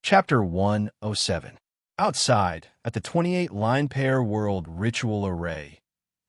Chapter 107. Outside, at the 28-line pair world ritual array.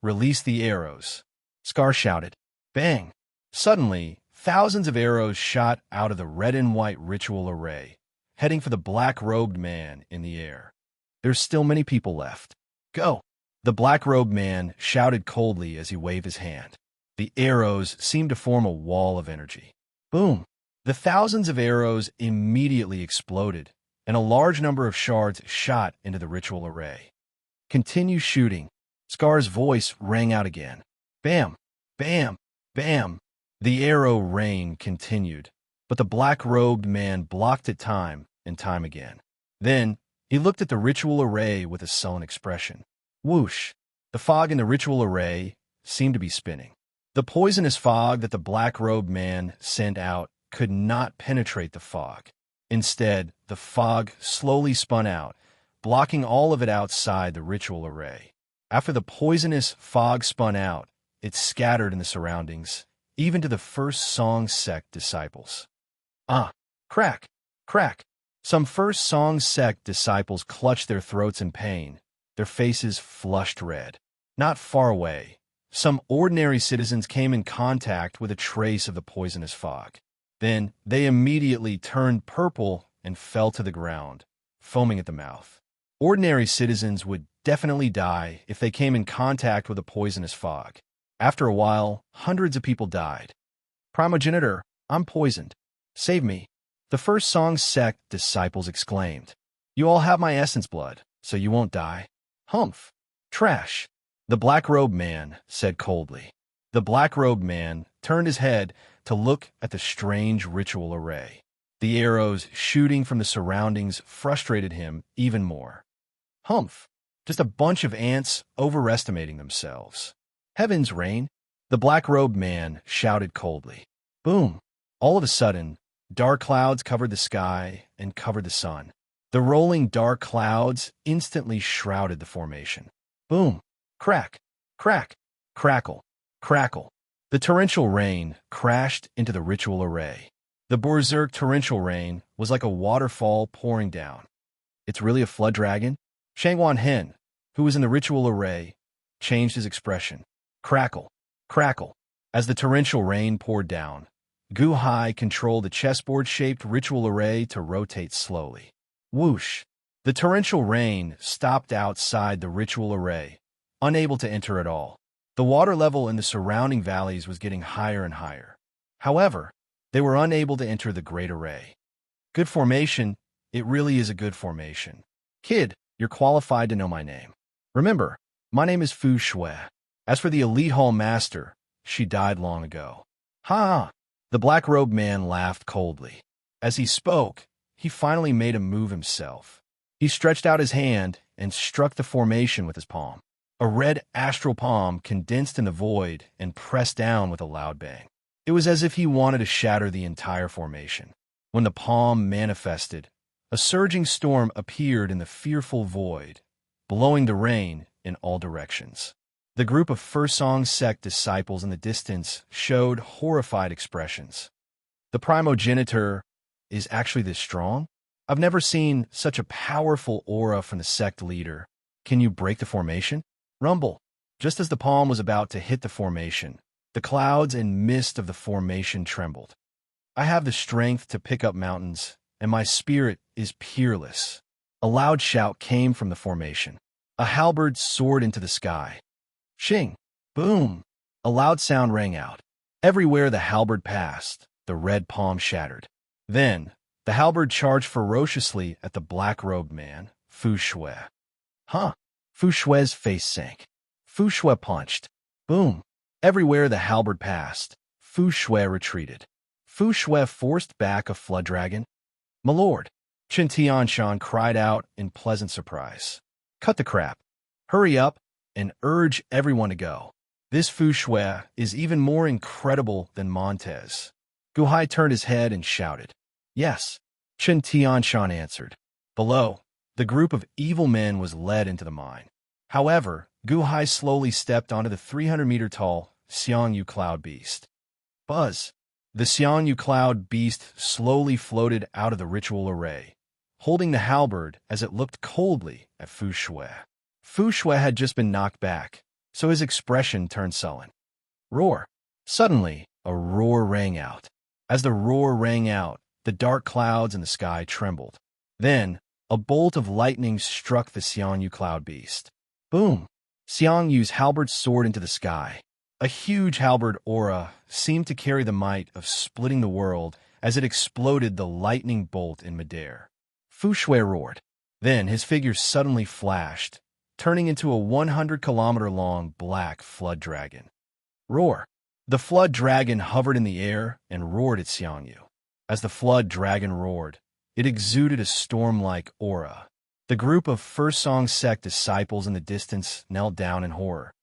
Release the arrows. Scar shouted. Bang! Suddenly, thousands of arrows shot out of the red and white ritual array, heading for the black-robed man in the air. There's still many people left. Go! The black-robed man shouted coldly as he waved his hand. The arrows seemed to form a wall of energy. Boom! The thousands of arrows immediately exploded, and a large number of shards shot into the ritual array. Continue shooting. Scar's voice rang out again. Bam! Bam! Bam! The arrow rain continued, but the black-robed man blocked it time and time again. Then, he looked at the ritual array with a sullen expression. Whoosh! The fog in the ritual array seemed to be spinning. The poisonous fog that the black-robed man sent out could not penetrate the fog. Instead, the fog slowly spun out, blocking all of it outside the ritual array. After the poisonous fog spun out, it scattered in the surroundings, even to the first song sect disciples. Crack! Crack! Some first song sect disciples clutched their throats in pain, their faces flushed red. Not far away, some ordinary citizens came in contact with a trace of the poisonous fog. Then they immediately turned purple and fell to the ground, foaming at the mouth. Ordinary citizens would definitely die if they came in contact with a poisonous fog. After a while, hundreds of people died. Primogenitor, I'm poisoned. Save me. The first song sect disciples exclaimed. You all have my essence blood, so you won't die. Humph. Trash. The black-robed man said coldly. The black-robed man turned his head to look at the strange ritual array. The arrows shooting from the surroundings frustrated him even more. Humph! Just a bunch of ants overestimating themselves. Heavens rain! The black-robed man shouted coldly. Boom! All of a sudden, dark clouds covered the sky and covered the sun. The rolling dark clouds instantly shrouded the formation. Boom! Crack! Crack! Crackle! Crackle! The torrential rain crashed into the ritual array. The berserk torrential rain was like a waterfall pouring down. It's really a flood dragon? Shangwan Hen, who was in the ritual array, changed his expression. Crackle! Crackle! As the torrential rain poured down, Gu Hai controlled the chessboard-shaped ritual array to rotate slowly. Whoosh! The torrential rain stopped outside the ritual array, unable to enter at all. The water level in the surrounding valleys was getting higher and higher. However, they were unable to enter the great array. Good formation. It really is a good formation. Kid, you're qualified to know my name. Remember, my name is Fu Shui. As for the Elite Hall Master, she died long ago. Ha! The black-robed man laughed coldly. As he spoke, he finally made a move himself. He stretched out his hand and struck the formation with his palm. A red astral palm condensed in the void and pressed down with a loud bang. It was as if he wanted to shatter the entire formation. When the palm manifested, a surging storm appeared in the fearful void, blowing the rain in all directions. The group of First Song sect disciples in the distance showed horrified expressions. The primogenitor is actually this strong? I've never seen such a powerful aura from the sect leader. Can you break the formation? Rumble. Just as the palm was about to hit the formation, the clouds and mist of the formation trembled. I have the strength to pick up mountains, and my spirit is peerless. A loud shout came from the formation. A halberd soared into the sky. Shing! Boom! A loud sound rang out. Everywhere the halberd passed, the red palm shattered. Then, the halberd charged ferociously at the black-robed man, Fu Shui. Huh! Fu Shui's face sank. Fu Shui punched. Boom! Everywhere the halberd passed, Fu Shui retreated. Fu Shui forced back a flood dragon. My lord! Chen Tianshan cried out in pleasant surprise. Cut the crap. Hurry up and urge everyone to go. This Fu Shui is even more incredible than Montez. Gu Hai turned his head and shouted. Yes, Chen Tianshan answered. Below, the group of evil men was led into the mine. However, Gu Hai slowly stepped onto the 300-meter-tall Xiangyu cloud beast. Buzz! The Xiangyu cloud beast slowly floated out of the ritual array, holding the halberd as it looked coldly at Fu Shui. Fu Shui had just been knocked back, so his expression turned sullen. Roar! Suddenly, a roar rang out. As the roar rang out, the dark clouds in the sky trembled. Then, a bolt of lightning struck the Xiangyu cloud beast. Boom! Xiangyu's halberd soared into the sky. A huge halberd aura seemed to carry the might of splitting the world as it exploded the lightning bolt in midair. Fu Shui roared. Then his figure suddenly flashed, turning into a 100-kilometer-long black flood dragon. Roar! The flood dragon hovered in the air and roared at Xiangyu. As the flood dragon roared, it exuded a storm-like aura. The group of First Song Sect disciples in the distance knelt down in horror.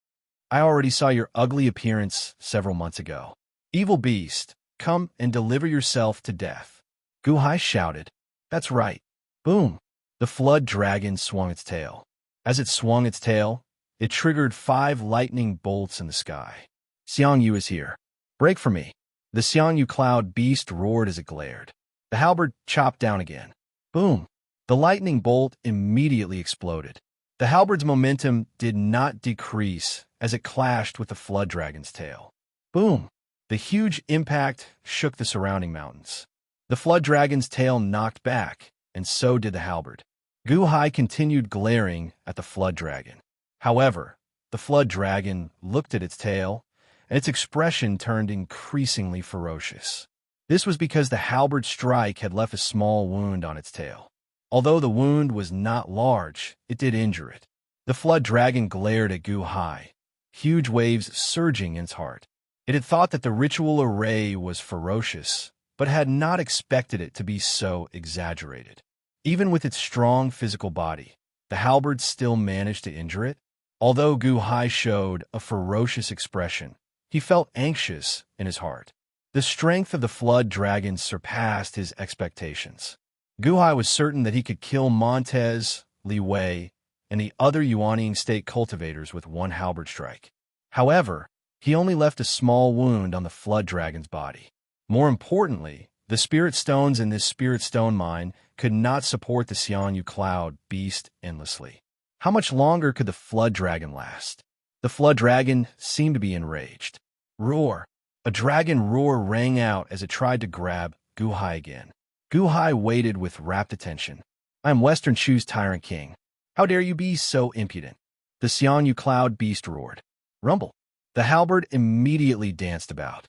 I already saw your ugly appearance several months ago. Evil beast, come and deliver yourself to death. Gu Hai shouted. That's right. Boom! The flood dragon swung its tail. As it swung its tail, it triggered 5 lightning bolts in the sky. Xiangyu is here. Break for me. The Xiangyu cloud beast roared as it glared. The halberd chopped down again. Boom! The lightning bolt immediately exploded. The halberd's momentum did not decrease as it clashed with the flood dragon's tail. Boom! The huge impact shook the surrounding mountains. The flood dragon's tail knocked back, and so did the halberd. Gu Hai continued glaring at the flood dragon. However, the flood dragon looked at its tail, and its expression turned increasingly ferocious. This was because the halberd strike had left a small wound on its tail. Although the wound was not large, it did injure it. The flood dragon glared at Gu Hai, huge waves surging in its heart. It had thought that the ritual array was ferocious, but had not expected it to be so exaggerated. Even with its strong physical body, the halberd still managed to injure it. Although Gu Hai showed a ferocious expression, he felt anxious in his heart. The strength of the flood dragon surpassed his expectations. Gu Hai was certain that he could kill Montez, Li Wei, and the other Yuanying state cultivators with one halberd strike. However, he only left a small wound on the flood dragon's body. More importantly, the spirit stones in this spirit stone mine could not support the Xiangyu cloud beast endlessly. How much longer could the flood dragon last? The flood dragon seemed to be enraged. Roar! A dragon roar rang out as it tried to grab Gu Hai again. Gu Hai waited with rapt attention. I am Western Shu's Tyrant King. How dare you be so impudent? The Xiangyu cloud beast roared. Rumble! The halberd immediately danced about.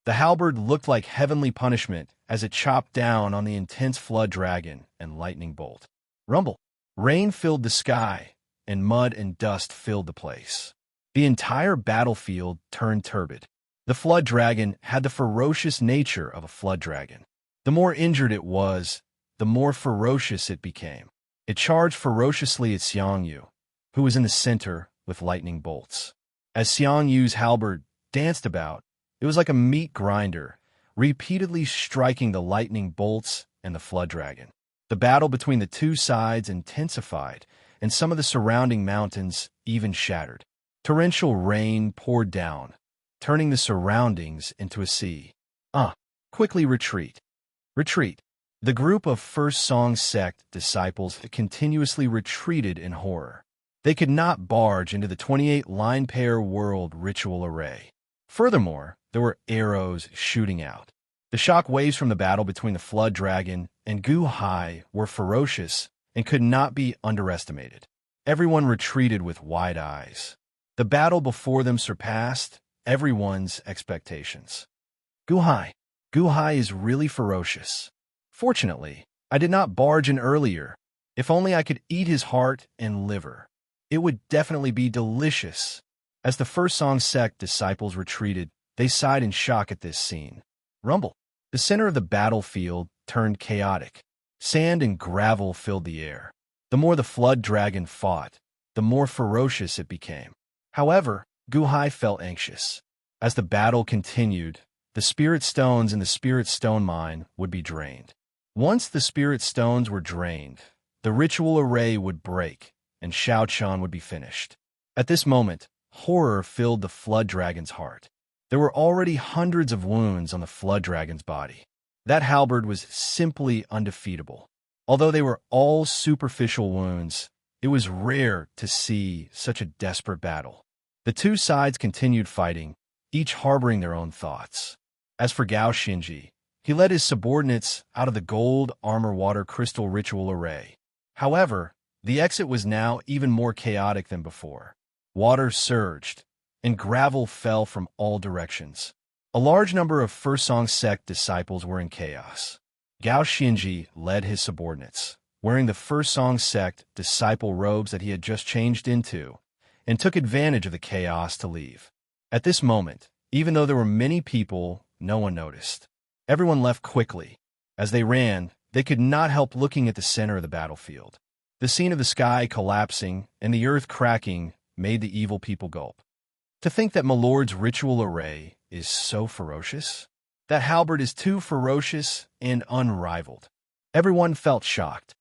The halberd looked like heavenly punishment as it chopped down on the intense flood dragon and lightning bolt. Rumble! Rain filled the sky, and mud and dust filled the place. The entire battlefield turned turbid. The flood dragon had the ferocious nature of a flood dragon. The more injured it was, the more ferocious it became. It charged ferociously at Xiangyu, who was in the center with lightning bolts. As Xiangyu's halberd danced about, it was like a meat grinder, repeatedly striking the lightning bolts and the flood dragon. The battle between the two sides intensified, and some of the surrounding mountains even shattered. Torrential rain poured down, turning the surroundings into a sea. Quickly retreat. Retreat. The group of First Song Sect disciples continuously retreated in horror. They could not barge into the 28 line pair world ritual array. Furthermore, there were arrows shooting out. The shock waves from the battle between the flood dragon and Gu Hai were ferocious and could not be underestimated. Everyone retreated with wide eyes. The battle before them surpassed everyone's expectations. Gu Hai is really ferocious. Fortunately, I did not barge in earlier. If only I could eat his heart and liver. It would definitely be delicious. As the First Song Sect disciples retreated, they sighed in shock at this scene. Rumble. The center of the battlefield turned chaotic. Sand and gravel filled the air. The more the flood dragon fought, the more ferocious it became. However, Gu Hai felt anxious. As the battle continued, the spirit stones in the spirit stone mine would be drained. Once the spirit stones were drained, the ritual array would break, and Shao Chan would be finished. At this moment, horror filled the flood dragon's heart. There were already hundreds of wounds on the flood dragon's body. That halberd was simply undefeatable. Although they were all superficial wounds, it was rare to see such a desperate battle. The two sides continued fighting, each harboring their own thoughts. As for Gao Xinji, he led his subordinates out of the gold armor water crystal ritual array. However, the exit was now even more chaotic than before. Water surged, and gravel fell from all directions. A large number of First Song sect disciples were in chaos. Gao Xinji led his subordinates, wearing the First Song sect disciple robes that he had just changed into, and took advantage of the chaos to leave. At this moment, even though there were many people, no one noticed. Everyone left quickly. As they ran, they could not help looking at the center of the battlefield. The scene of the sky collapsing and the earth cracking made the evil people gulp. To think that my lord's ritual array is so ferocious? That halberd is too ferocious and unrivaled. Everyone felt shocked.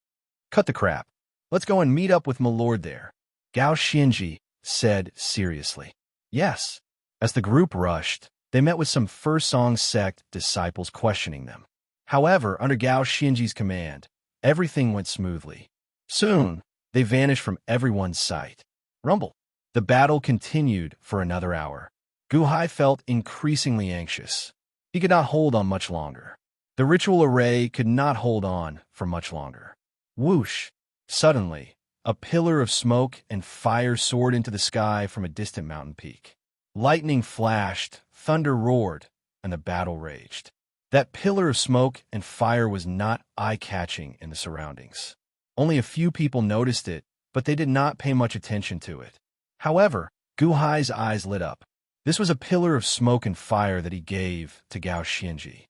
Cut the crap. Let's go and meet up with my lord there, Gao Xinji said seriously. Yes. As the group rushed, they met with some First Song sect disciples questioning them. However, under Gao Xinji's command, everything went smoothly. Soon, they vanished from everyone's sight. Rumble. The battle continued for another hour. Gu Hai felt increasingly anxious. He could not hold on much longer. The ritual array could not hold on for much longer. Whoosh! Suddenly, a pillar of smoke and fire soared into the sky from a distant mountain peak. Lightning flashed, thunder roared, and the battle raged. That pillar of smoke and fire was not eye-catching in the surroundings. Only a few people noticed it, but they did not pay much attention to it. However, Gu Hai's eyes lit up. This was a pillar of smoke and fire that he gave to Gao Xinji.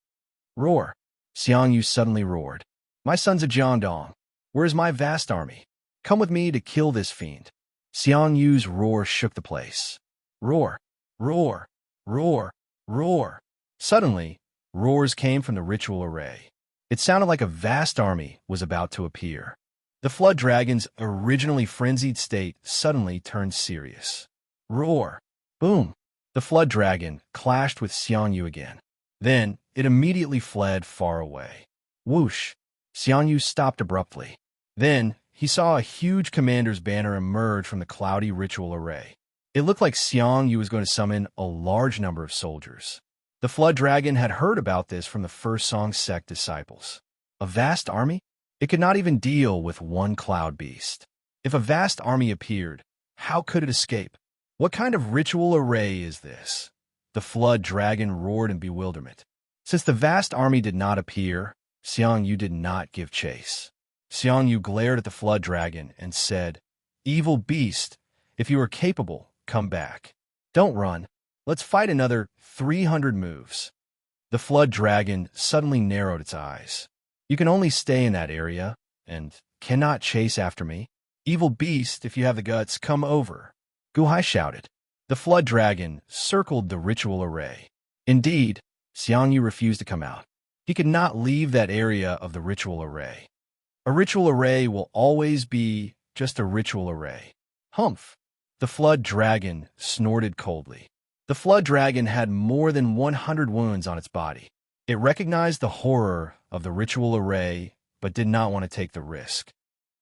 Roar! Xiang Yu suddenly roared. My sons of Jiangdong, where is my vast army? Come with me to kill this fiend. Xiang Yu's roar shook the place. Roar! Roar! Roar! Roar! Suddenly, roars came from the ritual array. It sounded like a vast army was about to appear. The flood dragon's originally frenzied state suddenly turned serious. Roar! Boom! The flood dragon clashed with Xiang Yu again. Then, it immediately fled far away. Whoosh! Xiang Yu stopped abruptly. Then, he saw a huge commander's banner emerge from the cloudy ritual array. It looked like Xiang Yu was going to summon a large number of soldiers. The flood dragon had heard about this from the First Song sect disciples. A vast army? It could not even deal with one cloud beast. If a vast army appeared, how could it escape? What kind of ritual array is this? The flood dragon roared in bewilderment. Since the vast army did not appear, Xiang Yu did not give chase. Xiang Yu glared at the flood dragon and said, Evil beast, if you are capable, come back. Don't run. Let's fight another 300 moves. The flood dragon suddenly narrowed its eyes. You can only stay in that area, and cannot chase after me. Evil beast, if you have the guts, come over. Gu Hai shouted. The flood dragon circled the ritual array. Indeed, Xiang Yu refused to come out. He could not leave that area of the ritual array. A ritual array will always be just a ritual array. Humph! The flood dragon snorted coldly. The flood dragon had more than 100 wounds on its body. It recognized the horror of the ritual array, but did not want to take the risk.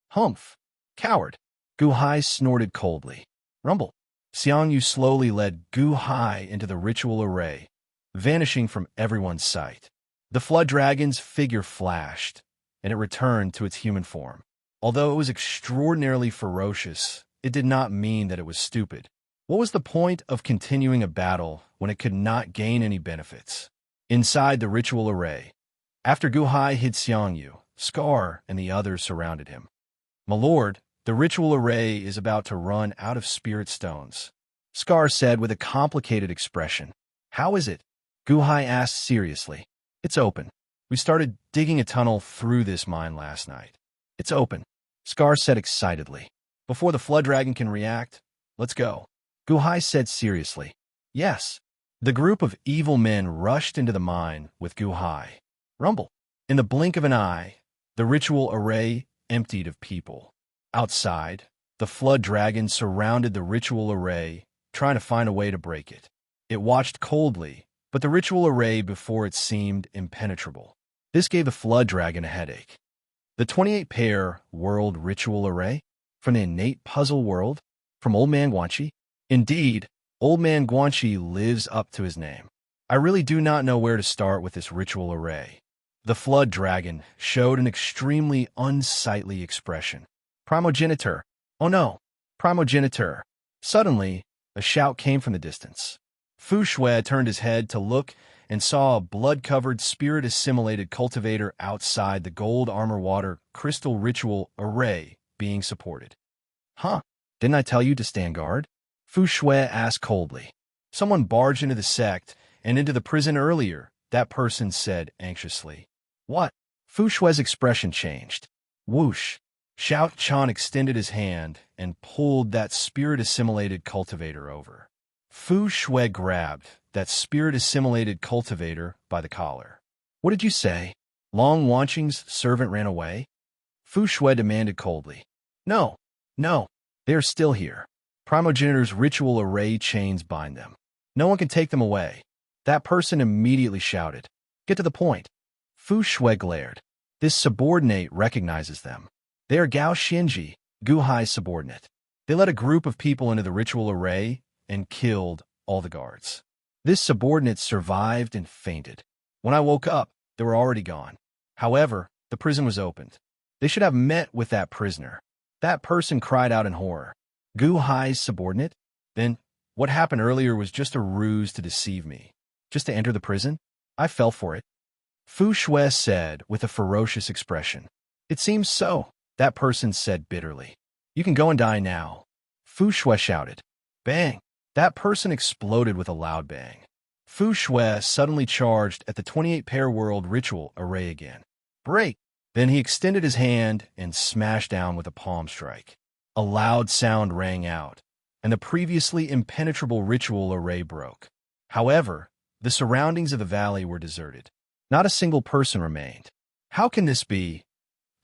Humph! Coward! Gu Hai snorted coldly. Rumble! Xiang Yu slowly led Gu Hai into the ritual array, vanishing from everyone's sight. The flood dragon's figure flashed, and it returned to its human form. Although it was extraordinarily ferocious, it did not mean that it was stupid. What was the point of continuing a battle when it could not gain any benefits? Inside the ritual array, after Gu Hai hid Xiang Yu, Scar and the others surrounded him. My lord, the ritual array is about to run out of spirit stones, Scar said with a complicated expression. How is it? Gu Hai asked seriously. It's open. We started digging a tunnel through this mine last night. It's open, Scar said excitedly. Before the flood dragon can react, let's go. Gu Hai said seriously. Yes. The group of evil men rushed into the mine with Gu Hai. Rumble. In the blink of an eye, the ritual array emptied of people. Outside, the flood dragon surrounded the ritual array, trying to find a way to break it. It watched coldly, but the ritual array before it seemed impenetrable. This gave the flood dragon a headache. The 28-pair world ritual array? From the innate puzzle world? From Old Man Guanxi? Indeed, Old Man Guanxi lives up to his name. I really do not know where to start with this ritual array. The flood dragon showed an extremely unsightly expression. Primogenitor! Oh no! Primogenitor! Suddenly, a shout came from the distance. Fu Shui turned his head to look and saw a blood-covered, spirit-assimilated cultivator outside the gold armor water crystal ritual array being supported. Huh? Didn't I tell you to stand guard? Fu Shui asked coldly. Someone barged into the sect and into the prison earlier, that person said anxiously. What? Fu Shui's expression changed. Whoosh! Xiao Chan extended his hand and pulled that spirit-assimilated cultivator over. Fu Shui grabbed that spirit-assimilated cultivator by the collar. What did you say? Long Wanqing's servant ran away? Fu Shui demanded coldly. No, they are still here. Primogenitor's ritual array chains bind them. No one can take them away. That person immediately shouted. Get to the point. Fu Shui glared. This subordinate recognizes them. They are Gao Xinji, Gu Hai's subordinate. They led a group of people into the ritual array and killed all the guards. This subordinate survived and fainted. When I woke up, they were already gone. However, the prison was opened. They should have met with that prisoner. That person cried out in horror. Gu Hai's subordinate? Then, what happened earlier was just a ruse to deceive me. Just to enter the prison? I fell for it. Fu Shui said with a ferocious expression. It seems so, that person said bitterly. You can go and die now. Fu Shui shouted. Bang! That person exploded with a loud bang. Fu Shui suddenly charged at the 28-pair world ritual array again. Break! Then he extended his hand and smashed down with a palm strike. A loud sound rang out, and the previously impenetrable ritual array broke. However, the surroundings of the valley were deserted. Not a single person remained. How can this be?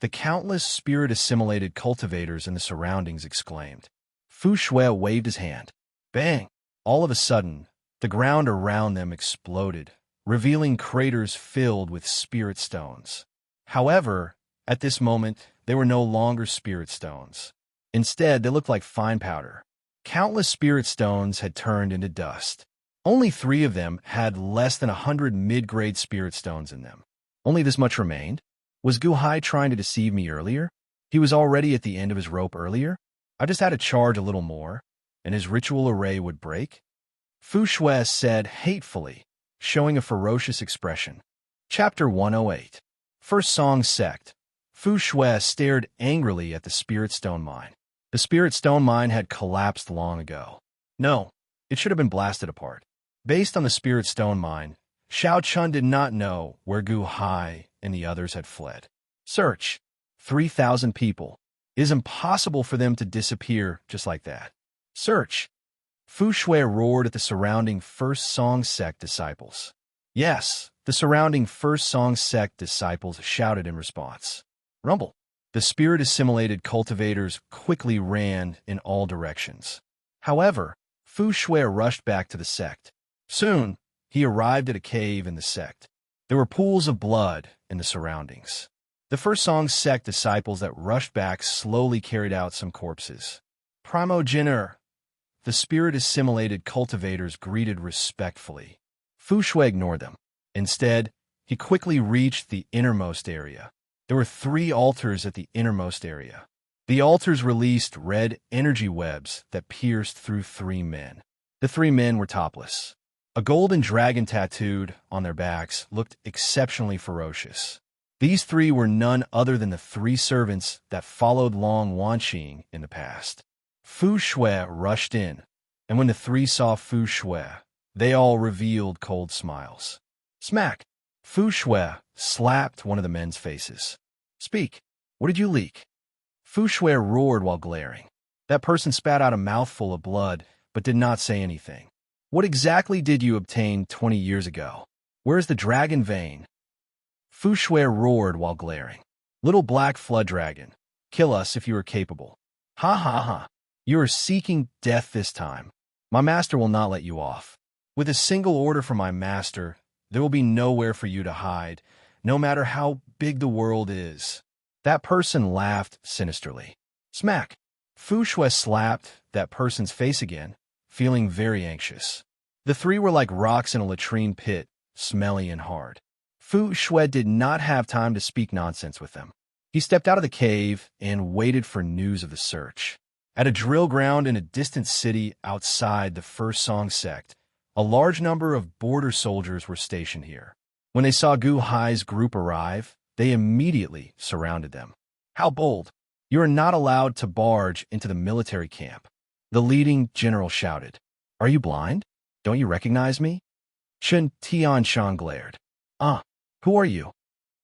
The countless spirit-assimilated cultivators in the surroundings exclaimed. Fu Shui waved his hand. Bang! All of a sudden, the ground around them exploded, revealing craters filled with spirit stones. However, at this moment, they were no longer spirit stones. Instead, they looked like fine powder. Countless spirit stones had turned into dust. Only 3 of them had less than 100 mid-grade spirit stones in them. Only this much remained? Was Gu Hai trying to deceive me earlier? He was already at the end of his rope earlier? I just had to charge a little more, and his ritual array would break? Fu Shui said hatefully, showing a ferocious expression. Chapter 108. First Song Sect. Fu Shui stared angrily at the Spirit Stone Mine. The Spirit Stone Mine had collapsed long ago. No, it should have been blasted apart. Based on the Spirit Stone Mine, Xiao Chun did not know where Gu Hai and the others had fled. Search. 3,000 people. It is impossible for them to disappear just like that. Search. Fu Shui roared at the surrounding First Song Sect disciples. Yes, the surrounding First Song Sect disciples shouted in response. Rumble. The spirit-assimilated cultivators quickly ran in all directions. However, Fu Shui rushed back to the sect. Soon, he arrived at a cave in the sect. There were pools of blood in the surroundings. The First Song Sect disciples that rushed back slowly carried out some corpses. Primogenitor. The spirit-assimilated cultivators greeted respectfully. Fu Shui ignored them. Instead, he quickly reached the innermost area. There were 3 altars at the innermost area. The altars released red energy webs that pierced through 3 men. The 3 men were topless. A golden dragon tattooed on their backs looked exceptionally ferocious. These 3 were none other than the 3 servants that followed Long Wanqing in the past. Fu Shui rushed in, and when the 3 saw Fu Shui, they all revealed cold smiles. Smack! Fu Shui slapped one of the men's faces. Speak. What did you leak? Fu Shui roared while glaring. That person spat out a mouthful of blood, but did not say anything. What exactly did you obtain 20 years ago? Where is the dragon vein? Fu Shui roared while glaring. Little black flood dragon, kill us if you are capable. Ha ha ha. You are seeking death this time. My master will not let you off. With a single order from my master, there will be nowhere for you to hide, no matter how big the world is. That person laughed sinisterly. Smack! Fu Shui slapped that person's face again, feeling very anxious. The three were like rocks in a latrine pit, smelly and hard. Fu Shui did not have time to speak nonsense with them. He stepped out of the cave and waited for news of the search. At a drill ground in a distant city outside the First Song sect, a large number of border soldiers were stationed here. When they saw Gu Hai's group arrive, they immediately surrounded them. How bold! You are not allowed to barge into the military camp. The leading general shouted. Are you blind? Don't you recognize me? Chen Tianshan glared. Who are you?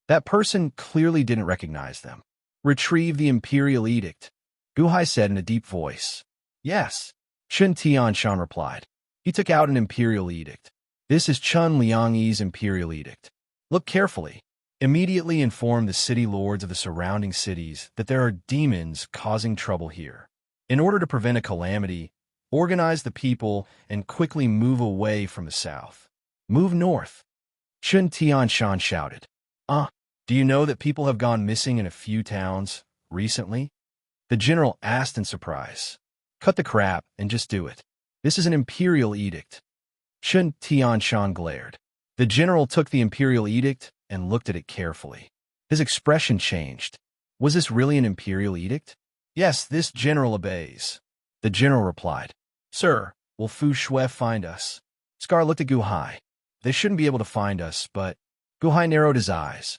That person clearly didn't recognize them. Retrieve the imperial edict, Gu Hai said in a deep voice. Yes, Chen Tianshan replied. He took out an imperial edict. This is Chun Liangyi's imperial edict. Look carefully. Immediately inform the city lords of the surrounding cities that there are demons causing trouble here. In order to prevent a calamity, organize the people and quickly move away from the south. Move north. Chen Tianshan shouted. Do you know that people have gone missing in a few towns recently? The general asked in surprise. Cut the crap and just do it. This is an imperial edict. Chen Tianshan glared. The general took the imperial edict and looked at it carefully. His expression changed. Was this really an imperial edict? Yes, this general obeys. The general replied. Sir, will Fu Shui find us? Scar looked at Gu Hai. They shouldn't be able to find us, but Gu Hai narrowed his eyes.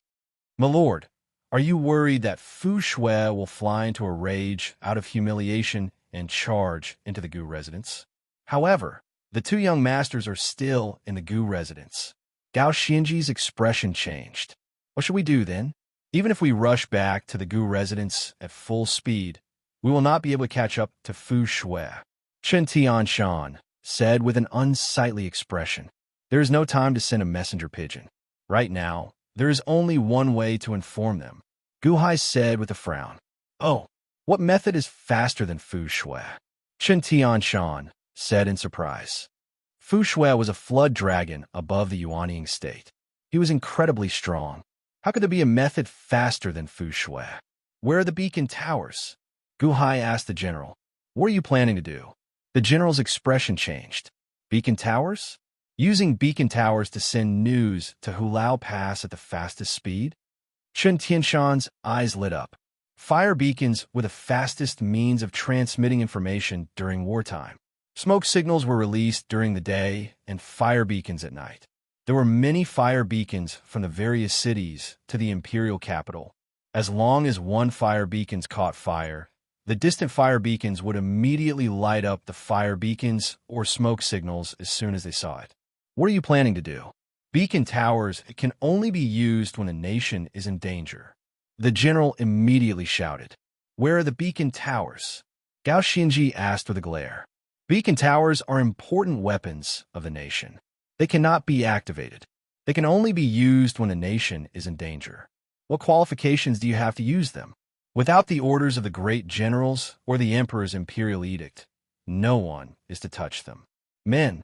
My lord, are you worried that Fu Shui will fly into a rage out of humiliation and charge into the Gu residence? However, the two young masters are still in the Gu residence. Gao Xinji's expression changed. What should we do then? Even if we rush back to the Gu residence at full speed, we will not be able to catch up to Fu Shui. Chen Tianshan said with an unsightly expression. There is no time to send a messenger pigeon. Right now, there is only one way to inform them. Gu Hai said with a frown. Oh, what method is faster than Fu Shui? Chen Tianshan said in surprise. Fu Shui was a flood dragon above the Yuanying state. He was incredibly strong. How could there be a method faster than Fu Shui? Where are the beacon towers? Gu Hai asked the general. What are you planning to do? The general's expression changed. Beacon towers? Using beacon towers to send news to Hulao Pass at the fastest speed? Chen Tianshan's eyes lit up. Fire beacons were the fastest means of transmitting information during wartime. Smoke signals were released during the day and fire beacons at night. There were many fire beacons from the various cities to the imperial capital. As long as one fire beacon caught fire, the distant fire beacons would immediately light up the fire beacons or smoke signals as soon as they saw it. What are you planning to do? Beacon towers can only be used when a nation is in danger. The general immediately shouted. Where are the beacon towers? Gao Xinji asked with a glare. Beacon towers are important weapons of the nation. They cannot be activated. They can only be used when a nation is in danger. What qualifications do you have to use them? Without the orders of the great generals or the emperor's imperial edict, no one is to touch them. Men,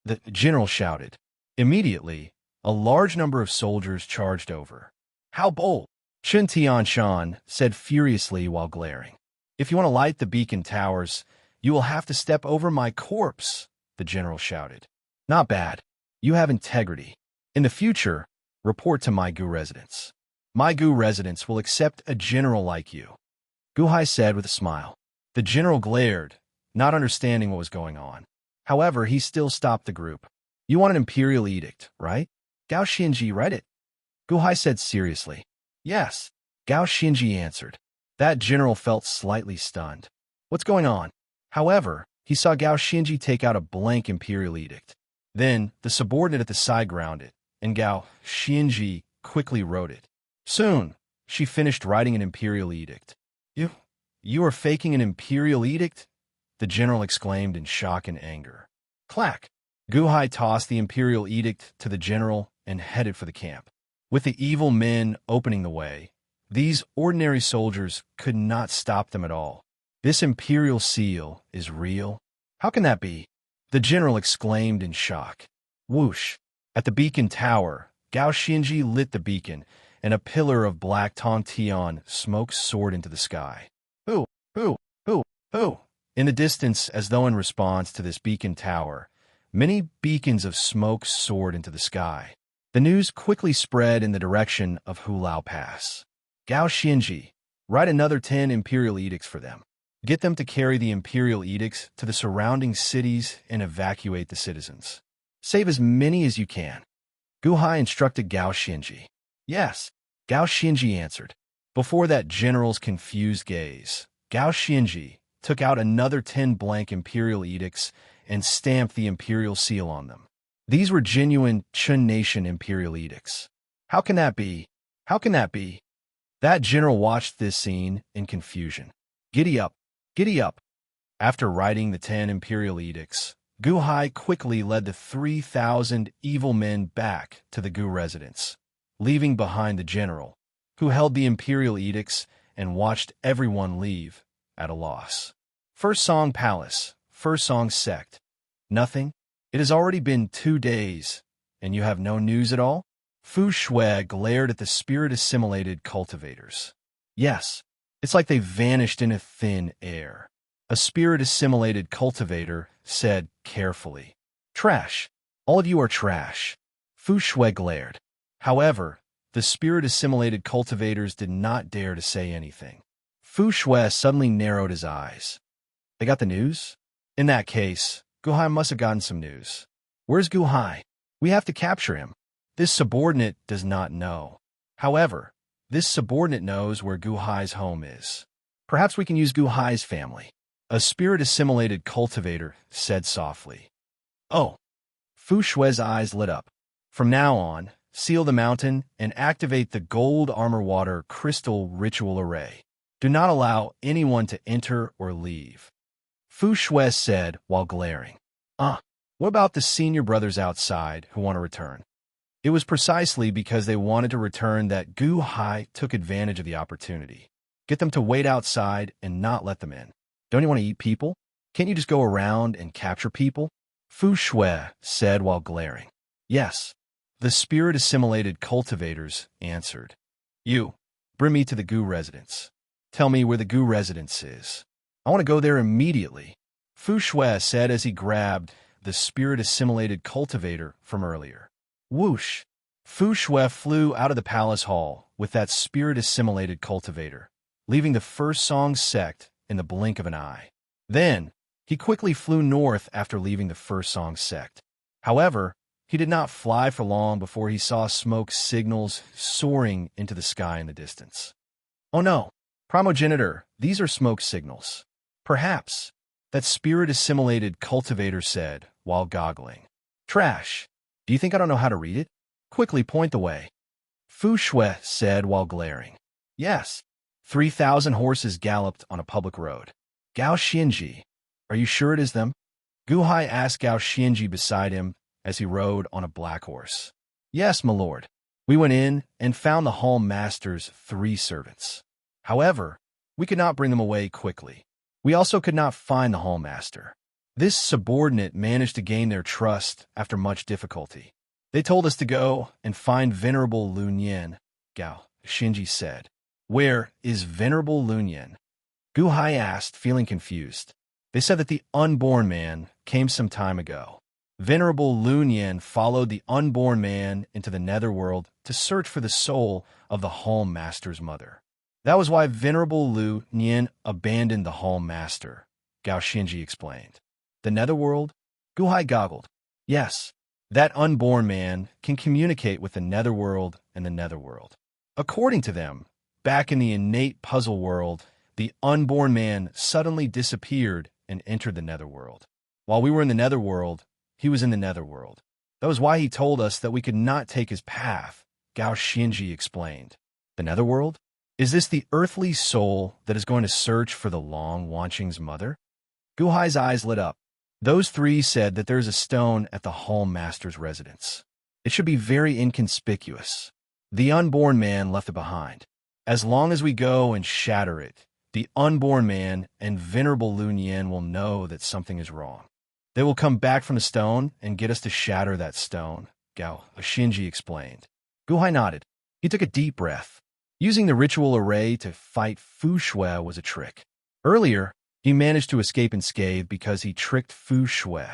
the general shouted. Immediately, a large number of soldiers charged over. How bold! Chen Tianshan said furiously while glaring. If you want to light the beacon towers, you will have to step over my corpse, the general shouted. Not bad. You have integrity. In the future, report to my Gu residence. My Gu residence will accept a general like you, Gu Hai said with a smile. The general glared, not understanding what was going on. However, he still stopped the group. You want an imperial edict, right? Gao Xinji read it. Gu Hai said seriously. Yes, Gao Xinji answered. That general felt slightly stunned. What's going on? However, he saw Gao Xinji take out a blank imperial edict. Then, the subordinate at the side ground it, and Gao Xinji quickly wrote it. Soon, she finished writing an imperial edict. You are faking an imperial edict? The general exclaimed in shock and anger. Clack! Gu Hai tossed the imperial edict to the general and headed for the camp. With the evil men opening the way, these ordinary soldiers could not stop them at all. This imperial seal is real? How can that be? The general exclaimed in shock. Whoosh! At the beacon tower, Gao Xinji lit the beacon, and a pillar of black Tongtion smoke soared into the sky. Who, who, who? In the distance, as though in response to this beacon tower, many beacons of smoke soared into the sky. The news quickly spread in the direction of Hulao Pass. Gao Xinji, write another 10 imperial edicts for them. Get them to carry the imperial edicts to the surrounding cities and evacuate the citizens. Save as many as you can. Gu Hai instructed Gao Xinji. Yes, Gao Xinji answered. Before that general's confused gaze, Gao Xinji took out another 10 blank imperial edicts and stamped the imperial seal on them. These were genuine Chun Nation imperial edicts. How can that be? How can that be? That general watched this scene in confusion. Giddy up, giddy up. After writing the 10 imperial edicts, Gu Hai quickly led the 3,000 evil men back to the Gu residence, leaving behind the general, who held the imperial edicts and watched everyone leave at a loss. First Song Palace, First Song Sect. Nothing? It has already been 2 days, and you have no news at all? Fu Shui glared at the spirit-assimilated cultivators. Yes, it's like they vanished into thin air. A spirit-assimilated cultivator said carefully. Trash. All of you are trash. Fu Shui glared. However, the spirit-assimilated cultivators did not dare to say anything. Fu Shui suddenly narrowed his eyes. They got the news? In that case, Gu Hai must have gotten some news. Where's Gu Hai? We have to capture him. This subordinate does not know. However, this subordinate knows where Gu Hai's home is. Perhaps we can use Gu Hai's family. A spirit-assimilated cultivator said softly. Oh. Fu Shui's eyes lit up. From now on, seal the mountain and activate the gold armor water crystal ritual array. Do not allow anyone to enter or leave. Fu Shui said while glaring. What about the senior brothers outside who want to return? It was precisely because they wanted to return that Gu Hai took advantage of the opportunity. Get them to wait outside and not let them in. Don't you want to eat people? Can't you just go around and capture people? Fu Shui said while glaring. Yes, the spirit-assimilated cultivators answered. You, bring me to the Gu residence. Tell me where the Gu residence is. I want to go there immediately, Fu Shui said as he grabbed the spirit-assimilated cultivator from earlier. Whoosh! Fu Shui flew out of the palace hall with that spirit-assimilated cultivator, leaving the First Song sect in the blink of an eye. Then, he quickly flew north after leaving the First Song sect. However, he did not fly for long before he saw smoke signals soaring into the sky in the distance. Oh no! Primogenitor, these are smoke signals. Perhaps, that spirit-assimilated cultivator said while goggling. Trash! Do you think I don't know how to read it? Quickly point the way. Fu Shui said while glaring. Yes. 3,000 horses galloped on a public road. Gao Xinji, are you sure it is them? Gu Hai asked Gao Xinji beside him as he rode on a black horse. Yes, my lord. We went in and found the hall master's 3 servants. However, we could not bring them away quickly. We also could not find the hall master. This subordinate managed to gain their trust after much difficulty. They told us to go and find Venerable Lunyan, Gao Xinji said. Where is Venerable Lunyan? Gu Hai asked, feeling confused. They said that the unborn man came some time ago. Venerable Lunyan followed the unborn man into the netherworld to search for the soul of the hall master's mother. That was why Venerable Lu Nian abandoned the hall master, Gao Xinji explained. The netherworld? Gu Hai goggled. Yes, that unborn man can communicate with the netherworld and the netherworld. According to them, back in the innate puzzle world, the unborn man suddenly disappeared and entered the netherworld. While we were in the netherworld, he was in the netherworld. That was why he told us that we could not take his path, Gao Xinji explained. The netherworld? Is this the earthly soul that is going to search for the Long Wanqing's mother? Gu Hai's eyes lit up. Those 3 said that there is a stone at the hall master's residence. It should be very inconspicuous. The unborn man left it behind. As long as we go and shatter it, the unborn man and Venerable Lunyan will know that something is wrong. They will come back from the stone and get us to shatter that stone, Gao Xinji explained. Gu Hai nodded. He took a deep breath. Using the ritual array to fight Fu Shui was a trick. Earlier, he managed to escape unscathed because he tricked Fu Shui.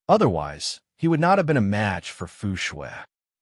Otherwise, he would not have been a match for Fu Shui.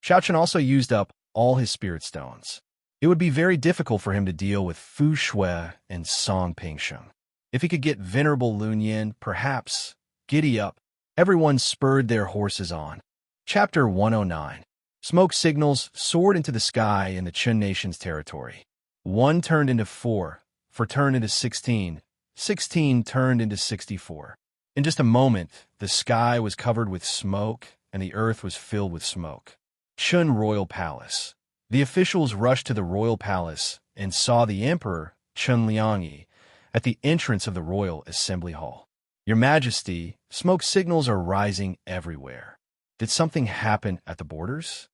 Xiaochen also used up all his spirit stones. It would be very difficult for him to deal with Fu Shui and Song Pingsheng. If he could get Venerable Lun Yin, perhaps, giddy up, everyone spurred their horses on. Chapter 109. Smoke signals soared into the sky in the Chun Nation's territory. 1 turned into 4 turned into 16, 16 turned into 64. In just a moment, the sky was covered with smoke, and the earth was filled with smoke. Chun Royal Palace. The officials rushed to the royal palace and saw the Emperor, Chun Liangyi, at the entrance of the Royal Assembly Hall. Your Majesty, smoke signals are rising everywhere. Did something happen at the borders?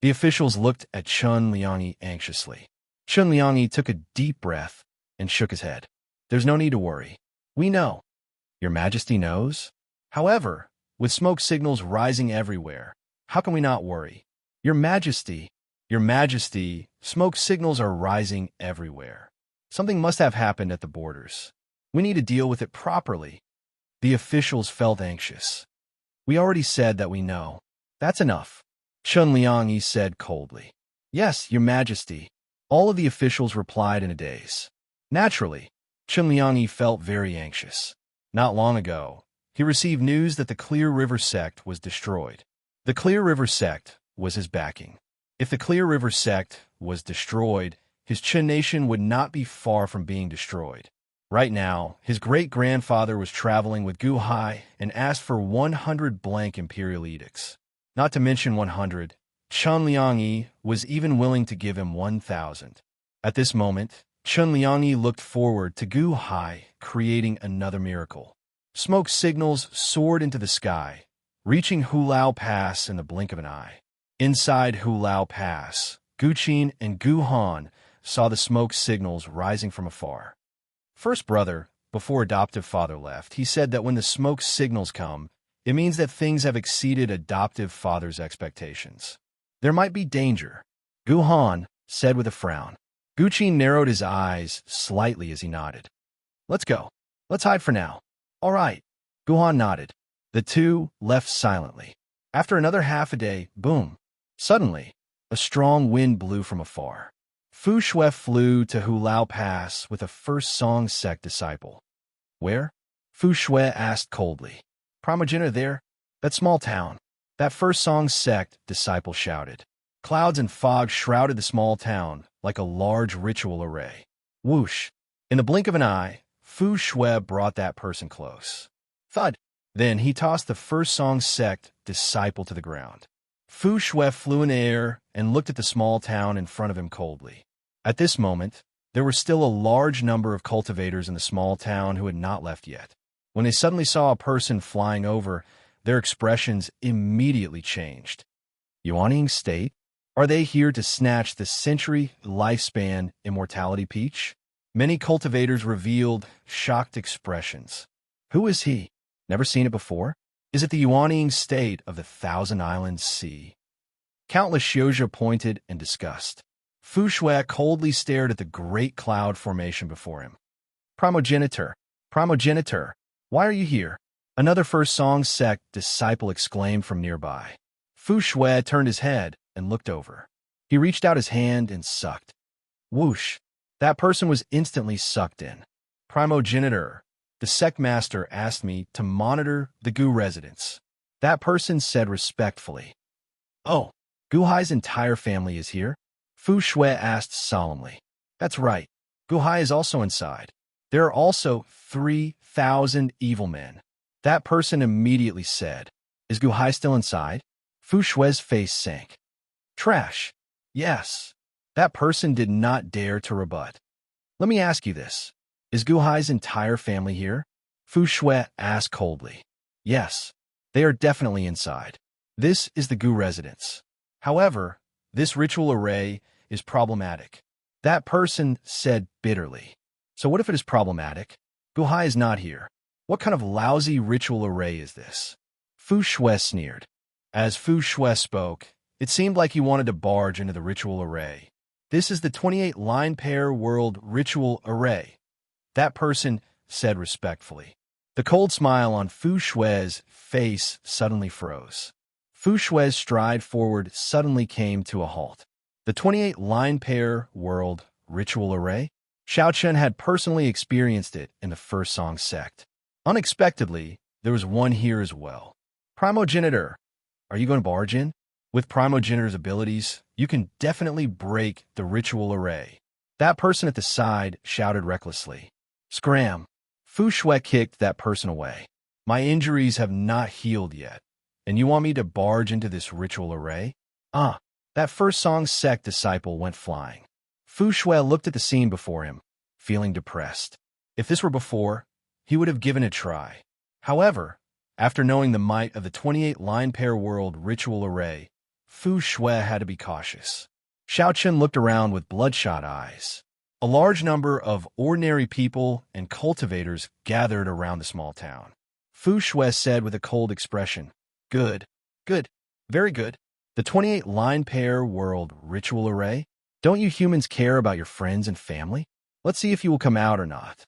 The officials looked at Chun Liangyi anxiously. Chun Liangyi took a deep breath and shook his head. There's no need to worry. We know. Your Majesty knows? However, with smoke signals rising everywhere, how can we not worry? Your Majesty, smoke signals are rising everywhere. Something must have happened at the borders. We need to deal with it properly. The officials felt anxious. We already said that we know. That's enough. Chun Liangyi said coldly. Yes, Your Majesty. All of the officials replied in a daze. Naturally, Chun Liangyi felt very anxious. Not long ago, he received news that the Clear River sect was destroyed. The Clear River sect was his backing. If the Clear River sect was destroyed, his Chun nation would not be far from being destroyed. Right now, his great-grandfather was traveling with Gu Hai and asked for 100 blank imperial edicts. Not to mention 100, Chun Liangyi was even willing to give him 1,000. At this moment, Chun Liangyi looked forward to Gu Hai creating another miracle. Smoke signals soared into the sky, reaching Hulao Pass in the blink of an eye. Inside Hulao Pass, Gu Qin and Gu Han saw the smoke signals rising from afar. First brother, before adoptive father left, he said that when the smoke signals come, it means that things have exceeded adoptive father's expectations. There might be danger, Gu Han said with a frown. Gu Qin narrowed his eyes slightly as he nodded. Let's go. Let's hide for now. All right. Gu Han nodded. The two left silently. After another half a day, boom. Suddenly, a strong wind blew from afar. Fu Shui flew to Hulao Pass with a first song sect disciple. Where? Fu Shui asked coldly. Primogenitor there? That small town. That first song sect disciple shouted. Clouds and fog shrouded the small town like a large ritual array. Whoosh! In the blink of an eye, Fu Shui brought that person close. Thud! Then he tossed the first song sect disciple to the ground. Fu Shui flew in the air and looked at the small town in front of him coldly. At this moment, there were still a large number of cultivators in the small town who had not left yet. When they suddenly saw a person flying over, their expressions immediately changed. Yuanying State? Are they here to snatch the century lifespan immortality peach? Many cultivators revealed shocked expressions. Who is he? Never seen it before? Is it the Yuanying State of the Thousand Islands Sea? Countless Xiozha pointed in disgust. Fu Shui coldly stared at the great cloud formation before him. Primogenitor, why are you here? Another first song sect disciple exclaimed from nearby. Fu Shui turned his head and looked over. He reached out his hand and sucked. Whoosh! That person was instantly sucked in. Primogenitor, the sect master asked me to monitor the Gu residents. That person said respectfully. Oh, Gu Hai's entire family is here? Fu Shui asked solemnly. That's right. Gu Hai is also inside. There are also 3,000 evil men. That person immediately said. Is Gu Hai still inside? Fu Shui's face sank. Trash. Yes. That person did not dare to rebut. Let me ask you this. Is Gu Hai's entire family here? Fu Shui asked coldly. Yes. They are definitely inside. This is the Gu residence. However, this ritual array is problematic. That person said bitterly. So what if it is problematic? Gu Hai is not here. What kind of lousy ritual array is this? Fu Shui sneered. As Fu Shui spoke, it seemed like he wanted to barge into the ritual array. This is the 28-line pair world ritual array. That person said respectfully. The cold smile on Fu Shui's face suddenly froze. Fu Shui's stride forward suddenly came to a halt. The 28-line pair world ritual array? Xiao Chen had personally experienced it in the First Song sect. Unexpectedly, there was one here as well. Primogenitor, are you going to barge in? With Primogenitor's abilities, you can definitely break the ritual array. That person at the side shouted recklessly. Scram! Fu Shui kicked that person away. My injuries have not healed yet, and you want me to barge into this ritual array? That First Song sect disciple went flying. Fu Shui looked at the scene before him, feeling depressed. If this were before, he would have given it a try. However, after knowing the might of the 28-line pair world ritual array, Fu Shui had to be cautious. Xiao Chen looked around with bloodshot eyes. A large number of ordinary people and cultivators gathered around the small town. Fu Shui said with a cold expression, Good, very good. The 28-line pair world ritual array? Don't you humans care about your friends and family? Let's see if you will come out or not.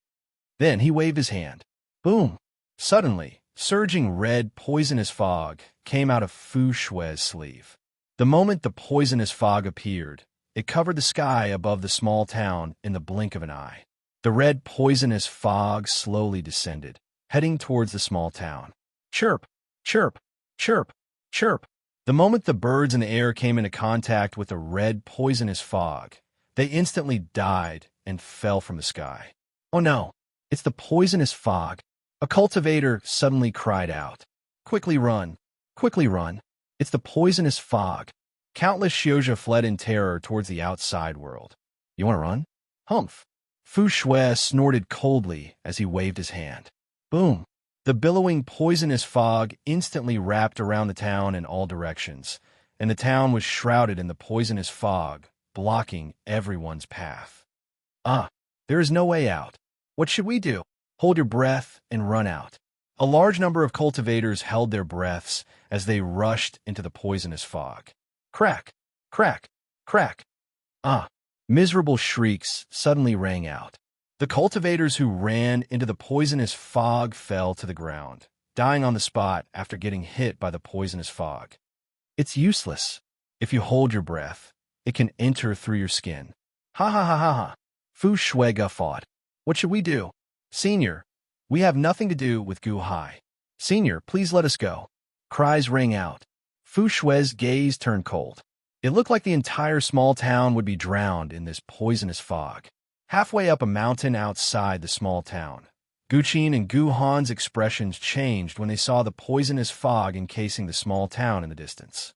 Then he waved his hand. Boom! Suddenly, surging red poisonous fog came out of Fu Shui's sleeve. The moment the poisonous fog appeared, it covered the sky above the small town in the blink of an eye. The red poisonous fog slowly descended, heading towards the small town. Chirp, chirp, chirp, chirp. The moment the birds in the air came into contact with the red poisonous fog, they instantly died and fell from the sky. Oh no, it's the poisonous fog. A cultivator suddenly cried out. Quickly run, quickly run. It's the poisonous fog. Countless Xiozha fled in terror towards the outside world. You want to run? Humph. Fu Shui snorted coldly as he waved his hand. Boom. The billowing poisonous fog instantly wrapped around the town in all directions, and the town was shrouded in the poisonous fog, blocking everyone's path. There is no way out. What should we do? Hold your breath and run out. A large number of cultivators held their breaths as they rushed into the poisonous fog. Crack, crack, crack. Miserable shrieks suddenly rang out. The cultivators who ran into the poisonous fog fell to the ground, dying on the spot after getting hit by the poisonous fog. It's useless. If you hold your breath, it can enter through your skin. Ha ha ha ha ha. Fu Shui guffawed. What should we do? Senior, we have nothing to do with Gu Hai. Senior, please let us go. Cries rang out. Fu Shui's gaze turned cold. It looked like the entire small town would be drowned in this poisonous fog. Halfway up a mountain outside the small town, Gu Qin and Gu Han's expressions changed when they saw the poisonous fog encasing the small town in the distance.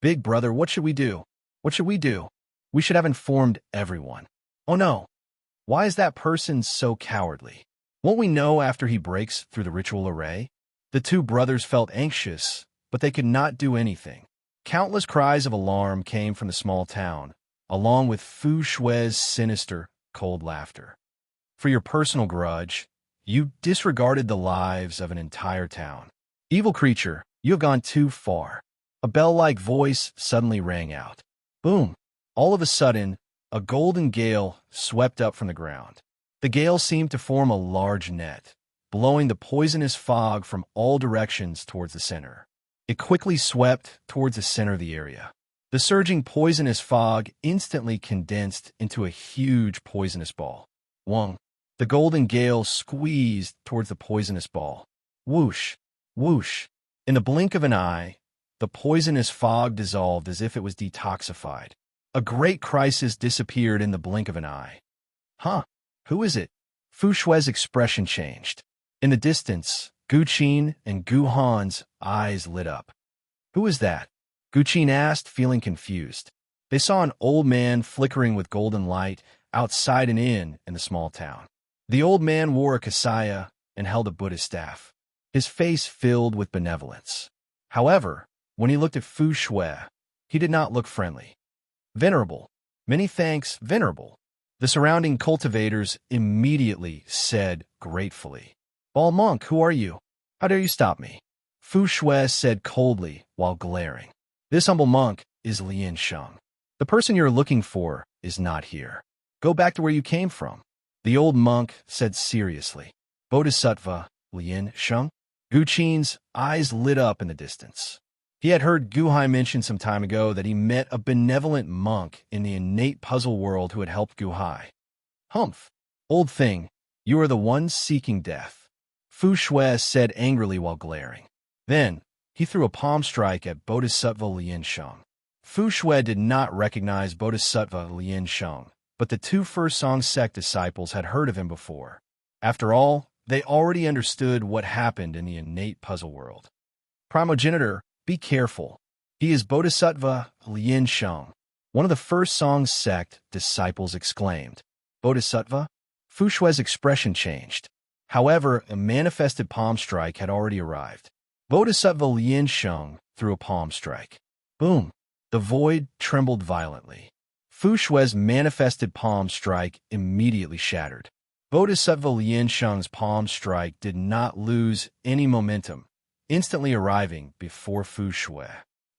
Big brother, what should we do? What should we do? We should have informed everyone. Oh no! Why is that person so cowardly? Won't we know after he breaks through the ritual array? The two brothers felt anxious, but they could not do anything. Countless cries of alarm came from the small town, along with Fu Shui's sinister, cold laughter. For your personal grudge, you disregarded the lives of an entire town. Evil creature, you have gone too far. A bell-like voice suddenly rang out. Boom! All of a sudden, a golden gale swept up from the ground. The gale seemed to form a large net, blowing the poisonous fog from all directions towards the center. It quickly swept towards the center of the area. The surging poisonous fog instantly condensed into a huge poisonous ball. Wong. The golden gale squeezed towards the poisonous ball. Whoosh, whoosh. In the blink of an eye, the poisonous fog dissolved as if it was detoxified. A great crisis disappeared in the blink of an eye. Huh? Who is it? Fu Shui's expression changed. In the distance, Gu Qin and Gu Han's eyes lit up. Who is that? Gu Qin asked, feeling confused. They saw an old man flickering with golden light outside an inn in the small town. The old man wore a kasaya and held a Buddhist staff. His face filled with benevolence. However, when he looked at Fu Shui, he did not look friendly. Venerable. Many thanks, Venerable. The surrounding cultivators immediately said gratefully. Ball monk, who are you? How dare you stop me? Fu Shui said coldly while glaring. This humble monk is Lian Sheng. The person you're looking for is not here. Go back to where you came from. The old monk said seriously. Bodhisattva, Lien Sheng? Gu Qin's eyes lit up in the distance. He had heard Gu Hai mention some time ago that he met a benevolent monk in the innate puzzle world who had helped Gu Hai. Humph! Old thing, you are the one seeking death, Fu Shui said angrily while glaring. Then, he threw a palm strike at Bodhisattva Lien Sheng. Fu Shui did not recognize Bodhisattva Lien Sheng, but the two first Song sect disciples had heard of him before. After all, they already understood what happened in the innate puzzle world. Primogenitor, be careful. He is Bodhisattva Lien Sheng. One of the first Song sect disciples exclaimed. Bodhisattva? Fu Shui's expression changed. However, a manifested palm strike had already arrived. Bodhisattva Lien Sheng threw a palm strike. Boom! The void trembled violently. Fu Shui's manifested palm strike immediately shattered. Bodhisattva Lien Sheng's palm strike did not lose any momentum, instantly arriving before Fu Shui.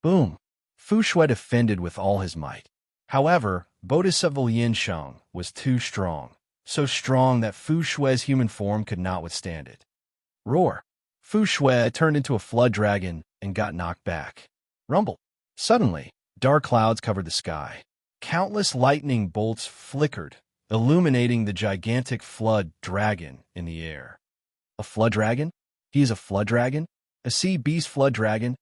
Boom! Fu Shui defended with all his might. However, Bodhisattva Lien Sheng was too strong, so strong that Fu Shui's human form could not withstand it. Roar! Fu Shui turned into a flood dragon and got knocked back. Rumble! Suddenly, dark clouds covered the sky. Countless lightning bolts flickered, illuminating the gigantic flood dragon in the air. A flood dragon? He is a flood dragon? A sea beast flood dragon?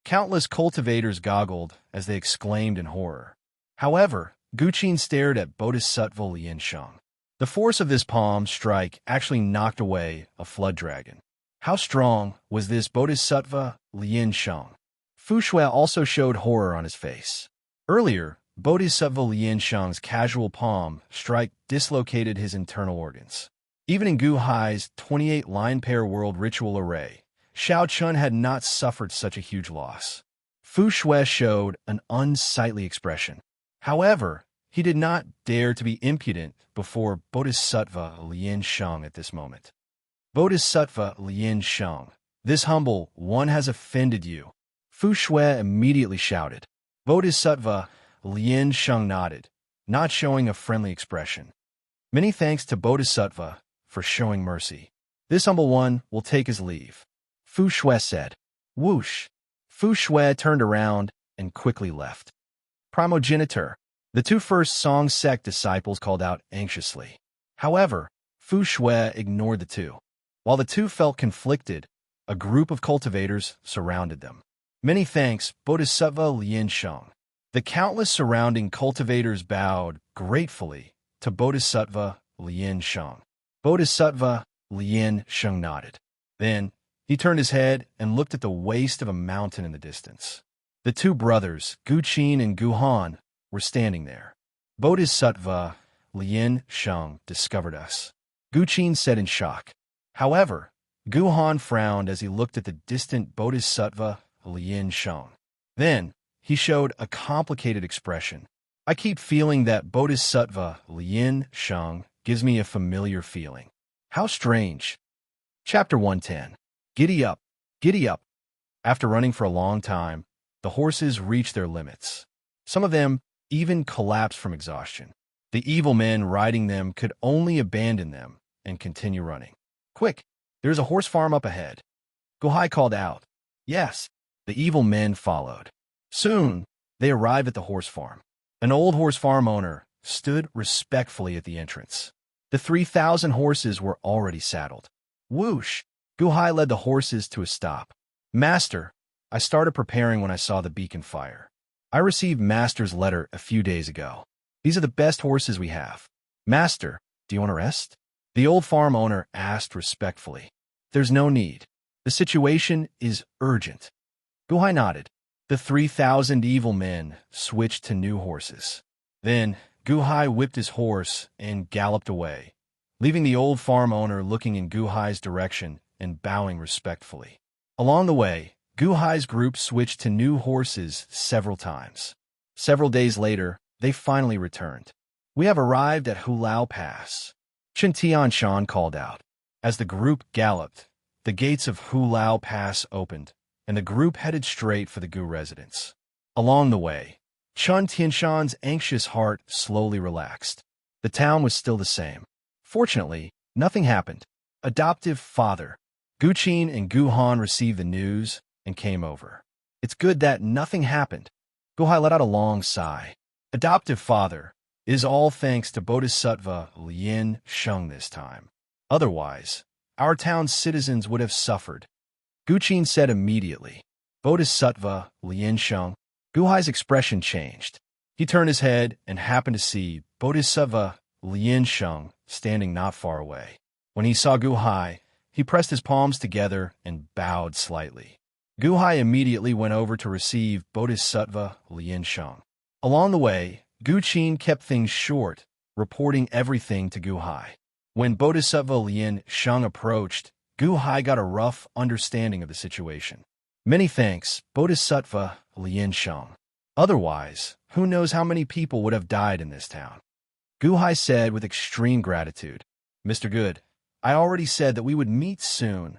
Countless cultivators goggled as they exclaimed in horror. However, Gu Qin stared at Bodhisattva Lien Sheng. The force of this palm strike actually knocked away a flood dragon. How strong was this Bodhisattva Lien Sheng? Fu Shui also showed horror on his face. Earlier, Bodhisattva Lien Sheng's casual palm strike dislocated his internal organs. Even in Gu Hai's 28-line pair world ritual array, Xiao Chun had not suffered such a huge loss. Fu Shui showed an unsightly expression. However, he did not dare to be impudent before Bodhisattva Lien Sheng at this moment. Bodhisattva Lien Sheng, this humble one has offended you. Fu Shui immediately shouted. Bodhisattva Lien Sheng nodded, not showing a friendly expression. Many thanks to Bodhisattva for showing mercy. This humble one will take his leave. Fu Shui said. Whoosh! Fu Shui turned around and quickly left. Primogenitor, the two first Song sect disciples called out anxiously. However, Fu Shui ignored the two. While the two felt conflicted, a group of cultivators surrounded them. Many thanks, Bodhisattva Lien Sheng. The countless surrounding cultivators bowed gratefully to Bodhisattva Lien Sheng. Bodhisattva Lien Sheng nodded. Then, he turned his head and looked at the waste of a mountain in the distance. The two brothers, Gu Qin and Gu Han, were standing there. Bodhisattva Lien Sheng discovered us, Gu Qin said in shock. However, Gu Han frowned as he looked at the distant Bodhisattva Lien Sheng. Then, he showed a complicated expression. I keep feeling that Bodhisattva Lien Sheng gives me a familiar feeling. How strange. Chapter 110. Giddy up, giddy up. After running for a long time, the horses reached their limits. Some of them even collapsed from exhaustion. The evil men riding them could only abandon them and continue running. Quick, there's a horse farm up ahead. Gu Hai called out. Yes, the evil men followed. Soon, they arrived at the horse farm. An old horse farm owner stood respectfully at the entrance. The 3,000 horses were already saddled. Whoosh! Gu Hai led the horses to a stop. Master, I started preparing when I saw the beacon fire. I received Master's letter a few days ago. These are the best horses we have. Master, do you want to rest? The old farm owner asked respectfully. There's no need. The situation is urgent. Gu Hai nodded. The 3,000 evil men switched to new horses. Then, Gu Hai whipped his horse and galloped away, leaving the old farm owner looking in Gu Hai's direction and bowing respectfully. Along the way, Gu Hai's group switched to new horses several times. Several days later, they finally returned. We have arrived at Hulao Pass. Chen Tianshan called out. As the group galloped, the gates of Hulao Pass opened, and the group headed straight for the Gu residence. Along the way, Chun Tianshan's anxious heart slowly relaxed. The town was still the same. Fortunately, nothing happened. Adoptive father. Gu Qin and Gu Han received the news and came over. It's good that nothing happened. Gu Hai let out a long sigh. Adoptive father, it is all thanks to Bodhisattva Lien Sheng this time. Otherwise, our town's citizens would have suffered. Gu Qin said immediately. Bodhisattva Lien Sheng. Gu Hai's expression changed. He turned his head and happened to see Bodhisattva Lien Sheng standing not far away. When he saw Gu Hai, he pressed his palms together and bowed slightly. Gu Hai immediately went over to receive Bodhisattva Lien Sheng. Along the way, Gu Qin kept things short, reporting everything to Gu Hai. When Bodhisattva Lien Sheng approached, Gu Hai got a rough understanding of the situation. Many thanks, Bodhisattva Lien Sheng. Otherwise, who knows how many people would have died in this town. Gu Hai said with extreme gratitude, Mr. Good, I already said that we would meet soon.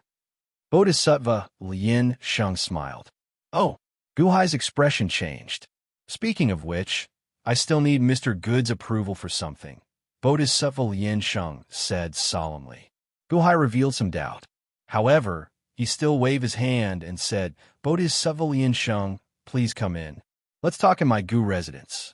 Bodhisattva Lien Sheng smiled. Oh, Gu Hai's expression changed. Speaking of which, I still need Mr. Good's approval for something, Bodhisattva Lien Sheng said solemnly. Gu Hai revealed some doubt. However, he still waved his hand and said, Bodhisattva Lien Sheng, please come in. Let's talk in my Gu residence.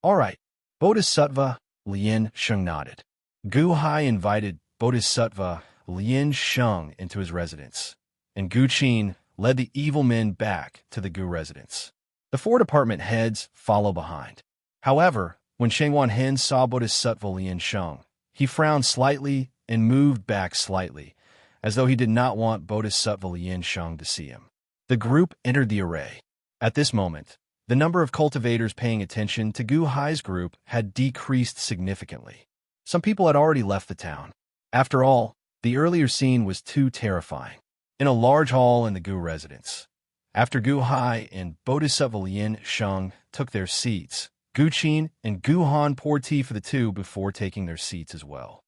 All right. Bodhisattva Lien Sheng nodded. Gu Hai invited Bodhisattva Lien Sheng into his residence, and Gu Qin led the evil men back to the Gu residence. The 4 department heads follow behind. However, when Sheng Wan Hen saw Bodhisattva Lien Sheng, he frowned slightly and moved back slightly, as though he did not want Bodhisattva Lien Sheng to see him. The group entered the array. At this moment, the number of cultivators paying attention to Gu Hai's group had decreased significantly. Some people had already left the town. After all, the earlier scene was too terrifying. In a large hall in the Gu residence, after Gu Hai and Bodhisattva Lien Sheng took their seats, Gu Qin and Gu Han poured tea for the two before taking their seats as well.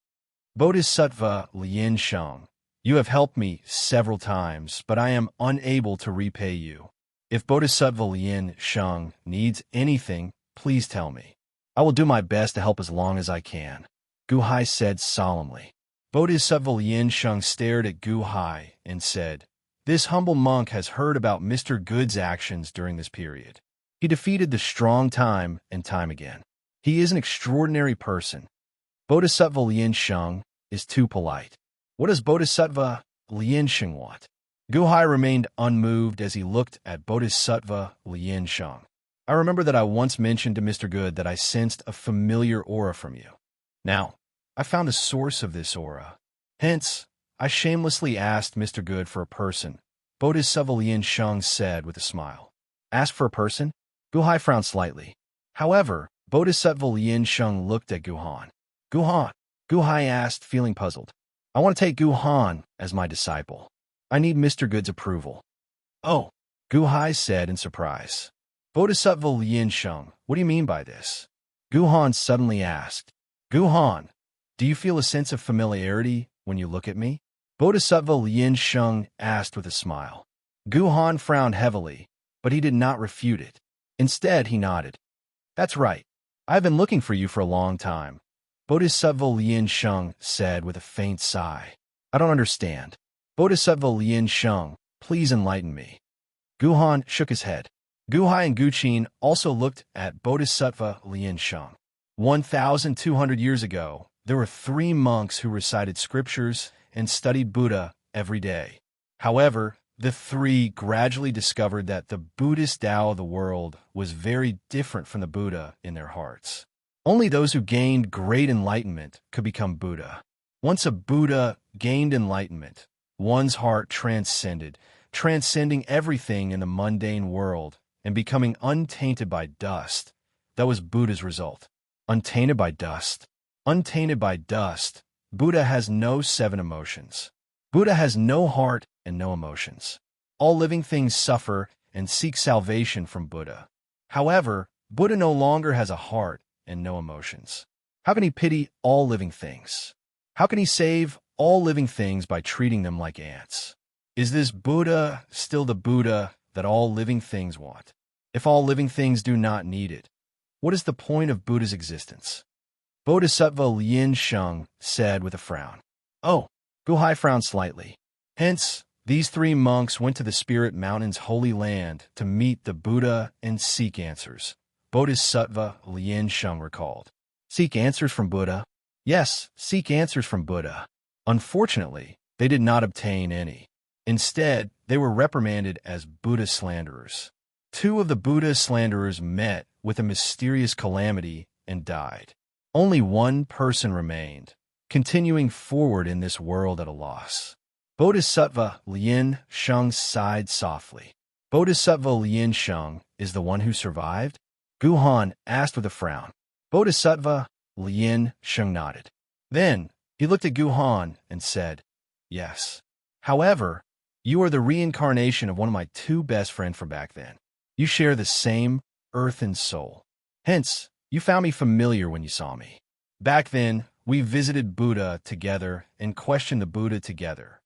Bodhisattva Lien Sheng, you have helped me several times, but I am unable to repay you. If Bodhisattva Lien Sheng needs anything, please tell me. I will do my best to help as long as I can, Gu Hai said solemnly. Bodhisattva Lien Sheng stared at Gu Hai and said, This humble monk has heard about Mr. Good's actions during this period. He defeated the strong time and time again. He is an extraordinary person. Bodhisattva Lien Sheng is too polite. What does Bodhisattva Lien Sheng want? Gu Hai remained unmoved as he looked at Bodhisattva Lien Sheng. I remember that I once mentioned to Mr. Good that I sensed a familiar aura from you. Now, I found a source of this aura. Hence, I shamelessly asked Mr. Good for a person, Bodhisattva Lien Sheng said with a smile. Ask for a person? Gu Hai frowned slightly. However, Bodhisattva Lien Sheng looked at Gu Han. Gu Han, Gu Hai asked, feeling puzzled. I want to take Gu Han as my disciple. I need Mr. Good's approval. Oh, Gu Hai said in surprise. Bodhisattva Lien Sheng, what do you mean by this? Gu Han suddenly asked. Gu Han, do you feel a sense of familiarity when you look at me? Bodhisattva Lien Sheng asked with a smile. Gu Han frowned heavily, but he did not refute it. Instead, he nodded. That's right. I've been looking for you for a long time, Bodhisattva Lien Sheng said with a faint sigh. I don't understand. Bodhisattva Lien Sheng, please enlighten me. Gu Han shook his head. Gu Hai and Gu Qin also looked at Bodhisattva Lien Sheng. 1,200 years ago, there were 3 monks who recited scriptures and studied Buddha every day. However, the 3 gradually discovered that the Buddhist Tao of the world was very different from the Buddha in their hearts. Only those who gained great enlightenment could become Buddha. Once a Buddha gained enlightenment, one's heart transcending everything in the mundane world and becoming untainted by dust. That was Buddha's result. Untainted by dust. Untainted by dust. Buddha has no 7 emotions. Buddha has no heart and no emotions. All living things suffer and seek salvation from Buddha. However, Buddha no longer has a heart and no emotions. How can he pity all living things? How can he save all living things by treating them like ants? Is this Buddha still the Buddha that all living things want? If all living things do not need it, what is the point of Buddha's existence? Bodhisattva Lien Sheng said with a frown. Oh, Guhai frowned slightly. Hence, these three monks went to the Spirit Mountain's holy land to meet the Buddha and seek answers. Bodhisattva Lien Sheng recalled. Seek answers from Buddha? Yes, seek answers from Buddha. Unfortunately, they did not obtain any. Instead, they were reprimanded as Buddha slanderers. Two of the Buddha slanderers met with a mysterious calamity and died. Only one person remained, continuing forward in this world at a loss. Bodhisattva Lien Sheng sighed softly. Bodhisattva Lien Sheng is the one who survived? Guhan asked with a frown. Bodhisattva Lien Sheng nodded. Then he looked at Guhan and said, Yes. However, you are the reincarnation of one of my two best friends from back then. You share the same earth and soul. Hence, you found me familiar when you saw me. Back then, we visited Buddha together and questioned the Buddha together.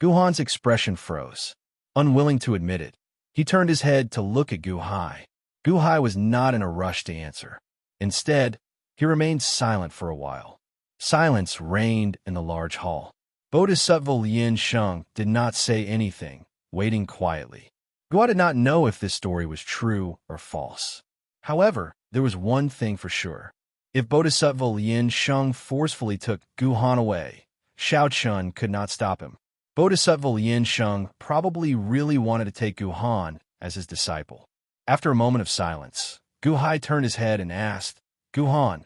Guhan's expression froze. Unwilling to admit it, he turned his head to look at Guhai. Guhai was not in a rush to answer. Instead, he remained silent for a while. Silence reigned in the large hall. Bodhisattva Lien Sheng did not say anything, waiting quietly. Guhai did not know if this story was true or false. However, there was one thing for sure. If Bodhisattva Lien Sheng forcefully took Guhan away, Shao Chun could not stop him. Bodhisattva Lien Sheng probably really wanted to take Guhan as his disciple. After a moment of silence, Guhai turned his head and asked, Guhan,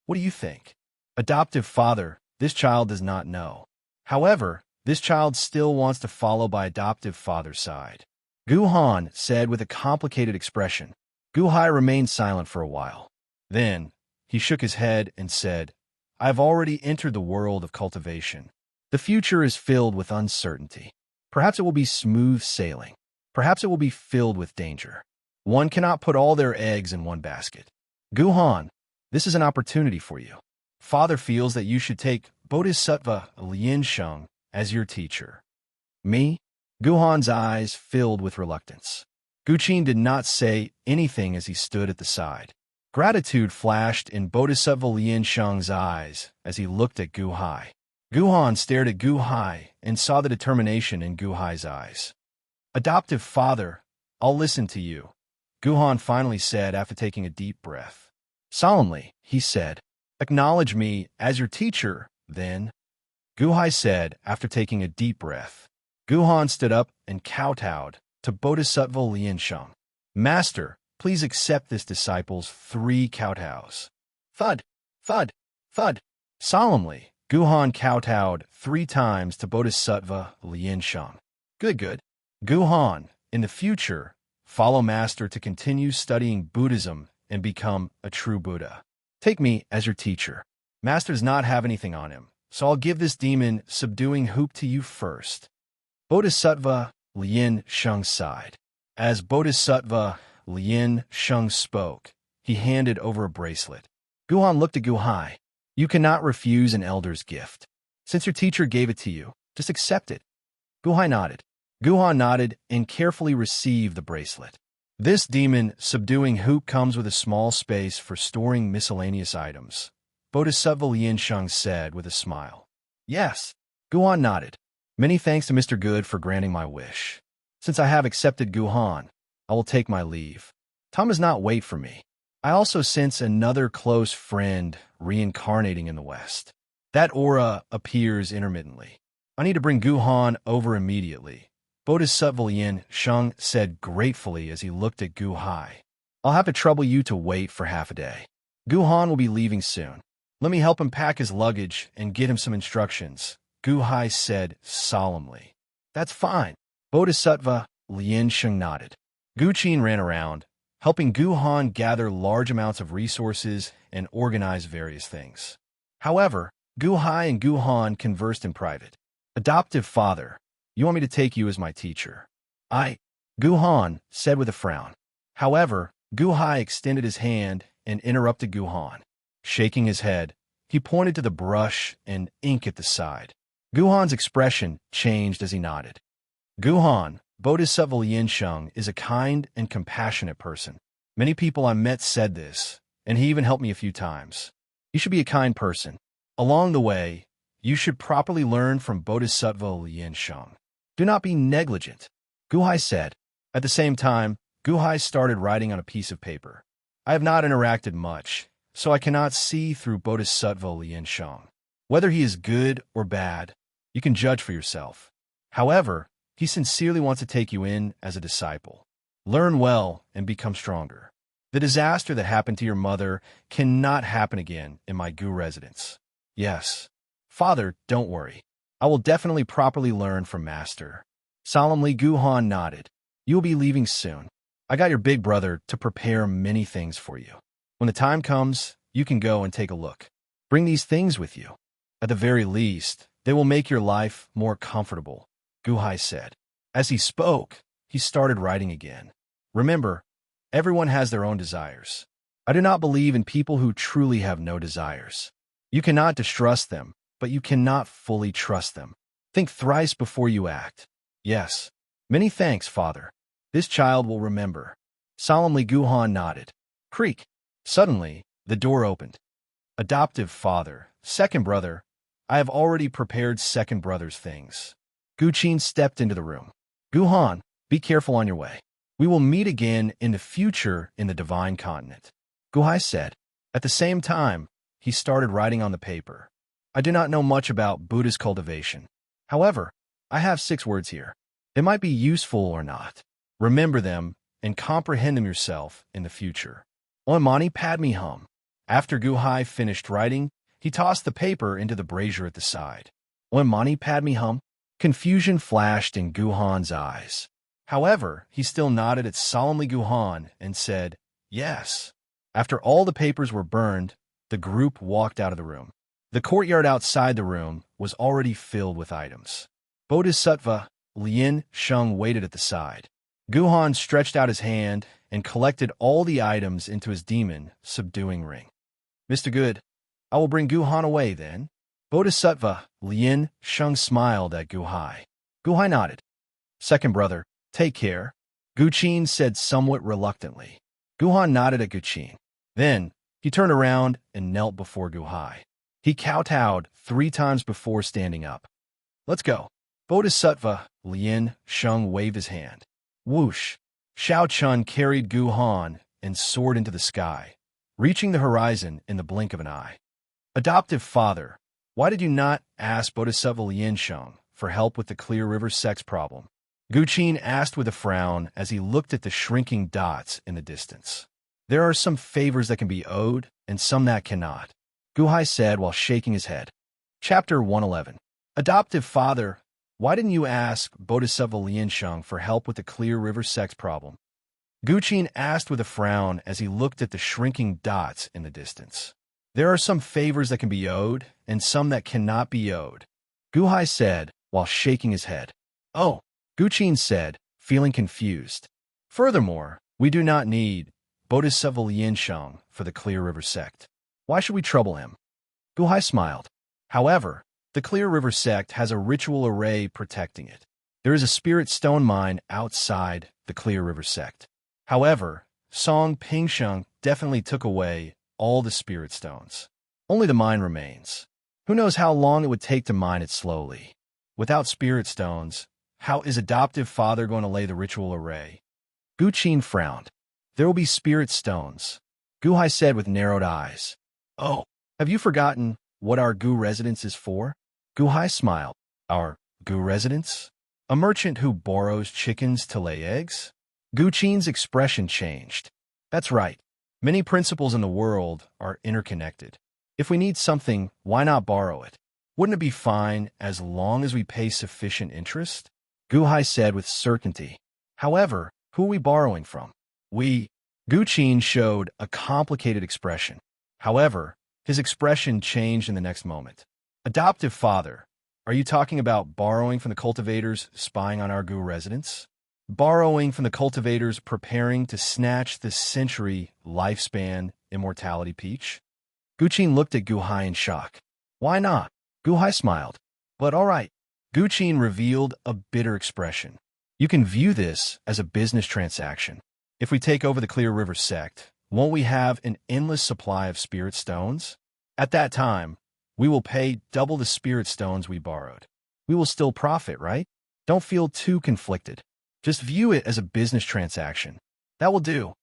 what do you think? Adoptive father, this child does not know. However, this child still wants to follow by adoptive father's side. Guhan said with a complicated expression. Guhai remained silent for a while. Then, he shook his head and said, I have already entered the world of cultivation. The future is filled with uncertainty. Perhaps it will be smooth sailing. Perhaps it will be filled with danger. One cannot put all their eggs in one basket. Guhan, this is an opportunity for you. Father feels that you should take Bodhisattva Lien Sheng as your teacher. Me? Guhan's eyes filled with reluctance. Guqin did not say anything as he stood at the side. Gratitude flashed in Bodhisattva Lien Sheng's eyes as he looked at Guhai. Guhan stared at Guhai and saw the determination in Guhai's eyes. Adoptive father, I'll listen to you, Guhan finally said after taking a deep breath. Solemnly, he said, Acknowledge me as your teacher, then. Guhai said after taking a deep breath. Guhan stood up and kowtowed to Bodhisattva Lien Sheng. Master, please accept this disciple's 3 kowtows. Thud, thud, thud. Solemnly, Guhan kowtowed 3 times to Bodhisattva Lien Sheng. Good. Guhan, in the future, follow Master to continue studying Buddhism and become a true Buddha. Take me as your teacher. Master does not have anything on him, so I'll give this demon subduing hoop to you first. Bodhisattva Lien Sheng sighed. As Bodhisattva Lien Sheng spoke, he handed over a bracelet. Guhan looked at Guhai. You cannot refuse an elder's gift. Since your teacher gave it to you, just accept it. Guhai nodded. Guhan nodded and carefully received the bracelet. This demon subduing hoop comes with a small space for storing miscellaneous items, Bodhisattva Lien Sheng said with a smile. Yes. Guhan nodded. Many thanks to Mr. Good for granting my wish. Since I have accepted Guhan, I will take my leave. Time does not wait for me. I also sense another close friend reincarnating in the West. That aura appears intermittently. I need to bring Guhan over immediately, Bodhisattva Lien Sheng said gratefully as he looked at Guhai. I'll have to trouble you to wait for half a day. Guhan will be leaving soon. Let me help him pack his luggage and get him some instructions, Guhai said solemnly. That's fine. Bodhisattva Lien Sheng nodded. Guqin ran around, helping Guhan gather large amounts of resources and organize various things. However, Guhai and Guhan conversed in private. Adoptive father, you want me to take you as my teacher? Guhan said with a frown. However, Guhai extended his hand and interrupted Guhan. Shaking his head, he pointed to the brush and ink at the side. Guhan's expression changed as he nodded. Guhan, Bodhisattva Liansheng is a kind and compassionate person. Many people I met said this, and he even helped me a few times. You should be a kind person. Along the way, you should properly learn from Bodhisattva Liansheng. Do not be negligent, Guhai said. At the same time, Guhai started writing on a piece of paper. I have not interacted much, so I cannot see through Bodhisattva Liansheng. Whether he is good or bad, you can judge for yourself. However, he sincerely wants to take you in as a disciple. Learn well and become stronger. The disaster that happened to your mother cannot happen again in my Gu residence. Yes. Father, don't worry. I will definitely properly learn from Master. Solemnly, Guhan nodded. You will be leaving soon. I got your big brother to prepare many things for you. When the time comes, you can go and take a look. Bring these things with you. At the very least, they will make your life more comfortable, Guhai said. As he spoke, he started writing again. Remember, everyone has their own desires. I do not believe in people who truly have no desires. You cannot distrust them, but you cannot fully trust them. Think thrice before you act. Yes. Many thanks, Father. This child will remember. Solemnly, Guhan nodded. Creak. Suddenly, the door opened. Adoptive father, second brother. I have already prepared second brother's things. Guqin stepped into the room. Guhan, be careful on your way. We will meet again in the future in the Divine Continent, Guhai said. At the same time, he started writing on the paper. I do not know much about Buddha's cultivation. However, I have 6 words here. They might be useful or not. Remember them and comprehend them yourself in the future. Om Mani Padme Hum. After Guhai finished writing, he tossed the paper into the brazier at the side. Om Mani Padme Hum. Confusion flashed in Guhan's eyes. However, he still nodded at solemnly Guhan and said, yes. After all the papers were burned, the group walked out of the room. The courtyard outside the room was already filled with items. Bodhisattva Liansheng waited at the side. Guhan stretched out his hand and collected all the items into his demon subduing ring. Mr. Good, I will bring Guhan away then. Bodhisattva Liansheng smiled at Guhai. Guhai nodded. Second brother, take care, Guqin said somewhat reluctantly. Guhan nodded at Guqin. Then, he turned around and knelt before Guhai. He kowtowed 3 times before standing up. Let's go. Bodhisattva Liansheng waved his hand. Whoosh! Shao Chun carried Guhan and soared into the sky, reaching the horizon in the blink of an eye. Adoptive father, why did you not ask Bodhisattva Liansheng for help with the Clear River sex problem? Guqin asked with a frown as he looked at the shrinking dots in the distance. There are some favors that can be owed and some that cannot, Guhai said while shaking his head. Chapter 111. Adoptive father, why didn't you ask Bodhisattva Liansheng for help with the Clear River sex problem? Guqin asked with a frown as he looked at the shrinking dots in the distance. There are some favors that can be owed and some that cannot be owed, Guhai said while shaking his head. Oh, Guqin said, feeling confused. Furthermore, we do not need Bodhisattva Liansheng for the Clear River sect. Why should we trouble him? Guhai smiled. However, the Clear River sect has a ritual array protecting it. There is a spirit stone mine outside the Clear River sect. However, Song Pingsheng definitely took away all the spirit stones. Only the mine remains. Who knows how long it would take to mine it slowly? Without spirit stones, how is adoptive father going to lay the ritual array? Guqin frowned. There will be spirit stones, Guhai said with narrowed eyes. Oh, have you forgotten what our Gu residence is for? Guhai smiled. Our Gu residence? A merchant who borrows chickens to lay eggs? Guqin's expression changed. That's right. Many principles in the world are interconnected. If we need something, why not borrow it? Wouldn't it be fine as long as we pay sufficient interest? Guhai said with certainty. However, who are we borrowing from? We. Guqin showed a complicated expression. However, his expression changed in the next moment. Adoptive father, are you talking about borrowing from the cultivators spying on our Gu residence? Borrowing from the cultivators preparing to snatch the century lifespan immortality peach? Guqin looked at Guhai in shock. Why not? Guhai smiled. But all right. Guqin revealed a bitter expression. You can view this as a business transaction. If we take over the Clear River sect, won't we have an endless supply of spirit stones? At that time, we will pay double the spirit stones we borrowed. We will still profit, right? Don't feel too conflicted. Just view it as a business transaction. That will do.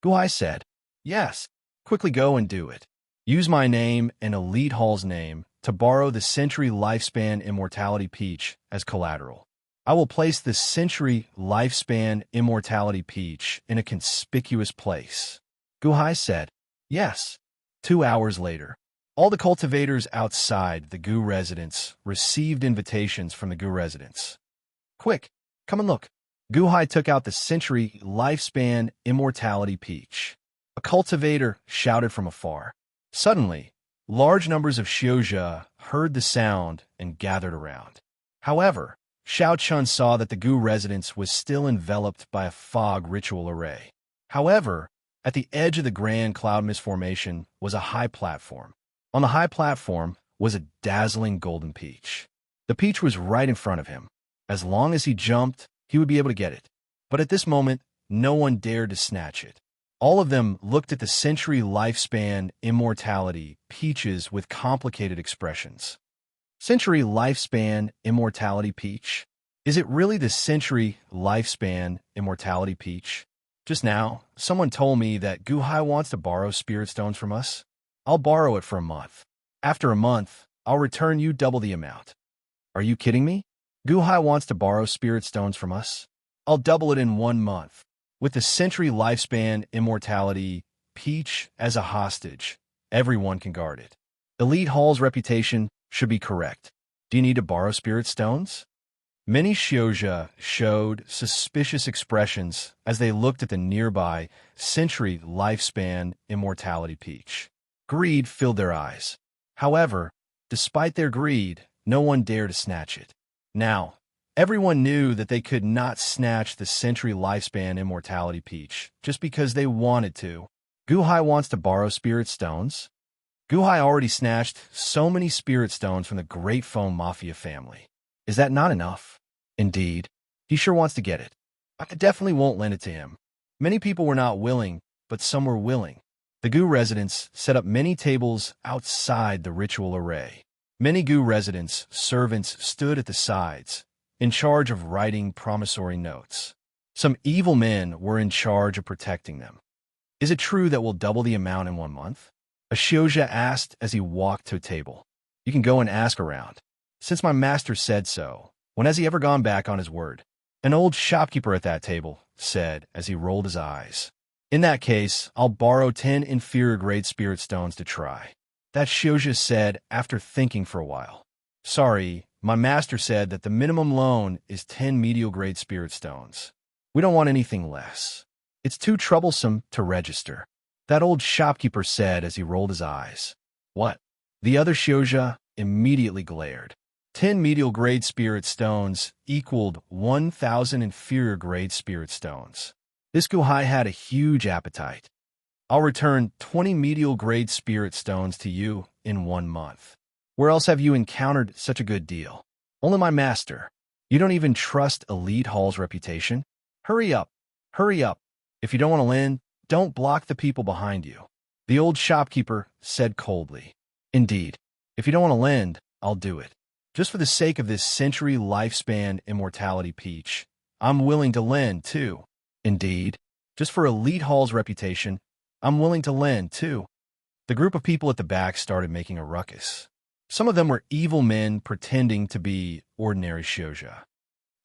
Guhai said. Yes. Quickly go and do it. Use my name and Elite Hall's name to borrow the Century Lifespan Immortality Peach as collateral. I will place the Century Lifespan Immortality Peach in a conspicuous place. Guhai said. Yes. 2 hours later, all the cultivators outside the Gu residence received invitations from the Gu residence. Quick, come and look. Guhai took out the Century Lifespan Immortality Peach. A cultivator shouted from afar. Suddenly, large numbers of Xiozha heard the sound and gathered around. However, Xiao Chun saw that the Gu residence was still enveloped by a fog ritual array. However, at the edge of the Grand Cloud Mist Formation was a high platform. On the high platform was a dazzling golden peach. The peach was right in front of him. As long as he jumped, he would be able to get it. But at this moment, no one dared to snatch it. All of them looked at the Century Lifespan Immortality peaches with complicated expressions. Century Lifespan Immortality Peach? Is it really the Century Lifespan Immortality Peach? Just now, someone told me that Guhai wants to borrow spirit stones from us. I'll borrow it for a month. After a month, I'll return you double the amount. Are you kidding me? Guhai wants to borrow spirit stones from us. I'll double it in 1 month. With the Century Lifespan Immortality Peach as a hostage, everyone can guard it. Elite Hall's reputation should be correct. Do you need to borrow spirit stones? Many Xiozha showed suspicious expressions as they looked at the nearby Century Lifespan Immortality Peach. Greed filled their eyes. However, despite their greed, no one dared to snatch it. Now, everyone knew that they could not snatch the Century Lifespan Immortality Peach just because they wanted to. Guhai wants to borrow spirit stones. Guhai already snatched so many spirit stones from the Great Foam Mafia family. Is that not enough? Indeed, he sure wants to get it. I definitely won't lend it to him. Many people were not willing, but some were willing. The Gu residents set up many tables outside the ritual array. Many Gu residents' servants stood at the sides, in charge of writing promissory notes. Some evil men were in charge of protecting them. Is it true that we'll double the amount in 1 month? A Xiozha asked as he walked to a table. You can go and ask around. Since my master said so, when has he ever gone back on his word? An old shopkeeper at that table said as he rolled his eyes. In that case, I'll borrow 10 inferior grade spirit stones to try. That Xiozha said after thinking for a while. Sorry, my master said that the minimum loan is 10 medial grade spirit stones. We don't want anything less. It's too troublesome to register. That old shopkeeper said as he rolled his eyes. What? The other Xiozha immediately glared. 10 medial grade spirit stones equaled 1,000 inferior grade spirit stones. This Guhai had a huge appetite. I'll return 20 medial grade spirit stones to you in 1 month. Where else have you encountered such a good deal? Only my master. You don't even trust Elite Hall's reputation? Hurry up. Hurry up. If you don't want to lend, don't block the people behind you. The old shopkeeper said coldly. Indeed, if you don't want to lend, I'll do it. Just for the sake of this Century Lifespan Immortality Peach, I'm willing to lend, too. Indeed, just for Elite Hall's reputation, I'm willing to lend, too. The group of people at the back started making a ruckus. Some of them were evil men pretending to be ordinary Xiozha.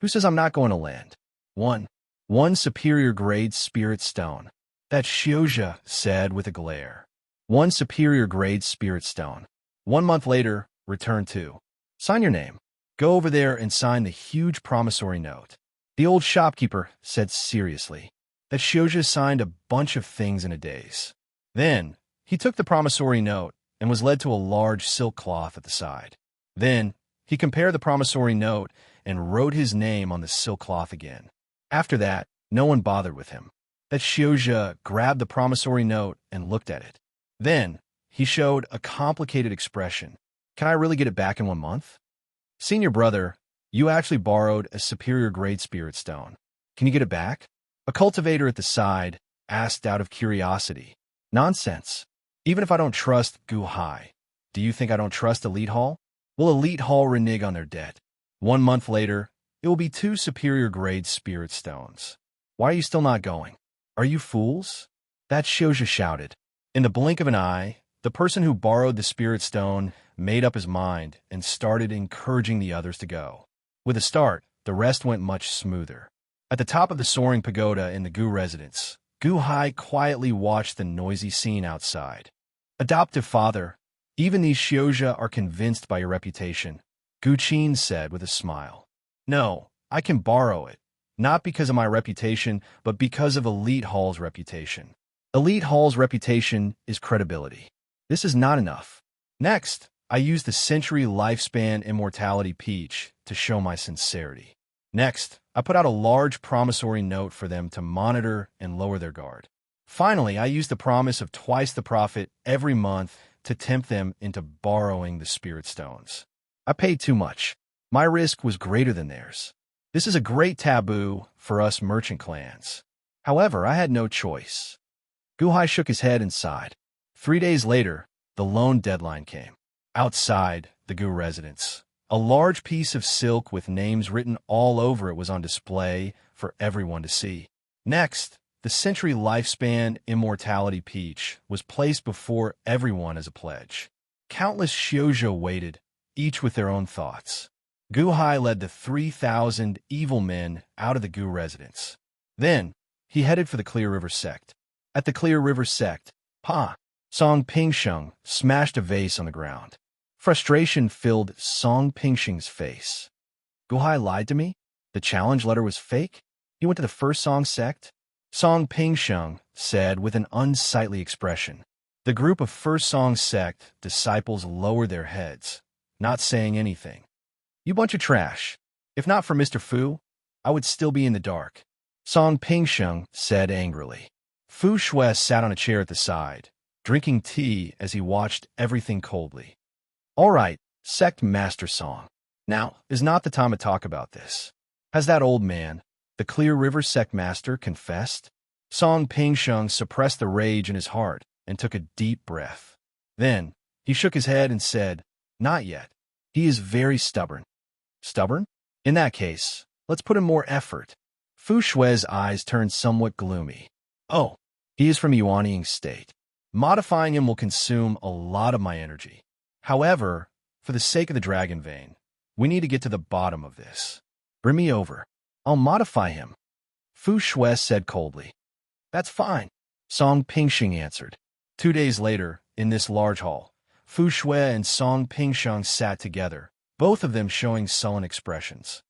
Who says I'm not going to lend? One superior grade spirit stone. That Xiozha said with a glare. 1 superior grade spirit stone. 1 month later, return 2. Sign your name. Go over there and sign the huge promissory note. The old shopkeeper said seriously. That Xiozha signed a bunch of things in a daze. Then, he took the promissory note and was led to a large silk cloth at the side. Then, he compared the promissory note and wrote his name on the silk cloth again. After that, no one bothered with him. That Xiozha grabbed the promissory note and looked at it. Then, he showed a complicated expression. Can I really get it back in 1 month? Senior brother, You actually borrowed a superior grade spirit stone. Can you get it back? A cultivator at the side asked out of curiosity. Nonsense. Even if I don't trust Gu Hai, do you think I don't trust Elite Hall? Will Elite Hall renege on their debt? 1 month later, it will be 2 superior grade spirit stones. Why are you still not going? Are you fools? That Shouja shouted. In the blink of an eye, the person who borrowed the spirit stone made up his mind and started encouraging the others to go. With a start, the rest went much smoother. At the top of the soaring pagoda in the Gu residence, Gu Hai quietly watched the noisy scene outside. Adoptive father, even these Shouja are convinced by your reputation, Gu Qin said with a smile. No, I can borrow it, not because of my reputation, but because of Elite Hall's reputation. Elite Hall's reputation is credibility. This is not enough. Next, I use the century lifespan immortality peach to show my sincerity. Next, I put out a large promissory note for them to monitor and lower their guard. Finally, I use the promise of twice the profit every month to tempt them into borrowing the spirit stones. I paid too much. My risk was greater than theirs. This is a great taboo for us merchant clans. However, I had no choice. Gu Hai shook his head and sighed. 3 days later, the loan deadline came. Outside the Gu residence, a large piece of silk with names written all over it was on display for everyone to see. Next, the century lifespan immortality peach was placed before everyone as a pledge. Countless Shoujo waited, each with their own thoughts. Gu Hai led the 3,000 evil men out of the Gu residence. Then, he headed for the Clear River sect. At the Clear River sect, Song Pingsheng smashed a vase on the ground. Frustration filled Song Pingsheng's face. Gu Hai lied to me? The challenge letter was fake? He went to the First Song sect? Song Pingsheng said with an unsightly expression. The group of First Song sect disciples lowered their heads, not saying anything. You bunch of trash. If not for Mr. Fu, I would still be in the dark. Song Pingsheng said angrily. Fu Shui sat on a chair at the side, drinking tea as he watched everything coldly. All right, Sect Master Song. Now is not the time to talk about this. Has that old man, the Clear River Sect Master, confessed? Song Pingsheng suppressed the rage in his heart and took a deep breath. Then, he shook his head and said, Not yet. He is very stubborn. Stubborn? In that case, let's put in more effort. Fu Shui's eyes turned somewhat gloomy. Oh, he is from Yuanying State. Modifying him will consume a lot of my energy. However, for the sake of the dragon vein, we need to get to the bottom of this. Bring me over. I'll modify him. Fu Shui said coldly. That's fine, Song Pingsheng answered. 2 days later, in this large hall, Fu Shui and Song Pingsheng sat together, both of them showing sullen expressions.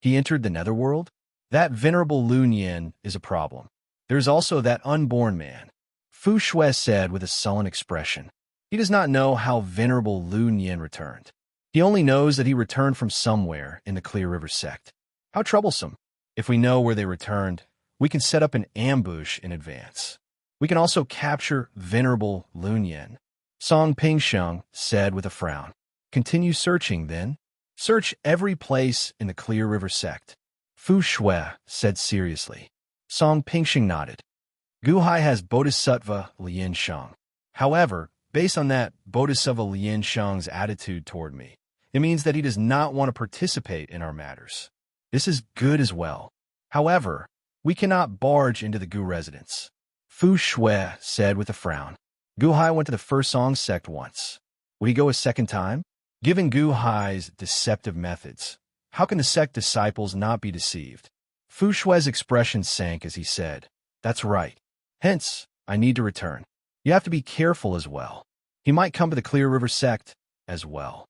He entered the netherworld? That venerable Lun Yin is a problem. There's also that unborn man. Fu Shui said with a sullen expression. He does not know how venerable Lun Yin returned. He only knows that he returned from somewhere in the Clear River sect. How troublesome. If we know where they returned, we can set up an ambush in advance. We can also capture venerable Lun Yin. Song Pingsheng said with a frown. Continue searching, then. Search every place in the Clear River sect. Fu Shui said seriously. Song Pingsheng nodded. Gu Hai has Bodhisattva Lian Shang. However, based on that Bodhisattva Lian Shang's attitude toward me, it means that he does not want to participate in our matters. This is good as well. However, we cannot barge into the Gu residence. Fu Shui said with a frown. Gu Hai went to the First Song sect once. Would he go a second time? Given Gu Hai's deceptive methods, how can the sect disciples not be deceived? Fu Shui's expression sank as he said, That's right. Hence, I need to return. You have to be careful as well. He might come to the Clear River sect as well.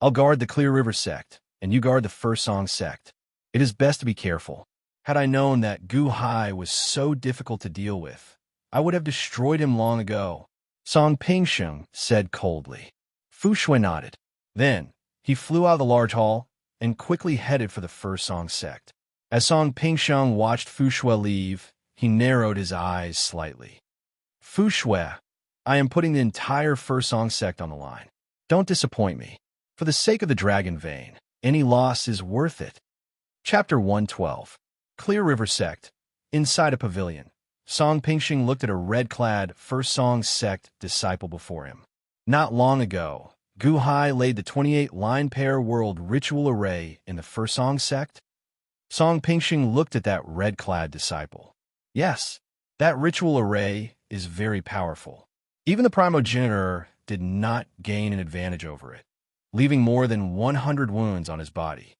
I'll guard the Clear River sect, and you guard the First Song sect. It is best to be careful. Had I known that Gu Hai was so difficult to deal with, I would have destroyed him long ago. Song Pingsheng said coldly. Fu Shui nodded. Then, he flew out of the large hall and quickly headed for the First Song sect. As Song Pingsheng watched Fu Shui leave, he narrowed his eyes slightly. Fu Shui, I am putting the entire First Song sect on the line. Don't disappoint me. For the sake of the dragon vein, Any loss is worth it. Chapter 112. Clear River Sect. Inside a pavilion, Song Pingxing looked at a red-clad First Song Sect disciple before him. Not long ago, Gu Hai laid the 28-line pair world ritual array in the First Song Sect. Song Pingxing looked at that red-clad disciple. Yes, that ritual array is very powerful. Even the primogenitor did not gain an advantage over it, leaving more than 100 wounds on his body.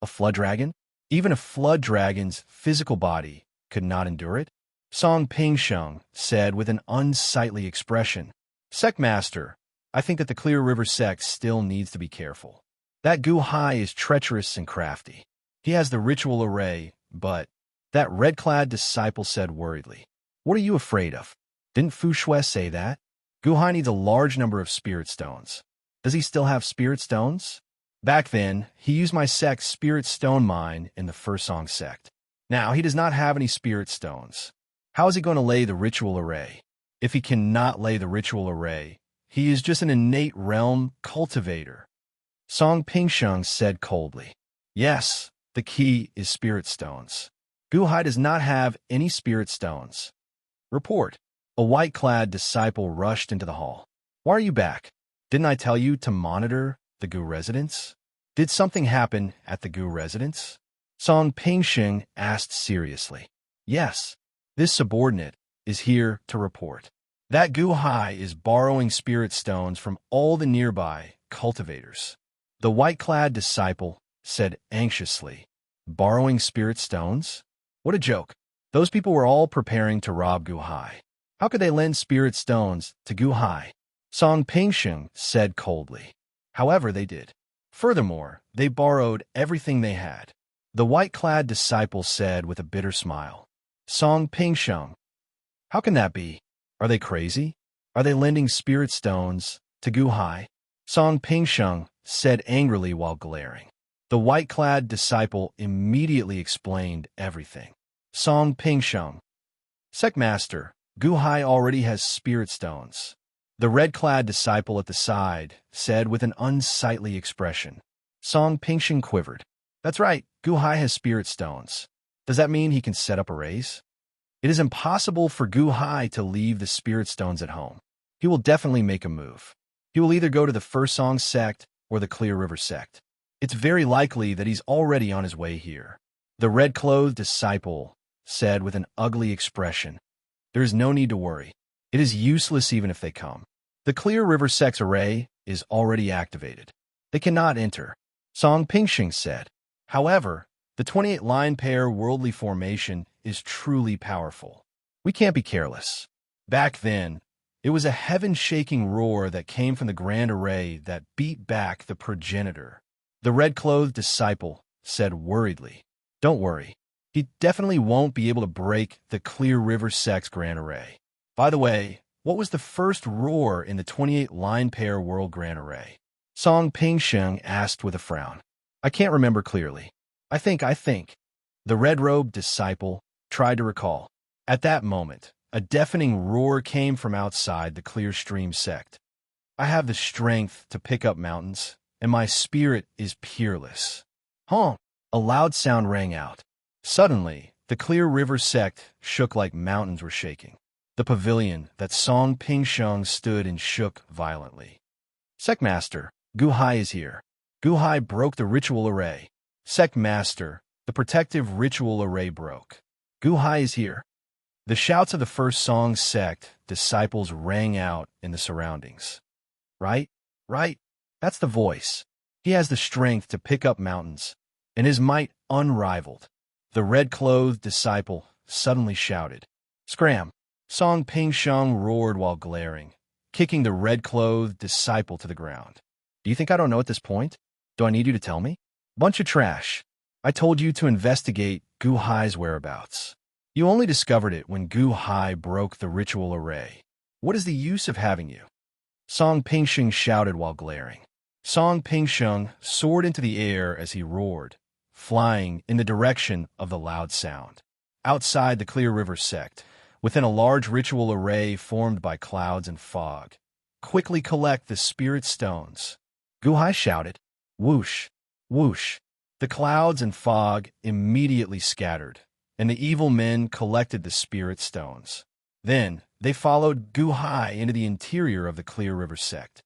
A flood dragon? Even a flood dragon's physical body could not endure it? Song Pingxing said with an unsightly expression. Sect Master, I think that the Clear River Sect still needs to be careful. That Gu Hai is treacherous and crafty. He has the ritual array, but... That red-clad disciple said worriedly. What are you afraid of? Didn't Fu Shui say that? Gu Hai needs a large number of spirit stones. Does he still have spirit stones? Back then, he used my sect's spirit stone mine in the First Song Sect. Now, he does not have any spirit stones. How is he going to lay the ritual array? If he cannot lay the ritual array, he is just an innate realm cultivator. Song Pingxing said coldly. Yes, the key is spirit stones. Gu Hai does not have any spirit stones. Report. A white-clad disciple rushed into the hall. Why are you back? Didn't I tell you to monitor the Gu residence? Did something happen at the Gu residence? Song Pingxing asked seriously. Yes, this subordinate is here to report. That Gu Hai is borrowing spirit stones from all the nearby cultivators. The white-clad disciple said anxiously. Borrowing spirit stones? What a joke. Those people were all preparing to rob Gu Hai. How could they lend spirit stones to Gu Hai? Song Pingxing said coldly. However, they did. Furthermore, they borrowed everything they had. The white-clad disciple said with a bitter smile. Song Pingxing. How can that be? Are they crazy? Are they lending spirit stones to Gu Hai? Song Pingxing said angrily while glaring. The white-clad disciple immediately explained everything. Song Pingxing. Sect Master, Gu Hai already has spirit stones. The red-clad disciple at the side said with an unsightly expression. Song Pingxing quivered. That's right, Gu Hai has spirit stones. Does that mean he can set up arrays? It is impossible for Gu Hai to leave the spirit stones at home. He will definitely make a move. He will either go to the First Song Sect or the Clear River Sect. It's very likely that he's already on his way here. The red-clothed disciple said with an ugly expression. There is no need to worry. It is useless even if they come. The Clear River Sect's array is already activated. They cannot enter. Song Pingxing said. However, the 28-line pair worldly formation is truly powerful. We can't be careless. Back then, it was a heaven-shaking roar that came from the grand array that beat back the progenitor. The red-clothed disciple said worriedly. Don't worry. He definitely won't be able to break the Clear River Sect's grand array. By the way, what was the first roar in the 28-line pair world grand array? Song Pingxing asked with a frown. I can't remember clearly. I think. The red-robed disciple tried to recall. At that moment, a deafening roar came from outside the Clear Stream Sect. I have the strength to pick up mountains, and my spirit is peerless. Honk! A loud sound rang out. Suddenly, the Clear River Sect shook like mountains were shaking. The pavilion that Song Pingxing stood in shook violently. Sect Master, Gu Hai is here. Gu Hai broke the ritual array. Sect Master, the protective ritual array broke. Gu Hai is here. The shouts of the First Song Sect disciples rang out in the surroundings. Right? That's the voice. He has the strength to pick up mountains, and his might unrivaled. The red-clothed disciple suddenly shouted. Scram! Song Pingxing roared while glaring, kicking the red-clothed disciple to the ground. Do you think I don't know at this point? Do I need you to tell me? Bunch of trash. I told you to investigate Gu Hai's whereabouts. You only discovered it when Gu Hai broke the ritual array. What is the use of having you? Song Pingxing shouted while glaring. Song Pingxing soared into the air as he roared, flying in the direction of the loud sound. Outside the Clear River Sect, within a large ritual array formed by clouds and fog, quickly collect the spirit stones. Gu Hai shouted. Whoosh! Whoosh! The clouds and fog immediately scattered, and the evil men collected the spirit stones. Then they followed Gu Hai into the interior of the Clear River sect.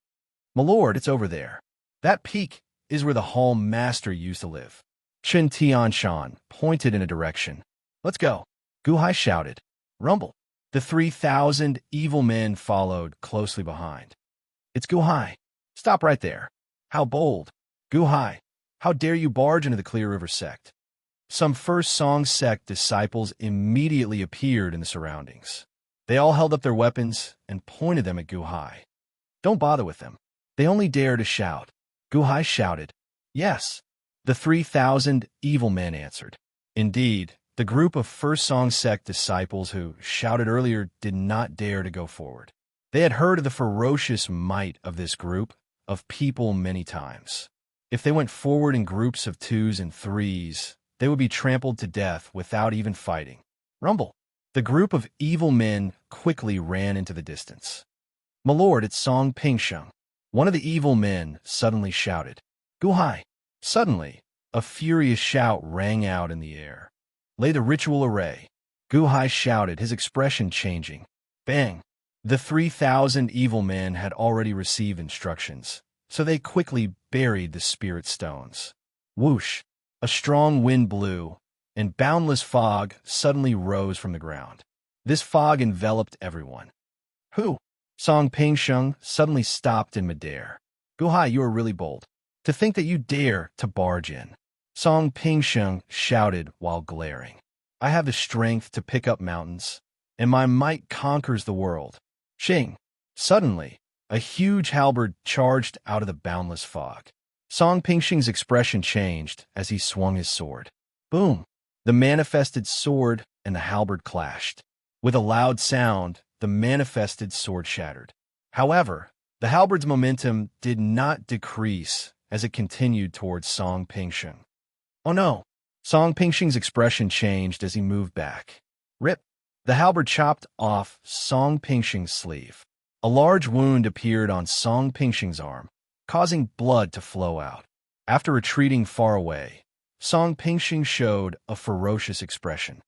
"My lord, it's over there. That peak is where the Hall Master used to live." Chen Tianshan pointed in a direction. "Let's go," Gu Hai shouted. Rumble. The 3,000 evil men followed closely behind. "It's Gu Hai. Stop right there. How bold. Gu Hai, how dare you barge into the Clear River sect?" Some First Song sect disciples immediately appeared in the surroundings. They all held up their weapons and pointed them at Gu Hai. "Don't bother with them. They only dare to shout." Gu Hai shouted. "Yes." The 3,000 evil men answered. Indeed, the group of First Song sect disciples who shouted earlier did not dare to go forward. They had heard of the ferocious might of this group of people many times. If they went forward in groups of 2s and 3s, they would be trampled to death without even fighting. Rumble. The group of evil men quickly ran into the distance. "My lord, it's Song Pingsheng." One of the evil men suddenly shouted. "Gu Hai." Suddenly, a furious shout rang out in the air. "Lay the ritual array." Gu Hai shouted, his expression changing. Bang! The 3,000 evil men had already received instructions, so they quickly buried the spirit stones. Whoosh! A strong wind blew, and boundless fog suddenly rose from the ground. This fog enveloped everyone. "Who?" Song Pingsheng suddenly stopped in midair. "Gu Hai, you are really bold. To think that you dare to barge in." Song Pingsheng shouted while glaring. "I have the strength to pick up mountains, and my might conquers the world." Shing! Suddenly, a huge halberd charged out of the boundless fog. Song Pingsheng's expression changed as he swung his sword. Boom! The manifested sword and the halberd clashed. With a loud sound, the manifested sword shattered. However, the halberd's momentum did not decrease as it continued towards Song Pingsheng. "Oh no!" Song Pingsheng's expression changed as he moved back. Rip! The halberd chopped off Song Pingsheng's sleeve. A large wound appeared on Song Pingsheng's arm, causing blood to flow out. After retreating far away, Song Pingsheng showed a ferocious expression.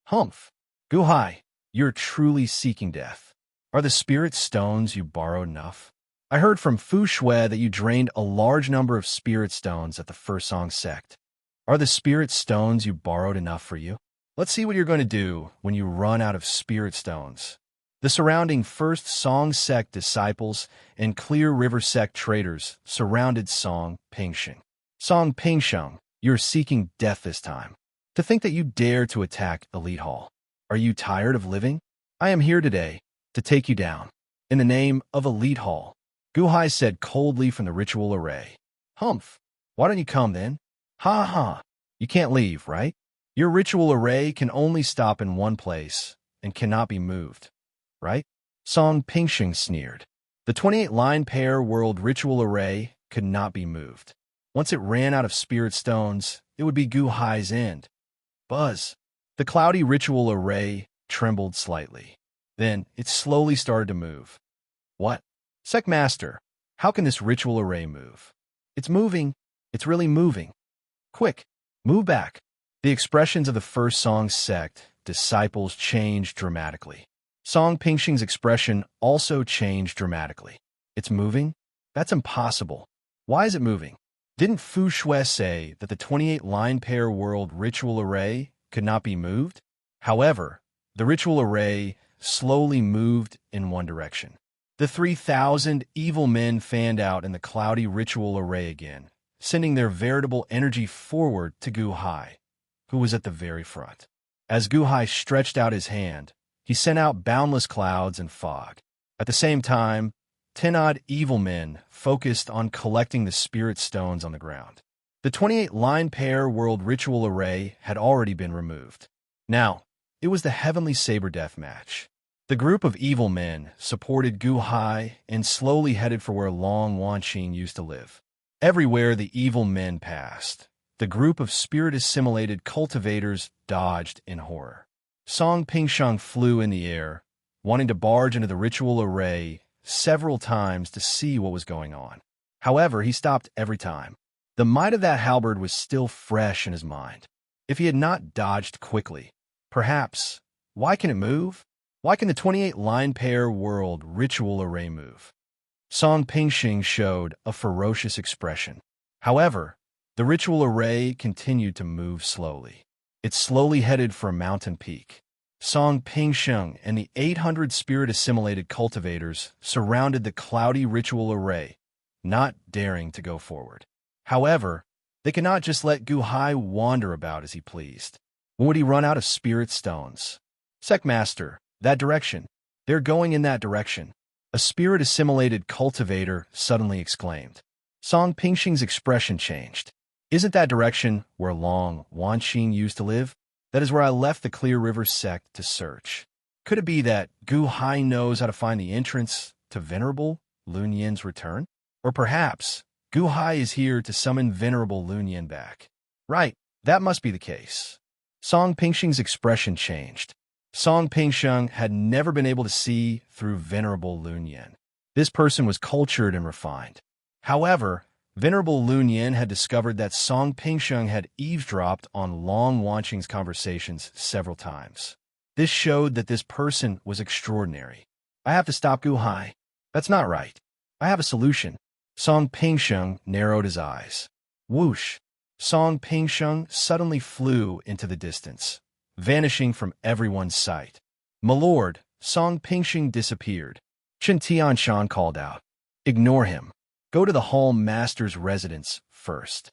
"Humph! Gu Hai, you're truly seeking death. Are the spirit stones you borrowed enough? I heard from Fu Shui that you drained a large number of spirit stones at the First Song sect. Are the spirit stones you borrowed enough for you? Let's see what you're going to do when you run out of spirit stones." The surrounding First Song sect disciples and Clear River sect traders surrounded Song Pingsheng. "Song Pingsheng, you're seeking death this time. To think that you dare to attack Elite Hall. Are you tired of living? I am here today to take you down. In the name of Elite Hall." Gu Hai said coldly from the ritual array. "Humph! Why don't you come then? Ha ha! You can't leave, right? Your ritual array can only stop in one place and cannot be moved, right?" Song Pingsheng sneered. The 28-line pair world ritual array could not be moved. Once it ran out of spirit stones, it would be Gu Hai's end. Buzz! The cloudy ritual array trembled slightly. Then it slowly started to move. "What? Sect Master, how can this ritual array move?" "It's moving. It's really moving. Quick, move back." The expressions of the First Song sect disciples changed dramatically. Song Pingsheng's expression also changed dramatically. "It's moving? That's impossible. Why is it moving? Didn't Fu Shui say that the 28-line pair world ritual array could not be moved?" However, the ritual array slowly moved in one direction. The 3,000 evil men fanned out in the cloudy ritual array again, sending their veritable energy forward to Gu Hai, who was at the very front. As Gu Hai stretched out his hand, he sent out boundless clouds and fog. At the same time, 10-odd evil men focused on collecting the spirit stones on the ground. The 28-line pair world ritual array had already been removed. Now, it was the Heavenly Saber Death match. The group of evil men supported Gu Hai and slowly headed for where Long Wanqing used to live. Everywhere the evil men passed, the group of spirit-assimilated cultivators dodged in horror. Song Pingsheng flew in the air, wanting to barge into the ritual array several times to see what was going on. However, he stopped every time. The might of that halberd was still fresh in his mind. If he had not dodged quickly, perhaps, why can it move? Why can the 28-line pair world ritual array move? Song Pingxing showed a ferocious expression. However, the ritual array continued to move slowly. It slowly headed for a mountain peak. Song Pingxing and the 800 spirit-assimilated cultivators surrounded the cloudy ritual array, not daring to go forward. However, they could not just let Gu Hai wander about as he pleased. When would he run out of spirit stones? Secmaster, that direction. They're going in that direction. A spirit-assimilated cultivator suddenly exclaimed. Song Pingxing's expression changed. Isn't that direction where Long Wanqing used to live? That is where I left the Clear River sect to search. Could it be that Gu Hai knows how to find the entrance to Venerable Lun Yin's return? Or perhaps Gu Hai is here to summon Venerable Lun Yin back. Right, that must be the case. Song Pingxing's expression changed. Song Pingxing had never been able to see through Venerable Lun Yin. This person was cultured and refined. However, Venerable Lun Yin had discovered that Song Pingxing had eavesdropped on Long Wanqing's conversations several times. This showed that this person was extraordinary. I have to stop Gu Hai. That's not right. I have a solution. Song Pingxing narrowed his eyes. Whoosh! Song Pingxing suddenly flew into the distance, vanishing from everyone's sight. My lord, Song Pingxing disappeared. Chen Tianshan called out. Ignore him. Go to the Hall Master's residence first.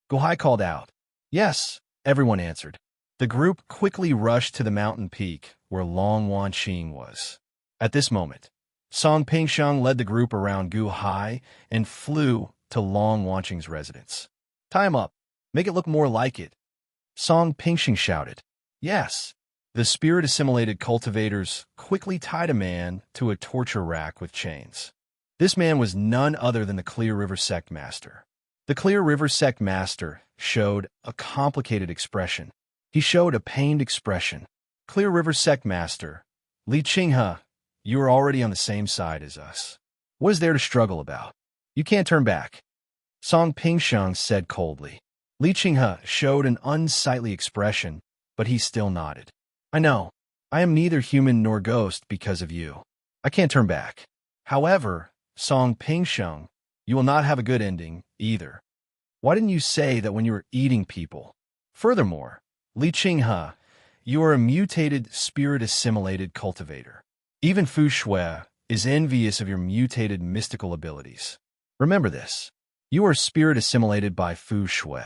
Gu Hai called out. Yes, everyone answered. The group quickly rushed to the mountain peak where Long Wanqing was. At this moment, Song Pingxing led the group around Gu Hai and flew to Long Wanqing's residence. Tie him up. Make it look more like it. Song Pingxing shouted. Yes. The spirit-assimilated cultivators quickly tied a man to a torture rack with chains. This man was none other than the Clear River Sect Master. The Clear River Sect Master showed a complicated expression. He showed a pained expression. Clear River Sect Master, Li Qinghe, you are already on the same side as us. What is there to struggle about? You can't turn back. Song Pingxing said coldly. Li Qinghe showed an unsightly expression, but he still nodded. I know. I am neither human nor ghost because of you. I can't turn back. However, Song Pingxing, you will not have a good ending, either. Why didn't you say that when you were eating people? Furthermore, Li Qinghe, you are a mutated, spirit-assimilated cultivator. Even Fu Shui is envious of your mutated mystical abilities. Remember this. You are spirit-assimilated by Fu Shui.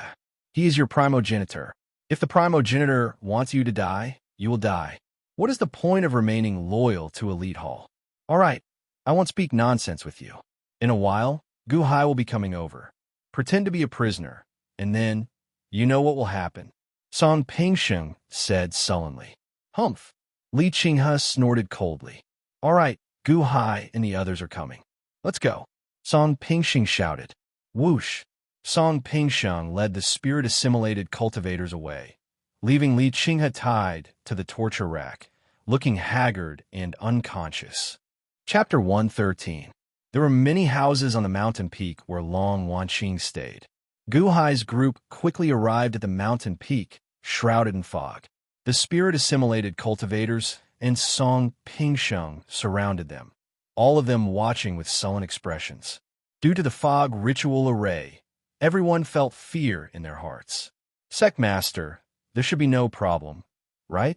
He is your primogenitor. If the primogenitor wants you to die, you will die. What is the point of remaining loyal to Elite Hall? All right. I won't speak nonsense with you. In a while, Gu Hai will be coming over. Pretend to be a prisoner, and then, you know what will happen. Song Pingxing said sullenly. Humph. Li Qinghe snorted coldly. All right, Gu Hai and the others are coming. Let's go. Song Pingxing shouted. Whoosh. Song Pingxing led the spirit-assimilated cultivators away, leaving Li Qinghe tied to the torture rack, looking haggard and unconscious. Chapter 113. There were many houses on the mountain peak where Long Wanqing stayed. Gu Hai's group quickly arrived at the mountain peak, shrouded in fog. The spirit-assimilated cultivators and Song Pingxing surrounded them, all of them watching with sullen expressions. Due to the fog ritual array, everyone felt fear in their hearts. Secmaster, there should be no problem, right?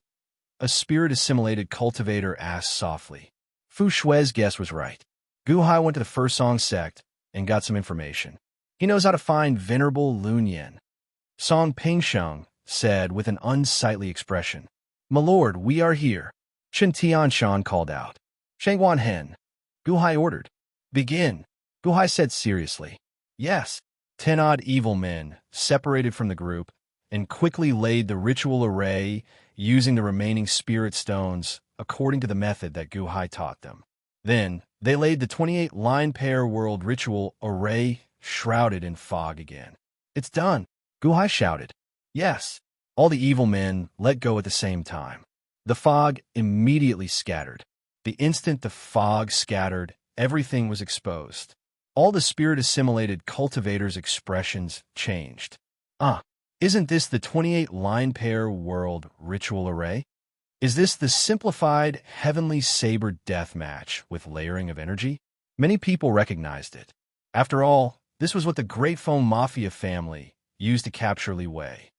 A spirit-assimilated cultivator asked softly. Fu Shui's guess was right. Gu Hai went to the First Song sect and got some information. He knows how to find Venerable Lun Yin. Song Pingxing said with an unsightly expression. My lord, we are here. Chen Tianshan called out. Shangguan Hen. Gu Hai ordered. Begin. Gu Hai said seriously. Yes. 10 odd evil men separated from the group and quickly laid the ritual array using the remaining spirit stones according to the method that Gu Hai taught them. Then, they laid the 28-line pair world ritual array shrouded in fog again. It's done, Gu Hai shouted. Yes. All the evil men let go at the same time. The fog immediately scattered. The instant the fog scattered, everything was exposed. All the spirit-assimilated cultivators' expressions changed. Isn't this the 28-line pair world ritual array? Is this the simplified heavenly saber death match with layering of energy? Many people recognized it. After all, this was what the Great Foam Mafia family used to capture Li Wei.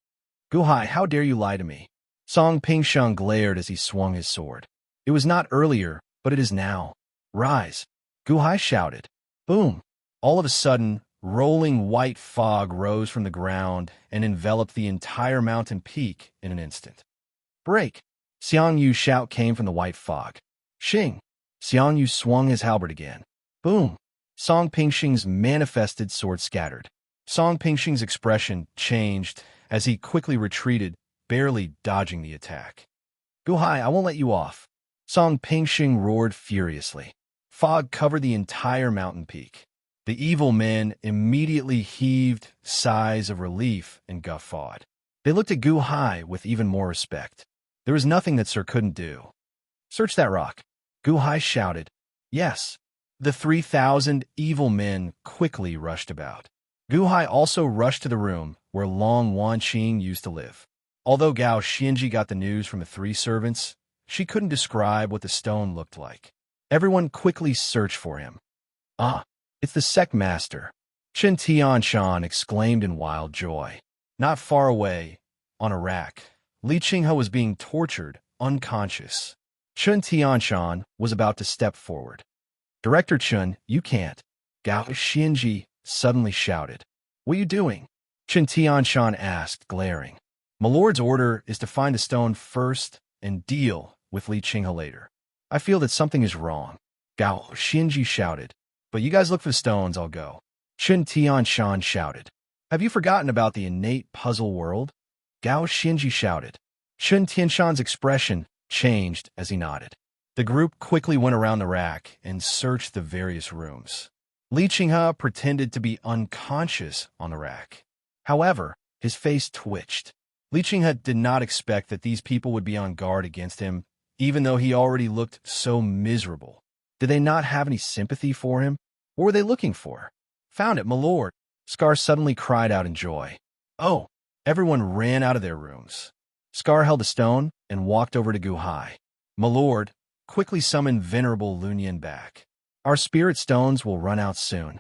Guhai, how dare you lie to me? Song Pingsheng glared as he swung his sword. It was not earlier, but it is now. Rise! Guhai shouted. Boom! All of a sudden, rolling white fog rose from the ground and enveloped the entire mountain peak in an instant. Break! Xiang Yu's shout came from the white fog. Xing! Xiang Yu swung his halberd again. Boom! Song Pingsheng's manifested sword scattered. Song Pingsheng's expression changed as he quickly retreated, barely dodging the attack. Guhai, I won't let you off. Song Pingsheng roared furiously. Fog covered the entire mountain peak. The evil men immediately heaved sighs of relief and guffawed. They looked at Guhai with even more respect. There was nothing that Sir couldn't do. Search that rock. Guhai shouted. Yes. The 3,000 evil men quickly rushed about. Guhai also rushed to the room where Long Wanqing used to live. Although Gao Xianji got the news from the 3 servants, she couldn't describe what the stone looked like. Everyone quickly searched for him. It's the sect master, Chen Tianshan exclaimed in wild joy. Not far away, on a rack, Li Qinghe was being tortured, unconscious. Chen Tianshan was about to step forward. Director Chen, you can't. Gao Xianji suddenly shouted. What are you doing? Chen Tianshan asked, glaring. My lord's order is to find a stone first and deal with Li Qinghe later. I feel that something is wrong. Gao Xianji shouted. But you guys look for the stones, I'll go. Chen Tianshan shouted. Have you forgotten about the innate puzzle world? Gao Xianji shouted. Chen Tianshan's expression changed as he nodded. The group quickly went around the rack and searched the various rooms. Li Qinghe pretended to be unconscious on the rack. However, his face twitched. Li Qinghe did not expect that these people would be on guard against him, even though he already looked so miserable. Did they not have any sympathy for him? What were they looking for? Found it, my lord! Scar suddenly cried out in joy. Oh! Everyone ran out of their rooms. Scar held a stone and walked over to Guhai. My lord, quickly summon Venerable Lunyan back. Our spirit stones will run out soon.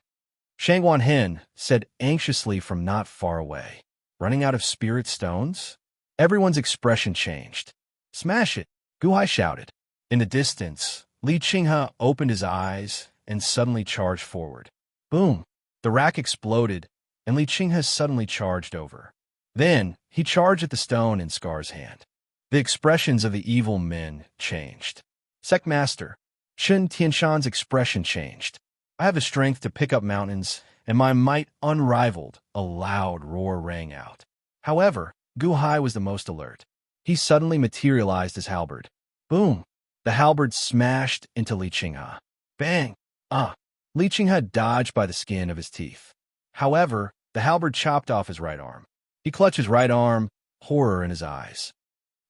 Shangwan Hen said anxiously from not far away. Running out of spirit stones? Everyone's expression changed. Smash it! Guhai shouted. In the distance, Li Qinghe opened his eyes and suddenly charged forward. Boom! The rack exploded, and Li Qinghe suddenly charged over. Then, he charged at the stone in Scar's hand. The expressions of the evil men changed. Sect Master, Chen Tianshan's expression changed. I have the strength to pick up mountains, and my might unrivaled, a loud roar rang out. However, Guhai was the most alert. He suddenly materialized his halberd. Boom! The halberd smashed into Li Qinghe. Bang! Li Qinghe dodged by the skin of his teeth. However, the halberd chopped off his right arm. He clutched his right arm, horror in his eyes.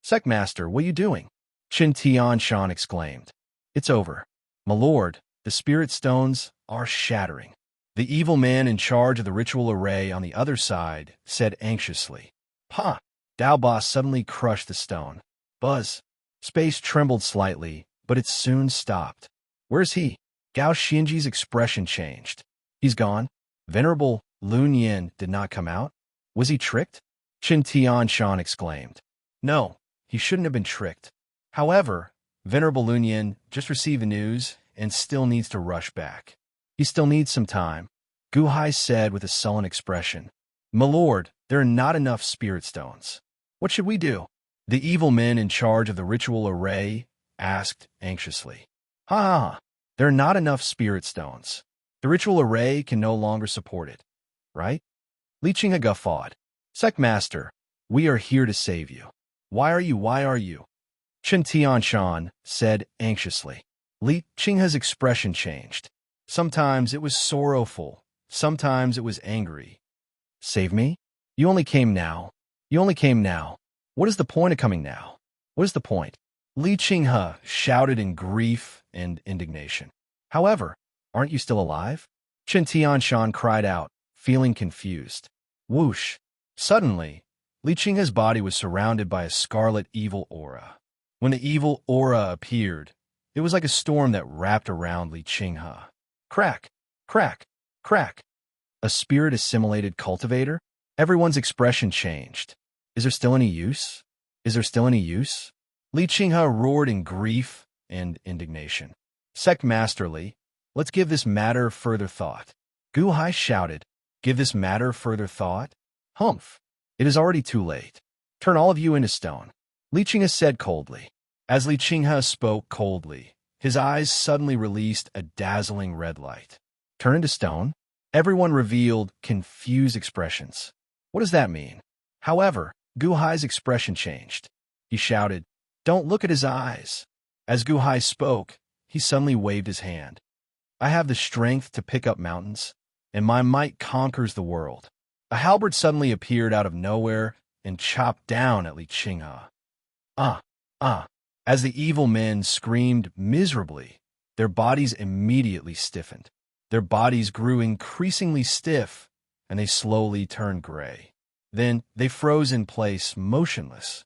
Sect Master, what are you doing? Chen Tianshan exclaimed. It's over. My lord, the spirit stones are shattering. The evil man in charge of the ritual array on the other side said anxiously. Pah! Daoba suddenly crushed the stone. Buzz! Space trembled slightly, but it soon stopped. Where's he? Gao Xianji's expression changed. He's gone. Venerable Lunyan did not come out. Was he tricked? Chen Tianshan exclaimed. No, he shouldn't have been tricked. However, Venerable Lunyan just received the news and still needs to rush back. He still needs some time, Guhai said with a sullen expression. My lord, there are not enough spirit stones. What should we do? The evil men in charge of the ritual array asked anxiously. Ha! There are not enough spirit stones. The ritual array can no longer support it, right? Li Qinghe guffawed. Sect Master, we are here to save you. Why are you? Chen Tianshan said anxiously. Li Qinghe's expression changed. Sometimes it was sorrowful, sometimes it was angry. Save me? You only came now. What is the point of coming now? What is the point? Li Qinghe shouted in grief and indignation. However, aren't you still alive? Chen Tianshan cried out, feeling confused. Whoosh! Suddenly, Li Qinghe's body was surrounded by a scarlet evil aura. When the evil aura appeared, it was like a storm that wrapped around Li Qinghe. Crack! Crack! Crack! A spirit-assimilated cultivator? Everyone's expression changed. Is there still any use? Is there still any use? Li Qinghe roared in grief and indignation. Sect Master Li, let's give this matter further thought. Gu Hai shouted, give this matter further thought? Humph! It is already too late. Turn all of you into stone. Li Qinghe said coldly. As Li Qinghe spoke coldly, his eyes suddenly released a dazzling red light. Turn into stone? Everyone revealed confused expressions. What does that mean? However, Gu Hai's expression changed. He shouted, don't look at his eyes. As Gu Hai spoke, he suddenly waved his hand. I have the strength to pick up mountains, and my might conquers the world. A halberd suddenly appeared out of nowhere and chopped down at Li Qinghe. Ah! Ah! As the evil men screamed miserably, their bodies immediately stiffened. Their bodies grew increasingly stiff, and they slowly turned gray. Then they froze in place, motionless.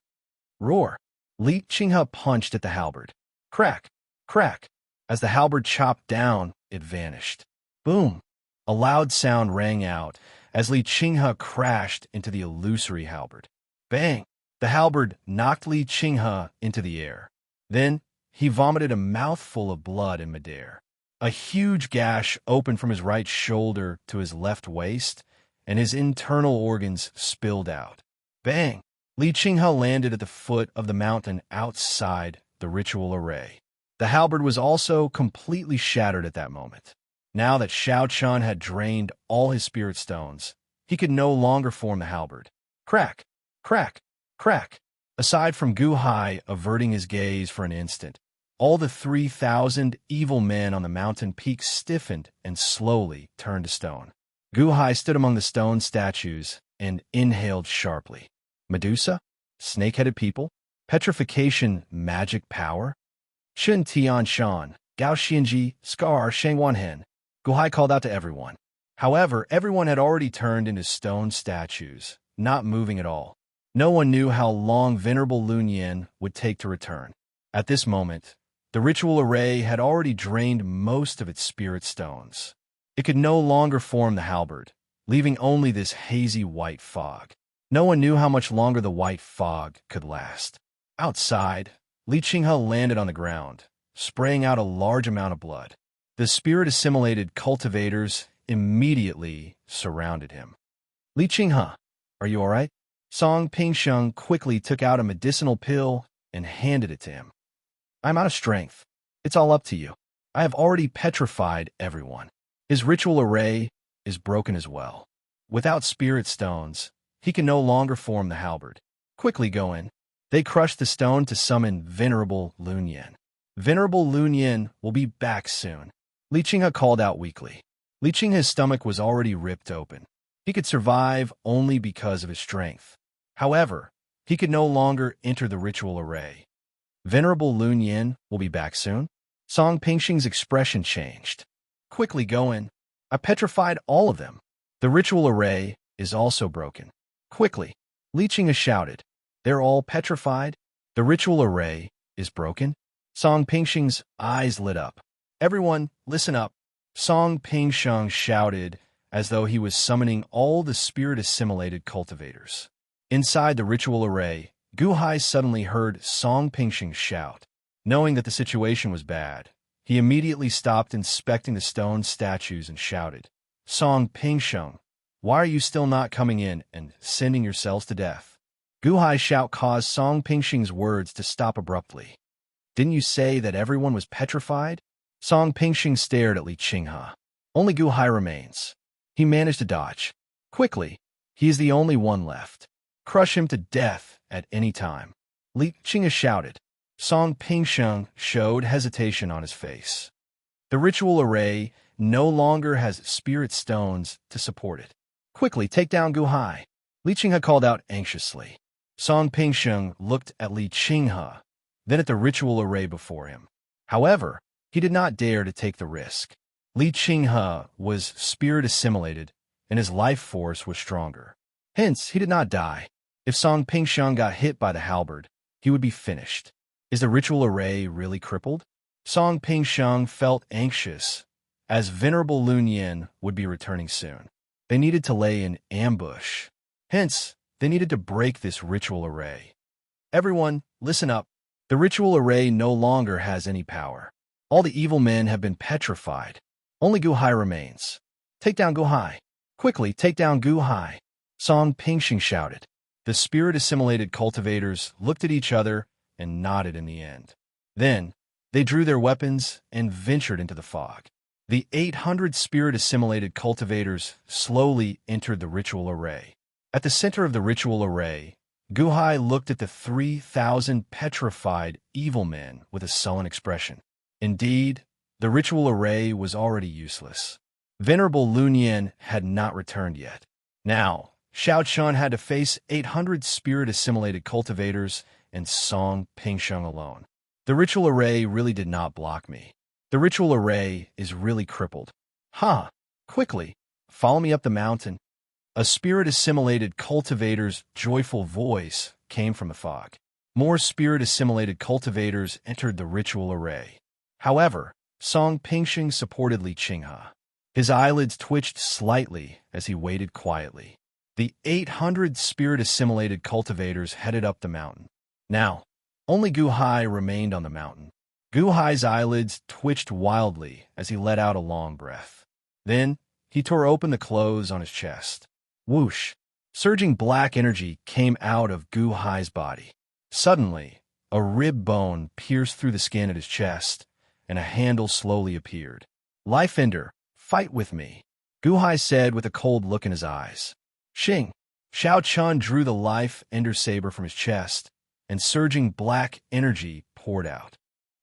Roar! Li Qinghe punched at the halberd. Crack! Crack! As the halberd chopped down, it vanished. Boom! A loud sound rang out as Li Qinghe crashed into the illusory halberd. Bang! The halberd knocked Li Qinghe into the air. Then he vomited a mouthful of blood in midair. A huge gash opened from his right shoulder to his left waist, and his internal organs spilled out. Bang! Li Qinghe landed at the foot of the mountain outside the ritual array. The halberd was also completely shattered at that moment. Now that Xiao Qian had drained all his spirit stones, he could no longer form the halberd. Crack! Crack! Crack! Aside from Gu Hai averting his gaze for an instant, all the 3,000 evil men on the mountain peak stiffened and slowly turned to stone. Gu Hai stood among the stone statues and inhaled sharply. Medusa? Snake-headed people? Petrification magic power? Chen Tianshan, Gao Xianji, Scar, Shangwanhen. Gu Hai called out to everyone. However, everyone had already turned into stone statues, not moving at all. No one knew how long Venerable Lunyan would take to return. At this moment, the ritual array had already drained most of its spirit stones. It could no longer form the halberd, leaving only this hazy white fog. No one knew how much longer the white fog could last. Outside, Li Qinghe landed on the ground, spraying out a large amount of blood. The spirit-assimilated cultivators immediately surrounded him. Li Qinghe, are you all right? Song Pingsheng quickly took out a medicinal pill and handed it to him. I'm out of strength. It's all up to you. I have already petrified everyone. His ritual array is broken as well. Without spirit stones, he can no longer form the halberd. Quickly go in. They crushed the stone to summon Venerable Lunyan. Venerable Lunyan will be back soon. Li Qinghe called out weakly. Li Qinghe's stomach was already ripped open. He could survive only because of his strength. However, he could no longer enter the ritual array. Venerable Lunyan will be back soon. Song Pingsheng's expression changed. Quickly go in. I petrified all of them. The ritual array is also broken. Quickly, Li Qinghe shouted. They're all petrified? The ritual array is broken? Song Pingsheng's eyes lit up. Everyone, listen up. Song Pingsheng shouted as though he was summoning all the spirit-assimilated cultivators. Inside the ritual array, Gu Hai suddenly heard Song Pingsheng shout. Knowing that the situation was bad, he immediately stopped inspecting the stone statues and shouted, Song Pingsheng, why are you still not coming in and sending yourselves to death? Gu Hai's shout caused Song Pingsheng's words to stop abruptly. Didn't you say that everyone was petrified? Song Pingsheng stared at Li Qinghe. Only Gu Hai remains. He managed to dodge. Quickly, he is the only one left. Crush him to death at any time. Li Qinghe shouted. Song Pingsheng showed hesitation on his face. The ritual array no longer has spirit stones to support it. Quickly, take down Gu Hai. Li Qinghe called out anxiously. Song Pingsheng looked at Li Qinghe, then at the ritual array before him. However, he did not dare to take the risk. Li Qinghe was spirit assimilated, and his life force was stronger. Hence, he did not die. If Song Pingsheng got hit by the halberd, he would be finished. Is the ritual array really crippled? Song Pingsheng felt anxious, as Venerable Lun Yin would be returning soon. They needed to lay an ambush. Hence, they needed to break this ritual array. Everyone, listen up. The ritual array no longer has any power. All the evil men have been petrified. Only Gu Hai remains. Take down Gu Hai. Quickly, take down Gu Hai. Song Pingsheng shouted. The spirit-assimilated cultivators looked at each other and nodded in the end. Then, they drew their weapons and ventured into the fog. The 800 spirit-assimilated cultivators slowly entered the ritual array. At the center of the ritual array, Gu Hai looked at the 3,000 petrified evil men with a sullen expression. Indeed, the ritual array was already useless. Venerable Lun Yin had not returned yet. Now, Xiao Chun had to face 800 spirit-assimilated cultivators and Song Pingsheng alone. The ritual array really did not block me. The ritual array is really crippled. Ha! Quickly, follow me up the mountain. A spirit-assimilated cultivator's joyful voice came from the fog. More spirit-assimilated cultivators entered the ritual array. However, Song Pingsheng supported Li Qinghe. His eyelids twitched slightly as he waited quietly. The 800 spirit-assimilated cultivators headed up the mountain. Now, only Gu Hai remained on the mountain. Gu Hai's eyelids twitched wildly as he let out a long breath. Then, he tore open the clothes on his chest. Whoosh! Surging black energy came out of Gu Hai's body. Suddenly, a rib bone pierced through the skin at his chest, and a handle slowly appeared. Life Ender, fight with me, Gu Hai said with a cold look in his eyes. Xing! Xiao Chun drew the Life Ender saber from his chest, and surging black energy poured out.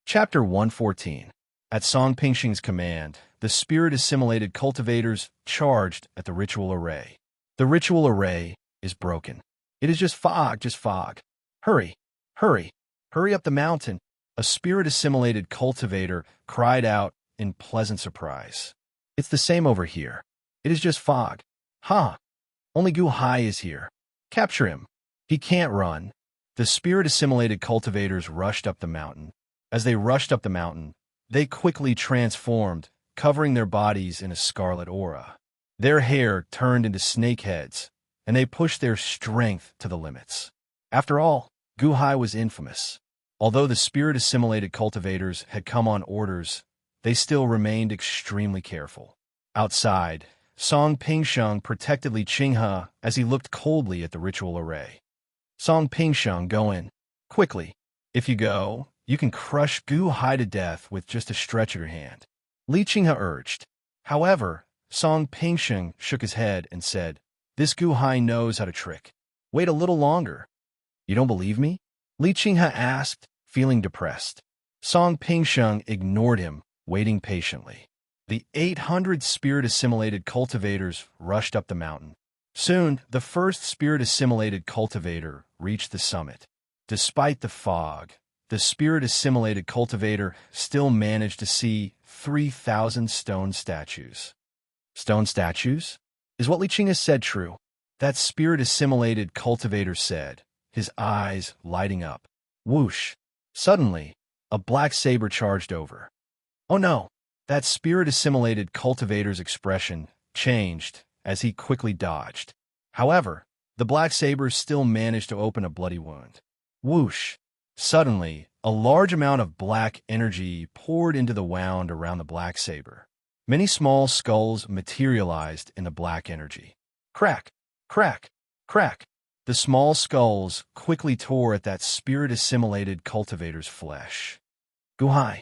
Chapter 114. At Song Pingsheng's command, the spirit-assimilated cultivators charged at the ritual array. The ritual array is broken. It is just fog, just fog. Hurry, hurry, hurry up the mountain, a spirit-assimilated cultivator cried out in pleasant surprise. It's the same over here. It is just fog. Ha! Only Gu Hai is here. Capture him. He can't run. The spirit-assimilated cultivators rushed up the mountain. As they rushed up the mountain, they quickly transformed, covering their bodies in a scarlet aura. Their hair turned into snake heads, and they pushed their strength to the limits. After all, Gu Hai was infamous. Although the spirit-assimilated cultivators had come on orders, they still remained extremely careful. Outside, Song Pingsheng protected Li Qinghe as he looked coldly at the ritual array. Song Pingsheng, go in. Quickly. If you go, you can crush Gu Hai to death with just a stretch of your hand. Li Qinghe urged. However, Song Pingsheng shook his head and said, This Gu Hai knows how to trick. Wait a little longer. You don't believe me? Li Qinghe asked, feeling depressed. Song Pingsheng ignored him, waiting patiently. The 800 spirit-assimilated cultivators rushed up the mountain. Soon, the first spirit-assimilated cultivator reached the summit. Despite the fog, the spirit-assimilated cultivator still managed to see 3,000 stone statues. Stone statues? Is what Li Qinghe said true? That spirit-assimilated cultivator said, his eyes lighting up. Whoosh! Suddenly, a black saber charged over. Oh no! That spirit-assimilated cultivator's expression changed as he quickly dodged. However, the black saber still managed to open a bloody wound. Whoosh! Suddenly, a large amount of black energy poured into the wound around the black saber. Many small skulls materialized in the black energy. Crack! Crack! Crack! The small skulls quickly tore at that spirit-assimilated cultivator's flesh. Gu Hai!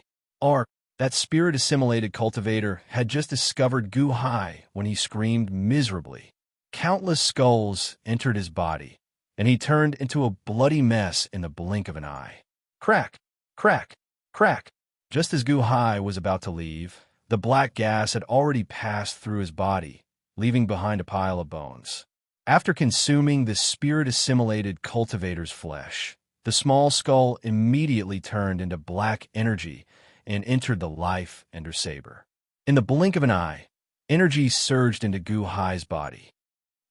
That spirit-assimilated cultivator had just discovered Gu Hai when he screamed miserably. Countless skulls entered his body, and he turned into a bloody mess in the blink of an eye. Crack! Crack! Crack! Just as Gu Hai was about to leave, the black gas had already passed through his body, leaving behind a pile of bones. After consuming the spirit-assimilated cultivator's flesh, the small skull immediately turned into black energy and entered the Life Ender saber. In the blink of an eye, energy surged into Gu Hai's body.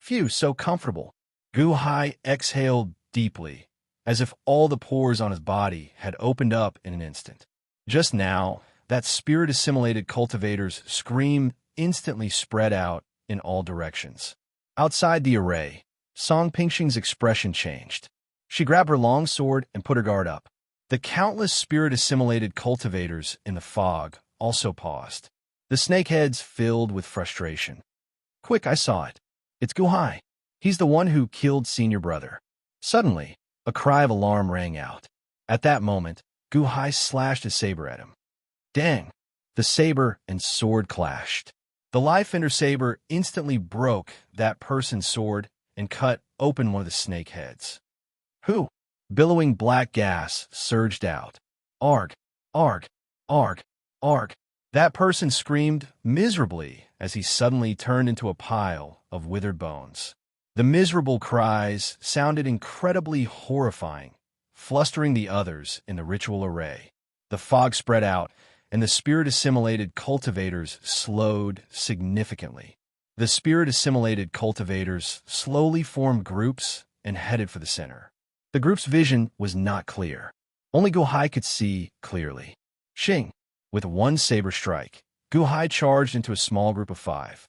Phew, so comfortable. Gu Hai exhaled deeply, as if all the pores on his body had opened up in an instant. Just now, that spirit-assimilated cultivator's scream instantly spread out in all directions. Outside the array, Song Pingxing's expression changed. She grabbed her long sword and put her guard up. The countless spirit-assimilated cultivators in the fog also paused. The snakeheads filled with frustration. Quick, I saw it. It's Gu Hai. He's the one who killed Senior Brother. Suddenly, a cry of alarm rang out. At that moment, Gu Hai slashed his saber at him. Dang! The saber and sword clashed. The Life Ender saber instantly broke that person's sword and cut open one of the snake heads. Who? Billowing black gas surged out. Arg! Arg! Arg! Arg! That person screamed miserably as he suddenly turned into a pile of withered bones. The miserable cries sounded incredibly horrifying, flustering the others in the ritual array. The fog spread out, and the spirit-assimilated cultivators slowed significantly. The spirit-assimilated cultivators slowly formed groups and headed for the center. The group's vision was not clear. Only Gu Hai could see clearly. Xing! With one saber strike, Gu Hai charged into a small group of 5.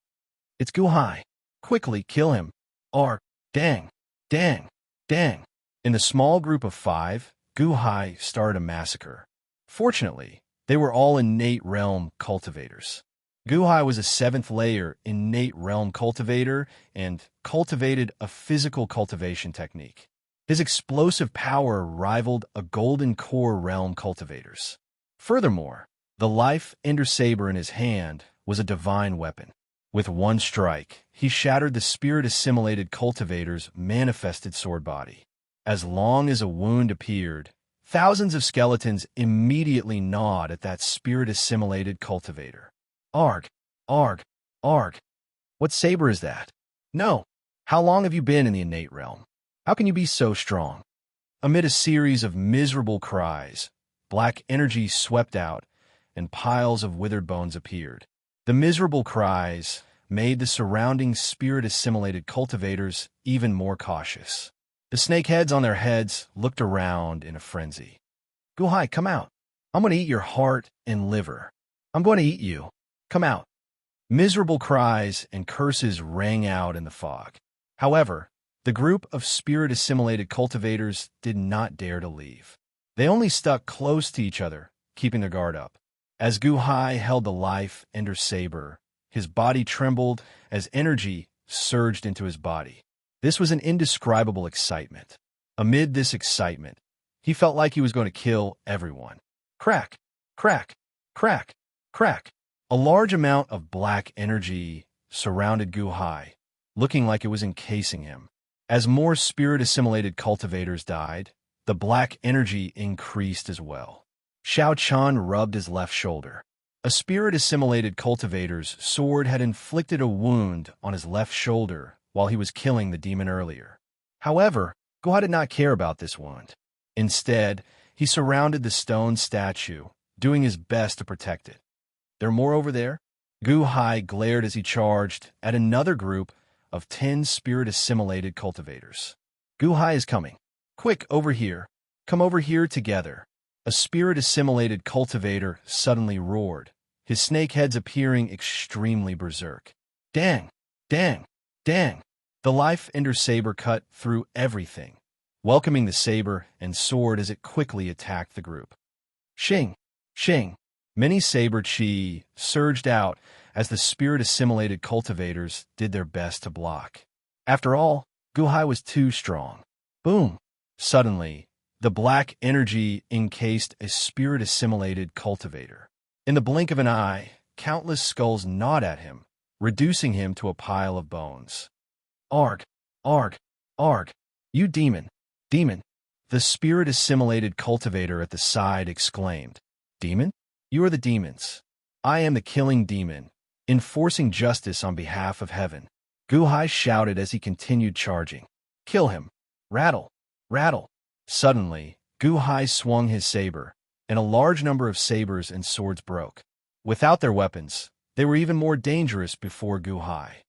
It's Gu Hai. Quickly kill him. Or, dang, dang, dang. In the small group of 5, Gu Hai started a massacre. Fortunately, they were all innate realm cultivators. Gu Hai was a 7th layer innate realm cultivator and cultivated a physical cultivation technique. His explosive power rivaled a golden core realm cultivator's. Furthermore, the Life Ender saber in his hand was a divine weapon. With one strike, he shattered the spirit-assimilated cultivator's manifested sword body. As long as a wound appeared, thousands of skeletons immediately gnawed at that spirit-assimilated cultivator. Arg! Arg! Arg! What saber is that? No! How long have you been in the innate realm? How can you be so strong? Amid a series of miserable cries, black energy swept out, and piles of withered bones appeared. The miserable cries made the surrounding spirit-assimilated cultivators even more cautious. The snakeheads on their heads looked around in a frenzy. Gu Hai, come out. I'm going to eat your heart and liver. I'm going to eat you. Come out. Miserable cries and curses rang out in the fog. However, the group of spirit-assimilated cultivators did not dare to leave. They only stuck close to each other, keeping their guard up. As Gu Hai held the Life Ender saber, his body trembled as energy surged into his body. This was an indescribable excitement. Amid this excitement, he felt like he was going to kill everyone. Crack, crack, crack, crack. A large amount of black energy surrounded Gu Hai, looking like it was encasing him. As more spirit-assimilated cultivators died, the black energy increased as well. Xiao Chan rubbed his left shoulder. A spirit-assimilated cultivator's sword had inflicted a wound on his left shoulder while he was killing the demon earlier. However, Gu Hai did not care about this wound. Instead, he surrounded the stone statue, doing his best to protect it. There more over there? Gu Hai glared as he charged at another group of 10 spirit-assimilated cultivators. Gu Hai is coming. Quick, over here. Come over here together. A spirit-assimilated cultivator suddenly roared, his snakeheads appearing extremely berserk. Dang! Dang! Dang! The Life Ender saber cut through everything, welcoming the saber and sword as it quickly attacked the group. Xing! Xing! Many saber chi surged out as the spirit-assimilated cultivators did their best to block. After all, Gu Hai was too strong. Boom! Suddenly, the black energy encased a spirit-assimilated cultivator. In the blink of an eye, countless skulls gnawed at him, reducing him to a pile of bones. Arg! Arg! Arg! You demon! Demon! The spirit-assimilated cultivator at the side exclaimed. Demon? You are the demons. I am the killing demon, enforcing justice on behalf of heaven. Gu Hai shouted as he continued charging. Kill him! Rattle! Rattle! Suddenly, Gu Hai swung his saber, and a large number of sabers and swords broke. Without their weapons, They were even more dangerous before Guhai.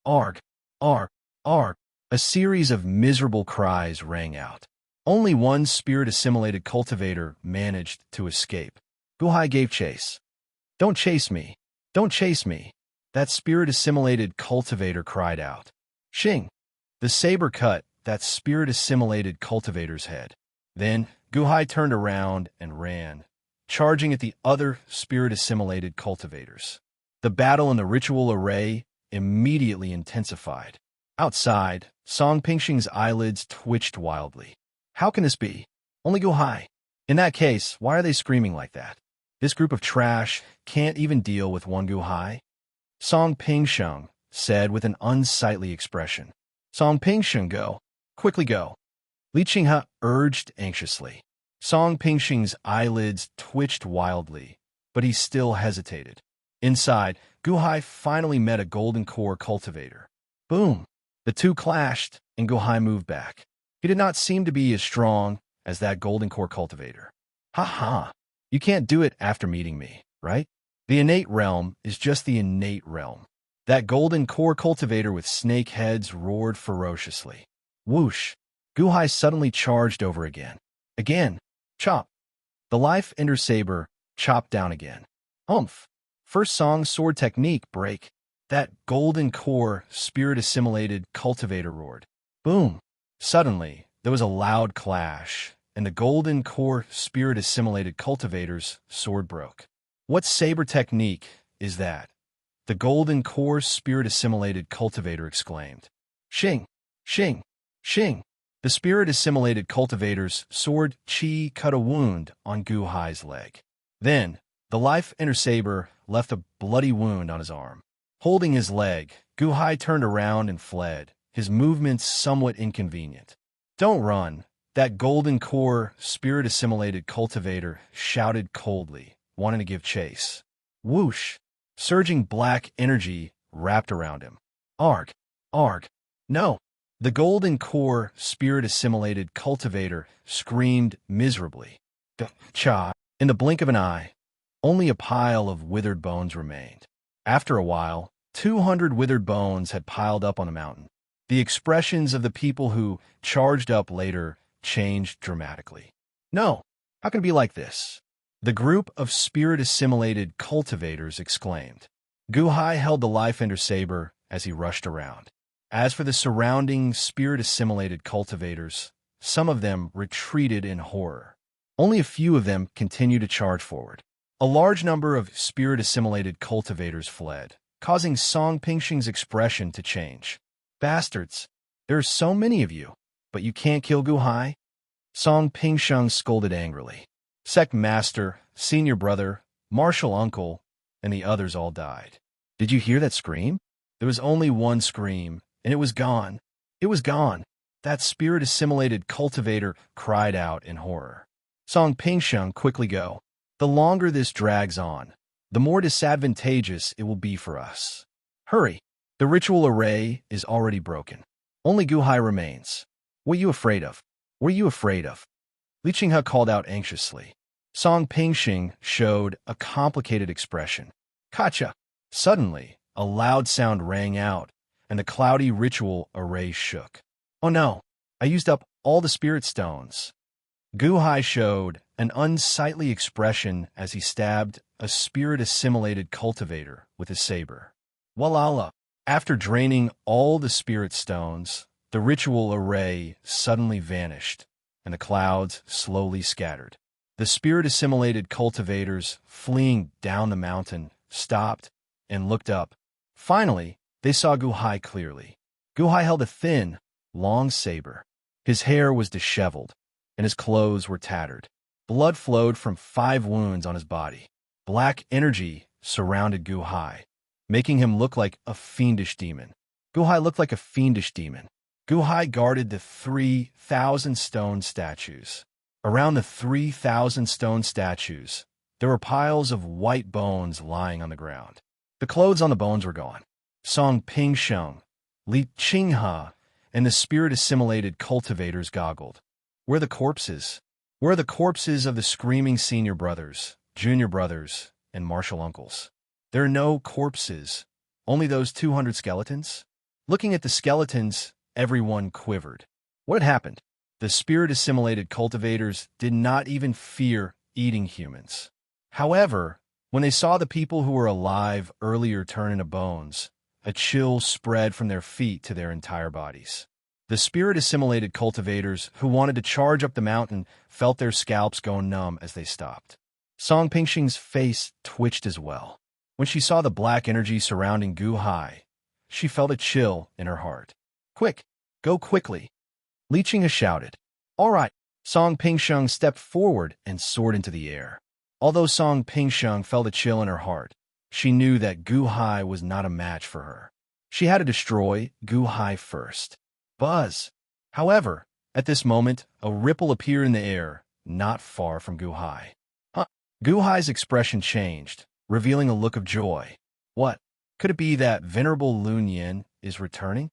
Arg, arg, arg. A series of miserable cries rang out. Only one spirit-assimilated cultivator managed to escape. Guhai gave chase. Don't chase me. Don't chase me. That spirit-assimilated cultivator cried out. Shing! The saber cut that spirit-assimilated cultivator's head. Then, Guhai turned around and ran, charging at the other spirit-assimilated cultivators. The battle in the ritual array immediately intensified. Outside, Song Pingxing's eyelids twitched wildly. How can this be? Only Guhai. In that case, why are they screaming like that? This group of trash can't even deal with one Guhai. Song Pingxing said with an unsightly expression. Song Pingxing, go. Quickly go. Li Qinghe urged anxiously. Song Pingxing's eyelids twitched wildly, but he still hesitated. Inside, Guhai finally met a golden core cultivator. Boom! The two clashed, and Guhai moved back. He did not seem to be as strong as that golden core cultivator. Ha ha! You can't do it after meeting me, right? The innate realm is just the innate realm. That golden core cultivator with snake heads roared ferociously. Whoosh! Guhai suddenly charged over again. Again! Chop! The life ender saber chopped down again. Humph! First song sword technique break. That golden core spirit-assimilated cultivator roared. Boom! Suddenly, there was a loud clash, and the golden core spirit-assimilated cultivator's sword broke. What saber technique is that? The golden core spirit-assimilated cultivator exclaimed. Shing! Shing! Shing! The spirit-assimilated cultivator's sword chi cut a wound on Guhai's leg. Then, the life ender saber left a bloody wound on his arm. Holding his leg, Guhai turned around and fled, his movements somewhat inconvenient. Don't run, that golden core spirit-assimilated cultivator shouted coldly, wanting to give chase. Whoosh! Surging black energy wrapped around him. Arg! Arg! No! The golden core spirit-assimilated cultivator screamed miserably. Cha! In the blink of an eye, only a pile of withered bones remained. After a while, 200 withered bones had piled up on the mountain. The expressions of the people who charged up later changed dramatically. No! How can it be like this? The group of spirit-assimilated cultivators exclaimed. Guhai held the life ender saber as he rushed around. As for the surrounding spirit-assimilated cultivators, some of them retreated in horror. Only a few of them continued to charge forward. A large number of spirit-assimilated cultivators fled, causing Song Pingxing's expression to change. Bastards! There are so many of you, but you can't kill Guhai? Song Pingxing scolded angrily. Sect Master, Senior Brother, Martial Uncle, and the others all died. Did you hear that scream? There was only one scream, and it was gone. It was gone. That spirit-assimilated cultivator cried out in horror. Song Pingxing, quickly go. The longer this drags on, the more disadvantageous it will be for us. Hurry! The ritual array is already broken. Only Guhai remains. What are you afraid of? What are you afraid of? Li Qinghe called out anxiously. Song Pingxing showed a complicated expression. Kacha! Suddenly, a loud sound rang out, and the cloudy ritual array shook. Oh no! I used up all the spirit stones. Guhai showed an unsightly expression as he stabbed a spirit-assimilated cultivator with his saber. Walala! After draining all the spirit stones, the ritual array suddenly vanished, and the clouds slowly scattered. The spirit-assimilated cultivators, fleeing down the mountain, stopped and looked up. Finally, they saw Guhai clearly. Guhai held a thin, long saber. His hair was disheveled, and his clothes were tattered. Blood flowed from 5 wounds on his body. Black energy surrounded Guhai, making him look like a fiendish demon. Guhai looked like a fiendish demon. Guhai guarded the 3,000 stone statues. Around the 3,000 stone statues, there were piles of white bones lying on the ground. The clothes on the bones were gone. Song Pingxing, Li Qinghe, and the spirit-assimilated cultivators goggled. Where are the corpses? Where are the corpses of the screaming senior brothers, junior brothers, and martial uncles? There are no corpses, only those 200 skeletons. Looking at the skeletons, everyone quivered. What had happened? The spirit-assimilated cultivators did not even fear eating humans. However, when they saw the people who were alive earlier turn into bones, a chill spread from their feet to their entire bodies. The spirit-assimilated cultivators who wanted to charge up the mountain felt their scalps go numb as they stopped. Song Pingxing's face twitched as well. When she saw the black energy surrounding Gu Hai, she felt a chill in her heart. Quick, go quickly. Li Qinghe shouted. All right. Song Pingxiang stepped forward and soared into the air. Although Song Pingxiang felt a chill in her heart, she knew that Gu Hai was not a match for her. She had to destroy Gu Hai first. Buzz! However, at this moment, a ripple appeared in the air, not far from Gu Hai. Gu Hai's expression changed, revealing a look of joy. What? Could it be that Venerable Lun Yin is returning?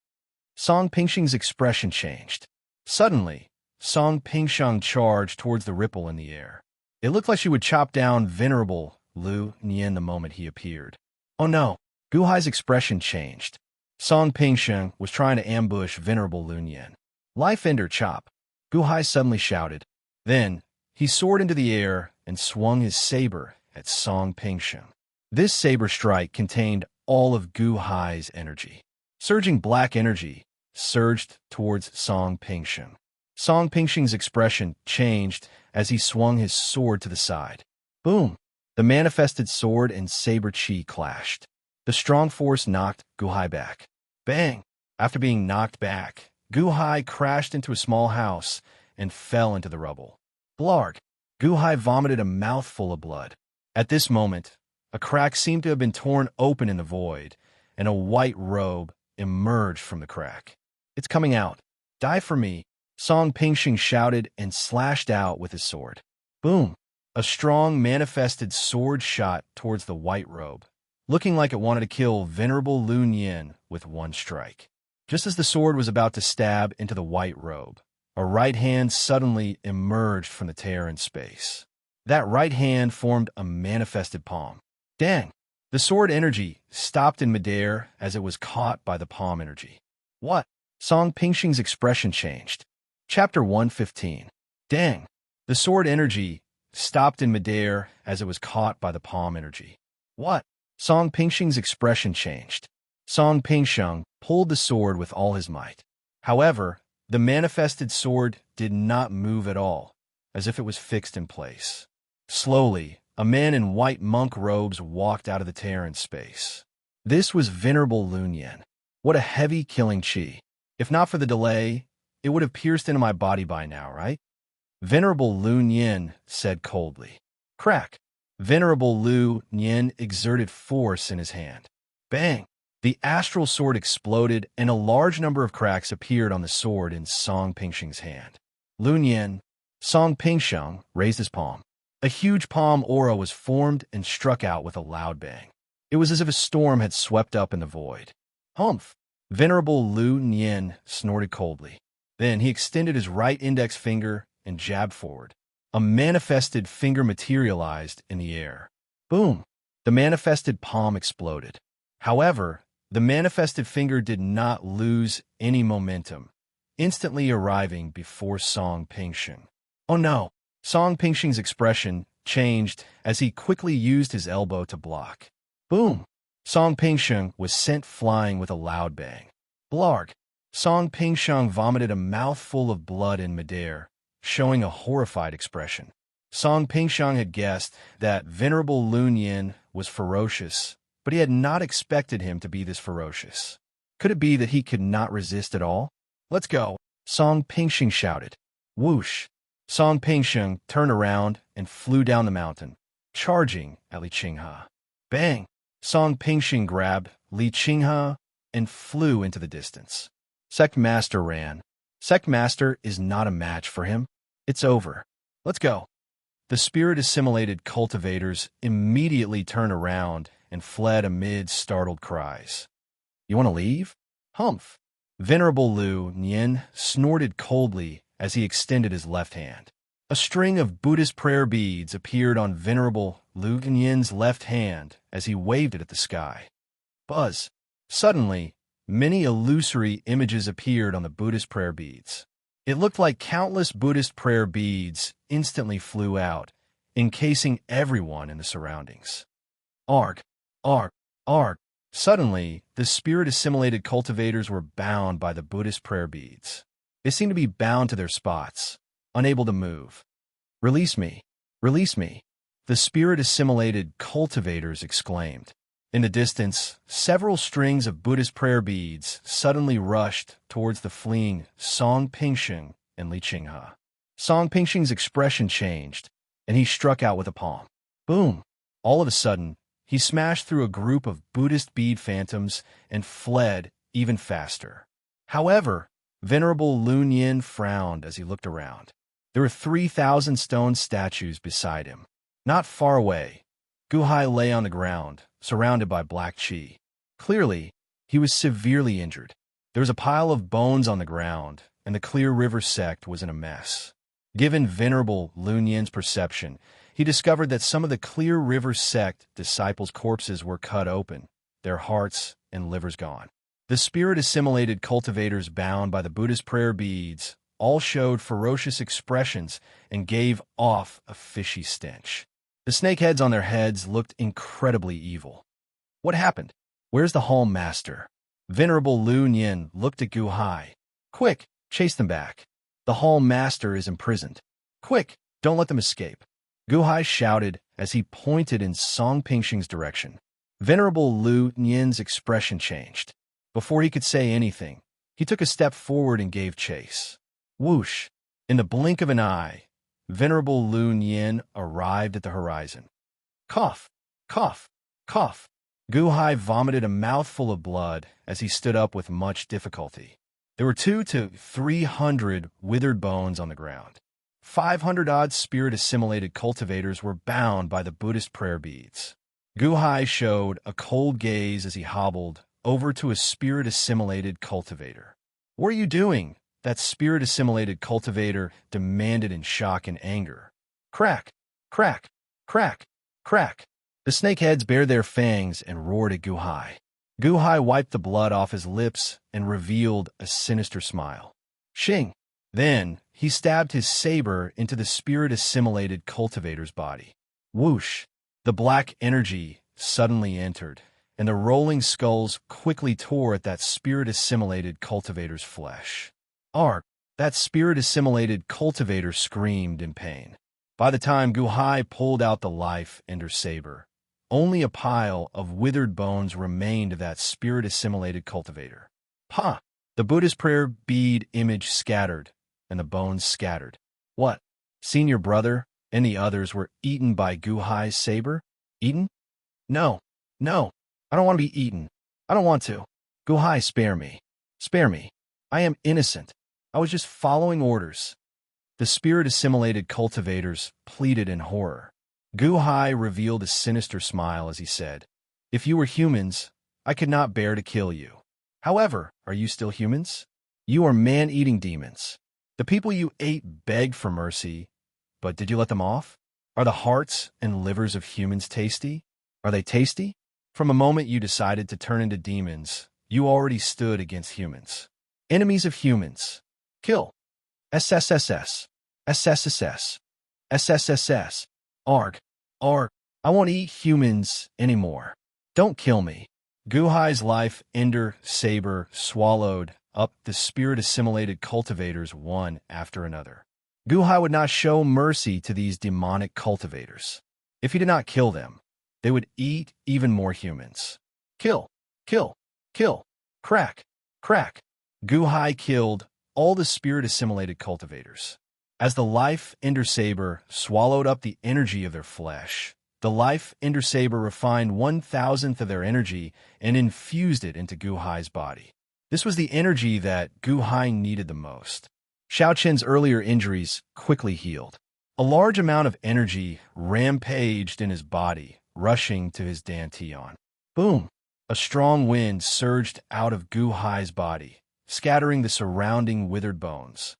Song Pingxing's expression changed. Suddenly, Song Pingxiang charged towards the ripple in the air. It looked like she would chop down Venerable Lu Yin the moment he appeared. Oh no! Gu Hai's expression changed. Song Pingxiang was trying to ambush Venerable Lun Yin. Life Ender Chop! Gu Hai suddenly shouted. Then, he soared into the air and swung his saber at Song Pingxiang. This saber strike contained all of Gu Hai's energy. Surging black energy surged towards Song Pingxiang. Song Pingxing's expression changed as he swung his sword to the side. Boom! The manifested sword and saber chi clashed. The strong force knocked Gu Hai back. Bang! After being knocked back, Gu Hai crashed into a small house and fell into the rubble. Blarg! Gu Hai vomited a mouthful of blood. At this moment, a crack seemed to have been torn open in the void, and a white robe emerged from the crack. It's coming out. Die for me! Song Pingxing shouted and slashed out with his sword. Boom! A strong manifested sword shot towards the white robe, looking like it wanted to kill Venerable Lun Yin with one strike. Just as the sword was about to stab into the white robe, a right hand suddenly emerged from the tear in space. That right hand formed a manifested palm. Dang! The sword energy stopped in midair as it was caught by the palm energy. What? Song Pingxing's expression changed. Chapter 115. Dang! The sword energy stopped in midair as it was caught by the palm energy. What? Song Pingxing's expression changed. Song Pingxiang pulled the sword with all his might. However, the manifested sword did not move at all, as if it was fixed in place. Slowly, a man in white monk robes walked out of the tear in space. This was Venerable Lun Yin. What a heavy killing chi. If not for the delay, it would have pierced into my body by now, right? Venerable Lun Yin said coldly. Crack! Venerable Lun Yin exerted force in his hand. Bang! The astral sword exploded, and a large number of cracks appeared on the sword in Song Pingxing's hand. Lun Yin, Song Pingxiang raised his palm. A huge palm aura was formed and struck out with a loud bang. It was as if a storm had swept up in the void. Humph! Venerable Lun Yin snorted coldly. Then he extended his right index finger and jabbed forward. A manifested finger materialized in the air. Boom! The manifested palm exploded. However, the manifested finger did not lose any momentum, instantly arriving before Song Pingxing. Oh no! Song Pingxing's expression changed as he quickly used his elbow to block. Boom! Song Pingxing was sent flying with a loud bang. Blarg! Song Pingxiang vomited a mouthful of blood in midair, showing a horrified expression. Song Pingxiang had guessed that Venerable Lun Yin was ferocious, but he had not expected him to be this ferocious. Could it be that he could not resist at all? Let's go! Song Pingxing shouted. Whoosh! Song Pingxing turned around and flew down the mountain, charging at Li Qinghe. Bang! Song Pingxing grabbed Li Qinghe and flew into the distance. Sect Master ran. Sect Master is not a match for him. It's over. Let's go. The spirit-assimilated cultivators immediately turned around and fled amid startled cries. You want to leave? Humph! Venerable Lun Yin snorted coldly as he extended his left hand. A string of Buddhist prayer beads appeared on Venerable Lu Yin's left hand as he waved it at the sky. Buzz. Suddenly, many illusory images appeared on the Buddhist prayer beads. It looked like countless Buddhist prayer beads instantly flew out, encasing everyone in the surroundings. Arg, arg, arg. Suddenly, the spirit-assimilated cultivators were bound by the Buddhist prayer beads. They seemed to be bound to their spots, unable to move. Release me, release me, the spirit-assimilated cultivators exclaimed. In the distance, several strings of Buddhist prayer beads suddenly rushed towards the fleeing Song Pingsheng and Li Qinghe. Song Pingsheng's expression changed, and he struck out with a palm. Boom! All of a sudden, he smashed through a group of Buddhist bead phantoms and fled even faster. However, Venerable Lu Yin frowned as he looked around. There were 3,000 stone statues beside him. Not far away, Guhai lay on the ground, surrounded by black qi. Clearly, he was severely injured. There was a pile of bones on the ground, and the Clear River sect was in a mess. Given Venerable Lu Yin's perception, he discovered that some of the Clear River sect disciples' corpses were cut open, their hearts and livers gone. The spirit-assimilated cultivators bound by the Buddhist prayer beads all showed ferocious expressions and gave off a fishy stench. The snakeheads on their heads looked incredibly evil. What happened? Where's the Hall Master? Venerable Lu Yin looked at Guhai. Quick, chase them back. The Hall Master is imprisoned. Quick, don't let them escape. Guhai shouted as he pointed in Song Pingsheng's direction. Venerable Lu Yin's expression changed. Before he could say anything, he took a step forward and gave chase. Whoosh! In the blink of an eye, Venerable Lu Yin arrived at the horizon. Cough! Cough! Cough! Guhai vomited a mouthful of blood as he stood up with much difficulty. There were 200 to 300 withered bones on the ground. 500-odd spirit-assimilated cultivators were bound by the Buddhist prayer beads. Guhai showed a cold gaze as he hobbled over to a spirit-assimilated cultivator. What are you doing? That spirit-assimilated cultivator demanded in shock and anger. Crack! Crack! Crack! Crack! The snakeheads bared their fangs and roared at Guhai. Guhai wiped the blood off his lips and revealed a sinister smile. Shing! Then, he stabbed his saber into the spirit-assimilated cultivator's body. Whoosh! The black energy suddenly entered, and the rolling skulls quickly tore at that spirit-assimilated cultivator's flesh. Arg! That spirit-assimilated cultivator screamed in pain. By the time Guhai pulled out the life-ender saber, only a pile of withered bones remained of that spirit-assimilated cultivator. Pa! The Buddhist prayer bead image scattered, and the bones scattered. What? Senior brother and the others were eaten by Guhai's saber? Eaten? No. No. I don't want to be eaten. I don't want to. Guhai, spare me. Spare me. I am innocent. I was just following orders. The spirit-assimilated cultivators pleaded in horror. Guhai revealed a sinister smile as he said, If you were humans, I could not bear to kill you. However, are you still humans? You are man-eating demons. The people you ate begged for mercy, but did you let them off? Are the hearts and livers of humans tasty? Are they tasty? From a moment you decided to turn into demons, you already stood against humans. Enemies of humans. Kill. SSSS. SSSS. SSSS. Arg. Arg. I won't eat humans anymore. Don't kill me. Guhai's life-ender saber swallowed up the spirit-assimilated cultivators one after another. Guhai would not show mercy to these demonic cultivators. If he did not kill them, they would eat even more humans. Kill. Kill. Kill. Crack. Crack. Guhai killed all the spirit-assimilated cultivators. As the life-ender saber swallowed up the energy of their flesh, the life-ender saber refined 1,000th of their energy and infused it into Guhai's body. This was the energy that Guhai needed the most. Xiaoqian's earlier injuries quickly healed. A large amount of energy rampaged in his body, rushing to his dantian. Boom! A strong wind surged out of Guhai's body, scattering the surrounding withered bones.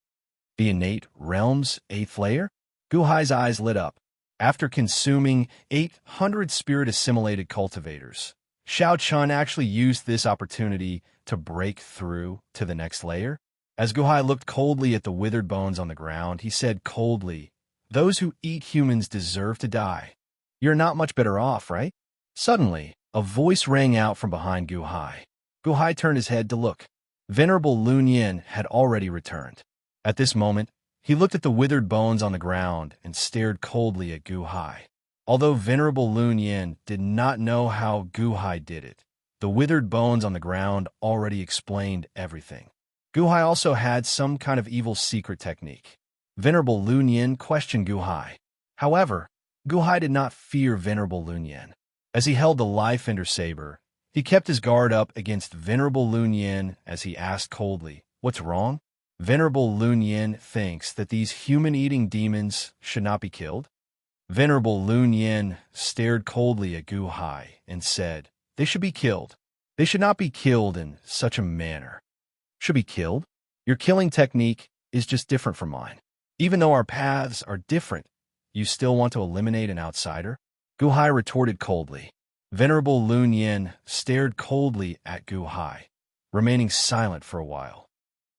The innate realm's 8th layer? Gu Hai's eyes lit up. After consuming 800 spirit-assimilated cultivators, Xiao Chun actually used this opportunity to break through to the next layer. As Gu Hai looked coldly at the withered bones on the ground, he said coldly, "Those who eat humans deserve to die. You're not much better off, right?" Suddenly, a voice rang out from behind Gu Hai. Gu Hai turned his head to look. Venerable Lun Yin had already returned. At this moment, he looked at the withered bones on the ground and stared coldly at Gu Hai. Although Venerable Lun Yin did not know how Gu Hai did it, the withered bones on the ground already explained everything. Gu Hai also had some kind of evil secret technique. Venerable Lun Yin questioned Gu Hai. However, Gu Hai did not fear Venerable Lun Yin. As he held the Life Ender saber, he kept his guard up against Venerable Lun Yin as he asked coldly, "What's wrong?" Venerable Lun Yin thinks that these human-eating demons should not be killed. Venerable Lun Yin stared coldly at Gu Hai and said, "They should be killed. They should not be killed in such a manner." "Should be killed? Your killing technique is just different from mine. Even though our paths are different, you still want to eliminate an outsider?" Gu Hai retorted coldly. Venerable Lun Yin stared coldly at Gu Hai, remaining silent for a while.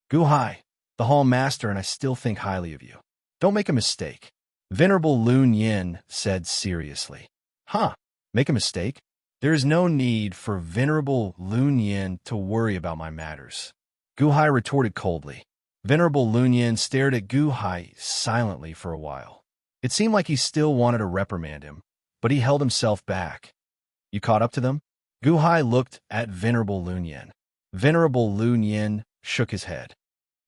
"Gu Hai, the Hall Master and I still think highly of you. Don't make a mistake." Venerable Lun Yin said seriously. "Huh, make a mistake? There is no need for Venerable Lun Yin to worry about my matters." Gu Hai retorted coldly. Venerable Lun Yin stared at Gu Hai silently for a while. It seemed like he still wanted to reprimand him, but he held himself back. "You caught up to them?" Gu Hai looked at Venerable Lun Yin. Venerable Lun Yin shook his head.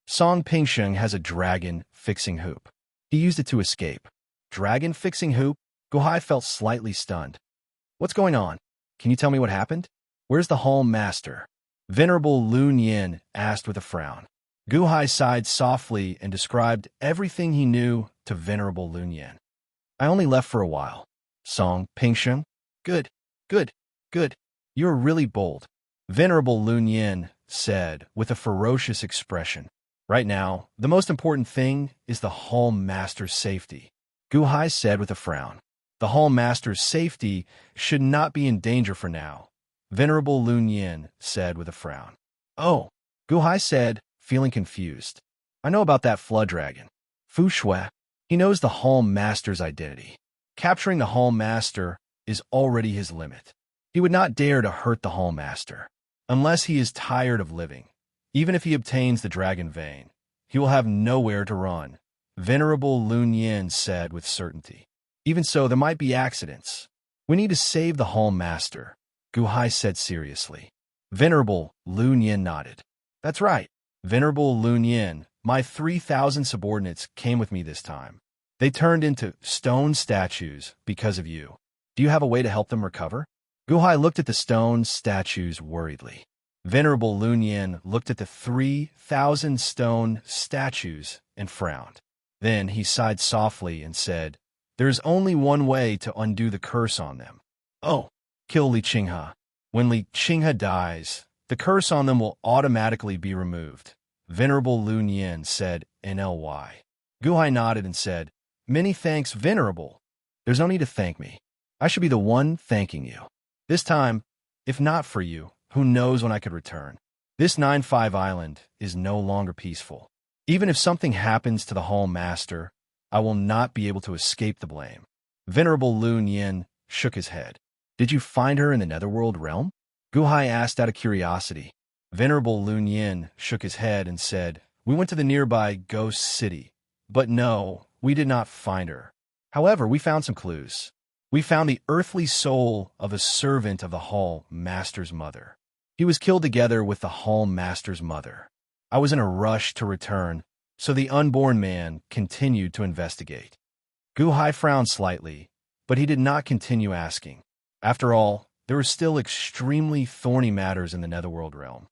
"Song Pingsheng has a dragon-fixing hoop. He used it to escape." "Dragon-fixing hoop?" Gu Hai felt slightly stunned. "What's going on? Can you tell me what happened? Where's the Hall Master?" Venerable Lun Yin asked with a frown. Gu Hai sighed softly and described everything he knew to Venerable Lun Yin. "I only left for a while." "Song Pingsheng? Good, good, good. You're really bold," Venerable Lun Yin said with a ferocious expression. "Right now, the most important thing is the Hall Master's safety," Gu Hai said with a frown. "The Hall Master's safety should not be in danger for now," Venerable Lun Yin said with a frown. "Oh," Gu Hai said, feeling confused. "I know about that flood dragon. Fu Shui. He knows the Hall Master's identity. Capturing the Hall Master is already his limit. He would not dare to hurt the Hall Master. Unless he is tired of living, even if he obtains the Dragon Vein, he will have nowhere to run," Venerable Lun Yin said with certainty. "Even so, there might be accidents. We need to save the Hall Master," Gu Hai said seriously. Venerable Lun Yin nodded. "That's right, Venerable Lun Yin. My 3,000 subordinates came with me this time. They turned into stone statues because of you. Do you have a way to help them recover?" Gu Hai looked at the stone statues worriedly. Venerable Lun Yin looked at the 3,000 stone statues and frowned. Then he sighed softly and said, "There is only one way to undo the curse on them. Oh, kill Li Qinghe. When Li Qinghe dies, the curse on them will automatically be removed," Venerable Lun Yin said NLY. Gu Hai nodded and said, "Many thanks, Venerable. There's no need to thank me. I should be the one thanking you. This time, if not for you, who knows when I could return. This 9-5 island is no longer peaceful. Even if something happens to the Hall Master, I will not be able to escape the blame." Venerable Lun Yin shook his head. "Did you find her in the Netherworld realm?" Gu Hai asked out of curiosity. Venerable Lun Yin shook his head and said, "We went to the nearby Ghost City, but no, we did not find her. However, we found some clues. We found the earthly soul of a servant of the Hall Master's mother. He was killed together with the Hall Master's mother. I was in a rush to return, so the unborn man continued to investigate." Gu Hai frowned slightly, but he did not continue asking. After all, there were still extremely thorny matters in the Netherworld realm.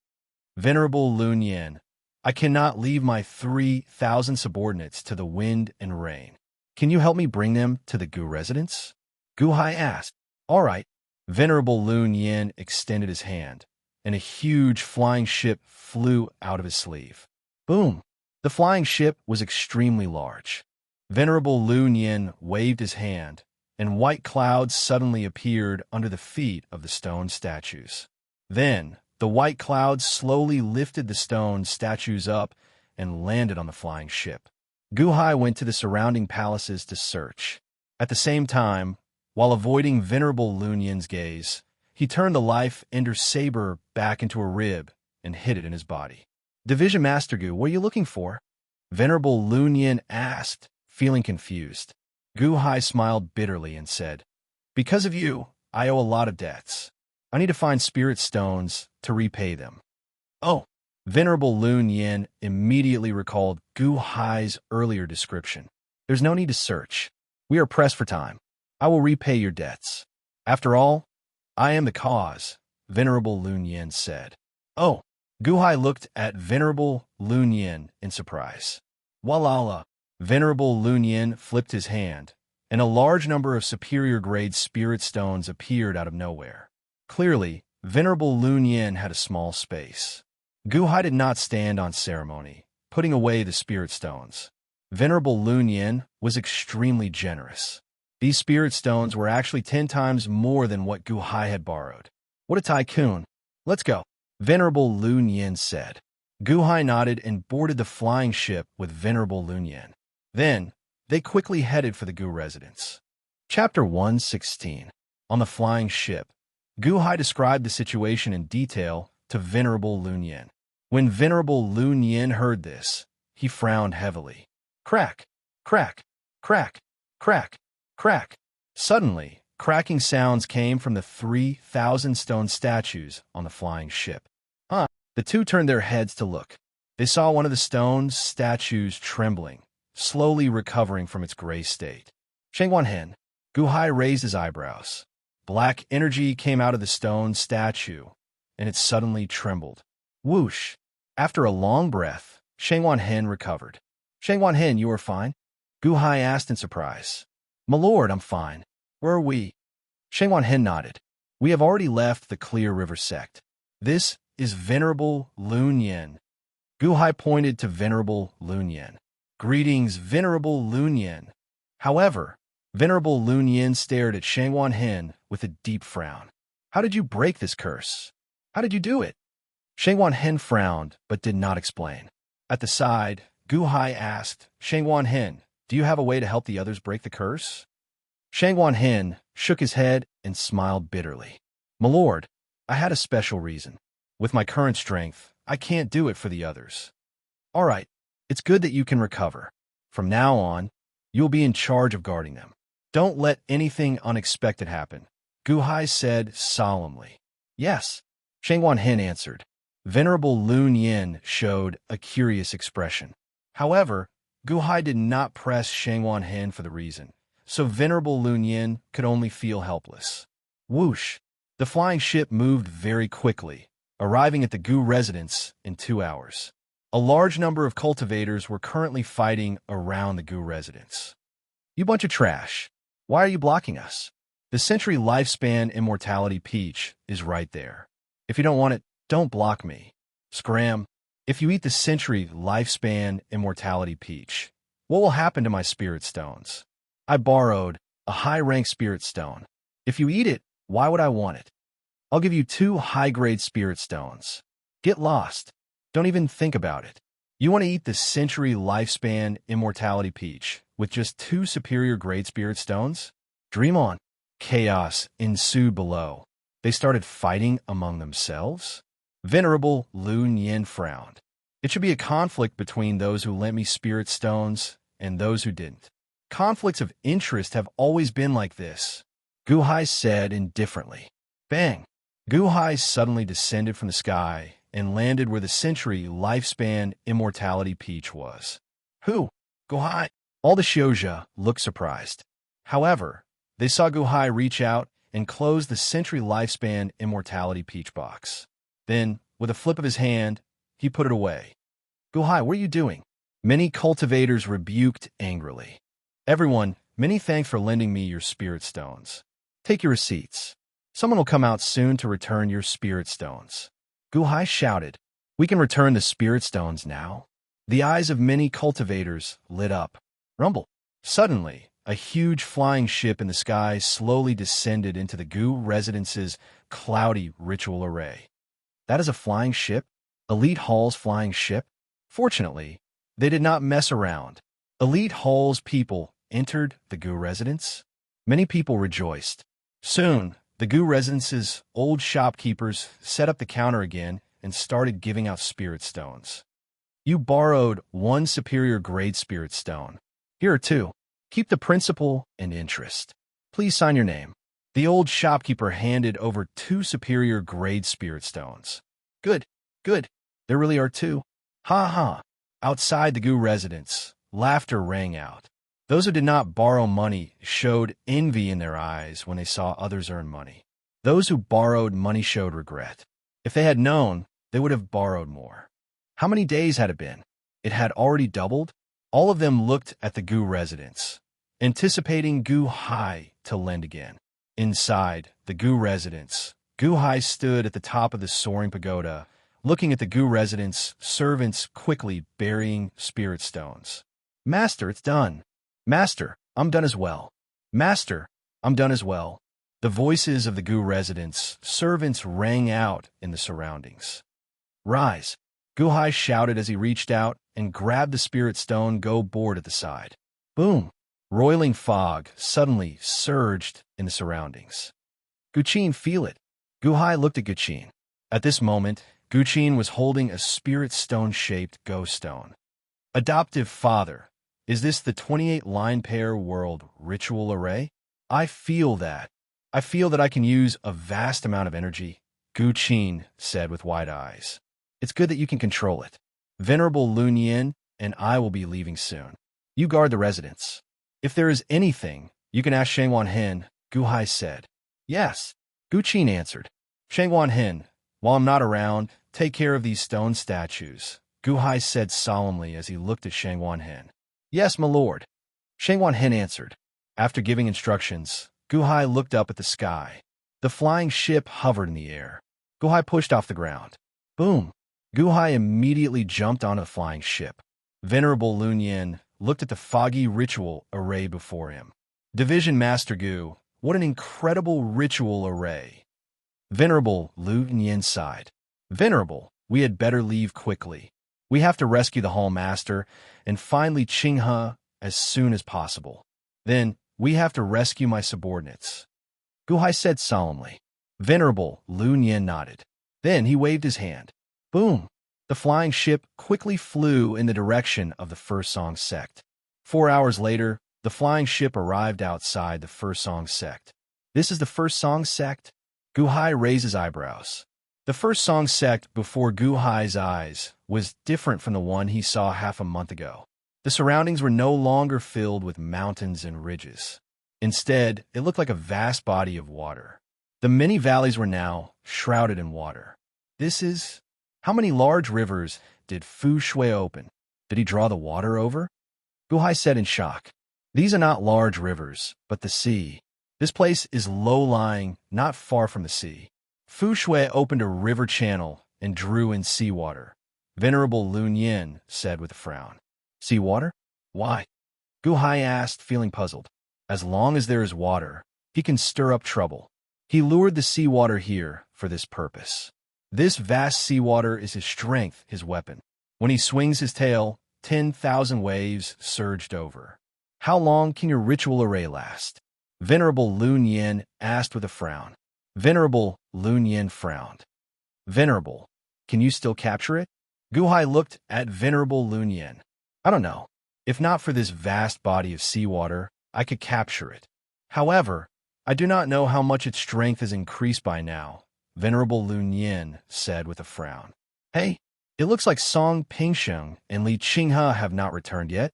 Venerable Lun Yin, "I cannot leave my 3,000 subordinates to the wind and rain. Can you help me bring them to the Gu residence?" Gu Hai asked. "All right." Venerable Lun Yin extended his hand, and a huge flying ship flew out of his sleeve. Boom! The flying ship was extremely large. Venerable Lun Yin waved his hand, and white clouds suddenly appeared under the feet of the stone statues. Then, the white clouds slowly lifted the stone statues up and landed on the flying ship. Guhai went to the surrounding palaces to search. At the same time, while avoiding Venerable Lun Yin's gaze, he turned the life ender saber back into a rib and hid it in his body. Division Master Gu, what are you looking for? Venerable Lun Yin asked, feeling confused. Guhai smiled bitterly and said, because of you, I owe a lot of debts. I need to find spirit stones to repay them. Oh, Venerable Lun Yin immediately recalled Guhai's earlier description. There's no need to search. We are pressed for time. I will repay your debts. After all, I am the cause, Venerable Lun Yin said. Oh, Guhai looked at Venerable Lun Yin in surprise. Walala, Venerable Lun Yin flipped his hand, and a large number of superior-grade spirit stones appeared out of nowhere. Clearly, Venerable Lun Yin had a small space. Guhai did not stand on ceremony, putting away the spirit stones. Venerable Lun Yin was extremely generous. These spirit stones were actually 10 times more than what Guhai had borrowed. What a tycoon. Let's go, Venerable Lun Yin said. Guhai nodded and boarded the flying ship with Venerable Lun Yin. Then, they quickly headed for the Gu residence. Chapter 116. On the flying ship, Guhai described the situation in detail to Venerable Lun Yin. When Venerable Lun Yin heard this, he frowned heavily. Crack, crack, crack, crack, crack. Suddenly, cracking sounds came from the 3,000 stone statues on the flying ship. The two turned their heads to look. They saw one of the stone statues trembling, slowly recovering from its gray state. Shengwan Hen, Guhai raised his eyebrows. Black energy came out of the stone statue, and it suddenly trembled. Whoosh! After a long breath, Shengwan Hen recovered. Shengwan Hen, you are fine? Guhai asked in surprise. My lord, I'm fine. Where are we? Shengwan Hen nodded. We have already left the Clear River sect. This is Venerable Lun Yin. Guhai pointed to Venerable Lun Yin. Greetings, Venerable Lun Yin. However, Venerable Lun Yin stared at Shengwan Hen with a deep frown. How did you break this curse? How did you do it? Shengwan Hen frowned, but did not explain. At the side, Guhai asked, Shengwan Hen, do you have a way to help the others break the curse? Shengwan Hen shook his head and smiled bitterly. My lord, I had a special reason. With my current strength, I can't do it for the others. All right, it's good that you can recover. From now on, you'll be in charge of guarding them. Don't let anything unexpected happen, Guhai said solemnly. Yes, Shengwan Hen answered. Venerable Lun Yin showed a curious expression. However, Guhai did not press Shengwan Hen for the reason, so Venerable Lun Yin could only feel helpless. Whoosh! The flying ship moved very quickly, arriving at the Gu residence in 2 hours. A large number of cultivators were currently fighting around the Gu residence. You bunch of trash. Why are you blocking us? The Century Lifespan Immortality Peach is right there. If you don't want it, don't block me. Scram. If you eat the Century Lifespan Immortality Peach, what will happen to my spirit stones? I borrowed a high-rank spirit stone. If you eat it, why would I want it? I'll give you 2 high-grade spirit stones. Get lost. Don't even think about it. You want to eat the Century Lifespan Immortality Peach with just 2 superior-grade spirit stones? Dream on. Chaos ensued below. They started fighting among themselves? Venerable Lun Yin frowned. It should be a conflict between those who lent me spirit stones and those who didn't. Conflicts of interest have always been like this, Guhai said indifferently. Bang! Guhai suddenly descended from the sky and landed where the Century Lifespan Immortality Peach was. Who? Guhai? All the Shouja looked surprised. However, they saw Guhai reach out and close the Century Lifespan Immortality Peach box. Then, with a flip of his hand, he put it away. Guhai, what are you doing? Many cultivators rebuked angrily. Everyone, many thanks for lending me your spirit stones. Take your receipts. Someone will come out soon to return your spirit stones. Guhai shouted, We can return the spirit stones now. The eyes of many cultivators lit up. Rumble. Suddenly, a huge flying ship in the sky slowly descended into the Gu residence's cloudy ritual array. That is a flying ship? Elite Hall's flying ship? Fortunately, they did not mess around. Elite Hall's people entered the Gu residence. Many people rejoiced. Soon, the Gu residence's old shopkeepers set up the counter again and started giving out spirit stones. You borrowed 1 superior grade spirit stone. Here are 2. Keep the principal and interest. Please sign your name. The old shopkeeper handed over 2 superior grade spirit stones. Good, good. There really are 2. Ha ha. Outside the Gu residence, laughter rang out. Those who did not borrow money showed envy in their eyes when they saw others earn money. Those who borrowed money showed regret. If they had known, they would have borrowed more. How many days had it been? It had already doubled? All of them looked at the Gu residence, anticipating Gu Hai to lend again. Inside the Gu residence, Gu Hai stood at the top of the soaring pagoda, looking at the Gu residence servants quickly burying spirit stones. Master, it's done. Master, I'm done as well. Master, I'm done as well. The voices of the Gu residence servants rang out in the surroundings. Rise, Gu Hai shouted as he reached out and grabbed the spirit stone Go board at the side. Boom! Roiling fog suddenly surged in the surroundings. Guqin, feel it. Gu Hai looked at Guqin. At this moment, Guqin was holding a spirit stone-shaped Go stone. Adoptive father, is this the 28-line pair world ritual array? I feel that. I feel that I can use a vast amount of energy, Guqin said with wide eyes. It's good that you can control it. Venerable Lun Yin and I will be leaving soon. You guard the residence. If there is anything, you can ask Shangwan Hen, Gu Hai said. Yes, Guqin answered. Shangwan Hen, while I'm not around, take care of these stone statues, Gu Hai said solemnly as he looked at Shangwan Hen. Yes, my lord. Shangwan Hen answered. After giving instructions, Gu Hai looked up at the sky. The flying ship hovered in the air. Gu Hai pushed off the ground. Boom! Gu Hai immediately jumped onto the flying ship. Venerable Lun Yin looked at the foggy ritual array before him. Division Master Gu, what an incredible ritual array. Venerable Lun Yin sighed. Venerable, we had better leave quickly. We have to rescue the Hall Master and find Li Qinghe as soon as possible. Then, we have to rescue my subordinates. Gu Hai said solemnly. Venerable Lun Yin nodded. Then he waved his hand. Boom! The flying ship quickly flew in the direction of the First Song sect. 4 hours later, the flying ship arrived outside the First Song sect. This is the First Song sect? Gu Hai raised his eyebrows. The First Song sect before Gu Hai's eyes was different from the one he saw half a month ago. The surroundings were no longer filled with mountains and ridges. Instead, it looked like a vast body of water. The many valleys were now shrouded in water. This is... How many large rivers did Fu Shui open? Did he draw the water over? Gu Hai said in shock. These are not large rivers, but the sea. This place is low-lying, not far from the sea. Fu Shui opened a river channel and drew in seawater. Venerable Lun Yin said with a frown. Seawater? Why? Gu Hai asked, feeling puzzled. As long as there is water, he can stir up trouble. He lured the seawater here for this purpose. This vast seawater is his strength, his weapon. When he swings his tail, 10,000 waves surged over. How long can your ritual array last? Venerable Lun Yin asked with a frown. Venerable Lun Yin frowned. Venerable, can you still capture it? Gu Hai looked at Venerable Lun Yin. I don't know. If not for this vast body of seawater, I could capture it. However, I do not know how much its strength is increased by now, Venerable Lun Yin said with a frown. Hey, it looks like Song Pingsheng and Li Qinghe have not returned yet.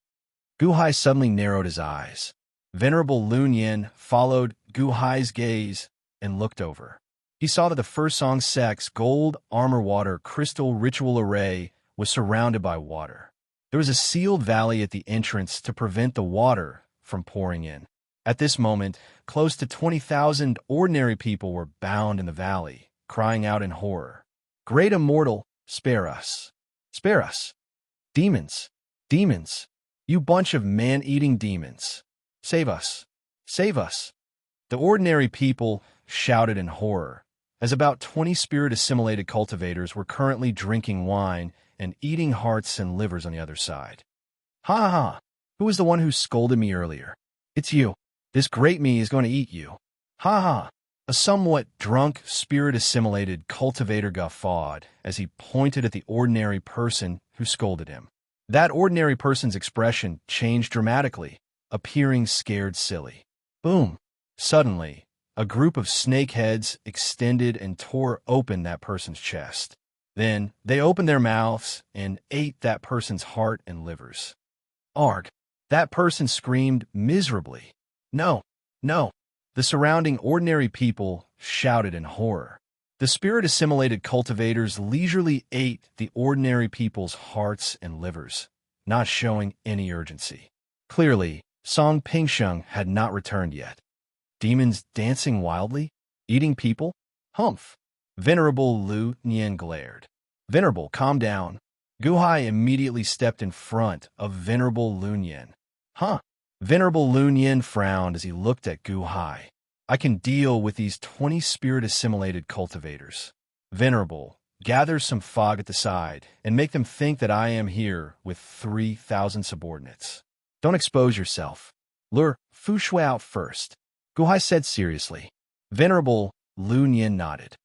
Gu Hai suddenly narrowed his eyes. Venerable Lun Yin followed Gu Hai's gaze and looked over. He saw that the First Song sect's gold armor water crystal ritual array was surrounded by water. There was a sealed valley at the entrance to prevent the water from pouring in. At this moment, close to 20,000 ordinary people were bound in the valley, crying out in horror. Great Immortal, spare us. Spare us. Demons. Demons. You bunch of man-eating demons! Save us! Save us!" The ordinary people shouted in horror, as about 20 spirit-assimilated cultivators were currently drinking wine and eating hearts and livers on the other side. "Ha ha ha! Who was the one who scolded me earlier? It's you. This great me is going to eat you. Ha ha!" A somewhat drunk, spirit-assimilated cultivator guffawed as he pointed at the ordinary person who scolded him. That ordinary person's expression changed dramatically, appearing scared silly. Boom! Suddenly, a group of snakeheads extended and tore open that person's chest. Then, they opened their mouths and ate that person's heart and livers. Arg! That person screamed miserably. "No! No!" The surrounding ordinary people shouted in horror. The spirit-assimilated cultivators leisurely ate the ordinary people's hearts and livers, not showing any urgency. Clearly, Song Pingsheng had not returned yet. Demons dancing wildly? Eating people? Humph! Venerable Lu Nian glared. "Venerable, calm down." Guhai immediately stepped in front of Venerable Lu Nian. "Huh?" Venerable Lu Nian frowned as he looked at Guhai. "I can deal with these 20 spirit-assimilated cultivators. Venerable, gather some fog at the side and make them think that I am here with 3,000 subordinates. Don't expose yourself. Lure Fu Shui out first," Guhai said seriously. Venerable Lu Nian nodded.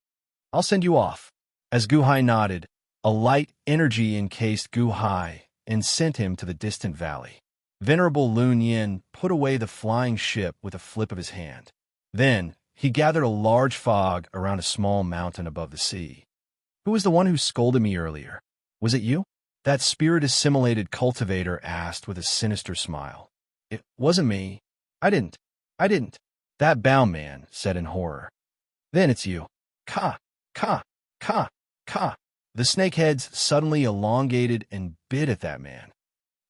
"I'll send you off." As Guhai nodded, a light energy encased Guhai and sent him to the distant valley. Venerable Lu Nian put away the flying ship with a flip of his hand. Then, he gathered a large fog around a small mountain above the sea. "Who was the one who scolded me earlier? Was it you?" That spirit-assimilated cultivator asked with a sinister smile. "It wasn't me. I didn't. That bound man said in horror. "Then it's you. Ka, ka, ka, ka." The snakeheads suddenly elongated and bit at that man.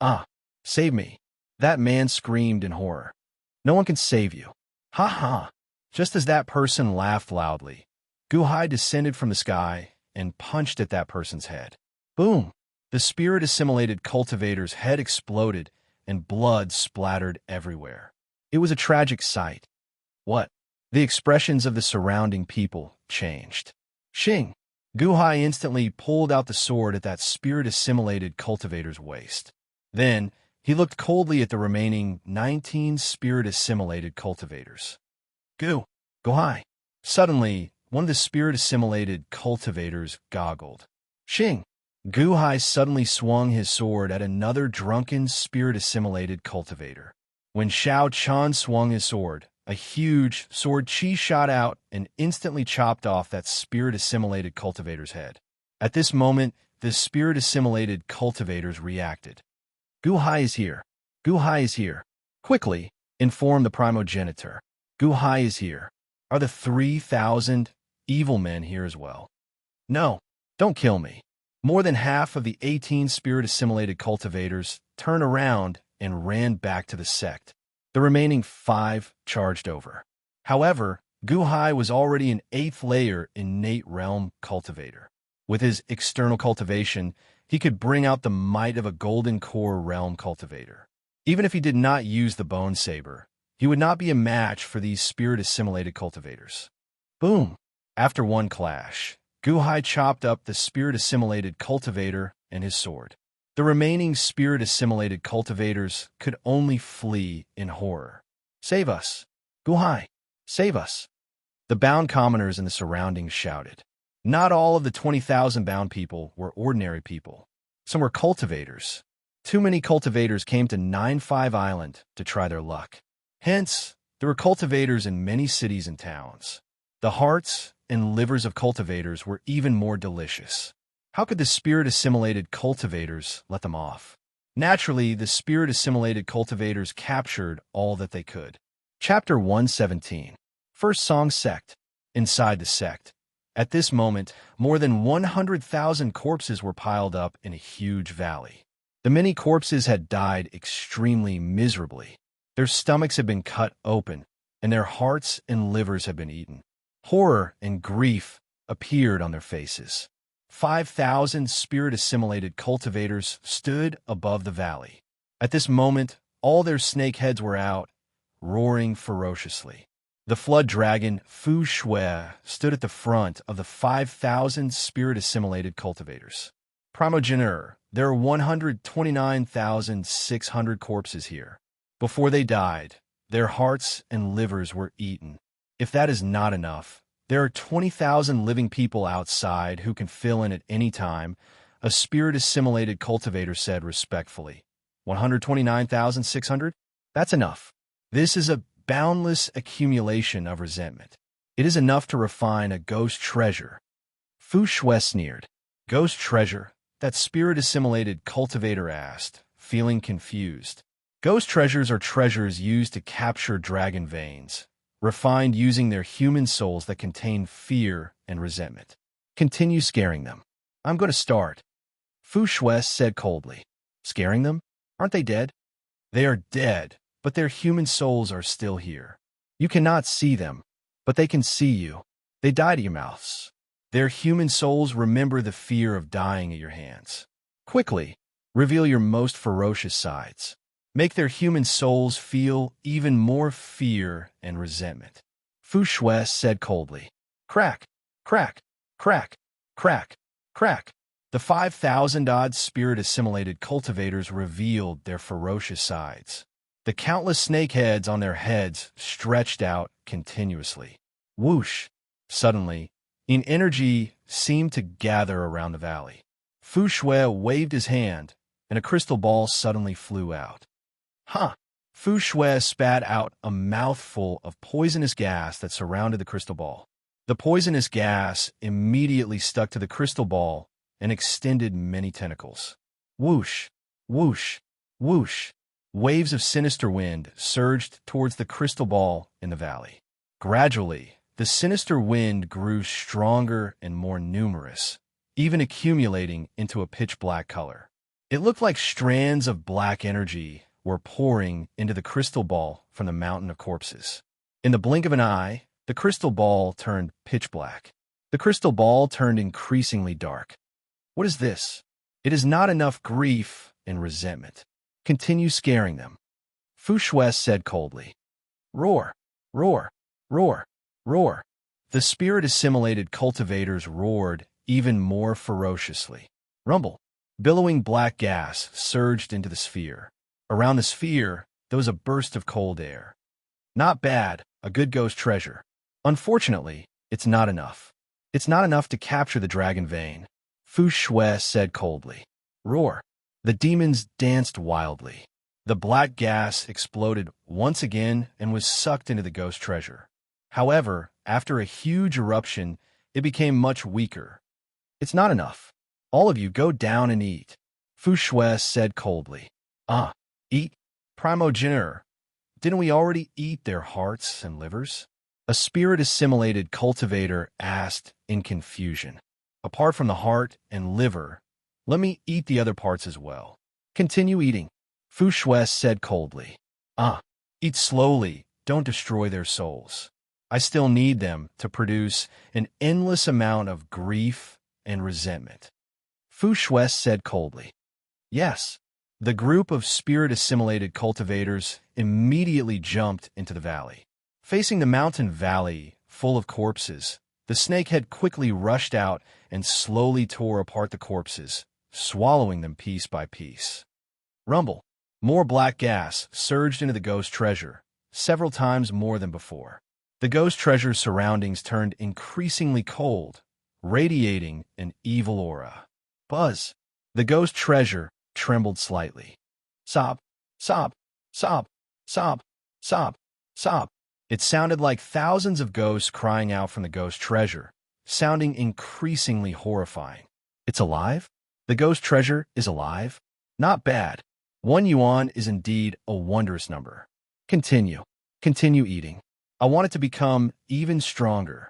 "Ah, save me." That man screamed in horror. "No one can save you." "Ha ha!" Just as that person laughed loudly, Guhai descended from the sky and punched at that person's head. Boom! The spirit-assimilated cultivator's head exploded and blood splattered everywhere. It was a tragic sight. What? The expressions of the surrounding people changed. Shing! Guhai instantly pulled out the sword at that spirit-assimilated cultivator's waist. Then, he looked coldly at the remaining 19 spirit-assimilated cultivators. Guhai! Suddenly, one of the spirit-assimilated cultivators goggled. Shing! Guhai suddenly swung his sword at another drunken spirit-assimilated cultivator. When Xiao Chan swung his sword, a huge sword chi shot out and instantly chopped off that spirit-assimilated cultivator's head. At this moment, the spirit-assimilated cultivators reacted. "Guhai is here! Guhai is here!" Quickly, informed the primogenitor. "Guhai is here. Are the 3,000 evil men here as well?" "No, don't kill me." More than half of the 18 spirit-assimilated cultivators turned around and ran back to the sect. The remaining 5 charged over. However, Guhai was already an 8th layer innate realm cultivator. With his external cultivation, he could bring out the might of a golden core realm cultivator. Even if he did not use the bone saber, he would not be a match for these spirit-assimilated cultivators. Boom! After one clash, Guhai chopped up the spirit-assimilated cultivator and his sword. The remaining spirit-assimilated cultivators could only flee in horror. "Save us! Guhai! Save us!" The bound commoners in the surroundings shouted. Not all of the 20,000 bound people were ordinary people. Some were cultivators. Too many cultivators came to 9-5 Island to try their luck. Hence, there were cultivators in many cities and towns. The hearts and livers of cultivators were even more delicious. How could the spirit-assimilated cultivators let them off? Naturally, the spirit-assimilated cultivators captured all that they could. Chapter 117. First Song Sect. Inside the sect. At this moment, more than 100,000 corpses were piled up in a huge valley. The many corpses had died extremely miserably. Their stomachs had been cut open, and their hearts and livers had been eaten. Horror and grief appeared on their faces. 5,000 spirit-assimilated cultivators stood above the valley. At this moment, all their snake heads were out, roaring ferociously. The flood dragon, Fu Shui, stood at the front of the 5,000 spirit-assimilated cultivators. Primogeniture, there are 129,600 corpses here. Before they died, their hearts and livers were eaten. If that is not enough, there are 20,000 living people outside who can fill in at any time, a spirit-assimilated cultivator said respectfully. 129,600? That's enough. This is a boundless accumulation of resentment. It is enough to refine a ghost treasure. Fu Shui sneered. Ghost treasure? That spirit-assimilated cultivator asked, feeling confused. Ghost treasures are treasures used to capture dragon veins, refined using their human souls that contain fear and resentment. Continue scaring them. I'm going to start. Fu Shui said coldly. Scaring them? Aren't they dead? They are dead, but their human souls are still here. You cannot see them, but they can see you. They died at your mouths. Their human souls remember the fear of dying at your hands. Quickly, reveal your most ferocious sides. Make their human souls feel even more fear and resentment. Fu Shui said coldly. Crack, crack, crack, crack, crack. The 5,000-odd spirit-assimilated cultivators revealed their ferocious sides. The countless snake heads on their heads stretched out continuously. Whoosh! Suddenly, an energy seemed to gather around the valley. Fu Shui waved his hand, and a crystal ball suddenly flew out. Huh! Fu Shui spat out a mouthful of poisonous gas that surrounded the crystal ball. The poisonous gas immediately stuck to the crystal ball and extended many tentacles. Whoosh! Whoosh! Whoosh! Waves of sinister wind surged towards the crystal ball in the valley. Gradually, the sinister wind grew stronger and more numerous, even accumulating into a pitch-black color. It looked like strands of black energy were pouring into the crystal ball from the mountain of corpses. In the blink of an eye, the crystal ball turned pitch black. The crystal ball turned increasingly dark. What is this? It is not enough grief and resentment. Continue scaring them. Fu Shui said coldly. Roar, roar, roar, roar. The spirit-assimilated cultivators roared even more ferociously. Rumble. Billowing black gas surged into the sphere. Around the sphere, there was a burst of cold air. Not bad, a good ghost treasure. Unfortunately, it's not enough. It's not enough to capture the dragon vein. Fu Shui said coldly. Roar. The demons danced wildly. The black gas exploded once again and was sucked into the ghost treasure. However, after a huge eruption, it became much weaker. It's not enough. All of you go down and eat. Fu Shui said coldly. Eat? Primogeniture. Didn't we already eat their hearts and livers? A spirit-assimilated cultivator asked in confusion. Apart from the heart and liver, let me eat the other parts as well. Continue eating. Fu Shui said coldly. Eat slowly. Don't destroy their souls. I still need them to produce an endless amount of grief and resentment. Fu Shui said coldly. Yes. The group of spirit-assimilated cultivators immediately jumped into the valley. Facing the mountain valley, full of corpses, the snakehead quickly rushed out and slowly tore apart the corpses, swallowing them piece by piece. Rumble. More black gas surged into the ghost treasure, several times more than before. The ghost treasure's surroundings turned increasingly cold, radiating an evil aura. Buzz. The ghost treasure trembled slightly. Sob, sob, sob, sob, sob, sob. It sounded like thousands of ghosts crying out from the ghost treasure, sounding increasingly horrifying. It's alive? The ghost treasure is alive? Not bad. 1 yuan is indeed a wondrous number. Continue. Continue eating. I want it to become even stronger.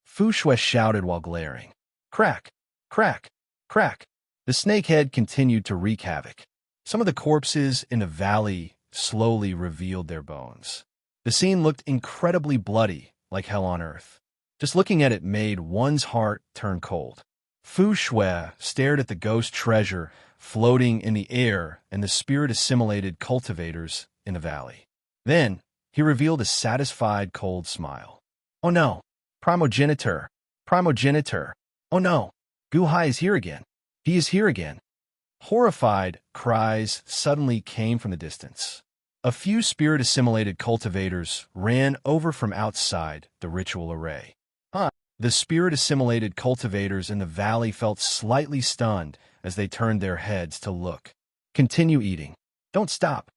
Fu Shui shouted while glaring. Crack, crack, crack. The snakehead continued to wreak havoc. Some of the corpses in the valley slowly revealed their bones. The scene looked incredibly bloody, like hell on earth. Just looking at it made one's heart turn cold. Fu Shui stared at the ghost treasure floating in the air and the spirit-assimilated cultivators in the valley. Then, he revealed a satisfied, cold smile. "Oh no! Primogenitor! Primogenitor! Oh no! Guhai is here again! He is here again!" Horrified cries suddenly came from the distance. A few spirit-assimilated cultivators ran over from outside the ritual array. The spirit-assimilated cultivators in the valley felt slightly stunned as they turned their heads to look. "Continue eating. Don't stop,"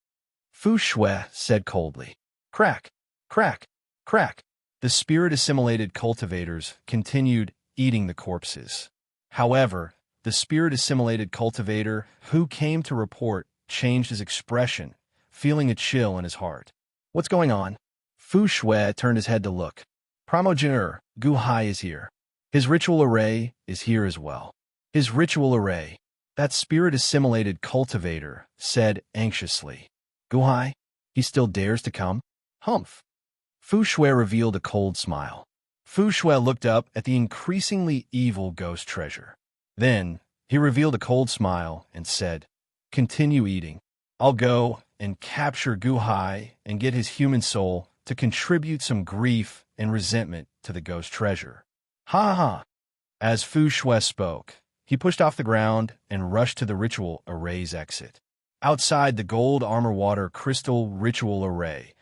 Fu Shui said coldly. Crack, crack, crack. The spirit-assimilated cultivators continued eating the corpses. However, the spirit-assimilated cultivator who came to report changed his expression, feeling a chill in his heart. "What's going on?" Fu Shui turned his head to look. "Primogenitor, Guhai is here. His ritual array is here as well." "His ritual array," that spirit-assimilated cultivator said anxiously. "Guhai, he still dares to come?" "Humph." Fu Shui revealed a cold smile. Fu Shui looked up at the increasingly evil ghost treasure. Then, he revealed a cold smile and said, "Continue eating. I'll go and capture Guhai and get his human soul to contribute some grief and resentment to the ghost treasure." "Ha ha!" As Fu Shui spoke, he pushed off the ground and rushed to the ritual array's exit. Outside the gold armor water crystal ritual array,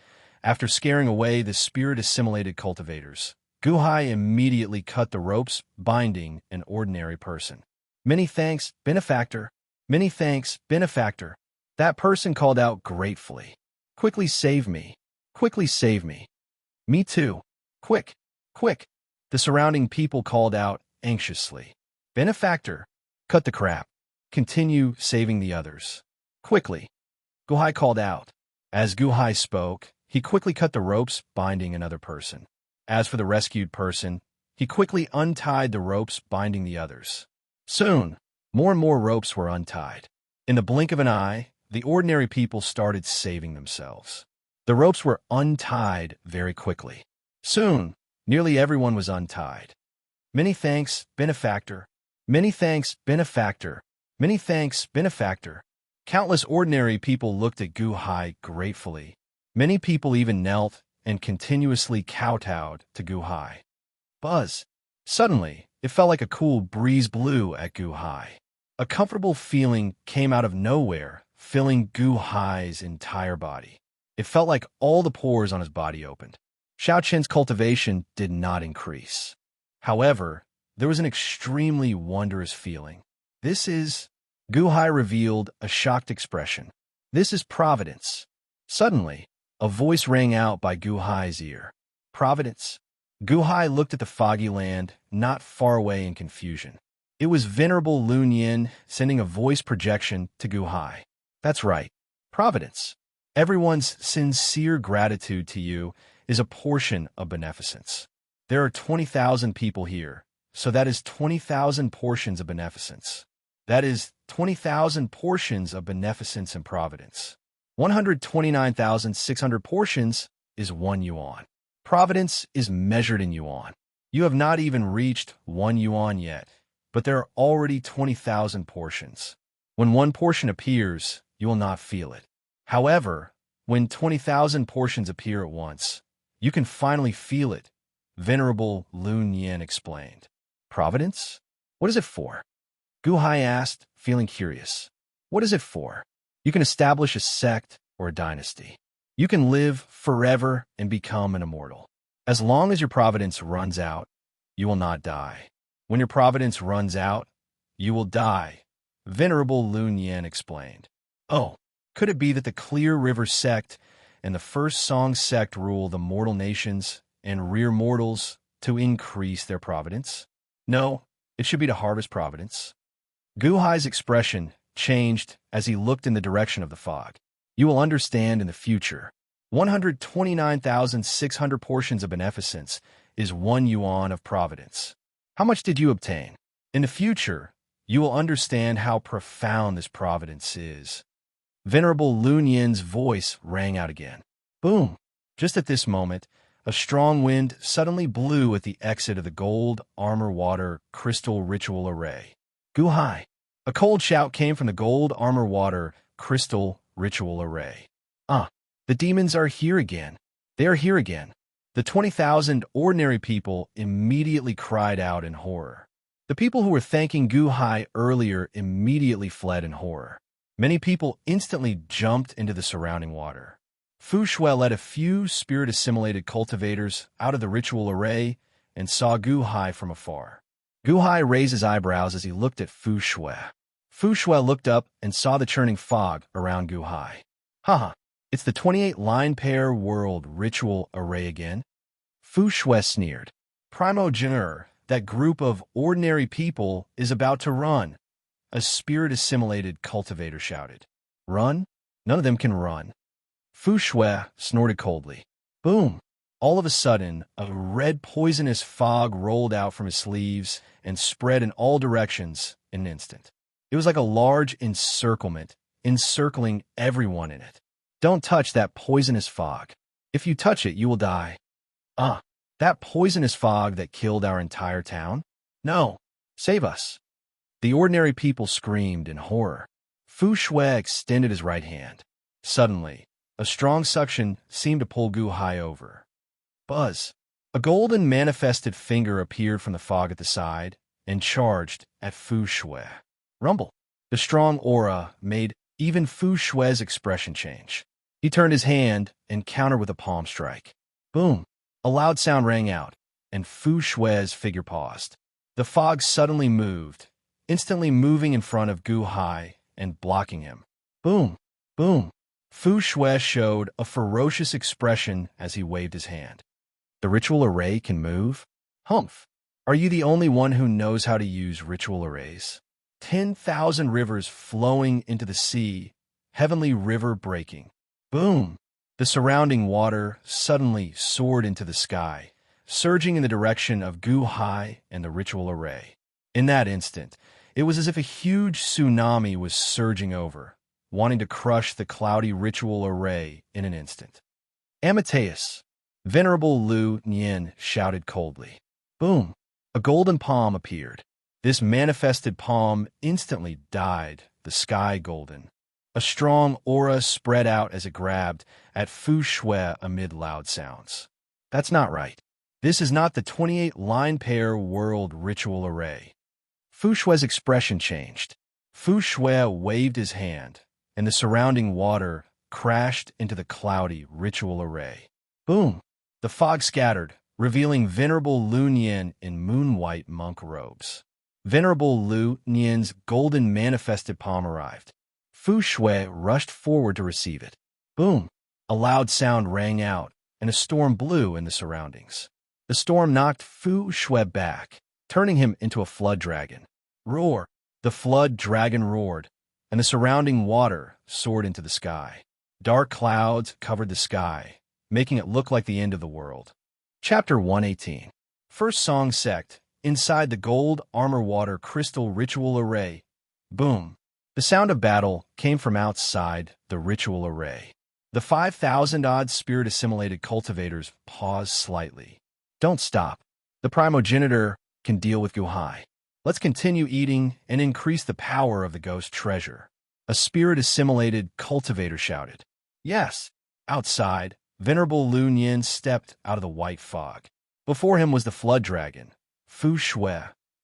after scaring away the spirit-assimilated cultivators, Guhai immediately cut the ropes binding an ordinary person. "Many thanks, benefactor. Many thanks, benefactor." That person called out gratefully. "Quickly save me. Quickly save me." "Me too. Quick, quick." The surrounding people called out anxiously. "Benefactor, cut the crap. Continue saving the others. Quickly." Guhai called out. As Guhai spoke, he quickly cut the ropes binding another person. As for the rescued person, he quickly untied the ropes binding the others. Soon, more and more ropes were untied. In the blink of an eye, the ordinary people started saving themselves. The ropes were untied very quickly. Soon, nearly everyone was untied. "Many thanks, benefactor. Many thanks, benefactor. Many thanks, benefactor." Countless ordinary people looked at Guhai gratefully. Many people even knelt and continuously kowtowed to Guhai. Buzz. Suddenly, it felt like a cool breeze blew at Guhai. A comfortable feeling came out of nowhere, filling Guhai's entire body. It felt like all the pores on his body opened. Xiaoqian's cultivation did not increase. However, there was an extremely wondrous feeling. "This is..." Guhai revealed a shocked expression. "This is providence." Suddenly, a voice rang out by Guhai's ear. "Providence?" Guhai looked at the foggy land not far away in confusion. It was Venerable Lun Yin sending a voice projection to Guhai. "That's right. Providence. Everyone's sincere gratitude to you is a portion of beneficence. There are 20,000 people here, so that is 20,000 portions of beneficence. That is 20,000 portions of beneficence and providence. 129,600 portions is 1 yuan. Providence is measured in yuan. You have not even reached 1 yuan yet, but there are already 20,000 portions. When 1 portion appears, you will not feel it. However, when 20,000 portions appear at once, you can finally feel it," Venerable Lun Yin explained. "Providence? What is it for?" Guhai asked, feeling curious. "What is it for? You can establish a sect or a dynasty. You can live forever and become an immortal. As long as your providence runs out, you will not die. When your providence runs out, you will die," Venerable Lun Yin explained. "Oh, could it be that the Clear River sect and the First Song sect rule the mortal nations and rear mortals to increase their providence? No, it should be to harvest providence." Guhai's expression changed as he looked in the direction of the fog. "You will understand in the future. 129,600 portions of beneficence is 1 yuan of providence. How much did you obtain? In the future, you will understand how profound this providence is." Venerable Lun Yin's voice rang out again. Boom! Just at this moment, a strong wind suddenly blew at the exit of the gold armor water crystal ritual array. "Guhai, A cold shout came from the gold armor water crystal ritual array. Ah, the demons are here again. They are here again. The 20,000 ordinary people immediately cried out in horror. The people who were thanking Gu Hai earlier immediately fled in horror. Many people instantly jumped into the surrounding water. Fu Shui led a few spirit-assimilated cultivators out of the ritual array and saw Gu Hai from afar. Gu Hai raised his eyebrows as he looked at Fu Shui. Fu Shui looked up and saw the churning fog around Gu Hai. Haha, it's the 28-line pair world ritual array again? Fu Shui sneered. Primogenitor, that group of ordinary people is about to run. A spirit-assimilated cultivator shouted. Run? None of them can run. Fu Shui snorted coldly. Boom! All of a sudden, a red poisonous fog rolled out from his sleeves and spread in all directions in an instant. It was like a large encirclement, encircling everyone in it. Don't touch that poisonous fog. If you touch it, you will die. Ah, that poisonous fog that killed our entire town? No, save us. The ordinary people screamed in horror. Fu Shui extended his right hand. Suddenly, a strong suction seemed to pull Gu Hai over. Buzz! A golden manifested finger appeared from the fog at the side and charged at Fu Shui. Rumble! The strong aura made even Fu Shui's expression change. He turned his hand and countered with a palm strike. Boom! A loud sound rang out, and Fu Shui's figure paused. The fog suddenly moved, instantly moving in front of Gu Hai and blocking him. Boom! Boom! Fu Shui showed a ferocious expression as he waved his hand. The ritual array can move? Humph! Are you the only one who knows how to use ritual arrays? 10,000 rivers flowing into the sea, heavenly river breaking. Boom! The surrounding water suddenly soared into the sky, surging in the direction of Gu Hai and the ritual array. In that instant, it was as if a huge tsunami was surging over, wanting to crush the cloudy ritual array in an instant. Amateus! Venerable Lu Nian shouted coldly. Boom! A golden palm appeared. This manifested palm instantly dyed the sky golden. A strong aura spread out as it grabbed at Fu Shui amid loud sounds. That's not right. This is not the 28-line pair world ritual array. Fu Shui's expression changed. Fu Shui waved his hand, and the surrounding water crashed into the cloudy ritual array. Boom! The fog scattered, revealing Venerable Lu Nian in moon-white monk robes. Venerable Lu Nian's golden manifested palm arrived. Fu Shui rushed forward to receive it. Boom! A loud sound rang out, and a storm blew in the surroundings. The storm knocked Fu Shui back, turning him into a flood dragon. Roar! The flood dragon roared, and the surrounding water soared into the sky. Dark clouds covered the sky, making it look like the end of the world. Chapter 118. First Song Sect, inside the gold armor water crystal ritual array. Boom! The sound of battle came from outside the ritual array. The 5,000-odd spirit-assimilated cultivators paused slightly. Don't stop. The primogenitor can deal with Gu Hai. Let's continue eating and increase the power of the ghost treasure. A spirit-assimilated cultivator shouted. Yes. Outside, Venerable Lu Nian stepped out of the white fog. Before him was the flood dragon, Fu Shui,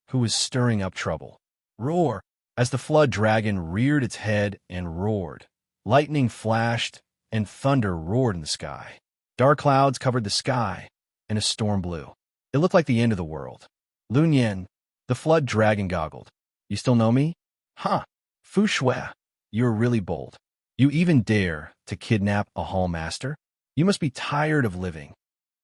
who was stirring up trouble. Roar! As the flood dragon reared its head and roared, lightning flashed and thunder roared in the sky. Dark clouds covered the sky, and a storm blew. It looked like the end of the world. Lu Nian, the flood dragon goggled. You still know me? Huh. Fu Shui, you're really bold. You even dare to kidnap a hall master? You must be tired of living.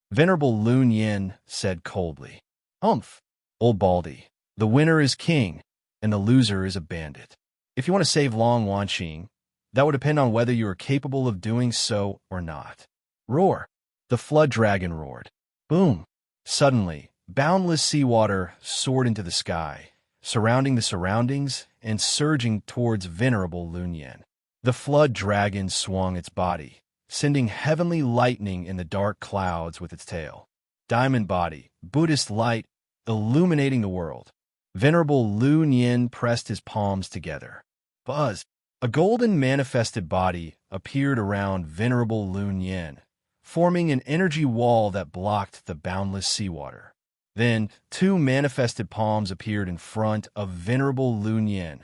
Venerable Lu Nian said coldly. Humph, old baldy. The winner is king, and the loser is a bandit. If you want to save Long Wanqing, that would depend on whether you are capable of doing so or not. Roar! The flood dragon roared. Boom! Suddenly, boundless seawater soared into the sky, surrounding the surroundings and surging towards Venerable Lu Nian. The flood dragon swung its body, sending heavenly lightning in the dark clouds with its tail. Diamond body, Buddhist light, illuminating the world. Venerable Lu Nian pressed his palms together. Buzz! A golden manifested body appeared around Venerable Lu Nian, forming an energy wall that blocked the boundless seawater. Then, two manifested palms appeared in front of Venerable Lu Nian,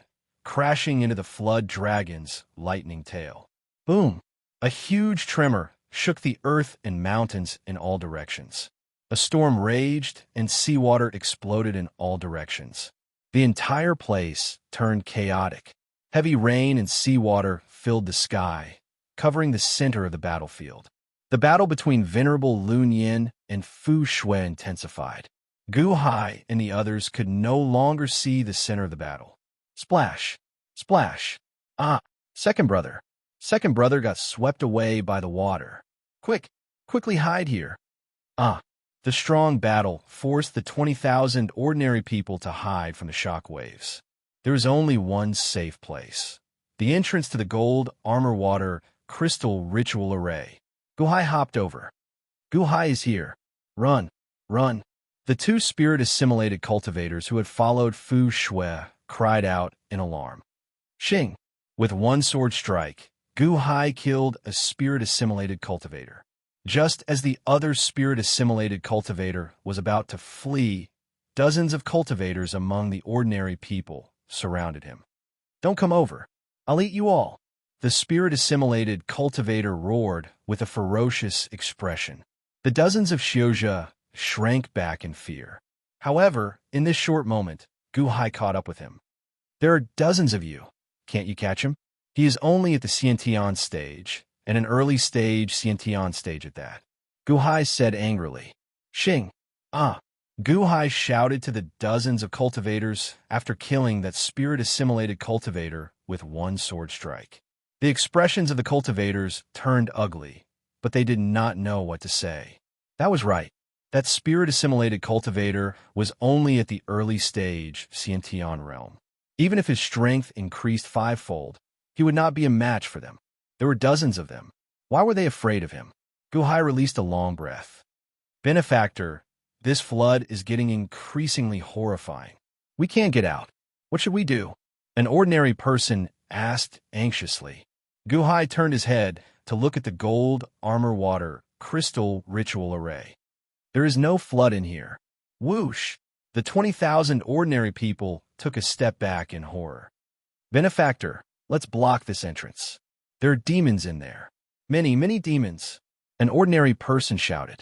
crashing into the flood dragon's lightning tail. Boom! A huge tremor shook the earth and mountains in all directions. A storm raged, and seawater exploded in all directions. The entire place turned chaotic. Heavy rain and seawater filled the sky, covering the center of the battlefield. The battle between Venerable Lu Nian and Fu Shui intensified. Gu Hai and the others could no longer see the center of the battle. Splash! Splash! Ah! Second brother! Second brother got swept away by the water. Quickly hide here. Ah! The strong battle forced the 20,000 ordinary people to hide from the shock waves. There was only one safe place: the entrance to the gold armor water crystal ritual array. Gu Hai hopped over. Gu Hai is here. Run! Run! The two spirit-assimilated cultivators who had followed Fu Shui cried out in alarm. Xing! With one sword strike, Gu Hai killed a spirit-assimilated cultivator. Just as the other spirit-assimilated cultivator was about to flee, dozens of cultivators among the ordinary people surrounded him. Don't come over. I'll eat you all. The spirit-assimilated cultivator roared with a ferocious expression. The dozens of Xiuzhe shrank back in fear. However, in this short moment, Gu Hai caught up with him. There are dozens of you. Can't you catch him? He is only at the Xiantian stage, and an early stage Xiantian stage at that. Gu Hai said angrily. Xing! Ah! Gu Hai shouted to the dozens of cultivators after killing that spirit-assimilated cultivator with one sword strike. The expressions of the cultivators turned ugly, but they did not know what to say. That was right. That spirit-assimilated cultivator was only at the early stage Xiantian realm. Even if his strength increased fivefold, he would not be a match for them. There were dozens of them. Why were they afraid of him? Gu Hai released a long breath. Benefactor, this flood is getting increasingly horrifying. We can't get out. What should we do? An ordinary person asked anxiously. Gu Hai turned his head to look at the gold armor water crystal ritual array. There is no flood in here. Whoosh! The 20,000 ordinary people took a step back in horror. Benefactor, let's block this entrance. There are demons in there. Many demons. An ordinary person shouted.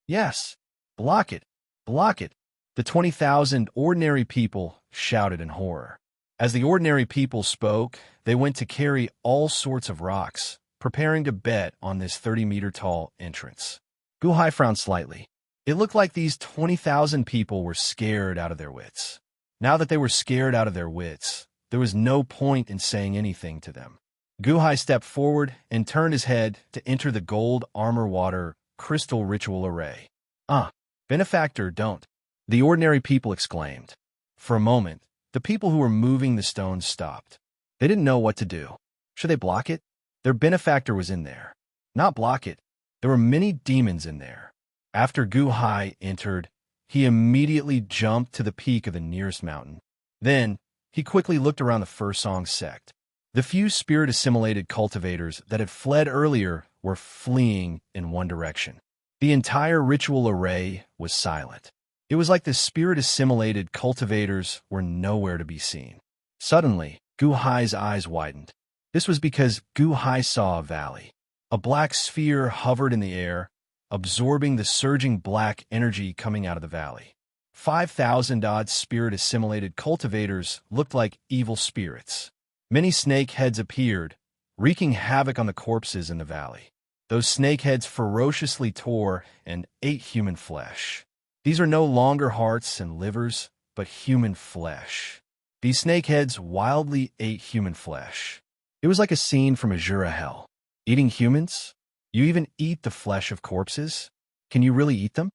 Yes, block it. Block it. The 20,000 ordinary people shouted in horror. As the ordinary people spoke, they went to carry all sorts of rocks, preparing to bet on this 30-meter-tall entrance. Gu Hai frowned slightly. It looked like these 20,000 people were scared out of their wits. Now that they were scared out of their wits, there was no point in saying anything to them. Gu Hai stepped forward and turned his head to enter the gold armor water crystal ritual array. Ah, benefactor, don't. The ordinary people exclaimed. For a moment, the people who were moving the stones stopped. They didn't know what to do. Should they block it? Their benefactor was in there. Not block it. There were many demons in there. After Gu Hai entered, he immediately jumped to the peak of the nearest mountain. Then, he quickly looked around the Fursong sect. The few spirit-assimilated cultivators that had fled earlier were fleeing in one direction. The entire ritual array was silent. It was like the spirit-assimilated cultivators were nowhere to be seen. Suddenly, Gu Hai's eyes widened. This was because Gu Hai saw a valley. A black sphere hovered in the air, absorbing the surging black energy coming out of the valley. 5,000-odd spirit-assimilated cultivators looked like evil spirits. Many snake heads appeared, wreaking havoc on the corpses in the valley. Those snake heads ferociously tore and ate human flesh. These are no longer hearts and livers, but human flesh. These snake heads wildly ate human flesh. It was like a scene from Azura Hell. Eating humans? You even eat the flesh of corpses? Can you really eat them?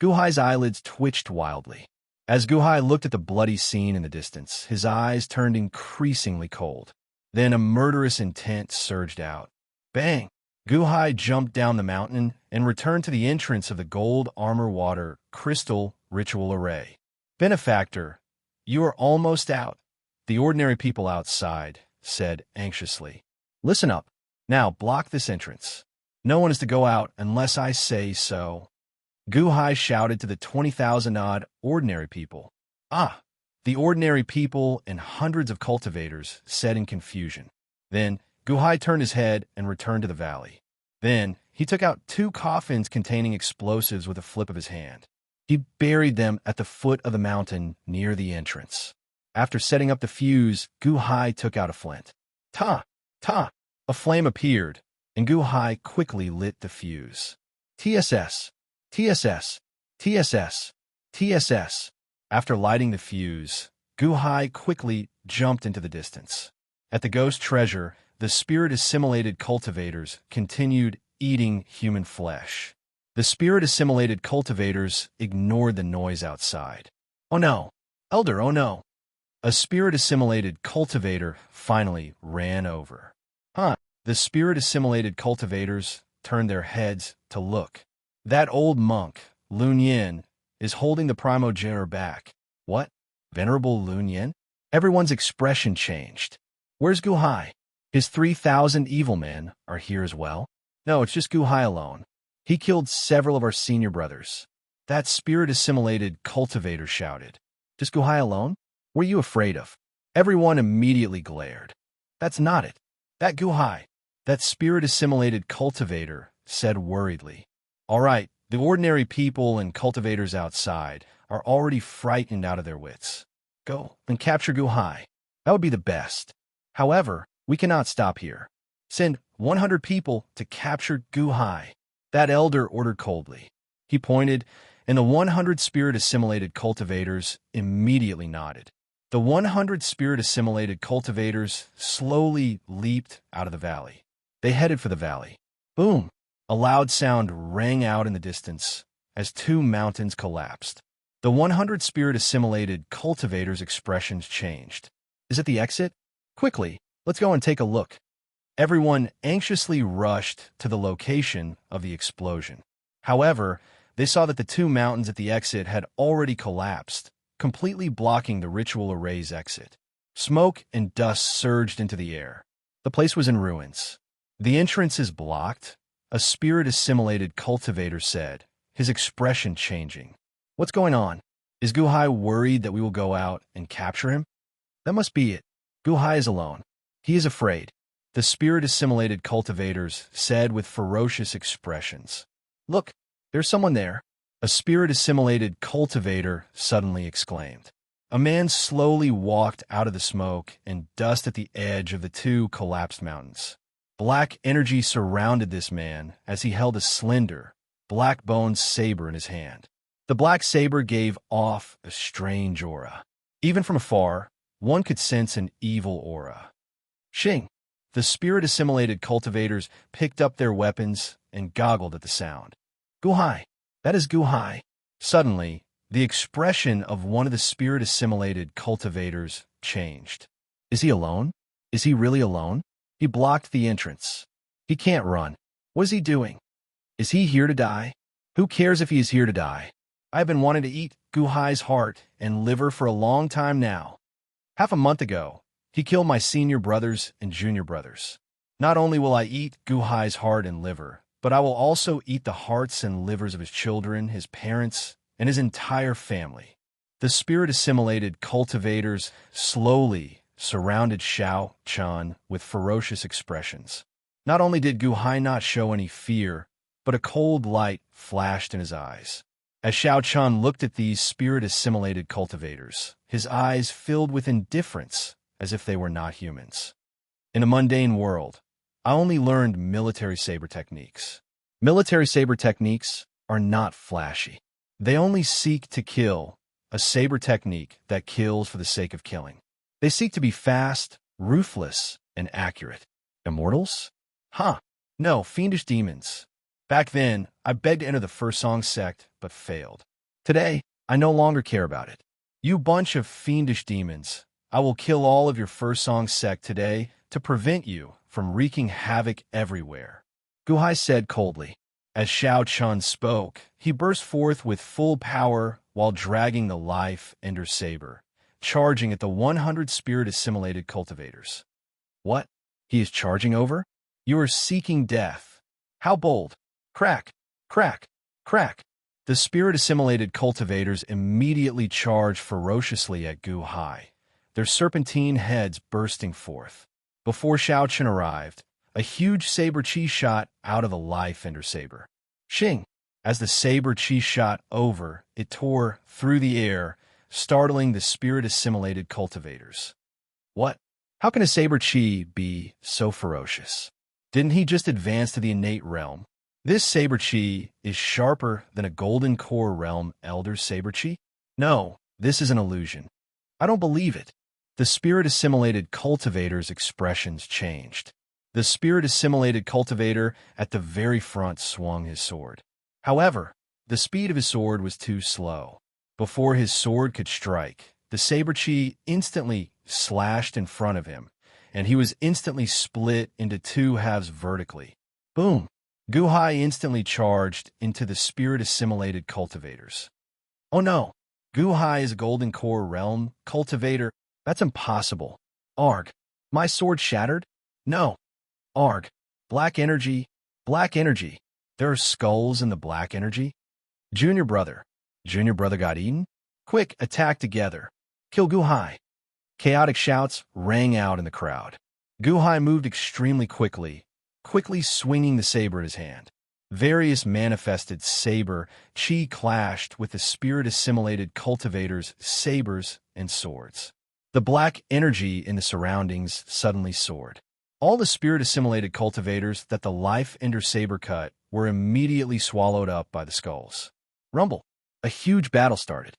Gu Hai's eyelids twitched wildly. As Gu Hai looked at the bloody scene in the distance, his eyes turned increasingly cold. Then a murderous intent surged out. Bang! Gu Hai jumped down the mountain and returned to the entrance of the gold armor water crystal ritual array. Benefactor, You are almost out, the ordinary people outside said anxiously. Listen up. Now block this entrance. No one is to go out unless I say so. Guhai shouted to the 20,000-odd ordinary people. Ah, the ordinary people and hundreds of cultivators said in confusion. Then Guhai turned his head and returned to the valley. Then he took out 2 coffins containing explosives with a flip of his hand. He buried them at the foot of the mountain near the entrance. After setting up the fuse, Guhai took out a flint. Ta! Ta! A flame appeared, and Guhai quickly lit the fuse. TSS! TSS! TSS! TSS! After lighting the fuse, Guhai quickly jumped into the distance. At the ghost treasure, the spirit-assimilated cultivators continued eating human flesh. The spirit-assimilated cultivators ignored the noise outside. Oh no! Elder, oh no! A spirit-assimilated cultivator finally ran over. Huh? The spirit-assimilated cultivators turned their heads to look. That old monk, Lun Yin, is holding the primogenitor back. What? Venerable Lun Yin? Everyone's expression changed. Where's Guhai? His 3,000 evil men are here as well? No, it's just Guhai alone. He killed several of our senior brothers. That spirit-assimilated cultivator shouted. Just Guhai alone? What are you afraid of? Everyone immediately glared. That's not it. That Guhai, that spirit-assimilated cultivator, said worriedly. All right, the ordinary people and cultivators outside are already frightened out of their wits. Go and capture Guhai. That would be the best. However, we cannot stop here. Send 100 people to capture Guhai. That elder ordered coldly. He pointed, and the 100 spirit-assimilated cultivators immediately nodded. The 100 spirit-assimilated cultivators slowly leaped out of the valley. They headed for the valley. Boom! A loud sound rang out in the distance as 2 mountains collapsed. The 100 spirit-assimilated cultivators' expressions changed. Is it the exit? Quickly, let's go and take a look. Everyone anxiously rushed to the location of the explosion. However, they saw that the 2 mountains at the exit had already collapsed, completely blocking the ritual array's exit. Smoke and dust surged into the air. The place was in ruins. The entrance is blocked, a spirit-assimilated cultivator said, his expression changing. What's going on? Is Guhai worried that we will go out and capture him? That must be it. Guhai is alone. He is afraid. The spirit-assimilated cultivators said with ferocious expressions. Look, there's someone there. A spirit-assimilated cultivator suddenly exclaimed. A man slowly walked out of the smoke and dust at the edge of the 2 collapsed mountains. Black energy surrounded this man as he held a slender, black-boned saber in his hand. The black saber gave off a strange aura. Even from afar, one could sense an evil aura. Shing! The spirit-assimilated cultivators picked up their weapons and goggled at the sound. Guhai! That is Guhai! Suddenly, the expression of one of the spirit-assimilated cultivators changed. Is he alone? Is he really alone? He blocked the entrance. He can't run. What is he doing? Is he here to die? Who cares if he is here to die? I've been wanting to eat Guhai's heart and liver for a long time now. Half a month ago, he killed my senior brothers and junior brothers. Not only will I eat Guhai's heart and liver, but I will also eat the hearts and livers of his children, his parents, and his entire family. The spirit-assimilated cultivators slowly surrounded Xiao Chan with ferocious expressions. Not only did Guhai not show any fear, but a cold light flashed in his eyes. As Xiao Chan looked at these spirit-assimilated cultivators, his eyes filled with indifference as if they were not humans. In a mundane world, I only learned military saber techniques. Military saber techniques are not flashy. They only seek to kill, a saber technique that kills for the sake of killing. They seek to be fast, ruthless, and accurate. Immortals? Huh. No, fiendish demons. Back then, I begged to enter the First Song sect, but failed. Today, I no longer care about it. You bunch of fiendish demons, I will kill all of your First Song sect today to prevent you from wreaking havoc everywhere. Guhai said coldly. As Xiao Chun spoke, he burst forth with full power while dragging the life ender saber, charging at the 100 spirit-assimilated cultivators. What? He is charging over? You are seeking death. How bold! Crack! Crack! Crack! The spirit-assimilated cultivators immediately charged ferociously at Gu Hai, their serpentine heads bursting forth. Before Xiaochen arrived, a huge saber chi shot out of the life ender saber. Shing! As the saber chi shot over, it tore through the air, startling the spirit-assimilated cultivators. What? How can a saber chi be so ferocious? Didn't he just advance to the innate realm? This saber chi is sharper than a golden core realm elder saber chi? No, this is an illusion. I don't believe it. The spirit-assimilated cultivator's expressions changed. The spirit-assimilated cultivator at the very front swung his sword. However, the speed of his sword was too slow. Before his sword could strike, the saber chi instantly slashed in front of him, and he was instantly split into two halves vertically. Boom! Gu Hai instantly charged into the spirit-assimilated cultivators. Oh no! Gu Hai is a golden core realm cultivator. That's impossible. Arg! My sword shattered? No! Arg! Black energy! Black energy! There are skulls in the black energy? Junior brother got eaten? Quick, attack together. Kill Gu Hai! Chaotic shouts rang out in the crowd. Gu Hai moved extremely quickly swinging the saber in his hand. Various manifested saber chi clashed with the spirit-assimilated cultivators' sabers and swords. The black energy in the surroundings suddenly soared. All the spirit-assimilated cultivators that the life ender saber cut were immediately swallowed up by the skulls. Rumble! A huge battle started.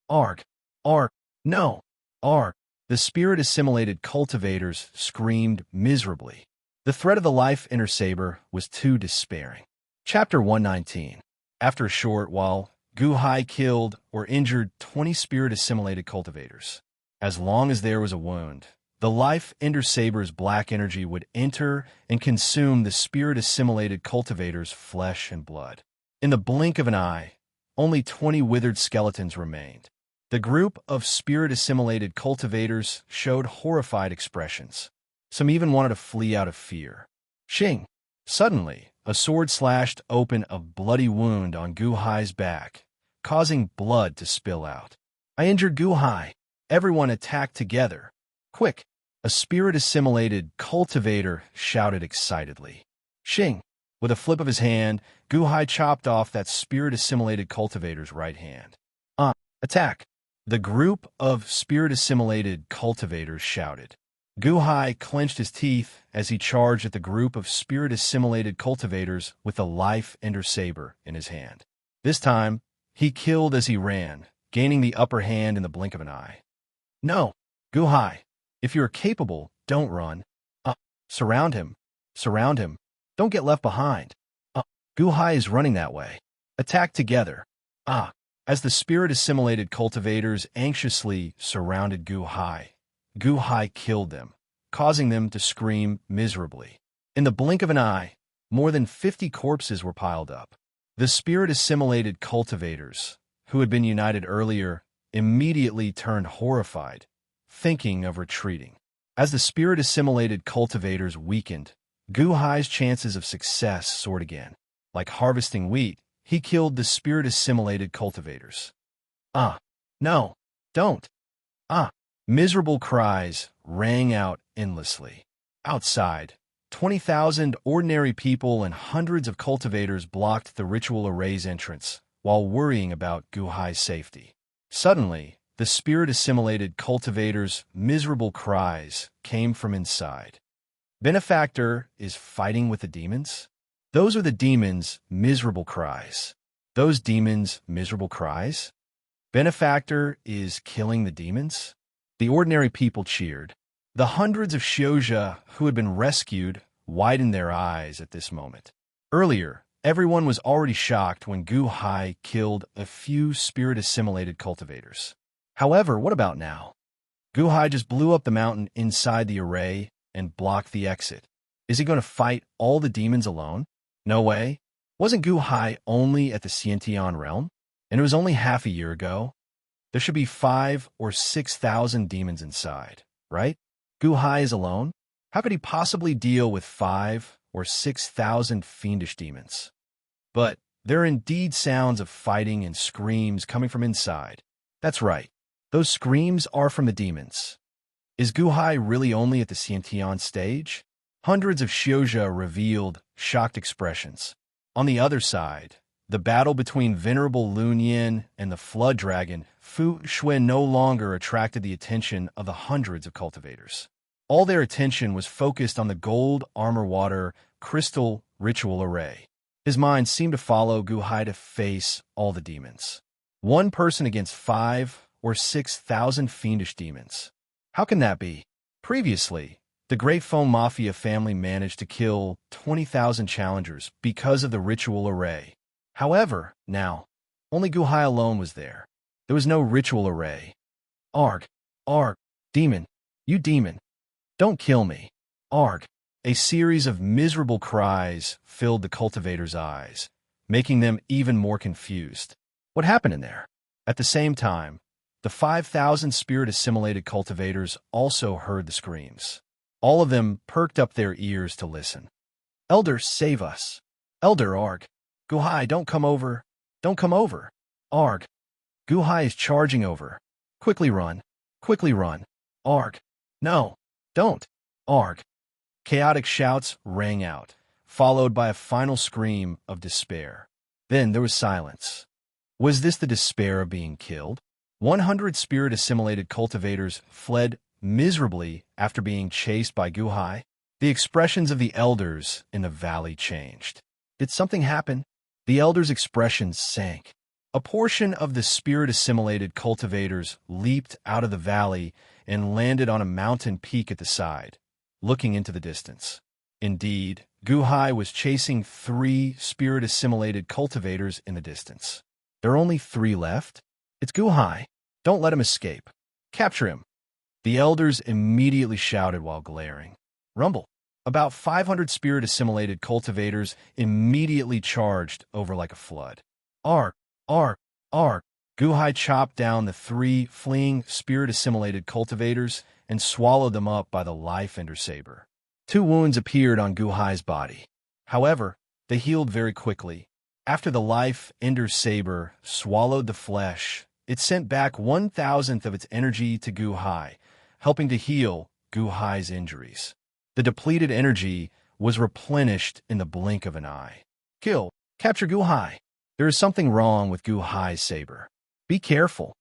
Arg! Arg! No! Arg! The spirit-assimilated cultivators screamed miserably. The threat of the life ender saber was too despairing. Chapter 119. After a short while, Gu Hai killed or injured 20 spirit-assimilated cultivators. As long as there was a wound, the life ender saber's black energy would enter and consume the spirit-assimilated cultivators' flesh and blood. In the blink of an eye, only 20 withered skeletons remained. The group of spirit-assimilated cultivators showed horrified expressions. Some even wanted to flee out of fear. Shing! Suddenly, a sword slashed open a bloody wound on Gu Hai's back, causing blood to spill out. I injured Gu Hai. Everyone attacked together. Quick! A spirit-assimilated cultivator shouted excitedly. Shing! With a flip of his hand, Gu Hai chopped off that spirit-assimilated cultivator's right hand. Attack! The group of spirit-assimilated cultivators shouted. Gu Hai clenched his teeth as he charged at the group of spirit-assimilated cultivators with the life ender saber in his hand. This time, he killed as he ran, gaining the upper hand in the blink of an eye. No! Gu Hai! If you are capable, don't run. Surround him. Surround him. Don't get left behind. Gu Hai is running that way. Attack together. As the spirit-assimilated cultivators anxiously surrounded Gu Hai killed them, causing them to scream miserably. In the blink of an eye, more than 50 corpses were piled up. The spirit-assimilated cultivators, who had been united earlier, immediately turned horrified, thinking of retreating. As the spirit-assimilated cultivators weakened, Gu Hai's chances of success soared again. Like harvesting wheat, he killed the spirit-assimilated cultivators. No, don't. Miserable cries rang out endlessly. Outside, 20,000 ordinary people and hundreds of cultivators blocked the ritual array's entrance while worrying about Gu Hai's safety. Suddenly, the spirit-assimilated cultivators' miserable cries came from inside. Benefactor is fighting with the demons? Those are the demons' miserable cries. Those demons' miserable cries? Benefactor is killing the demons? The ordinary people cheered. The hundreds of Xiozha who had been rescued widened their eyes at this moment. Earlier, everyone was already shocked when Gu Hai killed a few spirit-assimilated cultivators. However, what about now? Gu Hai just blew up the mountain inside the array and blocked the exit. Is he going to fight all the demons alone? No way. Wasn't Gu Hai only at the Xiantian realm? And it was only half a year ago? There should be 5 or 6,000 demons inside, right? Gu Hai is alone? How could he possibly deal with 5 or 6,000 fiendish demons? But there are indeed sounds of fighting and screams coming from inside. That's right. Those screams are from the demons. Is Gu Hai really only at the Xiantian stage? Hundreds of Xiozha revealed shocked expressions. On the other side, the battle between Venerable Lun Yin and the Flood Dragon, Fu Shui, no longer attracted the attention of the hundreds of cultivators. All their attention was focused on the gold armor water crystal ritual array. His mind seemed to follow Gu Hai to face all the demons. One person against 5 or 6,000 fiendish demons. How can that be? Previously, the Great Foam Mafia family managed to kill 20,000 challengers because of the ritual array. However, now, only Gu Hai alone was there. There was no ritual array. Arg, arg, demon, you demon, don't kill me. Arg. A series of miserable cries filled the cultivators' eyes, making them even more confused. What happened in there? At the same time, the 5,000 spirit-assimilated cultivators also heard the screams. All of them perked up their ears to listen. Elder, save us. Elder, Arg. Gu Hai, don't come over. Don't come over. Arg. Gu Hai is charging over. Quickly run. Quickly run. Arg. No. Don't. Arg. Chaotic shouts rang out, followed by a final scream of despair. Then there was silence. Was this the despair of being killed? 100 spirit-assimilated cultivators fled miserably after being chased by Gu Hai. The expressions of the elders in the valley changed. Did something happen? The elders' expressions sank. A portion of the spirit-assimilated cultivators leaped out of the valley and landed on a mountain peak at the side, looking into the distance. Indeed, Gu Hai was chasing 3 spirit-assimilated cultivators in the distance. There are only 3 left? It's Gu Hai. Don't let him escape. Capture him. The elders immediately shouted while glaring. Rumble. About 500 spirit-assimilated cultivators immediately charged over like a flood. Arg, arg, arg. Gu Hai chopped down the 3 fleeing spirit-assimilated cultivators and swallowed them up by the life ender saber. 2 wounds appeared on Gu Hai's body. However, they healed very quickly. After the life ender saber swallowed the flesh, it sent back 1,000th of its energy to Gu Hai, helping to heal Gu Hai's injuries. The depleted energy was replenished in the blink of an eye. Kill. Capture Gu Hai. There is something wrong with Gu Hai's saber. Be careful.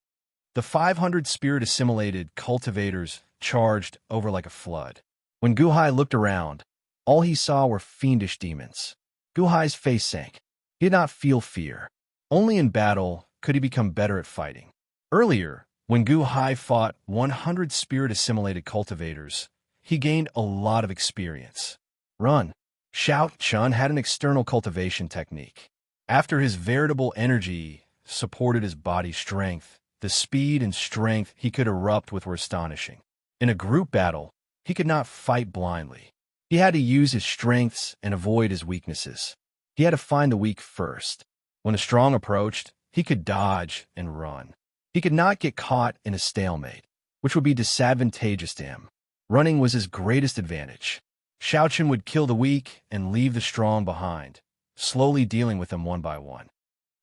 The 500 spirit-assimilated cultivators charged over like a flood. When Gu Hai looked around, all he saw were fiendish demons. Gu Hai's face sank. He did not feel fear. Only in battle could he become better at fighting. Earlier, when Gu Hai fought 100 spirit-assimilated cultivators, he gained a lot of experience. Run. Shout Chun had an external cultivation technique. After his veritable energy supported his body's strength, the speed and strength he could erupt with were astonishing. In a group battle, he could not fight blindly. He had to use his strengths and avoid his weaknesses. He had to find the weak first. When the strong approached, he could dodge and run. He could not get caught in a stalemate, which would be disadvantageous to him. Running was his greatest advantage. Xiaochen would kill the weak and leave the strong behind, slowly dealing with them one by one.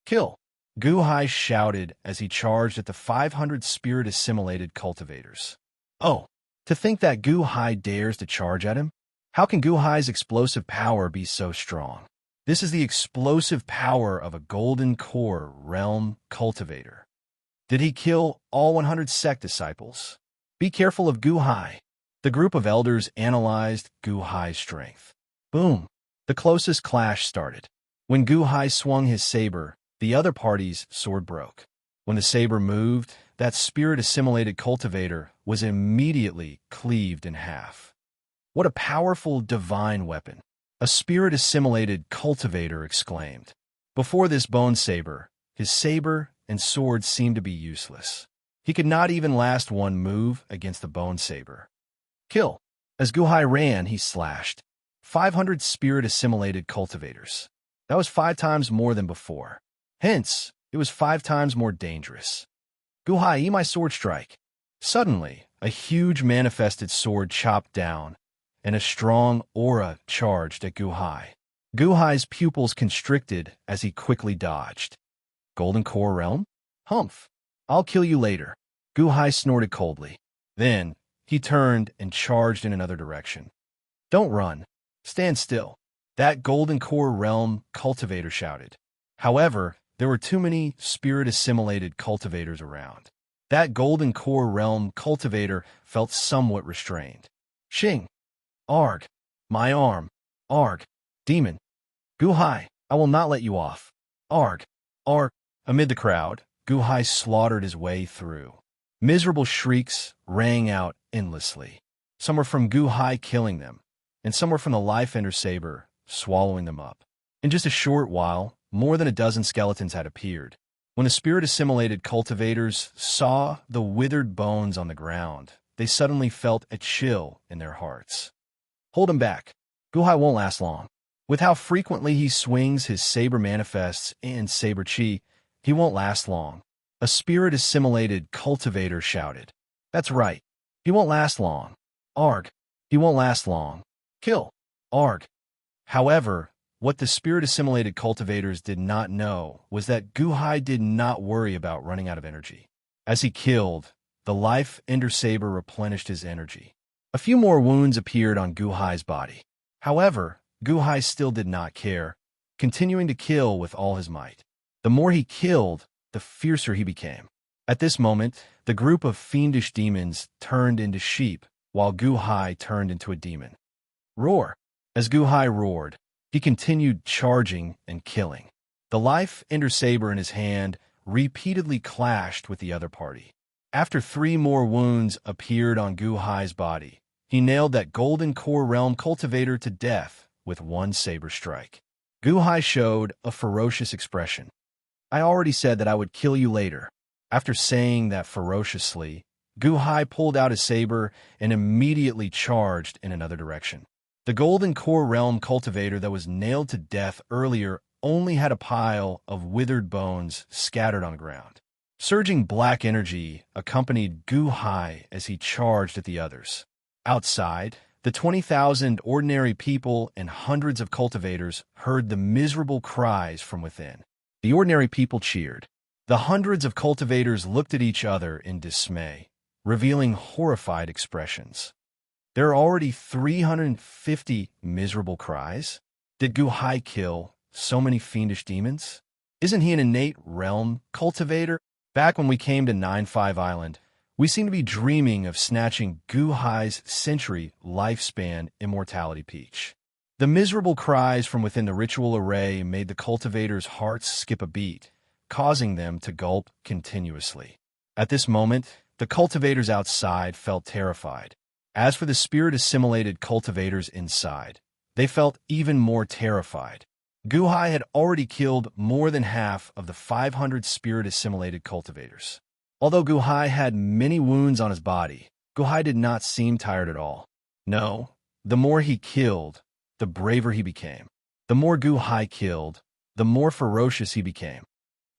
Kill! Gu Hai shouted as he charged at the 500 spirit-assimilated cultivators. Oh, to think that Gu Hai dares to charge at him? How can Gu Hai's explosive power be so strong? This is the explosive power of a golden core realm cultivator. Did he kill all 100 sect disciples? Be careful of Gu Hai. The group of elders analyzed Gu Hai's strength. Boom! The closest clash started. When Gu Hai swung his saber, the other party's sword broke. When the saber moved, that spirit-assimilated cultivator was immediately cleaved in half. What a powerful divine weapon! A spirit-assimilated cultivator exclaimed. Before this bone saber, his saber and sword seemed to be useless. He could not even last one move against the bone saber. Kill! As Gu Hai ran, he slashed 500 spirit-assimilated cultivators. That was 5 times more than before. Hence, it was 5 times more dangerous. Guhai, eat my sword strike. Suddenly, a huge manifested sword chopped down, and a strong aura charged at Guhai. Guhai's pupils constricted as he quickly dodged. Golden Core Realm? Humph. I'll kill you later. Guhai snorted coldly. Then, he turned and charged in another direction. Don't run. Stand still. That Golden Core Realm cultivator shouted. However, there were too many spirit-assimilated cultivators around. That Golden Core Realm cultivator felt somewhat restrained. Shing. Arg. My arm. Arg. Demon. Guhai, I will not let you off. Arg. Arg. Amid the crowd, Guhai slaughtered his way through. Miserable shrieks rang out endlessly. Some were from Guhai killing them, and some were from the Life Ender Saber swallowing them up. In just a short while, more than a dozen skeletons had appeared. When the spirit-assimilated cultivators saw the withered bones on the ground, they suddenly felt a chill in their hearts. Hold him back. Guhai won't last long. With how frequently he swings his saber manifests and saber chi, he won't last long. A spirit-assimilated cultivator shouted. That's right. He won't last long. Arg. He won't last long. Kill. Arg. However, what the spirit-assimilated cultivators did not know was that Guhai did not worry about running out of energy. As he killed, the Life Ender Saber replenished his energy. A few more wounds appeared on Guhai's body. However, Guhai still did not care, continuing to kill with all his might. The more he killed, the fiercer he became. At this moment, the group of fiendish demons turned into sheep, while Guhai turned into a demon. Roar! As Guhai roared, he continued charging and killing. The Life Ender Saber in his hand repeatedly clashed with the other party. After 3 more wounds appeared on Guhai's body, he nailed that Golden Core Realm cultivator to death with 1 saber strike. Guhai showed a ferocious expression. I already said that I would kill you later. After saying that ferociously, Guhai pulled out his saber and immediately charged in another direction. The Golden Core Realm cultivator that was nailed to death earlier only had a pile of withered bones scattered on the ground. Surging black energy accompanied Guhai as he charged at the others. Outside, the 20,000 ordinary people and hundreds of cultivators heard the miserable cries from within. The ordinary people cheered. The hundreds of cultivators looked at each other in dismay, revealing horrified expressions. There are already 350 miserable cries? Did Guhai kill so many fiendish demons? Isn't he an innate realm cultivator? Back when we came to 9-5 Island, we seemed to be dreaming of snatching Guhai's century lifespan immortality peach. The miserable cries from within the ritual array made the cultivators' hearts skip a beat, causing them to gulp continuously. At this moment, the cultivators outside felt terrified. As for the spirit-assimilated cultivators inside, they felt even more terrified. Guhai had already killed more than half of the 500 spirit-assimilated cultivators. Although Guhai had many wounds on his body, Guhai did not seem tired at all. No, the more he killed, the braver he became. The more Guhai killed, the more ferocious he became.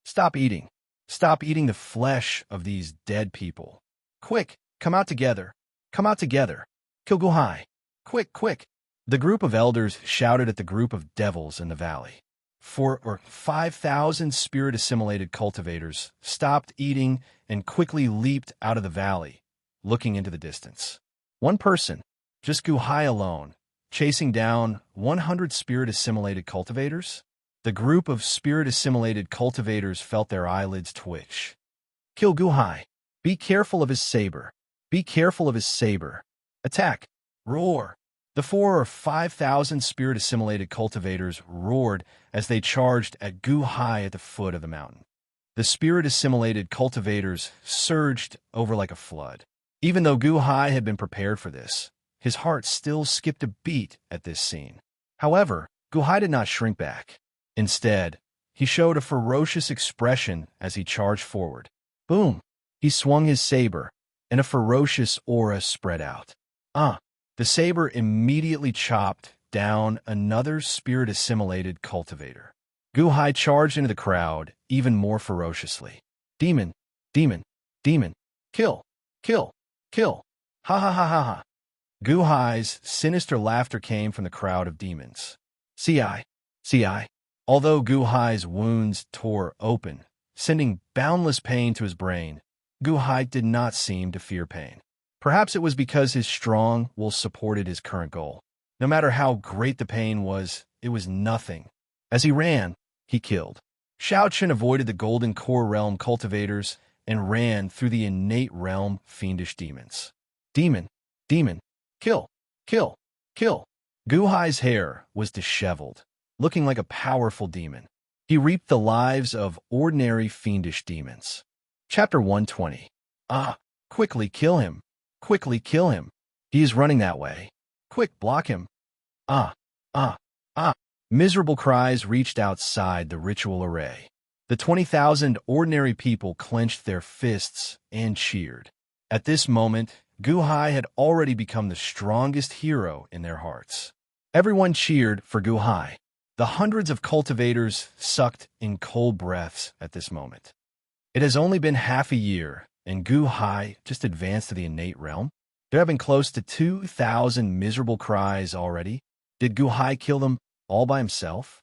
Stop eating. Stop eating the flesh of these dead people. Quick, come out together. Come out together. Kill Guhai. Quick, quick. The group of elders shouted at the group of devils in the valley. 5,000 spirit-assimilated cultivators stopped eating and quickly leaped out of the valley, looking into the distance. One person, just Guhai alone, chasing down 100 spirit-assimilated cultivators? The group of spirit-assimilated cultivators felt their eyelids twitch. Kill Guhai. Be careful of his saber. Be careful of his saber. Attack. Roar. The 4,000 or 5,000 spirit-assimilated cultivators roared as they charged at Guhai at the foot of the mountain. The spirit-assimilated cultivators surged over like a flood. Even though Guhai had been prepared for this, his heart still skipped a beat at this scene. However, Guhai did not shrink back. Instead, he showed a ferocious expression as he charged forward. Boom! He swung his saber, and a ferocious aura spread out. The saber immediately chopped down another spirit-assimilated cultivator. Guhai charged into the crowd even more ferociously. Demon! Demon! Demon. Kill. Kill. Kill. Ha ha ha ha ha. Gu Hai's sinister laughter came from the crowd of demons. CI. CI. Although Gu Hai's wounds tore open, sending boundless pain to his brain, Gu Hai did not seem to fear pain. Perhaps it was because his strong will supported his current goal. No matter how great the pain was, it was nothing. As he ran, he killed. Shao Chen avoided the Golden Core Realm cultivators and ran through the innate realm fiendish demons. Demon. Demon. Kill. Kill. Kill. Gu Hai's hair was disheveled, looking like a powerful demon. He reaped the lives of ordinary fiendish demons. Chapter 120. Ah! Quickly kill him. Quickly kill him. He is running that way. Quick, block him. Ah! Ah! Ah! Miserable cries reached outside the ritual array. The 20,000 ordinary people clenched their fists and cheered. At this moment, Gu Hai had already become the strongest hero in their hearts. Everyone cheered for Gu Hai. The hundreds of cultivators sucked in cold breaths at this moment. It has only been half a year, and Gu Hai just advanced to the innate realm. There have been close to 2,000 miserable cries already. Did Gu Hai kill them all by himself?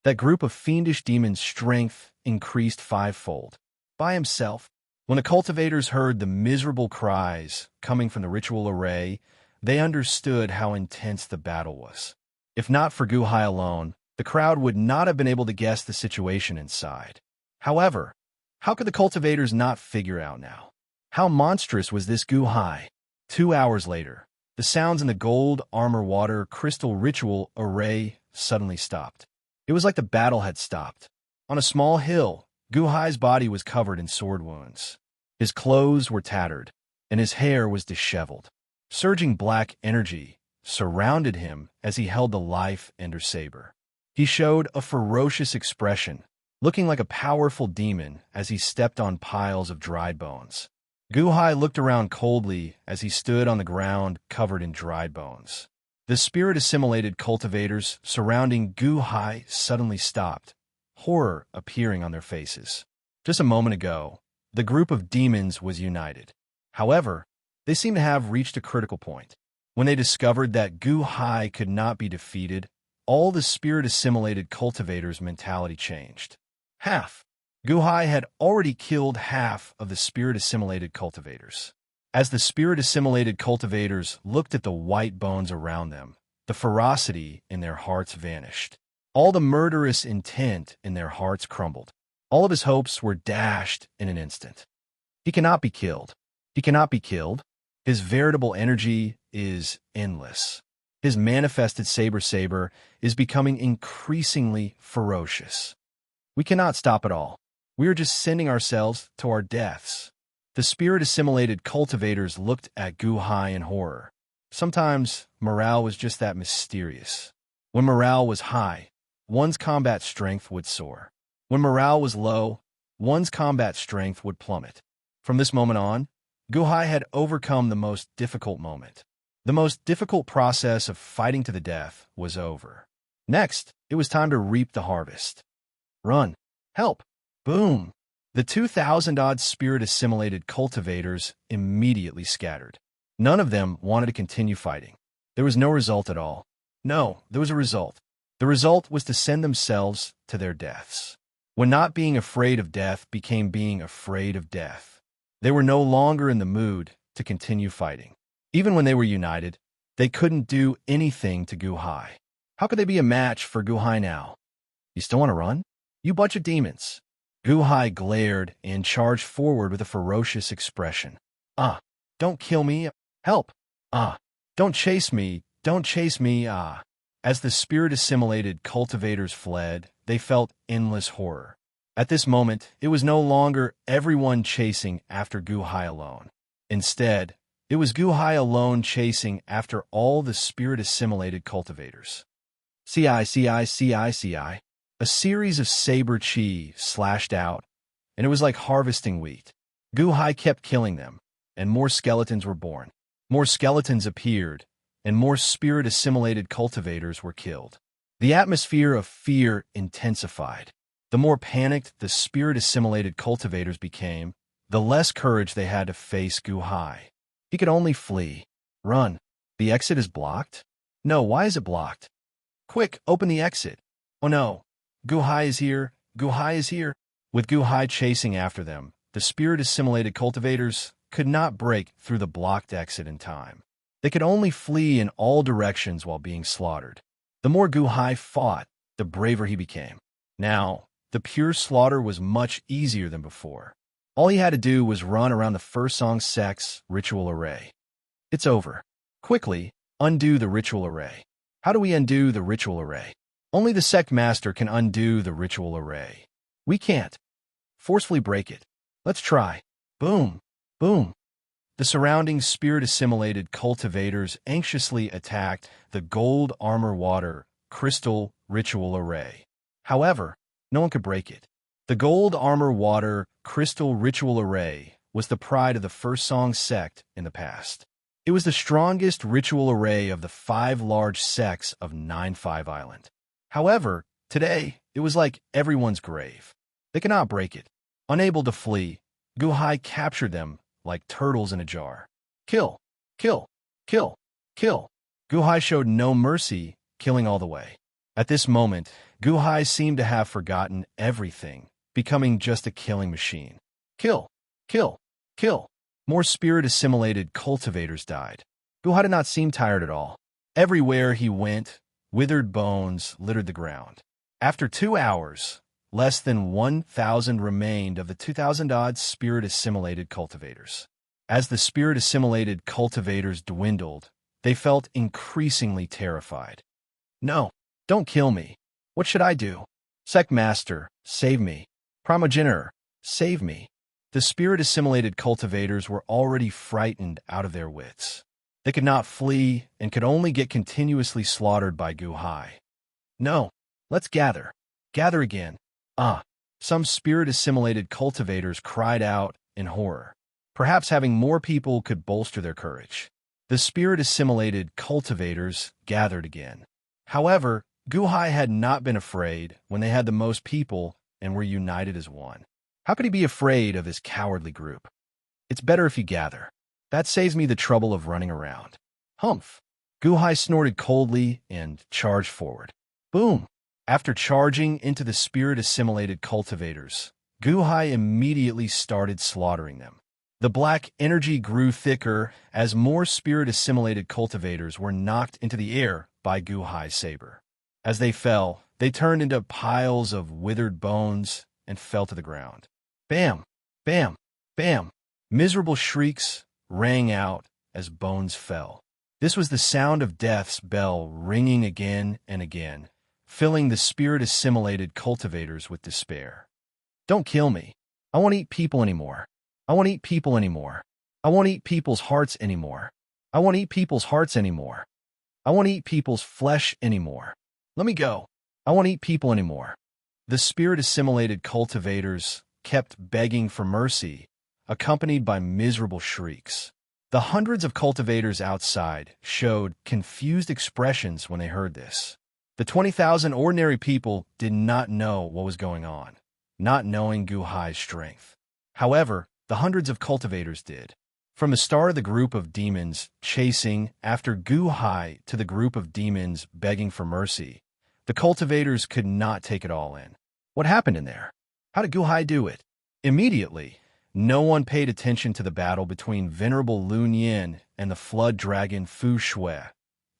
That group of fiendish demons' strength increased fivefold. By himself? When the cultivators heard the miserable cries coming from the ritual array, they understood how intense the battle was. If not for Gu Hai alone, the crowd would not have been able to guess the situation inside. However, how could the cultivators not figure out now? How monstrous was this Gu Hai? 2 hours later, the sounds in the gold armor water crystal ritual array suddenly stopped. It was like the battle had stopped. On a small hill, Gu Hai's body was covered in sword wounds. His clothes were tattered, and his hair was disheveled. Surging black energy surrounded him as he held the life ender saber. He showed a ferocious expression, looking like a powerful demon as he stepped on piles of dried bones. Gu Hai looked around coldly as he stood on the ground covered in dried bones. The spirit-assimilated cultivators surrounding Gu Hai suddenly stopped, horror appearing on their faces. Just a moment ago, the group of demons was united. However, they seemed to have reached a critical point. When they discovered that Gu Hai could not be defeated, all the spirit-assimilated cultivators' mentality changed. Half. Gu Hai had already killed half of the spirit-assimilated cultivators. As the spirit-assimilated cultivators looked at the white bones around them, the ferocity in their hearts vanished. All the murderous intent in their hearts crumbled. All of his hopes were dashed in an instant. He cannot be killed. He cannot be killed. His veritable energy is endless. His manifested saber is becoming increasingly ferocious. We cannot stop it all. We are just sending ourselves to our deaths. The spirit-assimilated cultivators looked at Gu Hai in horror. Sometimes morale was just that mysterious. When morale was high, one's combat strength would soar. When morale was low, one's combat strength would plummet. From this moment on, Gu Hai had overcome the most difficult moment. The most difficult process of fighting to the death was over. Next, it was time to reap the harvest. Run. Help. Boom. The 2,000-odd spirit-assimilated cultivators immediately scattered. None of them wanted to continue fighting. There was no result at all. No, there was a result. The result was to send themselves to their deaths. When not being afraid of death became being afraid of death, they were no longer in the mood to continue fighting. Even when they were united, they couldn't do anything to Gu Hai. How could they be a match for Gu Hai now? You still want to run? You bunch of demons. Gu Hai glared and charged forward with a ferocious expression. Ah, don't kill me. Help. Ah, don't chase me. Don't chase me. Ah. As the spirit-assimilated cultivators fled, they felt endless horror. At this moment, it was no longer everyone chasing after Gu Hai alone. Instead, it was Gu Hai alone chasing after all the spirit-assimilated cultivators. CI. A series of saber chi slashed out, and it was like harvesting wheat. Gu Hai kept killing them, and more skeletons were born. More skeletons appeared, and more spirit-assimilated cultivators were killed. The atmosphere of fear intensified. The more panicked the spirit-assimilated cultivators became, the less courage they had to face Gu-hai. He could only flee. Run. The exit is blocked? No, why is it blocked? Quick, open the exit. Oh no. Gu-hai is here. Gu-hai is here. With Gu-hai chasing after them, the spirit-assimilated cultivators could not break through the blocked exit in time. They could only flee in all directions while being slaughtered. The more Gu-hai fought, the braver he became. Now, the pure slaughter was much easier than before. All he had to do was run around the first song sect's ritual array. It's over. Quickly, undo the ritual array. How do we undo the ritual array? Only the sect master can undo the ritual array. We can't. Forcefully break it. Let's try. Boom. Boom. The surrounding spirit-assimilated cultivators anxiously attacked the gold armor water crystal ritual array. However, no one could break it. The gold armor water crystal ritual array was the pride of the First Song sect in the past. It was the strongest ritual array of the 5 large sects of 9-5 Island. However, today, it was like everyone's grave. They could not break it. Unable to flee, Gu-hai captured them like turtles in a jar. Kill, kill, kill, kill. Gu-hai showed no mercy, killing all the way. At this moment, Gu-hai seemed to have forgotten everything, becoming just a killing machine. Kill, kill, kill. More spirit-assimilated cultivators died. Gu-hai did not seem tired at all. Everywhere he went, withered bones littered the ground. After 2 hours, less than 1,000 remained of the 2,000-odd spirit-assimilated cultivators. As the spirit-assimilated cultivators dwindled, they felt increasingly terrified. No, don't kill me. What should I do? Sect Master, save me. Primogenitor, save me. The spirit-assimilated cultivators were already frightened out of their wits. They could not flee and could only get continuously slaughtered by Gu-hai. No, let's gather. Gather again. Some spirit-assimilated cultivators cried out in horror. Perhaps having more people could bolster their courage. The spirit-assimilated cultivators gathered again. However, Gu-hai had not been afraid when they had the most people and were united as one. How could he be afraid of his cowardly group? It's better if you gather. That saves me the trouble of running around. Humph! Gu-hai snorted coldly and charged forward. Boom! After charging into the spirit-assimilated cultivators, Gu-hai immediately started slaughtering them. The black energy grew thicker as more spirit-assimilated cultivators were knocked into the air by Gu-hai's saber. As they fell, they turned into piles of withered bones and fell to the ground. Bam! Bam! Bam! Miserable shrieks rang out as bones fell. This was the sound of death's bell ringing again and again, filling the spirit-assimilated cultivators with despair. Don't kill me. I won't eat people anymore. I won't eat people anymore. I won't eat people's hearts anymore. I won't eat people's hearts anymore. I won't eat people's flesh anymore. Let me go. I won't eat people anymore. The spirit-assimilated cultivators kept begging for mercy, accompanied by miserable shrieks. The hundreds of cultivators outside showed confused expressions when they heard this. The 20,000 ordinary people did not know what was going on, not knowing Gu-hai's strength. However, the hundreds of cultivators did. From the start of the group of demons chasing after Gu-hai to the group of demons begging for mercy, the cultivators could not take it all in. What happened in there? How did Gu-hai do it? Immediately, no one paid attention to the battle between Venerable Lun Yin and the flood dragon Fu Shui,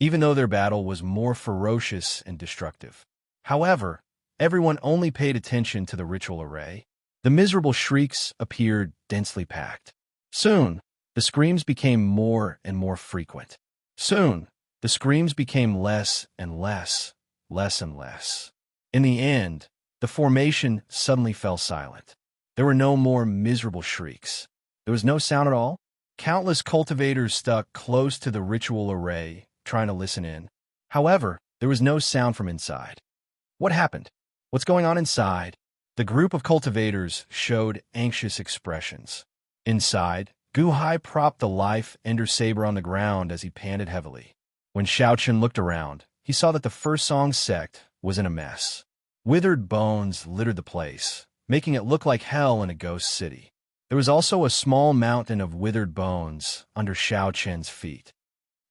even though their battle was more ferocious and destructive. However, everyone only paid attention to the ritual array. The miserable shrieks appeared densely packed. Soon, the screams became more and more frequent. Soon, the screams became less and less, less and less. In the end, the formation suddenly fell silent. There were no more miserable shrieks. There was no sound at all. Countless cultivators stuck close to the ritual array, trying to listen in. However, there was no sound from inside. What happened? What's going on inside? The group of cultivators showed anxious expressions. Inside, Gu-hai propped the life ender saber on the ground as he panted heavily. When Xiaochen looked around, he saw that the First Song sect was in a mess. Withered bones littered the place, making it look like hell in a ghost city. There was also a small mountain of withered bones under Xiao Chen's feet.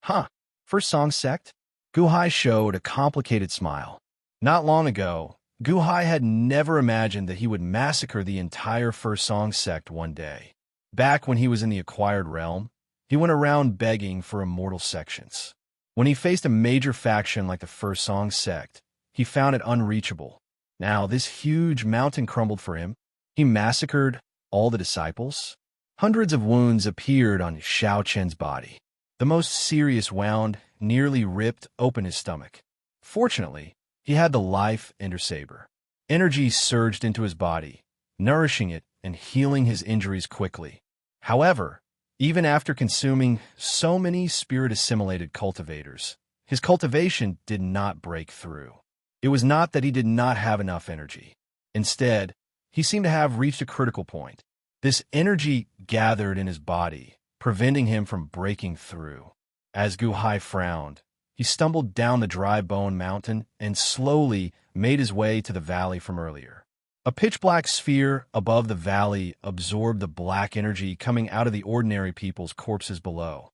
Huh, first song sect? Gu Hai showed a complicated smile. Not long ago, Gu Hai had never imagined that he would massacre the entire first song sect one day. Back when he was in the acquired realm, he went around begging for immortal sections. When he faced a major faction like the first song sect, he found it unreachable. Now this huge mountain crumbled for him. He massacred all the disciples. Hundreds of wounds appeared on Xiao Chen's body. The most serious wound nearly ripped open his stomach. Fortunately, he had the life ender saber. Energy surged into his body, nourishing it and healing his injuries quickly. However, even after consuming so many spirit-assimilated cultivators, his cultivation did not break through. It was not that he did not have enough energy. Instead, he seemed to have reached a critical point. This energy gathered in his body, preventing him from breaking through. As Gu Hai frowned, he stumbled down the dry bone mountain and slowly made his way to the valley from earlier. A pitch-black sphere above the valley absorbed the black energy coming out of the ordinary people's corpses below.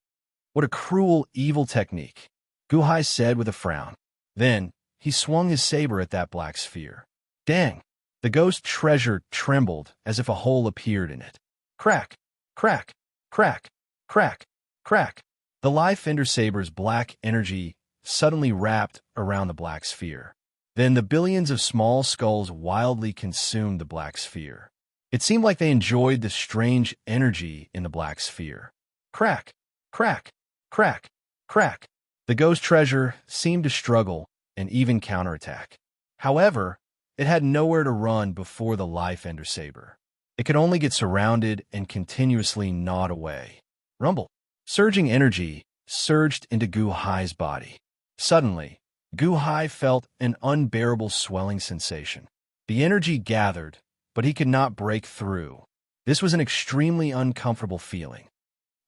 What a cruel, evil technique, Gu Hai said with a frown. Then, he swung his saber at that black sphere. Dang! The ghost treasure trembled as if a hole appeared in it. Crack! Crack! Crack! Crack! Crack! The life ender saber's black energy suddenly wrapped around the black sphere. Then the billions of small skulls wildly consumed the black sphere. It seemed like they enjoyed the strange energy in the black sphere. Crack! Crack! Crack! Crack! The ghost treasure seemed to struggle and even counterattack. However, it had nowhere to run before the life ender saber. It could only get surrounded and continuously gnawed away. Rumble. Surging energy surged into Gu Hai's body. Suddenly, Gu Hai felt an unbearable swelling sensation. The energy gathered, but he could not break through. This was an extremely uncomfortable feeling.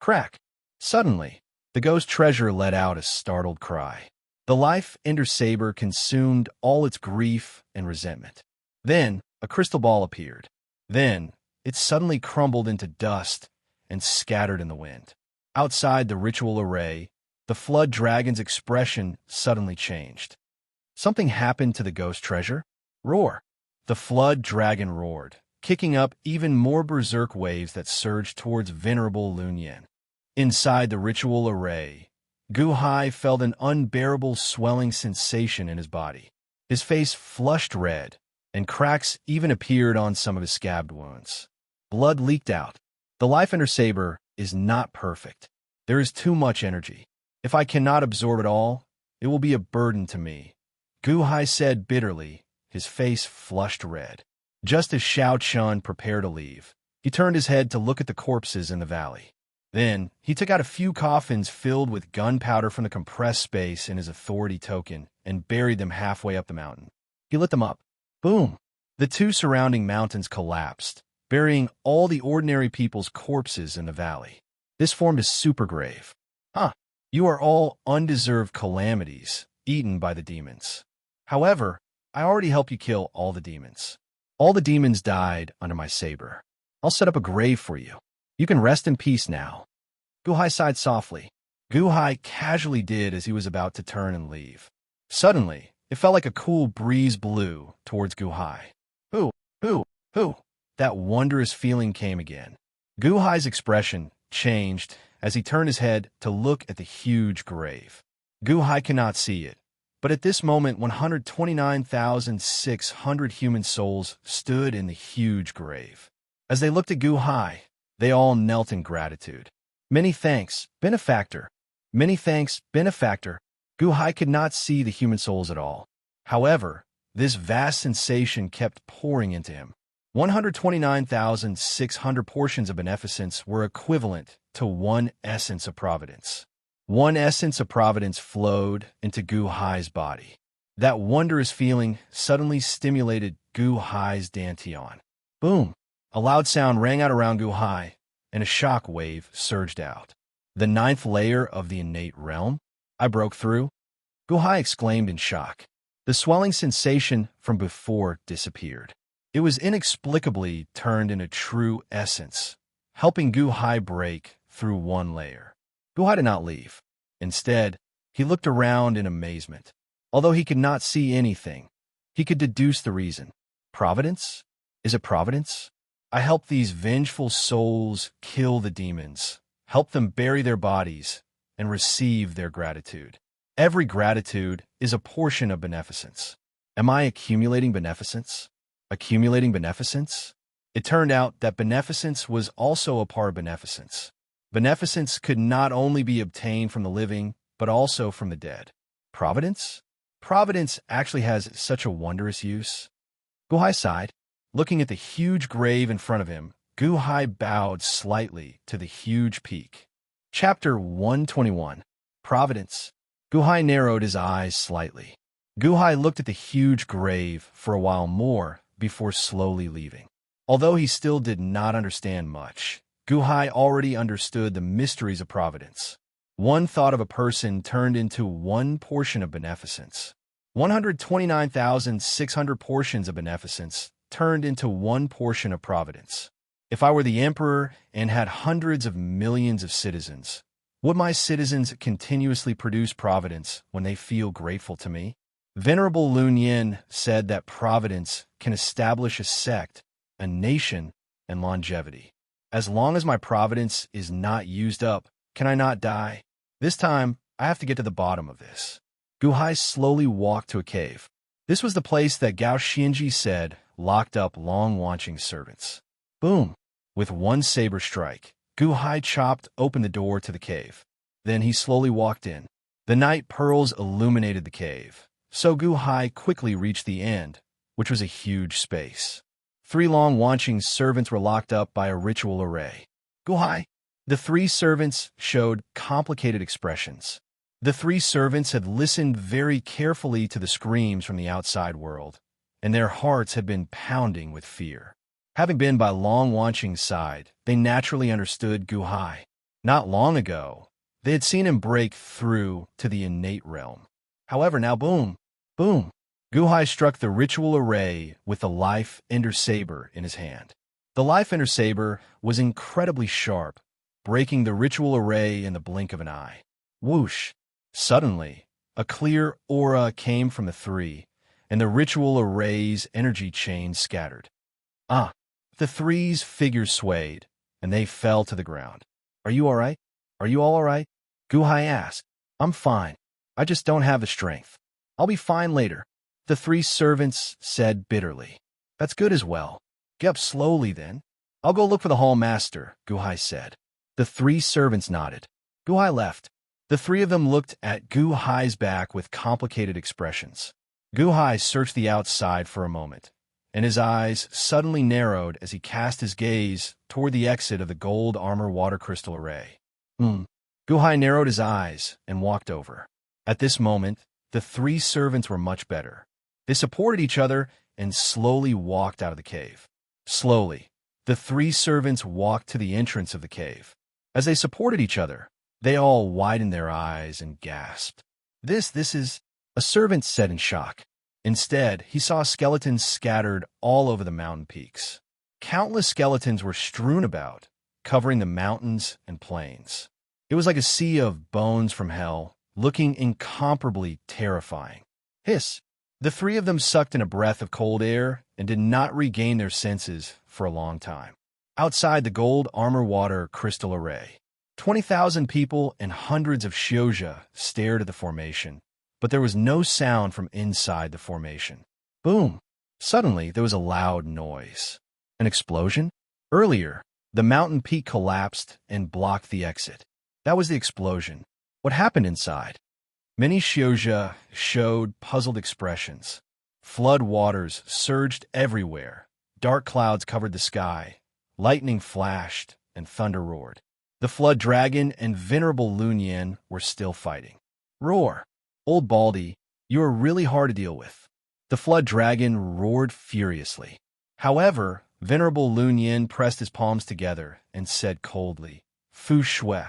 Crack! Suddenly, the ghost treasure let out a startled cry. The life ender saber consumed all its grief and resentment. Then, a crystal ball appeared. Then, it suddenly crumbled into dust and scattered in the wind. Outside the ritual array, the flood dragon's expression suddenly changed. Something happened to the ghost treasure? Roar! The flood dragon roared, kicking up even more berserk waves that surged towards venerable Lun Yin. Inside the ritual array, Gu Hai felt an unbearable swelling sensation in his body. His face flushed red, and cracks even appeared on some of his scabbed wounds. Blood leaked out. The life ender saber is not perfect. There is too much energy. If I cannot absorb it all, it will be a burden to me, Gu Hai said bitterly, his face flushed red. Just as Xiao Chun prepared to leave, he turned his head to look at the corpses in the valley. Then, he took out a few coffins filled with gunpowder from the compressed space in his authority token and buried them halfway up the mountain. He lit them up. Boom! The two surrounding mountains collapsed, burying all the ordinary people's corpses in the valley. This formed a super grave. Huh. You are all undeserved calamities, eaten by the demons. However, I already helped you kill all the demons. All the demons died under my saber. I'll set up a grave for you. You can rest in peace now. Gu Hai sighed softly. Gu Hai casually did as he was about to turn and leave. Suddenly, it felt like a cool breeze blew towards Gu Hai. Who? That wondrous feeling came again. Gu Hai's expression changed as he turned his head to look at the huge grave. Gu Hai cannot see it, but at this moment 129,600 human souls stood in the huge grave. As they looked at Gu Hai, they all knelt in gratitude. Many thanks, benefactor. Many thanks, benefactor. Gu Hai could not see the human souls at all. However, this vast sensation kept pouring into him. 129,600 portions of beneficence were equivalent to one essence of providence. One essence of providence flowed into Gu Hai's body. That wondrous feeling suddenly stimulated Gu Hai's dantian. Boom! A loud sound rang out around Gu Hai, and a shock wave surged out. The 9th layer of the innate realm? I broke through? Gu Hai exclaimed in shock. The swelling sensation from before disappeared. It was inexplicably turned into true essence, helping Gu Hai break through one layer. Gu Hai did not leave. Instead, he looked around in amazement. Although he could not see anything, he could deduce the reason. Providence? Is it providence? I helped these vengeful souls kill the demons, help them bury their bodies, and receive their gratitude. Every gratitude is a portion of beneficence. Am I accumulating beneficence? Accumulating beneficence? It turned out that beneficence was also a part of beneficence. Beneficence could not only be obtained from the living, but also from the dead. Providence? Providence actually has such a wondrous use. Gu Hai sighed. Looking at the huge grave in front of him, Gu Hai bowed slightly to the huge peak. Chapter 121. Providence. Gu Hai narrowed his eyes slightly. Gu Hai looked at the huge grave for a while more before slowly leaving. Although he still did not understand much, Gu Hai already understood the mysteries of providence. One thought of a person turned into one portion of beneficence. 129,600 portions of beneficence turned into one portion of providence. If I were the emperor and had hundreds of millions of citizens, would my citizens continuously produce providence when they feel grateful to me? Venerable Lun Yin said that providence can establish a sect, a nation, and longevity. As long as my providence is not used up, can I not die? This time, I have to get to the bottom of this. Gu Hai slowly walked to a cave. This was the place that Gao Xianji said locked up long-watching servants. Boom! With one saber strike, Gu Hai chopped open the door to the cave. Then he slowly walked in. The night pearls illuminated the cave, so Gu Hai quickly reached the end, which was a huge space. 3 long-watching servants were locked up by a ritual array. Gu Hai! The 3 servants showed complicated expressions. The 3 servants had listened very carefully to the screams from the outside world, and their hearts had been pounding with fear. Having been by long-watching's side, they naturally understood Gu Hai. Not long ago, they had seen him break through to the innate realm. However, now boom, boom, Gu Hai struck the ritual array with the life ender saber in his hand. The life ender saber was incredibly sharp, breaking the ritual array in the blink of an eye. Whoosh! Suddenly, a clear aura came from the 3, and the ritual array's energy chain scattered. The 3's figures swayed, and they fell to the ground. Are you all right? Are you all right? Gu Hai asked. I'm fine. I just don't have the strength. I'll be fine later. The 3 servants said bitterly. That's good as well. Get up slowly then. I'll go look for the hall master, Gu Hai said. The 3 servants nodded. Gu Hai left. The 3 of them looked at Gu Hai's back with complicated expressions. Gu Hai searched the outside for a moment, and his eyes suddenly narrowed as he cast his gaze toward the exit of the gold armor water crystal array. Gu Hai narrowed his eyes and walked over. At this moment, the 3 servants were much better. They supported each other and slowly walked out of the cave. Slowly, the 3 servants walked to the entrance of the cave. As they supported each other, they all widened their eyes and gasped. This is... A servant said in shock. Instead, he saw skeletons scattered all over the mountain peaks. Countless skeletons were strewn about, covering the mountains and plains. It was like a sea of bones from hell, looking incomparably terrifying. Hiss! The 3 of them sucked in a breath of cold air and did not regain their senses for a long time. Outside the gold armor water crystal array, 20,000 people and hundreds of Xiozha stared at the formation, but there was no sound from inside the formation. Boom! Suddenly, there was a loud noise. An explosion? Earlier, the mountain peak collapsed and blocked the exit. That was the explosion. What happened inside? Many Xiozha showed puzzled expressions. Flood waters surged everywhere. Dark clouds covered the sky. Lightning flashed and thunder roared. The flood dragon and venerable Lun Yin were still fighting. Roar! Old Baldy, you are really hard to deal with. The flood dragon roared furiously. However, venerable Lun Yin pressed his palms together and said coldly, Fu Shui,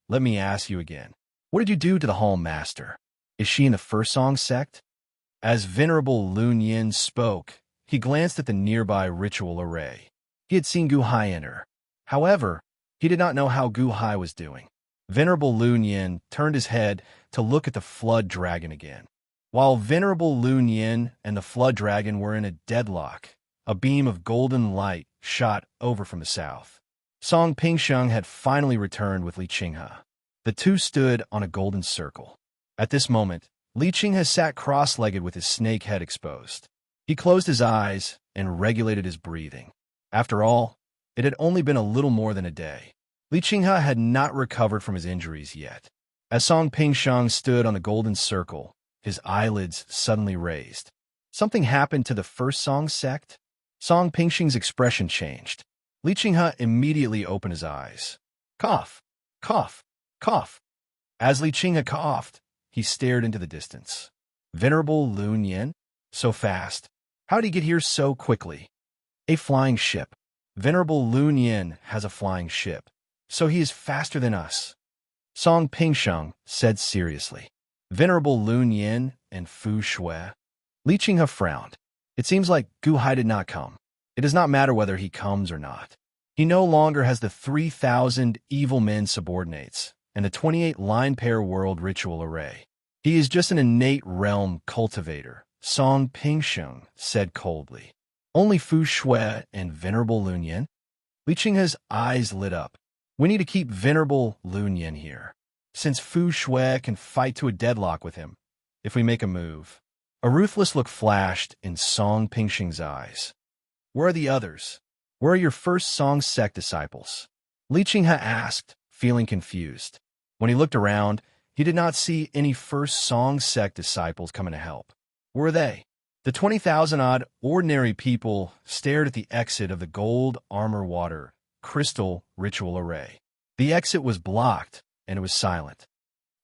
let me ask you again. What did you do to the Hall Master? Is she in the First Song sect? As venerable Lun Yin spoke, he glanced at the nearby ritual array. He had seen Gu Hai enter. However, He did not know how Gu Hai was doing. Venerable Lun Yin turned his head to look at the flood dragon again. While Venerable Lun Yin and the flood dragon were in a deadlock, a beam of golden light shot over from the south. Song Pingsheng had finally returned with Li Qinghe. The two stood on a golden circle. At this moment, Li Qinghe sat cross-legged with his snake head exposed. He closed his eyes and regulated his breathing. After all, it had only been a little more than a day. Li Qinghe had not recovered from his injuries yet. As Song Pingsheng stood on the golden circle, his eyelids suddenly raised. Something happened to the first Song sect? Song Pingsheng's expression changed. Li Qinghe immediately opened his eyes. Cough, cough, cough. As Li Qinghe coughed, he stared into the distance. Venerable Lun Yin? So fast. How did he get here so quickly? A flying ship. Venerable Lun Yin has a flying ship, so he is faster than us. Song Pingsheng said seriously. Venerable Lun Yin and Fu Shui? Li Qinghe frowned. It seems like Gu Hai did not come. It does not matter whether he comes or not. He no longer has the 3,000 evil men subordinates and the 28 line pair world ritual array. He is just an innate realm cultivator, Song Pingsheng said coldly. Only Fu Shui and Venerable Lun Yin? Li Qinghe's eyes lit up. We need to keep Venerable Lun Yin here, since Fu Shui can fight to a deadlock with him if we make a move. A ruthless look flashed in Song Pingsheng's eyes. Where are the others? Where are your first Song sect disciples? Li Qinghe asked, feeling confused. When he looked around, he did not see any first Song sect disciples coming to help. Where are they? The 20,000-odd ordinary people stared at the exit of the gold armor water crystal ritual array. The exit was blocked, and it was silent.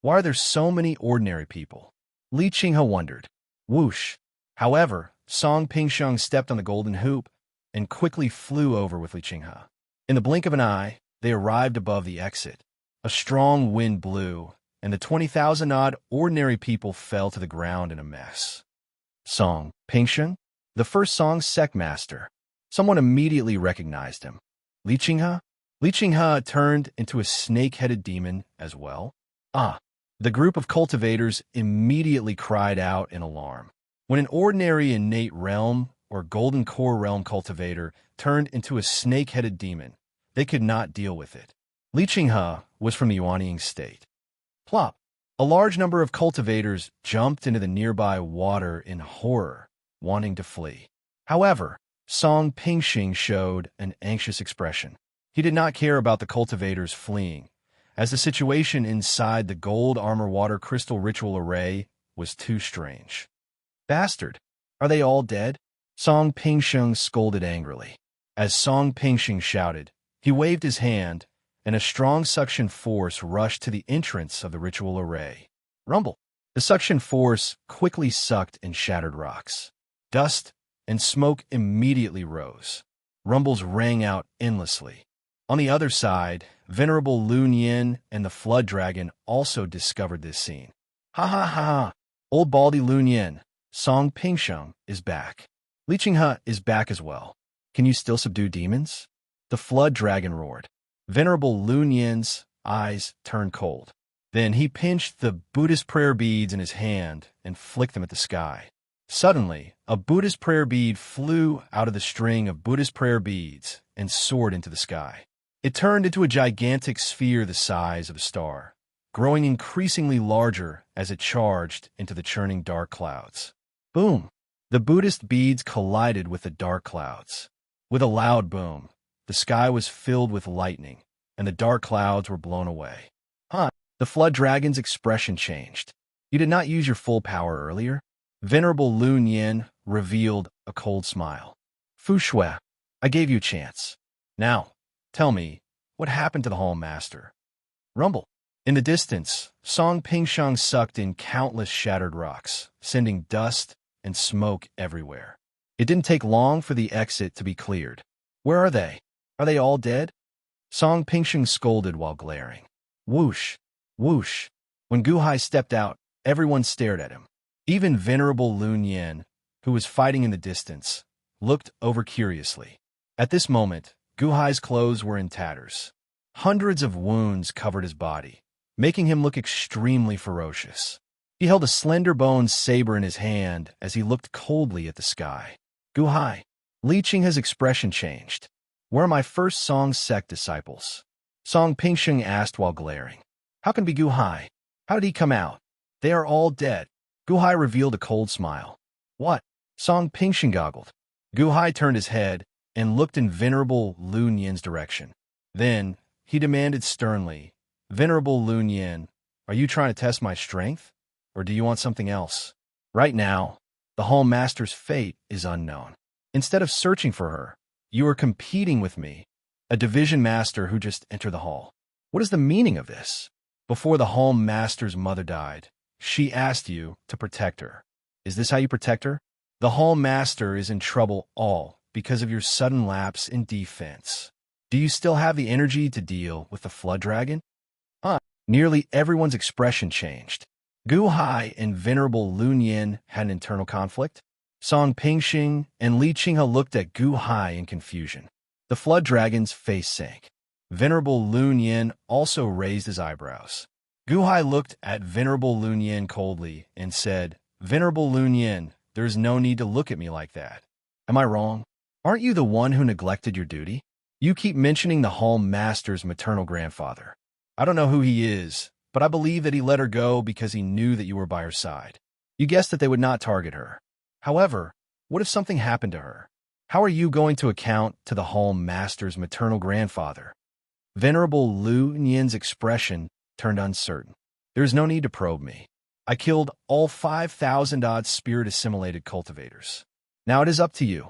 Why are there so many ordinary people? Li Qinghe wondered. Whoosh! However, Song Pingsheng stepped on the golden hoop and quickly flew over with Li Qinghe. In the blink of an eye, they arrived above the exit. A strong wind blew, and the 20,000-odd ordinary people fell to the ground in a mess. Song Pingsheng? The first Song sect master. Someone immediately recognized him. Li Qinghe? Li Qinghe turned into a snake-headed demon as well. Ah! The group of cultivators immediately cried out in alarm. When an ordinary innate realm or golden core realm cultivator turned into a snake-headed demon, they could not deal with it. Li Qinghe was from the Yuanying state. Plop! A large number of cultivators jumped into the nearby water in horror, wanting to flee. However, Song Pingsheng showed an anxious expression. He did not care about the cultivators fleeing, as the situation inside the gold armor water crystal ritual array was too strange. Bastard! Are they all dead? Song Pingsheng scolded angrily. As Song Pingsheng shouted, he waved his hand, and a strong suction force rushed to the entrance of the ritual array. Rumble! The suction force quickly sucked and shattered rocks. Dust and smoke immediately rose. Rumbles rang out endlessly. On the other side, Venerable Lun Yin and the Flood Dragon also discovered this scene. Ha ha ha! Old Baldy Lun Yin, Song Pingsheng is back. Li Qinghe is back as well. Can you still subdue demons? The Flood Dragon roared. Venerable Lun Yin's eyes turned cold. Then he pinched the Buddhist prayer beads in his hand and flicked them at the sky. Suddenly, a Buddhist prayer bead flew out of the string of Buddhist prayer beads and soared into the sky. It turned into a gigantic sphere the size of a star, growing increasingly larger as it charged into the churning dark clouds. Boom! The Buddhist beads collided with the dark clouds. With a loud boom, the sky was filled with lightning, and the dark clouds were blown away. Huh? The Flood Dragon's expression changed. You did not use your full power earlier? Venerable Lun Yin revealed a cold smile. Fu Shui, I gave you a chance. Now, tell me, what happened to the Hall Master? Rumble. In the distance, Song Pingsheng sucked in countless shattered rocks, sending dust and smoke everywhere. It didn't take long for the exit to be cleared. Where are they? Are they all dead? Song Pingsheng scolded while glaring. Whoosh! Whoosh! When Gu Hai stepped out, everyone stared at him. Even Venerable Lun Yin, who was fighting in the distance, looked over curiously. At this moment, Gu Hai's clothes were in tatters. Hundreds of wounds covered his body, making him look extremely ferocious. He held a slender-boned saber in his hand as he looked coldly at the sky. Guhai. Li Qinghe's expression changed. Where are my first Song sect disciples? Song Pingsheng asked while glaring. How can be Guhai? How did he come out? They are all dead. Guhai revealed a cold smile. What? Song Pingsheng goggled. Guhai turned his head and looked in Venerable Lu Nian's direction. Then, he demanded sternly, Venerable Lu Nian, are you trying to test my strength? Or do you want something else? Right now, the Hall Master's fate is unknown. Instead of searching for her, you are competing with me, a division master who just entered the hall. What is the meaning of this? Before the Hall Master's mother died, she asked you to protect her. Is this how you protect her? The Hall Master is in trouble all because of your sudden lapse in defense. Do you still have the energy to deal with the Flood Dragon? Nearly everyone's expression changed. Guhai and Venerable Lu Nian had an internal conflict. Song Pingsheng and Li Qinghe looked at Guhai in confusion. The Flood Dragon's face sank. Venerable Lu Nian also raised his eyebrows. Guhai looked at Venerable Lu Nian coldly and said, Venerable Lu Nian, there is no need to look at me like that. Am I wrong? Aren't you the one who neglected your duty? You keep mentioning the Hall Master's maternal grandfather. I don't know who he is, but I believe that he let her go because he knew that you were by her side. You guessed that they would not target her. However, what if something happened to her? How are you going to account to the Hall Master's maternal grandfather? Venerable Lu Nian's expression turned uncertain. There is no need to probe me. I killed all 5,000-odd spirit-assimilated cultivators. Now it is up to you.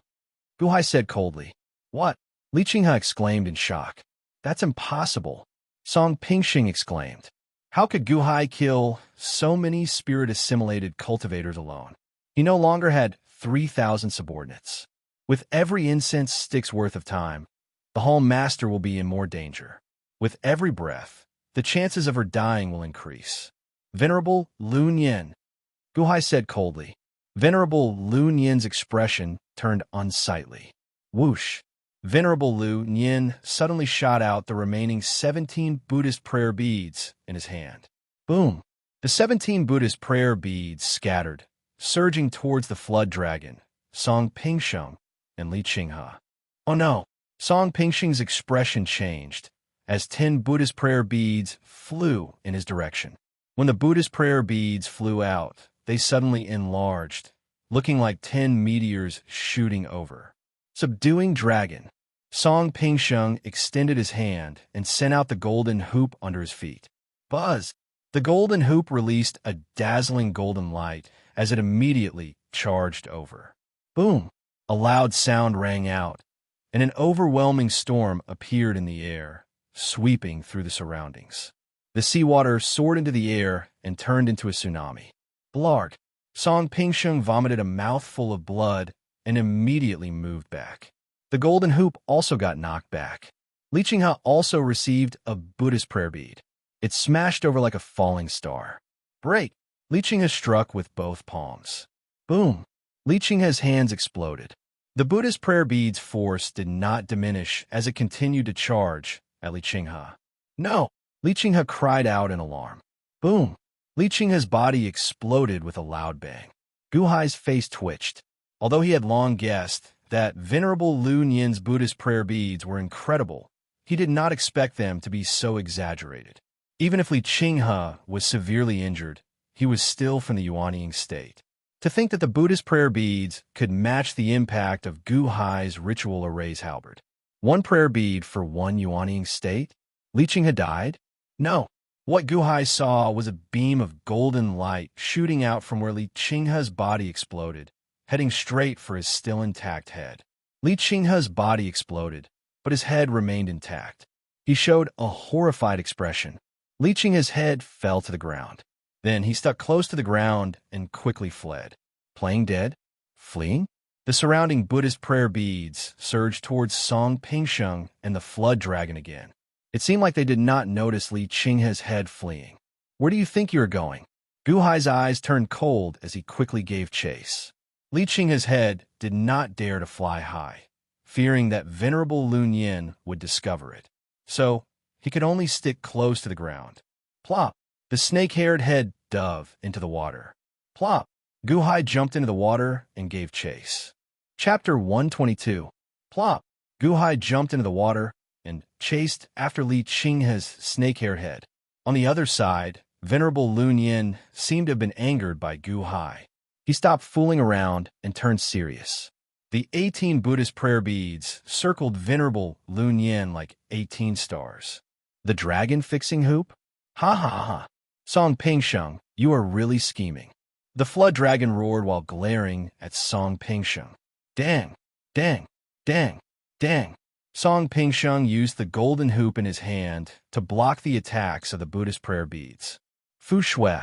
Guhai said coldly. What? Li Qinghe exclaimed in shock. That's impossible. Song Pingsheng exclaimed. How could Guhai kill so many spirit-assimilated cultivators alone? He no longer had 3,000 subordinates. With every incense stick's worth of time, the Hall Master will be in more danger. With every breath, the chances of her dying will increase. Venerable Lu Nian, Guhai said coldly. Venerable Lu Nian's expression turned unsightly. Whoosh! Venerable Lu Nian suddenly shot out the remaining 17 Buddhist prayer beads in his hand. Boom! The 17 Buddhist prayer beads scattered, surging towards the Flood Dragon, Song Pingsheng, and Li Qinghe. Oh no! Song Pingsheng's expression changed as 10 Buddhist prayer beads flew in his direction. When the Buddhist prayer beads flew out, they suddenly enlarged, looking like 10 meteors shooting over. Subduing Dragon. Song Pingsheng extended his hand and sent out the golden hoop under his feet. Buzz! The golden hoop released a dazzling golden light as it immediately charged over. Boom! A loud sound rang out, and an overwhelming storm appeared in the air, sweeping through the surroundings. The seawater soared into the air and turned into a tsunami. Blarg! Song Pingsheng vomited a mouthful of blood and immediately moved back. The golden hoop also got knocked back. Li Qinghe also received a Buddhist prayer bead. It smashed over like a falling star. Break! Li Qinghe struck with both palms. Boom! Li Qinghe's hands exploded. The Buddhist prayer bead's force did not diminish as it continued to charge at Li Qinghe. No! Li Qinghe cried out in alarm. Boom! Li Qinghe's body exploded with a loud bang. Guhai's face twitched. Although he had long guessed that Venerable Lu Nian's Buddhist prayer beads were incredible, he did not expect them to be so exaggerated. Even if Li Qinghe was severely injured, he was still from the Yuanying state. To think that the Buddhist prayer beads could match the impact of Guhai's ritual array's halberd. One prayer bead for one Yuanying state? Li Qinghe died? No. What Guhai saw was a beam of golden light shooting out from where Li Qinghe's body exploded, heading straight for his still intact head. Li Qinghe's body exploded, but his head remained intact. He showed a horrified expression. Li Qinghe's head fell to the ground. Then he stuck close to the ground and quickly fled. Playing dead? Fleeing? The surrounding Buddhist prayer beads surged towards Song Pingsheng and the Flood Dragon again. It seemed like they did not notice Li Qinghe's head fleeing. Where do you think you are going? Guhai's eyes turned cold as he quickly gave chase. Li Qinghe's head did not dare to fly high, fearing that Venerable Lu Nian would discover it. So, he could only stick close to the ground. Plop! The snake-haired head dove into the water. Plop! Guhai jumped into the water and gave chase. Chapter 122. Plop! Guhai jumped into the water and chased after Li Qinghe's snake-haired head. On the other side, Venerable Lun Yin seemed to have been angered by Guhai. He stopped fooling around and turned serious. The 18 Buddhist prayer beads circled Venerable Lun Yin like 18 stars. The dragon fixing hoop? Ha ha ha. Song Pingsheng, you are really scheming. The flood dragon roared while glaring at Song Pingsheng. Dang, dang, dang, dang. Song Pingsheng used the golden hoop in his hand to block the attacks of the Buddhist prayer beads. Fu Shui,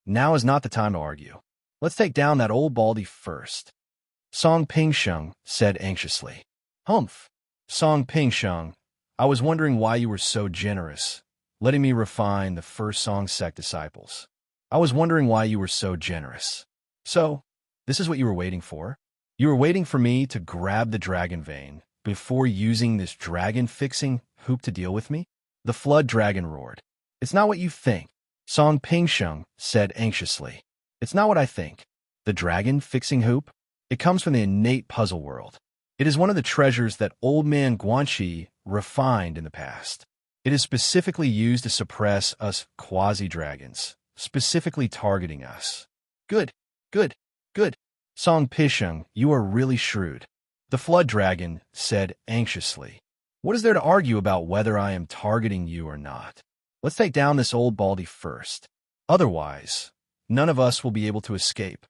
now is not the time to argue. Let's take down that old baldy first. Song Pingsheng said anxiously. Humph. Song Pingsheng, I was wondering why you were so generous, letting me refine the first Song sect disciples. I was wondering why you were so generous. So, this is what you were waiting for? You were waiting for me to grab the dragon vein before using this dragon-fixing hoop to deal with me? The flood dragon roared. It's not what you think, Song Pingsheng said anxiously. It's not what I think. The dragon-fixing hoop? It comes from the innate puzzle world. It is one of the treasures that old man Guanxi refined in the past. It is specifically used to suppress us quasi-dragons, specifically targeting us. Good, good, good. Song Pisheng, you are really shrewd. The flood dragon said anxiously. What is there to argue about whether I am targeting you or not? Let's take down this old baldy first. Otherwise, none of us will be able to escape.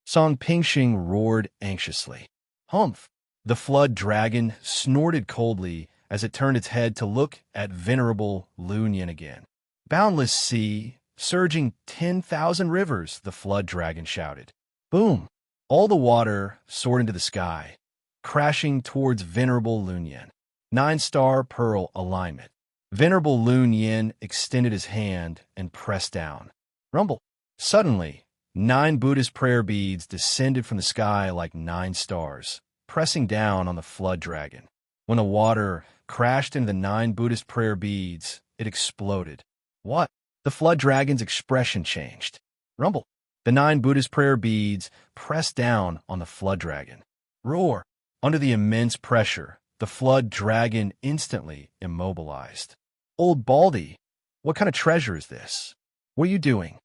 Song Pingsheng roared anxiously. Humph! The flood dragon snorted coldly as it turned its head to look at Venerable Lun Yin again. Boundless sea, surging 10,000 rivers, the flood dragon shouted. Boom! All the water soared into the sky, crashing towards Venerable Lun Yin. 9-star pearl alignment. Venerable Lun Yin extended his hand and pressed down. Rumble! Suddenly, 9 Buddhist prayer beads descended from the sky like 9 stars, pressing down on the flood dragon. When the water crashed into the 9 Buddhist prayer beads, it exploded. What? The flood dragon's expression changed. Rumble. The 9 Buddhist prayer beads pressed down on the flood dragon. Roar. Under the immense pressure, the flood dragon instantly immobilized. Old Baldy, what kind of treasure is this? What are you doing?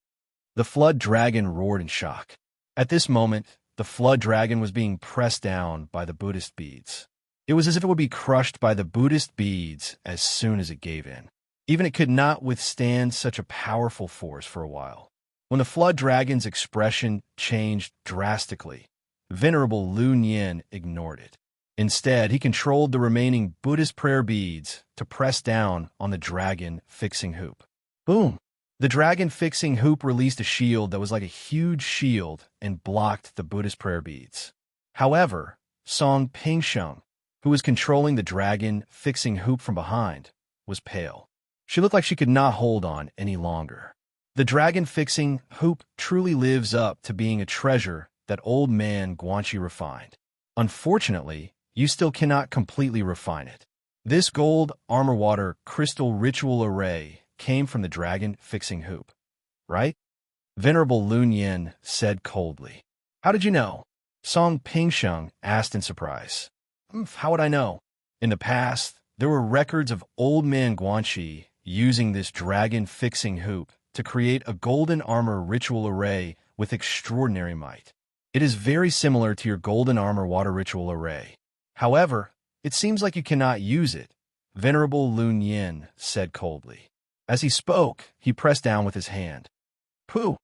The flood dragon roared in shock. At this moment, the flood dragon was being pressed down by the Buddhist beads. It was as if it would be crushed by the Buddhist beads as soon as it gave in. Even it could not withstand such a powerful force for a while. When the flood dragon's expression changed drastically, Venerable Lun Yin ignored it. Instead, he controlled the remaining Buddhist prayer beads to press down on the dragon-fixing hoop. Boom! The dragon-fixing hoop released a shield that was like a huge shield and blocked the Buddhist prayer beads. However, Song Pingsheng, who was controlling the dragon-fixing hoop from behind, was pale. She looked like she could not hold on any longer. The dragon-fixing hoop truly lives up to being a treasure that old man Guanxi refined. Unfortunately, you still cannot completely refine it. This gold armor water crystal ritual array came from the dragon-fixing hoop, right? Venerable Lun Yin said coldly. How did you know? Song Pingsheng asked in surprise. How would I know? In the past, there were records of old man Guanxi using this dragon-fixing hoop to create a golden armor ritual array with extraordinary might. It is very similar to your golden armor water ritual array. However, it seems like you cannot use it, Venerable Lun Yin said coldly. As he spoke, he pressed down with his hand. Pooh!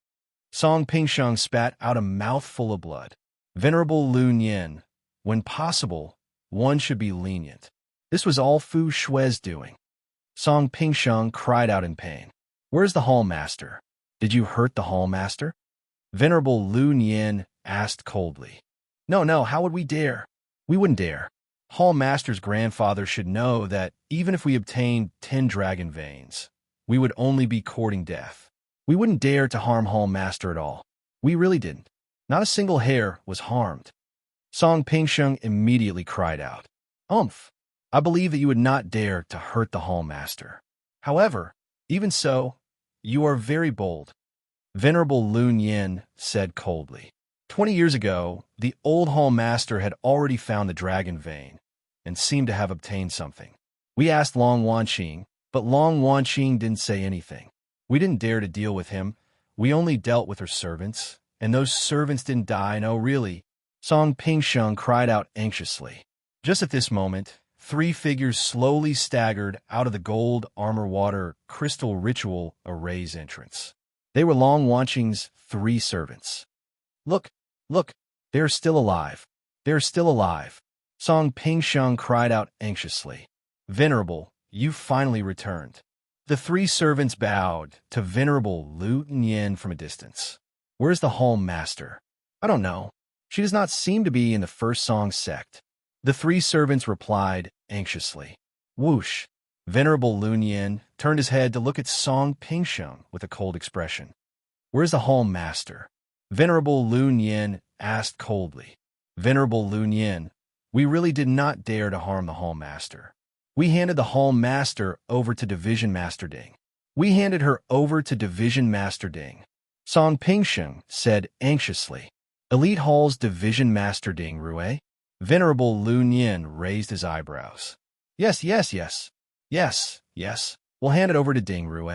Song Pingsheng spat out a mouthful of blood. Venerable Lun Yin, when possible, one should be lenient. This was all Fu Shui's doing. Song Pingsheng cried out in pain. Where's the hall master? Did you hurt the hall master? Venerable Lun Yin asked coldly. No, how would we dare? We wouldn't dare. Hall master's grandfather should know that even if we obtained 10 dragon veins, we would only be courting death. We wouldn't dare to harm Hall Master at all. We really didn't. Not a single hair was harmed. Song Pingsheng immediately cried out, I believe that you would not dare to hurt the Hall Master. However, even so, you are very bold, Venerable Lun Yin said coldly. 20 years ago, the old hall master had already found the dragon vein and seemed to have obtained something. We asked Long Wanqing, but Long Wanqing didn't say anything. We didn't dare to deal with him. We only dealt with her servants, and those servants didn't die, no really. Song Pingsheng cried out anxiously. Just at this moment, 3 figures slowly staggered out of the gold armor water crystal ritual array's entrance. They were Long Wanqing's 3 servants. Look, look, they're still alive. They're still alive. Song Pingsheng cried out anxiously. Venerable, you finally returned. The 3 servants bowed to Venerable Lu Yin from a distance. Where's the hall master? I don't know. She does not seem to be in the first song sect. The 3 servants replied anxiously. Whoosh! Venerable Lu Yin turned his head to look at Song Pingsheng with a cold expression. Where's the hall master? Venerable Lu Yin asked coldly. Venerable Lu Yin, we really did not dare to harm the hall master. We handed the hall master over to Division Master Ding. We handed her over to Division Master Ding. Song Pingsheng said anxiously. Elite Hall's Division Master Ding Rue? Venerable Lu Yin raised his eyebrows. Yes, yes, yes. Yes, yes. We'll hand it over to Ding Rue.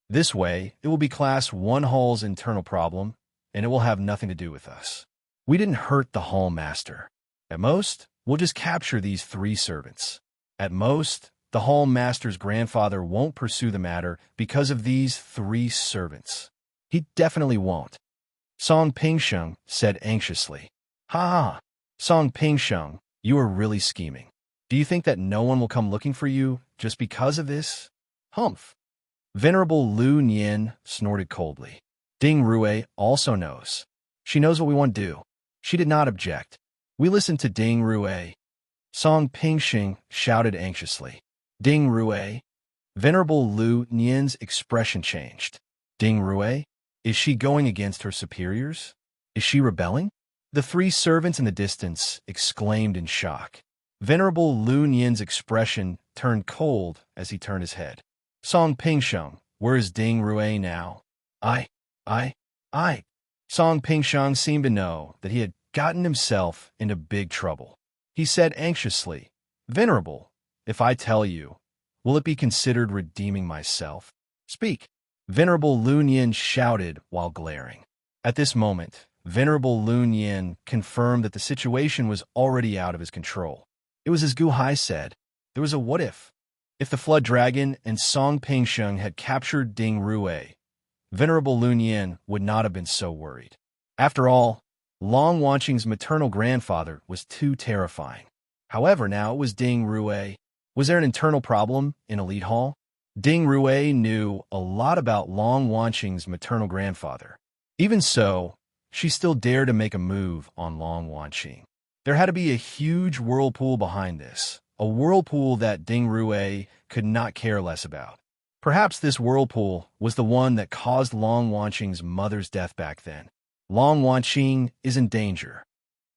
This way, it will be Class 1 Hall's internal problem, and it will have nothing to do with us. We didn't hurt the hall master. At most, we'll just capture these 3 servants. At most, the hall master's grandfather won't pursue the matter because of these 3 servants. He definitely won't. Song Pingsheng said anxiously. Ha ha! Song Pingsheng, you are really scheming. Do you think that no one will come looking for you just because of this? Humph! Venerable Lu Yin snorted coldly. Ding Rue also knows. She knows what we want to do. She did not object. We listened to Ding Rue. Song Pingsheng shouted anxiously. Ding Rue? Venerable Lu Yin's expression changed. Ding Rue? Is she going against her superiors? Is she rebelling? The 3 servants in the distance exclaimed in shock. Venerable Lu Yin's expression turned cold as he turned his head. Song Pingsheng, where is Ding Rue now? I. Song Pingsheng seemed to know that he had gotten himself into big trouble. He said anxiously, Venerable, if I tell you, will it be considered redeeming myself? Speak. Venerable Lu Yin shouted while glaring. At this moment, Venerable Lu Yin confirmed that the situation was already out of his control. It was as Gu Hai said. There was a what if. If the Flood Dragon and Song Pingsheng had captured Ding Rue, Venerable Lu Yin would not have been so worried. After all, Long Wanqing's maternal grandfather was too terrifying. However, now it was Ding Rue. Was there an internal problem in Elite Hall? Ding Rue knew a lot about Long Wanqing's maternal grandfather. Even so, she still dared to make a move on Long Wanqing. There had to be a huge whirlpool behind this, a whirlpool that Ding Rue could not care less about. Perhaps this whirlpool was the one that caused Long Wanqing's mother's death back then. Long Wanqing is in danger.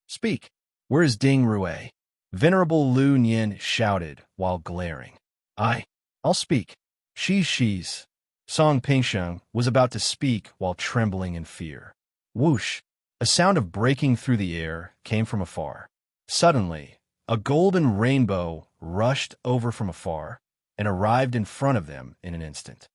Speak. Where is Ding Rue? Venerable Lu Yin shouted while glaring. I'll speak. She's. Song Pingsheng was about to speak while trembling in fear. Whoosh! A sound of breaking through the air came from afar. Suddenly, a golden rainbow rushed over from afar and arrived in front of them in an instant.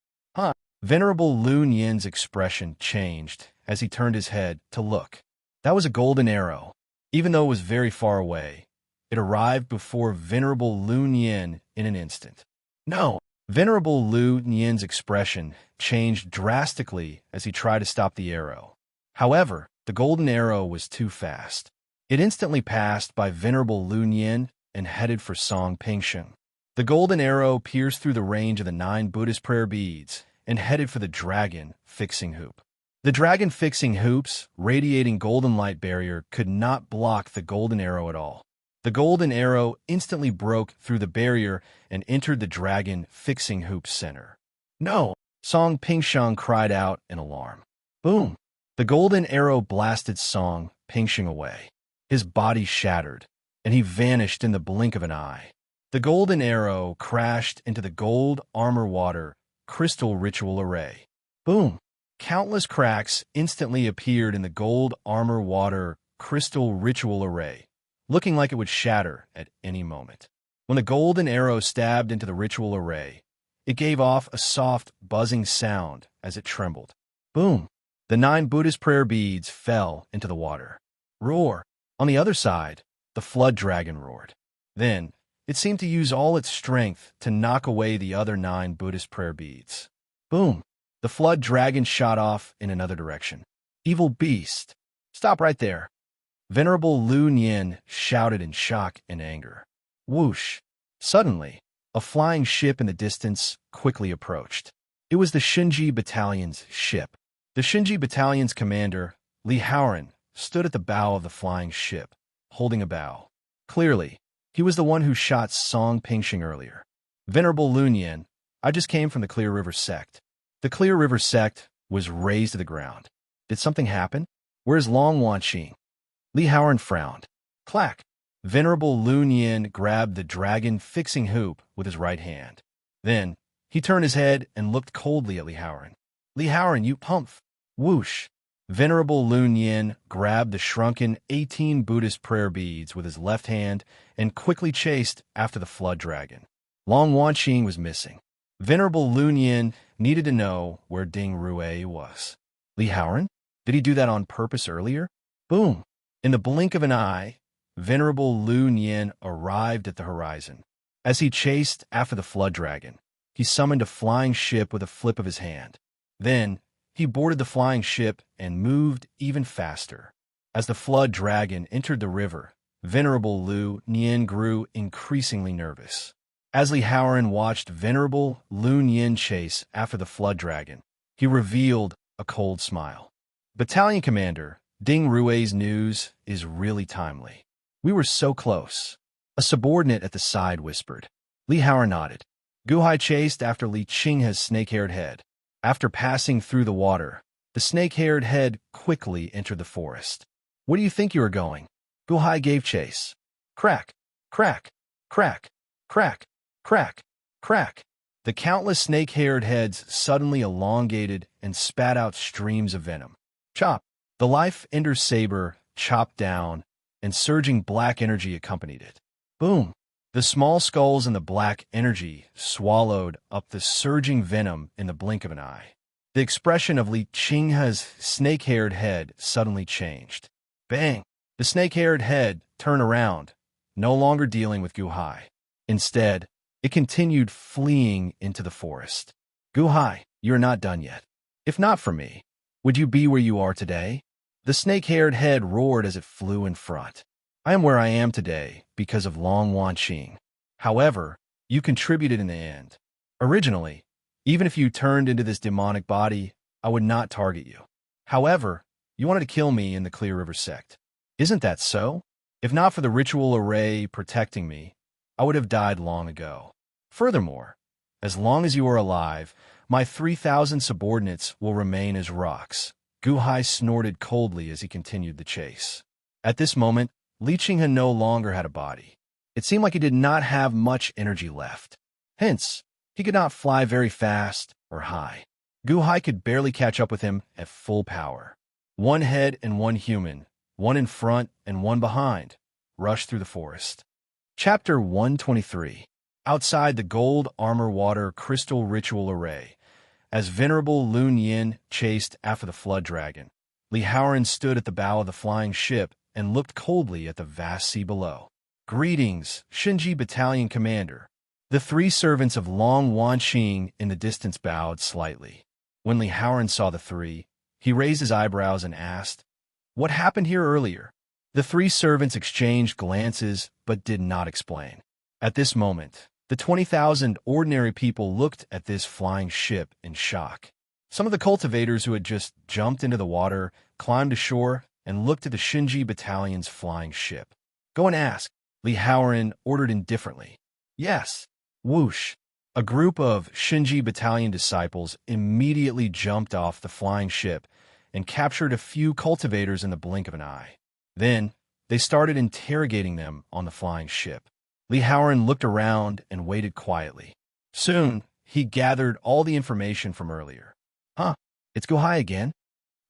Venerable Lu Yin's expression changed as he turned his head to look. That was a golden arrow. Even though it was very far away, it arrived before Venerable Lu Yin in an instant. No! Venerable Lu Yin's expression changed drastically as he tried to stop the arrow. However, the golden arrow was too fast. It instantly passed by Venerable Lu Yin and headed for Song Pingsheng. The golden arrow pierced through the range of the 9 Buddhist prayer beads and headed for the dragon fixing hoop. The dragon fixing hoop's radiating golden light barrier could not block the golden arrow at all. The golden arrow instantly broke through the barrier and entered the dragon fixing hoop's center. No! Song Pingsheng cried out in alarm. Boom! The golden arrow blasted Song Pingsheng away. His body shattered, and he vanished in the blink of an eye. The golden arrow crashed into the gold armor water crystal ritual array. Boom! Countless cracks instantly appeared in the gold armor water crystal ritual array, looking like it would shatter at any moment. When the golden arrow stabbed into the ritual array, it gave off a soft, buzzing sound as it trembled. Boom! The 9 Buddhist prayer beads fell into the water. Roar! On the other side, the flood dragon roared. Then, it seemed to use all its strength to knock away the other 9 Buddhist prayer beads. Boom! The flood dragon shot off in another direction. Evil beast! Stop right there! Venerable Lu Nian shouted in shock and anger. Whoosh! Suddenly, a flying ship in the distance quickly approached. It was the Shinji Battalion's ship. The Shinji Battalion's commander, Li Haoran, stood at the bow of the flying ship, holding a bow. Clearly, he was the one who shot Song Pingxing earlier. Venerable Lu Nian, I just came from the Clear River sect. The Clear River sect was razed to the ground. Did something happen? Where's Long Wanqing? Li Haoran frowned. Clack! Venerable Lu Nian grabbed the dragon fixing hoop with his right hand. Then, he turned his head and looked coldly at Li Haoran. Li Haoran, you pumph! Whoosh! Venerable Lu Nian grabbed the shrunken 18 Buddhist prayer beads with his left hand and quickly chased after the flood dragon. Long Wanqing was missing. Venerable Lu Nian needed to know where Ding Rue was. Li Haoran? Did he do that on purpose earlier? Boom! In the blink of an eye, Venerable Lu Nian arrived at the horizon. As he chased after the flood dragon, he summoned a flying ship with a flip of his hand. Then, he boarded the flying ship and moved even faster. As the flood dragon entered the river, Venerable Lu Nian grew increasingly nervous. As Li Haoran watched Venerable Lu Nian chase after the flood dragon, he revealed a cold smile. Battalion Commander, Ding Rue's news is really timely. We were so close. A subordinate at the side whispered. Li Haoran nodded. Guhai chased after Li Qinghe's snake-haired head. After passing through the water, the snake-haired head quickly entered the forest. Where do you think you are going? Guhai gave chase. Crack, crack, crack, crack, crack, crack. The countless snake-haired heads suddenly elongated and spat out streams of venom. Chop! The Life Ender saber chopped down, and surging black energy accompanied it. Boom! The small skulls in the black energy swallowed up the surging venom in the blink of an eye. The expression of Li Qinghe's snake-haired head suddenly changed. Bang! The snake-haired head turned around, no longer dealing with Guhai. Instead, it continued fleeing into the forest. Guhai, you are not done yet. If not for me, would you be where you are today? The snake-haired head roared as it flew in front. I am where I am today because of Long Wanqing. However, you contributed in the end. Originally, even if you turned into this demonic body, I would not target you. However, you wanted to kill me in the Clear River sect. Isn't that so? If not for the ritual array protecting me, I would have died long ago. Furthermore, as long as you are alive, my 3,000 subordinates will remain as rocks. Guhai snorted coldly as he continued the chase. At this moment, Li Qinghe no longer had a body. It seemed like he did not have much energy left. Hence, he could not fly very fast or high. Guhai could barely catch up with him at full power. One head and one human, one in front and one behind, rushed through the forest. Chapter 123. Outside the gold armor water crystal ritual array, as Venerable Lu Nian chased after the flood dragon, Li Haoran stood at the bow of the flying ship and looked coldly at the vast sea below. Greetings, Shinji Battalion Commander. The 3 servants of Long Wanqing in the distance bowed slightly. When Li Haoran saw the 3, he raised his eyebrows and asked, "What happened here earlier?" The 3 servants exchanged glances but did not explain. At this moment, the 20,000 ordinary people looked at this flying ship in shock. Some of the cultivators who had just jumped into the water climbed ashore and looked at the Shinji Battalion's flying ship. Go and ask, Li Haoran ordered indifferently. Yes. Whoosh. A group of Shinji Battalion disciples immediately jumped off the flying ship and captured a few cultivators in the blink of an eye. Then, they started interrogating them on the flying ship. Li Haoran looked around and waited quietly. Soon, he gathered all the information from earlier. Huh, it's Gu Hai again?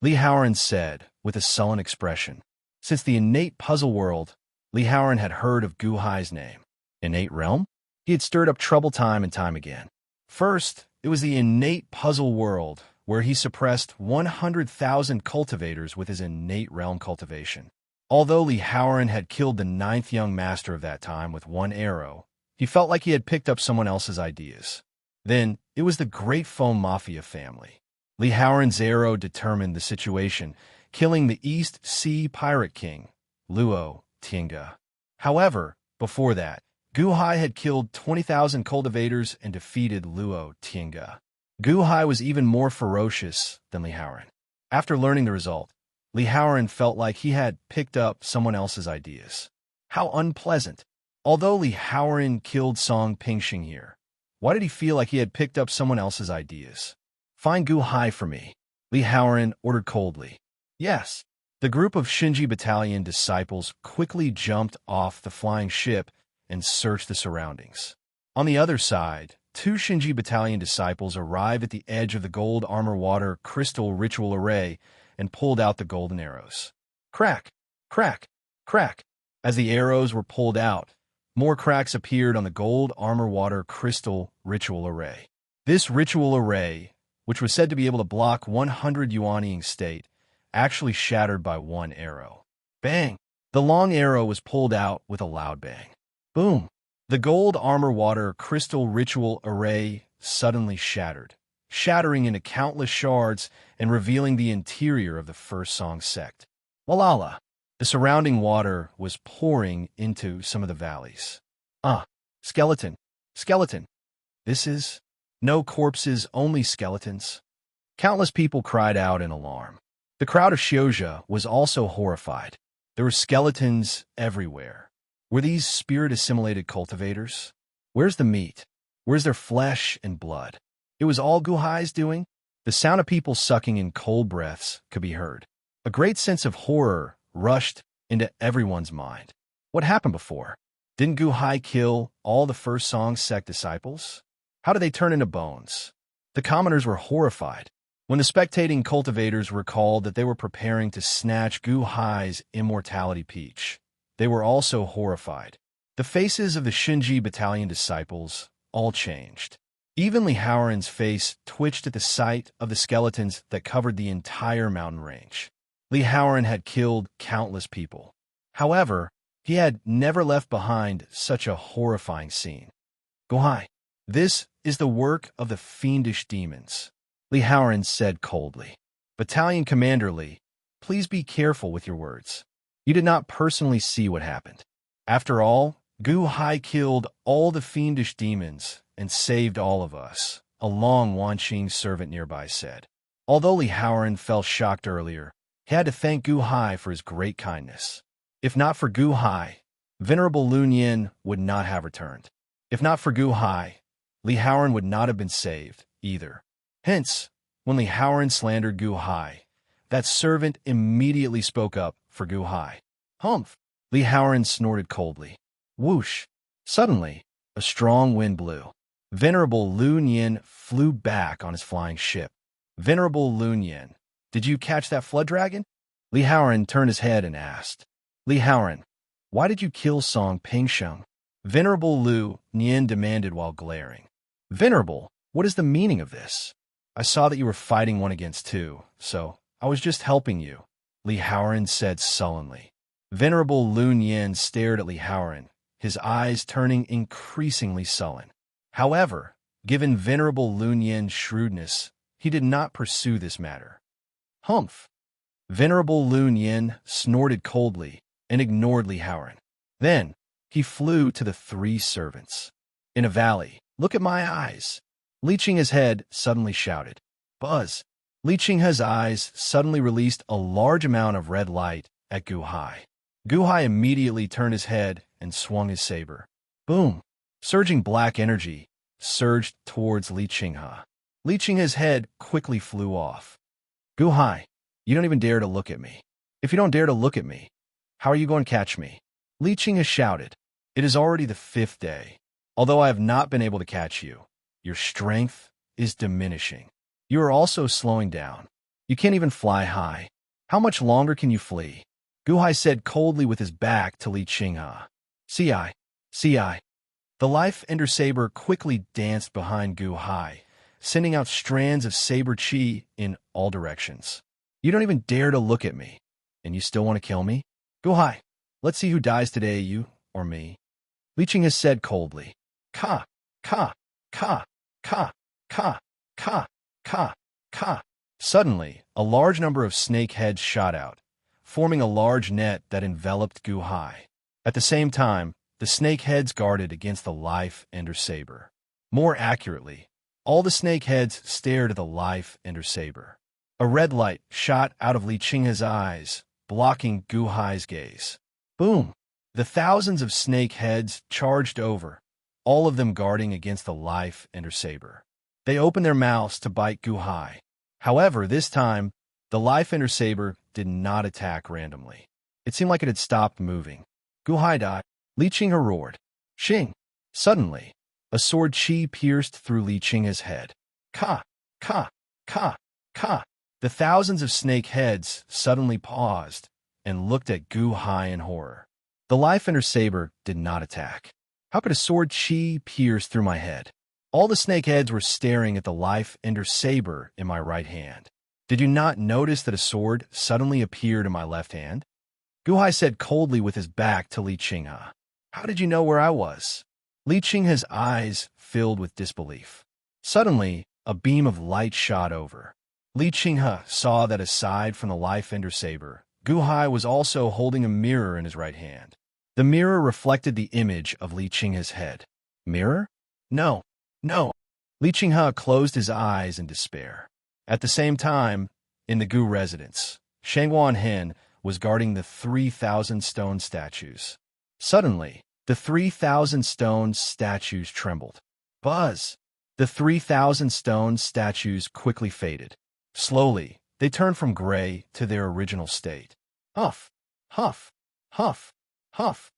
Li Haoran said, with a sullen expression. Since the innate puzzle world, Li Haoran had heard of Gu Hai's name. Innate realm? He had stirred up trouble time and time again. First, it was the innate puzzle world, where he suppressed 100,000 cultivators with his innate realm cultivation. Although Li Haoran had killed the 9th young master of that time with one arrow, he felt like he had picked up someone else's ideas. Then, it was the Great Foam Mafia family. Li Haoran's arrow determined the situation, killing the East Sea Pirate King, Luo Tiange. However, before that, Gu Hai had killed 20,000 cultivators and defeated Luo Tiange. Gu Hai was even more ferocious than Li Haoran. After learning the result, Li Haoran felt like he had picked up someone else's ideas. How unpleasant. Although Li Haoran killed Song Pingxing here, why did he feel like he had picked up someone else's ideas? Find Gu Hai for me, Li Haoran ordered coldly. Yes. The group of Shinji Battalion disciples quickly jumped off the flying ship and searched the surroundings. On the other side, 2 Shinji Battalion disciples arrived at the edge of the gold armor water crystal ritual array and pulled out the golden arrows. Crack, crack, crack. As the arrows were pulled out, more cracks appeared on the gold armor water crystal ritual array. This ritual array, which was said to be able to block 100 yuanying state, actually shattered by one arrow. Bang! The long arrow was pulled out with a loud bang. Boom! The gold armor water crystal ritual array suddenly shattered, shattering into countless shards and revealing the interior of the First Song sect. Walala! The surrounding water was pouring into some of the valleys. Skeleton! Skeleton! This is... No corpses, only skeletons. Countless people cried out in alarm. The crowd of Xiuzha was also horrified. There were skeletons everywhere. Were these spirit-assimilated cultivators? Where's the meat? Where's their flesh and blood? It was all Gu Hai's doing? The sound of people sucking in cold breaths could be heard. A great sense of horror rushed into everyone's mind. What happened before? Didn't Gu Hai kill all the First Song sect disciples? How did they turn into bones? The commoners were horrified. When the spectating cultivators recalled that they were preparing to snatch Gu Hai's immortality peach, they were also horrified. The faces of the Shinji Battalion disciples all changed. Even Li Haoran's face twitched at the sight of the skeletons that covered the entire mountain range. Li Haoran had killed countless people. However, he had never left behind such a horrifying scene. Gu Hai, this is the work of the fiendish demons, Li Haoran said coldly. Battalion Commander Li, please be careful with your words. You did not personally see what happened. After all, Gu Hai killed all the fiendish demons and saved all of us, a long Wanqing servant nearby said. Although Li Haoran felt shocked earlier, he had to thank Gu Hai for his great kindness. If not for Gu Hai, Venerable Lun Yin would not have returned. If not for Gu Hai, Li Haoran would not have been saved, either. Hence, when Li Haoran slandered Gu Hai, that servant immediately spoke up for Gu Hai. Humph! Li Haoran snorted coldly. Whoosh! Suddenly, a strong wind blew. Venerable Lun Yin flew back on his flying ship. Venerable Lun Yin, did you catch that flood dragon? Li Haoran turned his head and asked. Li Haoran, why did you kill Song Pingxing? Venerable Lu Yin demanded while glaring. Venerable, what is the meaning of this? I saw that you were fighting one against 2, so I was just helping you, Li Haoran said sullenly. Venerable Lun Yin stared at Li Haoran, his eyes turning increasingly sullen. However, given Venerable Lun Yin's shrewdness, he did not pursue this matter. Humph! Venerable Lun Yin snorted coldly and ignored Li Haoran. Then, he flew to the 3 servants. In a valley, look at my eyes. Li Qinghe's head suddenly shouted. Buzz! Li Qinghe's eyes suddenly released a large amount of red light at Gu Hai. Gu Hai immediately turned his head and swung his saber. Boom! Surging black energy surged towards Li Qinghe. Li Qinghe's head quickly flew off. Gu Hai, you don't even dare to look at me. If you don't dare to look at me, how are you going to catch me? Li Qinghe shouted. It is already the 5th day. Although I have not been able to catch you, Your strength is diminishing. You are also slowing down. You can't even fly high. How much longer can you flee? Guhai said coldly with his back to Li Qinghe. See, see. The life ender saber quickly danced behind Guhai, sending out strands of saber chi in all directions. You don't even dare to look at me, and you still want to kill me? Guhai, let's see who dies today, you or me. Li Qinghe said coldly. Ka, ka, ka, ka, ka, ka, ka, ka. Suddenly, a large number of snake heads shot out, forming a large net that enveloped Guhai. At the same time, the snake heads guarded against the life ender saber. More accurately, all the snake heads stared at the life ender saber. A red light shot out of Li Qinghe's eyes, blocking Guhai's gaze. Boom! The thousands of snake heads charged over, all of them guarding against the life ender saber. They opened their mouths to bite Guhai. However, this time, the life ender saber did not attack randomly. It seemed like it had stopped moving. Guhai died. Li Qinghe roared. Xing! Suddenly, a sword chi pierced through Li Qinghe's head. Ka! Ka! Ka! Ka! The thousands of snake heads suddenly paused and looked at Guhai in horror. The life ender saber did not attack. How could a sword chi pierce through my head? All the snake heads were staring at the life ender saber in my right hand. Did you not notice that a sword suddenly appeared in my left hand? Guhai said coldly with his back to Li Qinghe. How did you know where I was? Li Qinghe's eyes filled with disbelief. Suddenly, a beam of light shot over. Li Qinghe saw that aside from the life ender saber, Guhai was also holding a mirror in his right hand. The mirror reflected the image of Li Qinghe's head. Mirror? No. No. Li Qinghe closed his eyes in despair. At the same time, in the Gu residence, Shangguan Hen was guarding the 3,000 stone statues. Suddenly, the 3,000 stone statues trembled. Buzz! The 3,000 stone statues quickly faded. Slowly, they turned from gray to their original state. Huff! Huff! Huff! Huff!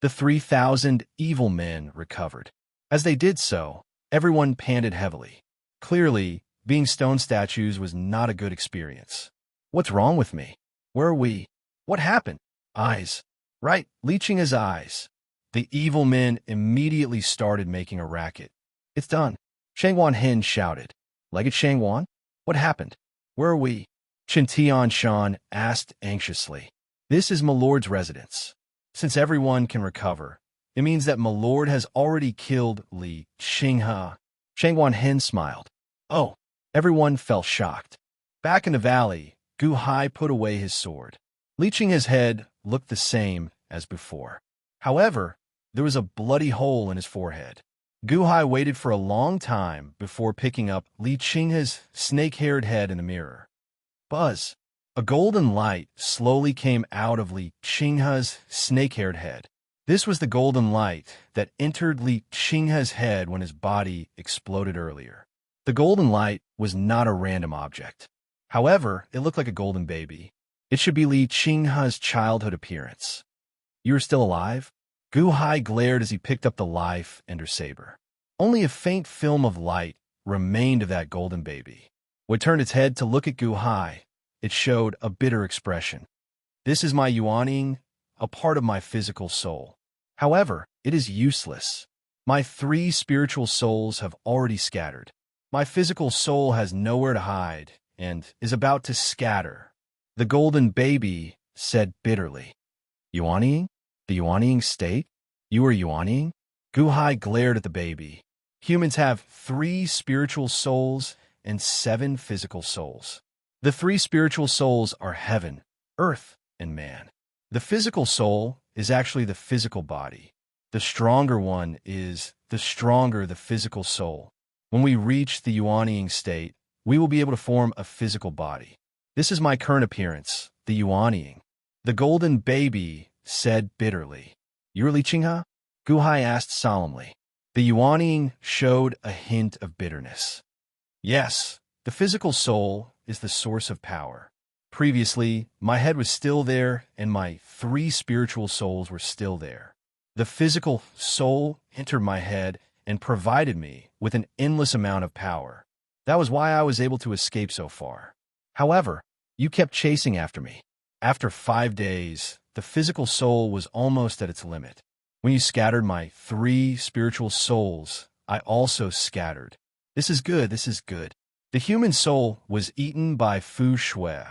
The 3,000 evil men recovered. As they did so, everyone panted heavily. Clearly, being stone statues was not a good experience. What's wrong with me? Where are we? What happened? Eyes. Right, Li Qinghe's eyes. The evil men immediately started making a racket. It's done. Shangguan Hen shouted. Legate Shangguan? What happened? Where are we? Chen Tianshan asked anxiously. This is Milord's residence. Since everyone can recover, it means that Milord has already killed Li Qinghe. Shangguan Hen smiled. Oh, everyone felt shocked. Back in the valley, Guhai put away his sword. Li Qinghe's head looked the same as before. However, there was a bloody hole in his forehead. Guhai waited for a long time before picking up Li Qinghe's snake-haired head in the mirror. Buzz! A golden light slowly came out of Li Qinghe's snake-haired head. This was the golden light that entered Li Qinghe's head when his body exploded earlier. The golden light was not a random object. However, it looked like a golden baby. It should be Li Qinghe's childhood appearance. You are still alive? Guhai glared as he picked up the life ender saber. Only a faint film of light remained of that golden baby. When it turned its head to look at Guhai, it showed a bitter expression. This is my yuaning, a part of my physical soul. However, it is useless. My 3 spiritual souls have already scattered. My physical soul has nowhere to hide and is about to scatter. The golden baby said bitterly. Yuaning? The yuaning state? You are yuaning? Guhai glared at the baby. Humans have 3 spiritual souls and 7 physical souls. The 3 spiritual souls are heaven, earth, and man. The physical soul is actually the physical body. The stronger one is the stronger the physical soul. When we reach the yuaning state, we will be able to form a physical body. This is my current appearance, the yuaning. The golden baby said bitterly. You're Li Qinghe? Guhai asked solemnly. The yuaning showed a hint of bitterness. Yes, the physical soul is the source of power. Previously, my head was still there and my 3 spiritual souls were still there. The physical soul entered my head and provided me with an endless amount of power. That was why I was able to escape so far. However, you kept chasing after me. After 5 days, the physical soul was almost at its limit. When you scattered my 3 spiritual souls, I also scattered. This is good, this is good. The human soul was eaten by Fu Shui.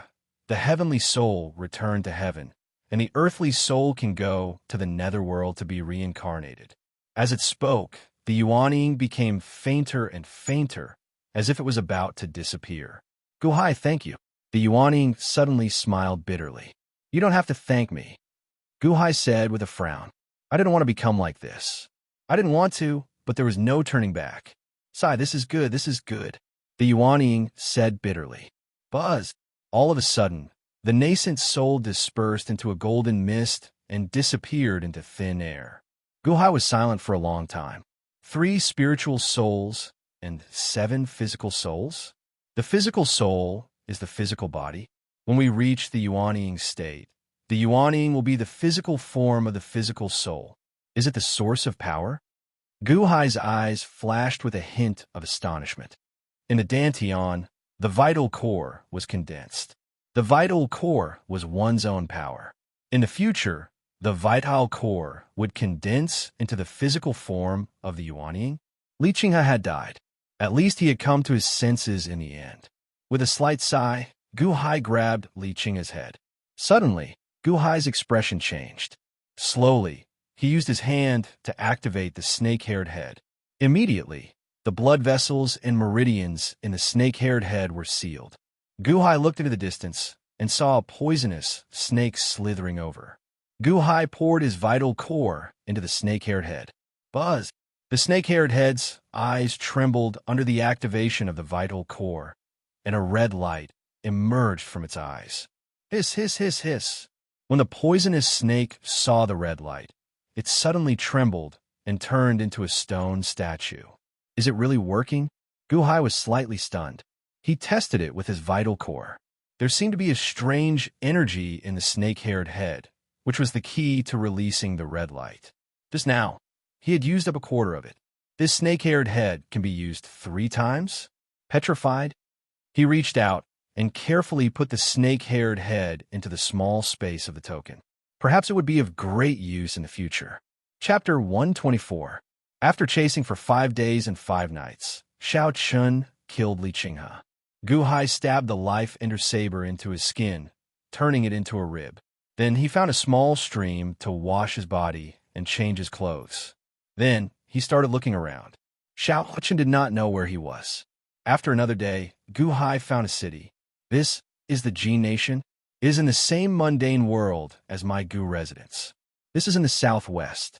The heavenly soul returned to heaven, and the earthly soul can go to the netherworld to be reincarnated. As it spoke, the Yuanying became fainter and fainter, as if it was about to disappear. Guhai, thank you. The Yuanying suddenly smiled bitterly. You don't have to thank me, Guhai said with a frown. I didn't want to become like this. I didn't want to, but there was no turning back. Sai, this is good, this is good. The Yuanying said bitterly. Buzz! All of a sudden, the nascent soul dispersed into a golden mist and disappeared into thin air. Guhai was silent for a long time. 3 spiritual souls and 7 physical souls? The physical soul is the physical body. When we reach the Yuanying state, the Yuanying will be the physical form of the physical soul. Is it the source of power? Guhai's eyes flashed with a hint of astonishment. In the Dantian, the vital core was condensed. The vital core was one's own power. In the future, the vital core would condense into the physical form of the Yuanying. Li Qinghe had died. At least he had come to his senses in the end. With a slight sigh, Guhai grabbed Li Qinghe's head. Suddenly, Guhai's expression changed. Slowly, he used his hand to activate the snake-haired head. Immediately, the blood vessels and meridians in the snake-haired head were sealed. Guhai looked into the distance and saw a poisonous snake slithering over. Guhai poured his vital core into the snake-haired head. Buzz! The snake-haired head's eyes trembled under the activation of the vital core, and a red light emerged from its eyes. Hiss, hiss, hiss, hiss. When the poisonous snake saw the red light, it suddenly trembled and turned into a stone statue. Is it really working? Guhai was slightly stunned. He tested it with his vital core. There seemed to be a strange energy in the snake-haired head, which was the key to releasing the red light. Just now, he had used up a quarter of it. This snake-haired head can be used 3 times? Petrified? He reached out and carefully put the snake-haired head into the small space of the token. Perhaps it would be of great use in the future. Chapter 124. After chasing for 5 days and 5 nights, Xiao Chun killed Li Qinghe. Guhai stabbed the life-ender saber into his skin, turning it into a rib. Then he found a small stream to wash his body and change his clothes. Then he started looking around. Xiao Chun did not know where he was. After another day, Guhai found a city. This is the Jin Nation. It is in the same mundane world as my Gu residence. This is in the southwest.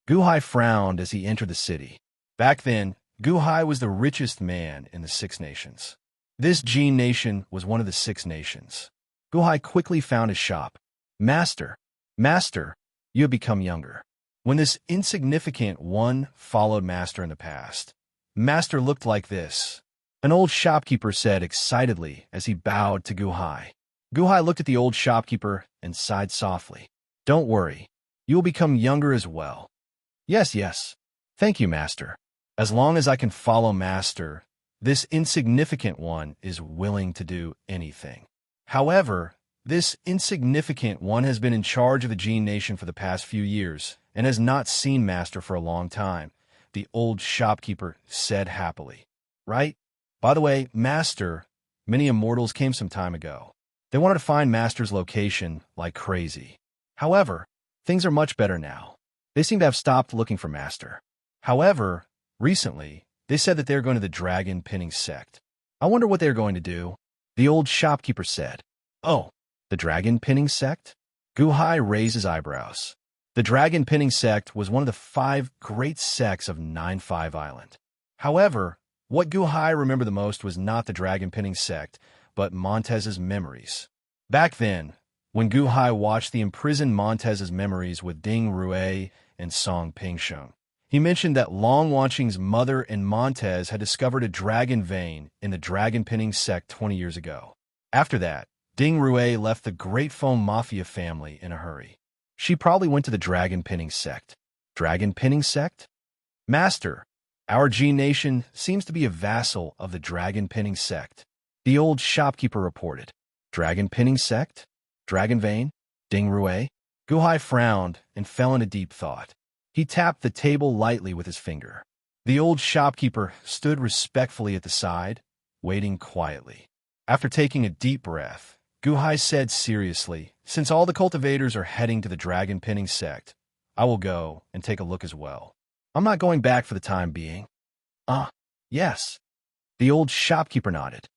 Guhai frowned as he entered the city. Back then, Guhai was the richest man in the 6 nations. This Jin Nation was one of the 6 nations. Guhai quickly found his shop. Master, Master, you have become younger. When this insignificant one followed Master in the past, Master looked like this. An old shopkeeper said excitedly as he bowed to Guhai. Guhai looked at the old shopkeeper and sighed softly. Don't worry, you will become younger as well. Yes, yes. Thank you, Master. As long as I can follow Master, this insignificant one is willing to do anything. However, this insignificant one has been in charge of the Jin Nation for the past few years and has not seen Master for a long time, the old shopkeeper said happily. Right? By the way, Master, many immortals came some time ago. They wanted to find Master's location like crazy. However, things are much better now. They seem to have stopped looking for Master. However, recently, they said that they're going to the dragon pinning sect. I wonder what they're going to do, the old shopkeeper said. Oh, the dragon pinning sect? Guhai raised his eyebrows. The dragon pinning sect was one of the 5 great sects of 9-5 Island. However, what Guhai remembered the most was not the dragon pinning sect, but Montez's memories. Back then, when Guhai watched the imprisoned Montez's memories with Ding Rue and Song Pingsheng, he mentioned that Long Wanqing's mother and Montez had discovered a dragon vein in the dragon pinning sect 20 years ago. After that, Ding Rue left the Great Foam Mafia family in a hurry. She probably went to the dragon pinning sect. Dragon pinning sect? Master, Our G nation seems to be a vassal of the dragon-pinning sect, the old shopkeeper reported. Dragon-pinning sect? Dragon vein? Ding Rue? Guhai frowned and fell into deep thought. He tapped the table lightly with his finger. The old shopkeeper stood respectfully at the side, waiting quietly. After taking a deep breath, Guhai said seriously, "Since all the cultivators are heading to the dragon-pinning sect, I will go and take a look as well. I'm not going back for the time being." Yes. The old shopkeeper nodded.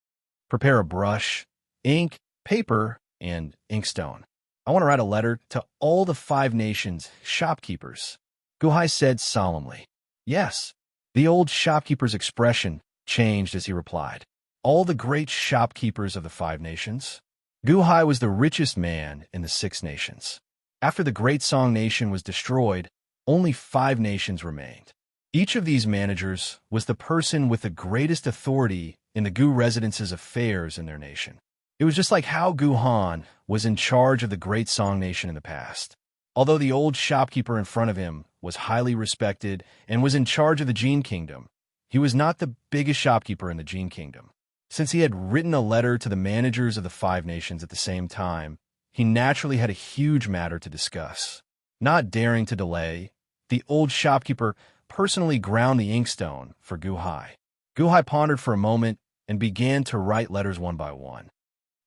"Prepare a brush, ink, paper, and inkstone. I want to write a letter to all the 5 nations' shopkeepers," Guhai said solemnly. "Yes." The old shopkeeper's expression changed as he replied. "All the great shopkeepers of the 5 nations?" Guhai was the richest man in the 6 nations. After the Great Song Nation was destroyed, only 5 nations remained. Each of these managers was the person with the greatest authority in the Gu residents' affairs in their nation. It was just like how Guhan was in charge of the Great Song Nation in the past. Although the old shopkeeper in front of him was highly respected and was in charge of the Gene Kingdom, he was not the biggest shopkeeper in the Gene Kingdom. Since he had written a letter to the managers of the 5 nations at the same time, he naturally had a huge matter to discuss. Not daring to delay, the old shopkeeper personally ground the inkstone for Guhai. Guhai pondered for a moment and began to write letters one by one.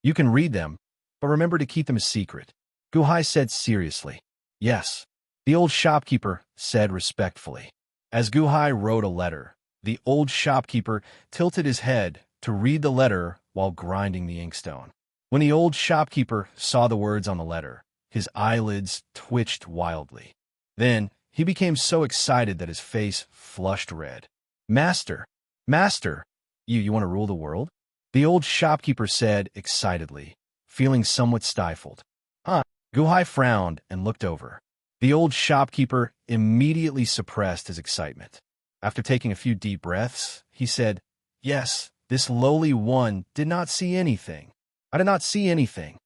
"You can read them, but remember to keep them a secret," Guhai said seriously. "Yes," the old shopkeeper said respectfully. As Guhai wrote a letter, the old shopkeeper tilted his head to read the letter while grinding the inkstone. When the old shopkeeper saw the words on the letter, his eyelids twitched wildly. Then he became so excited that his face flushed red. Master, you want to rule the world?" the old shopkeeper said excitedly, feeling somewhat stifled. Guhai frowned and looked over. The old shopkeeper immediately suppressed his excitement. After taking a few deep breaths, he said, "Yes, this lowly one did not see anything. I did not see anything.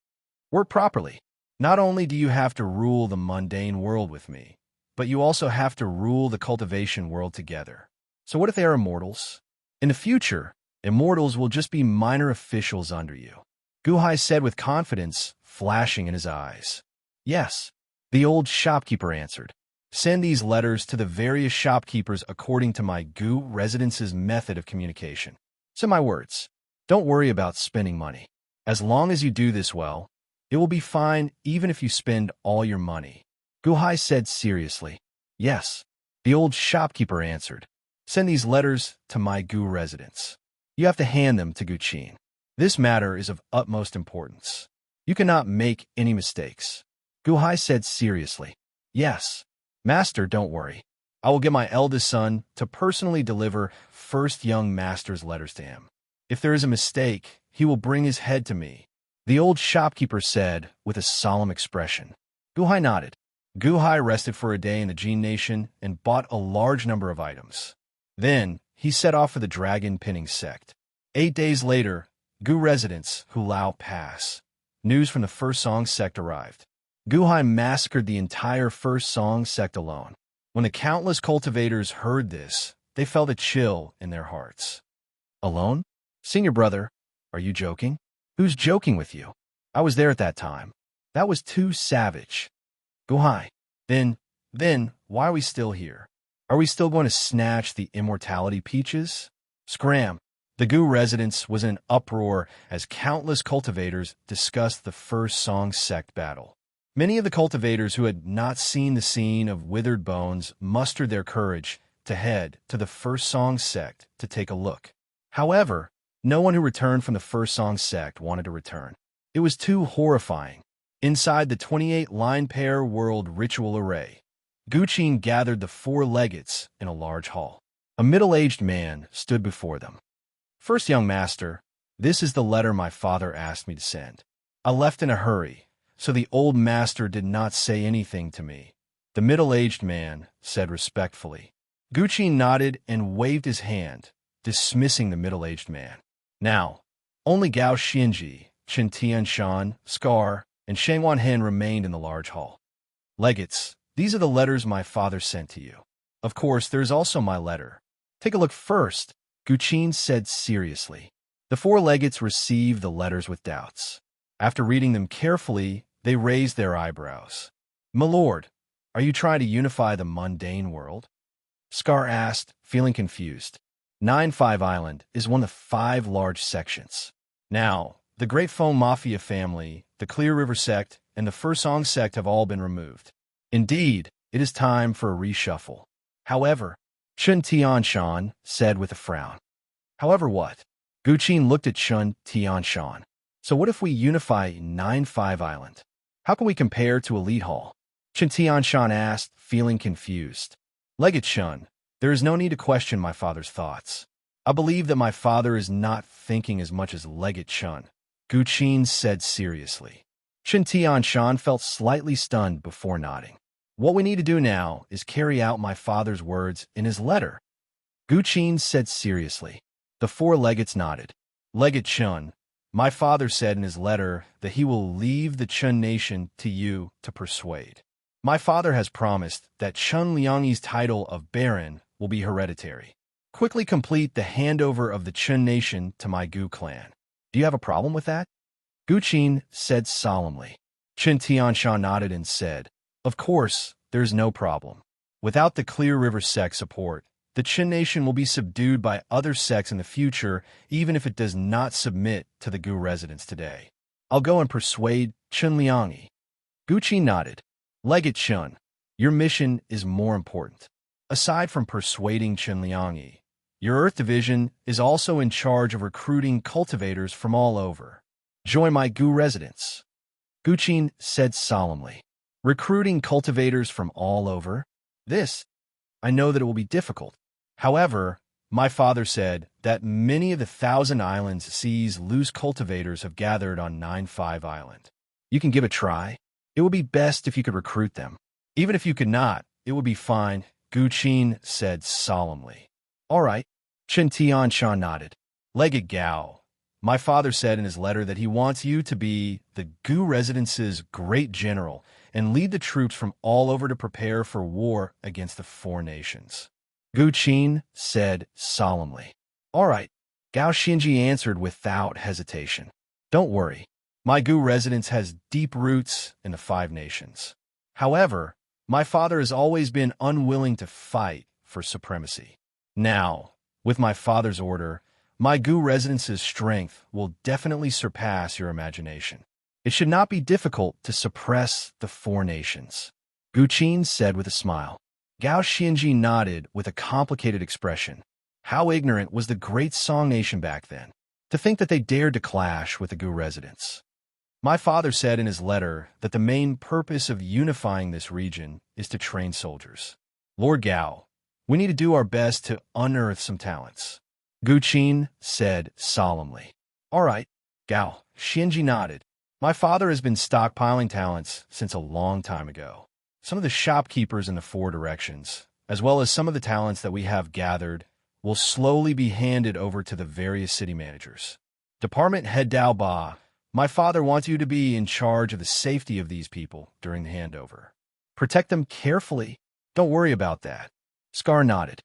Work properly. Not only do you have to rule the mundane world with me, but you also have to rule the cultivation world together. So what if they are immortals? In the future, immortals will just be minor officials under you," Guhai said with confidence flashing in his eyes. "Yes," the old shopkeeper answered. "Send these letters to the various shopkeepers according to my Gu residents' method of communication. Send my words. Don't worry about spending money. As long as you do this well, it will be fine even if you spend all your money," Guhai said seriously. "Yes," the old shopkeeper answered. "Send these letters to my Gu residents. You have to hand them to Guqin. This matter is of utmost importance. You cannot make any mistakes," Guhai said seriously. "Yes, Master, don't worry. I will get my eldest son to personally deliver first young master's letters to him. If there is a mistake, he will bring his head to me," the old shopkeeper said with a solemn expression. Guhai nodded. Guhai rested for a day in the Gene Nation and bought a large number of items. Then he set off for the dragon-pinning sect. 8 days later, Gu residents Hulao Pass. News from the First Song sect arrived. Guhai massacred the entire First Song sect alone. When the countless cultivators heard this, they felt a chill in their hearts. "Alone? Senior brother, are you joking? Who's joking with you? I was there at that time. That was too savage." "Guhai, then, why are we still here? Are we still going to snatch the immortality peaches?" Scram! The Gu residence was in an uproar as countless cultivators discussed the First Song sect battle. Many of the cultivators who had not seen the scene of withered bones mustered their courage to head to the First Song sect to take a look. However, no one who returned from the First Song sect wanted to return. It was too horrifying. Inside the 28 line pair world ritual array, Guqin gathered the 4 legates in a large hall. A middle-aged man stood before them. "First young master, this is the letter my father asked me to send. I left in a hurry, so the old master did not say anything to me," the middle-aged man said respectfully. Guqin nodded and waved his hand, dismissing the middle-aged man. Now, only Gao Xinji, Chen Tianshan, Scar, and Shangwan Hen remained in the large hall. "Legates, these are the letters my father sent to you. Of course, there is also my letter. Take a look first, Guqin said seriously. The four legates received the letters with doubts. After reading them carefully, they raised their eyebrows. My lord, are you trying to unify the mundane world? Scar asked, feeling confused. 9-5 Island is one of 5 large sections. Now, the Great Foam Mafia family, the Clear River sect, and the Fursong sect have all been removed. Indeed, it is time for a reshuffle. However, Chun Tianshan said with a frown. However what? Guqin looked at Chun Tianshan. So what if we unify 9-5 Island? How can we compare to Elite Hall? Chun Tianshan asked, feeling confused. Legate Chun, there is no need to question my father's thoughts. I believe that my father is not thinking as much as Legate Chun, Guqin said seriously. Chun Tianshan felt slightly stunned before nodding. What we need to do now is carry out my father's words in his letter, Guqin said seriously. The four legates nodded. Legate Chun, my father said in his letter that he will leave the Chun nation to you to persuade. My father has promised that Chun Liangyi's title of Baron will be hereditary. Quickly complete the handover of the Chun nation to my Gu clan. Do you have a problem with that? Guqin said solemnly. Chun Tianshan nodded and said, Of course, there's no problem. Without the Clear River sect support, the Chun nation will be subdued by other sects in the future, even if it does not submit to the Gu residents today. I'll go and persuade Chun Liangyi. Guqin nodded. Legate Chun, your mission is more important. Aside from persuading Chun Liangyi, your Earth Division is also in charge of recruiting cultivators from all over. Join my Gu residents. Guqin said solemnly. Recruiting cultivators from all over? I know that it will be difficult. However, my father said that many of the 1,000 Islands seas loose cultivators have gathered on 9-5 Island. You can give a try. It would be best if you could recruit them. Even if you could not, it would be fine, Guqin said solemnly. All right, Chun Tianshan nodded. Legate Gao, my father said in his letter that he wants you to be the Gu Residence's great general and lead the troops from all over to prepare for war against the four nations. Guqin said solemnly. All right, Gao Xinji answered without hesitation. Don't worry. My Gu residence has deep roots in the 5 nations. However, my father has always been unwilling to fight for supremacy. Now, with my father's order, my Gu residence's strength will definitely surpass your imagination. It should not be difficult to suppress the 4 nations, Guqin said with a smile. Gao Xinji nodded with a complicated expression. How ignorant was the great Song nation back then, to think that they dared to clash with the Gu residents. My father said in his letter that the main purpose of unifying this region is to train soldiers. Lord Gao, we need to do our best to unearth some talents, Guqin said solemnly. All right, Gao, Xinji nodded. My father has been stockpiling talents since a long time ago. Some of the shopkeepers in the 4 directions, as well as some of the talents that we have gathered, will slowly be handed over to the various city managers. Department Head Dao Ba, my father wants you to be in charge of the safety of these people during the handover. Protect them carefully. Don't worry about that. Scar nodded.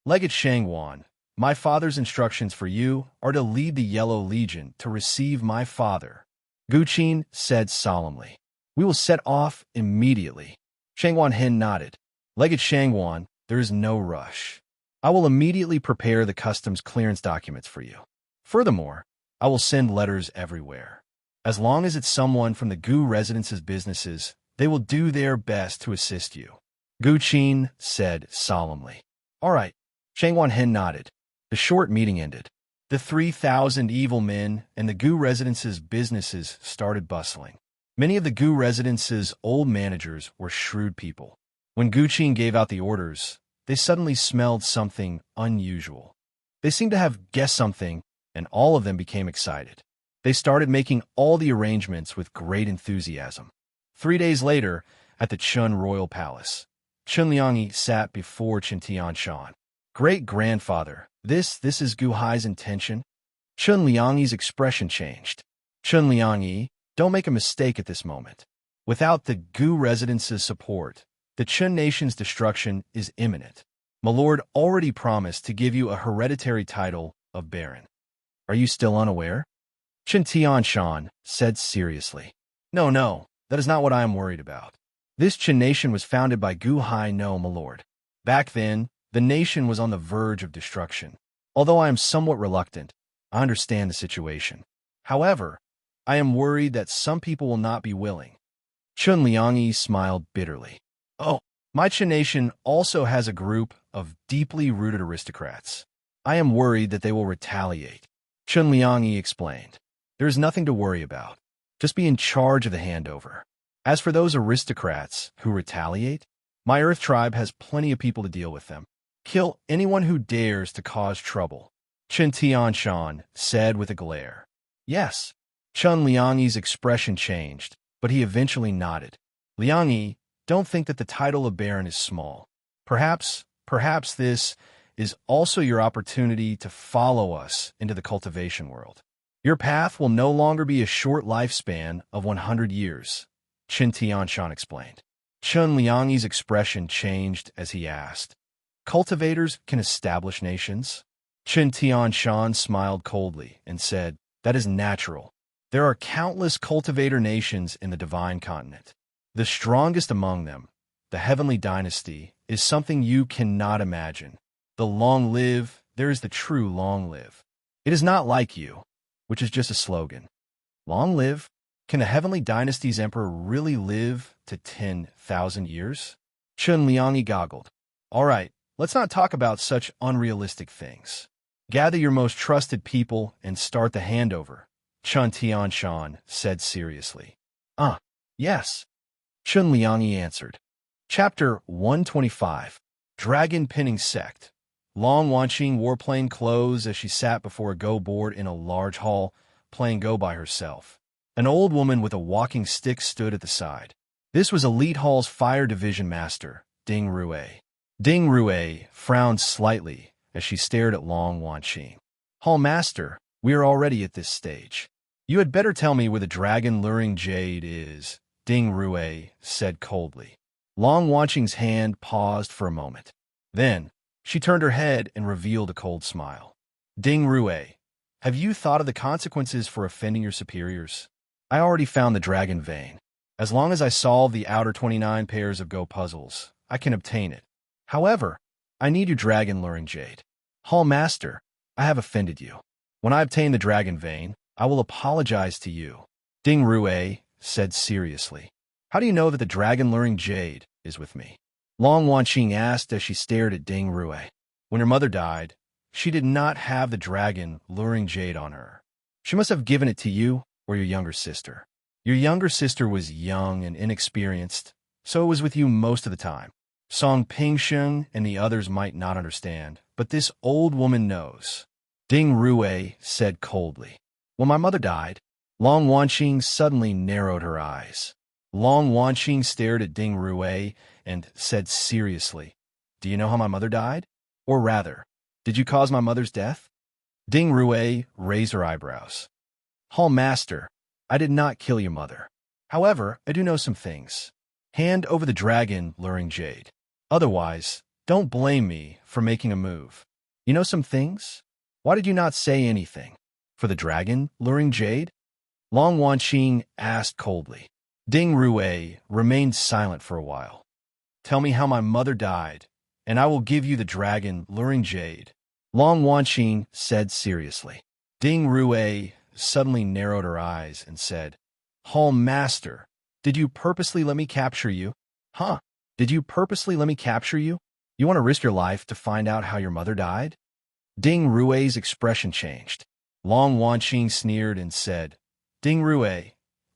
Legate Shangwan, my father's instructions for you are to lead the Yellow Legion to receive my father, Guqin said solemnly. We will set off immediately. Shangwan Hen nodded. Legate Shangwan, there is no rush. I will immediately prepare the customs clearance documents for you. Furthermore, I will send letters everywhere. As long as it's someone from the Gu residence's businesses, they will do their best to assist you, Guqin said solemnly. All right, Shangwan Hen nodded. The short meeting ended. The 3,000 evil men and the Gu residence's businesses started bustling. Many of the Gu residence's old managers were shrewd people. When Guqin gave out the orders, they suddenly smelled something unusual. They seemed to have guessed something, and all of them became excited. They started making all the arrangements with great enthusiasm. 3 days later, at the Chun Royal Palace, Chun Liangyi sat before Chun Tianshan. Great-grandfather, this is Gu Hai's intention? Chun Liangyi's expression changed. Chun Liangyi, don't make a mistake at this moment. Without the Gu residence's support, the Chun nation's destruction is imminent. My lord already promised to give you a hereditary title of Baron. Are you still unaware? Chen Tianshan said seriously. No, no, that is not what I am worried about. This Qin nation was founded by Gu Hai no, my lord. Back then, the nation was on the verge of destruction. Although I am somewhat reluctant, I understand the situation. However, I am worried that some people will not be willing. Chun Liangyi smiled bitterly. Oh, my Qin nation also has a group of deeply rooted aristocrats. I am worried that they will retaliate. Chun Liangyi explained. There is nothing to worry about. Just be in charge of the handover. As for those aristocrats who retaliate, my Earth tribe has plenty of people to deal with them. Kill anyone who dares to cause trouble, Chen Tianshan said with a glare. Yes. Chun Liangyi's expression changed, but he eventually nodded. Liangyi, don't think that the title of Baron is small. Perhaps this is also your opportunity to follow us into the cultivation world. Your path will no longer be a short lifespan of 100 years, Chen Tianshan explained. Chun Liangyi's expression changed as he asked, cultivators can establish nations? Chen Tianshan smiled coldly and said, that is natural. There are countless cultivator nations in the Divine Continent. The strongest among them, the Heavenly Dynasty, is something you cannot imagine. The long live, there is the true long live. It is not like you, which is just a slogan. Long live? Can the Heavenly Dynasty's emperor really live to 10,000 years? Chun Liangyi goggled. All right, let's not talk about such unrealistic things. Gather your most trusted people and start the handover, Chun Tianshan said seriously. Yes, Chun Liangyi answered. Chapter 125, Dragon Pinning Sect. Long Wanqing wore plain clothes as she sat before a Go board in a large hall, playing Go by herself. An old woman with a walking stick stood at the side. This was Elite Hall's Fire Division Master, Ding Rue. Ding Rue frowned slightly as she stared at Long Wanqing. Hall Master, we are already at this stage. You had better tell me where the dragon-luring jade is, Ding Rue said coldly. Long Wanqing's hand paused for a moment. Then, she turned her head and revealed a cold smile. Ding Rue, have you thought of the consequences for offending your superiors? I already found the dragon vein. As long as I solve the outer 29 pairs of Go puzzles, I can obtain it. However, I need your dragon-luring jade. Hall Master, I have offended you. When I obtain the dragon vein, I will apologize to you. Ding Rue said seriously. How do you know that the dragon-luring jade is with me? Long Wanqing asked as she stared at Ding Rue. When her mother died, she did not have the dragon-luring jade on her. She must have given it to you or your younger sister. Your younger sister was young and inexperienced, so it was with you most of the time. Song Pingsheng and the others might not understand, but this old woman knows. Ding Rue said coldly. When my mother died, Long Wanqing suddenly narrowed her eyes. Long Wanqing stared at Ding Rue and said seriously, do you know how my mother died? Or rather, did you cause my mother's death? Ding Rue raised her eyebrows. Hall Master, I did not kill your mother. However, I do know some things. Hand over the dragon-luring jade. Otherwise, don't blame me for making a move. You know some things? Why did you not say anything? For the dragon-luring jade? Long Wanqing asked coldly. Ding Rue remained silent for a while. Tell me how my mother died, and I will give you the dragon-luring jade, Long Wanqing said seriously. Ding Rue suddenly narrowed her eyes and said, Hall Master, did you purposely let me capture you? Huh? Did you purposely let me capture you? You want to risk your life to find out how your mother died? Ding Rue's expression changed. Long Wanqing sneered and said, Ding Rue,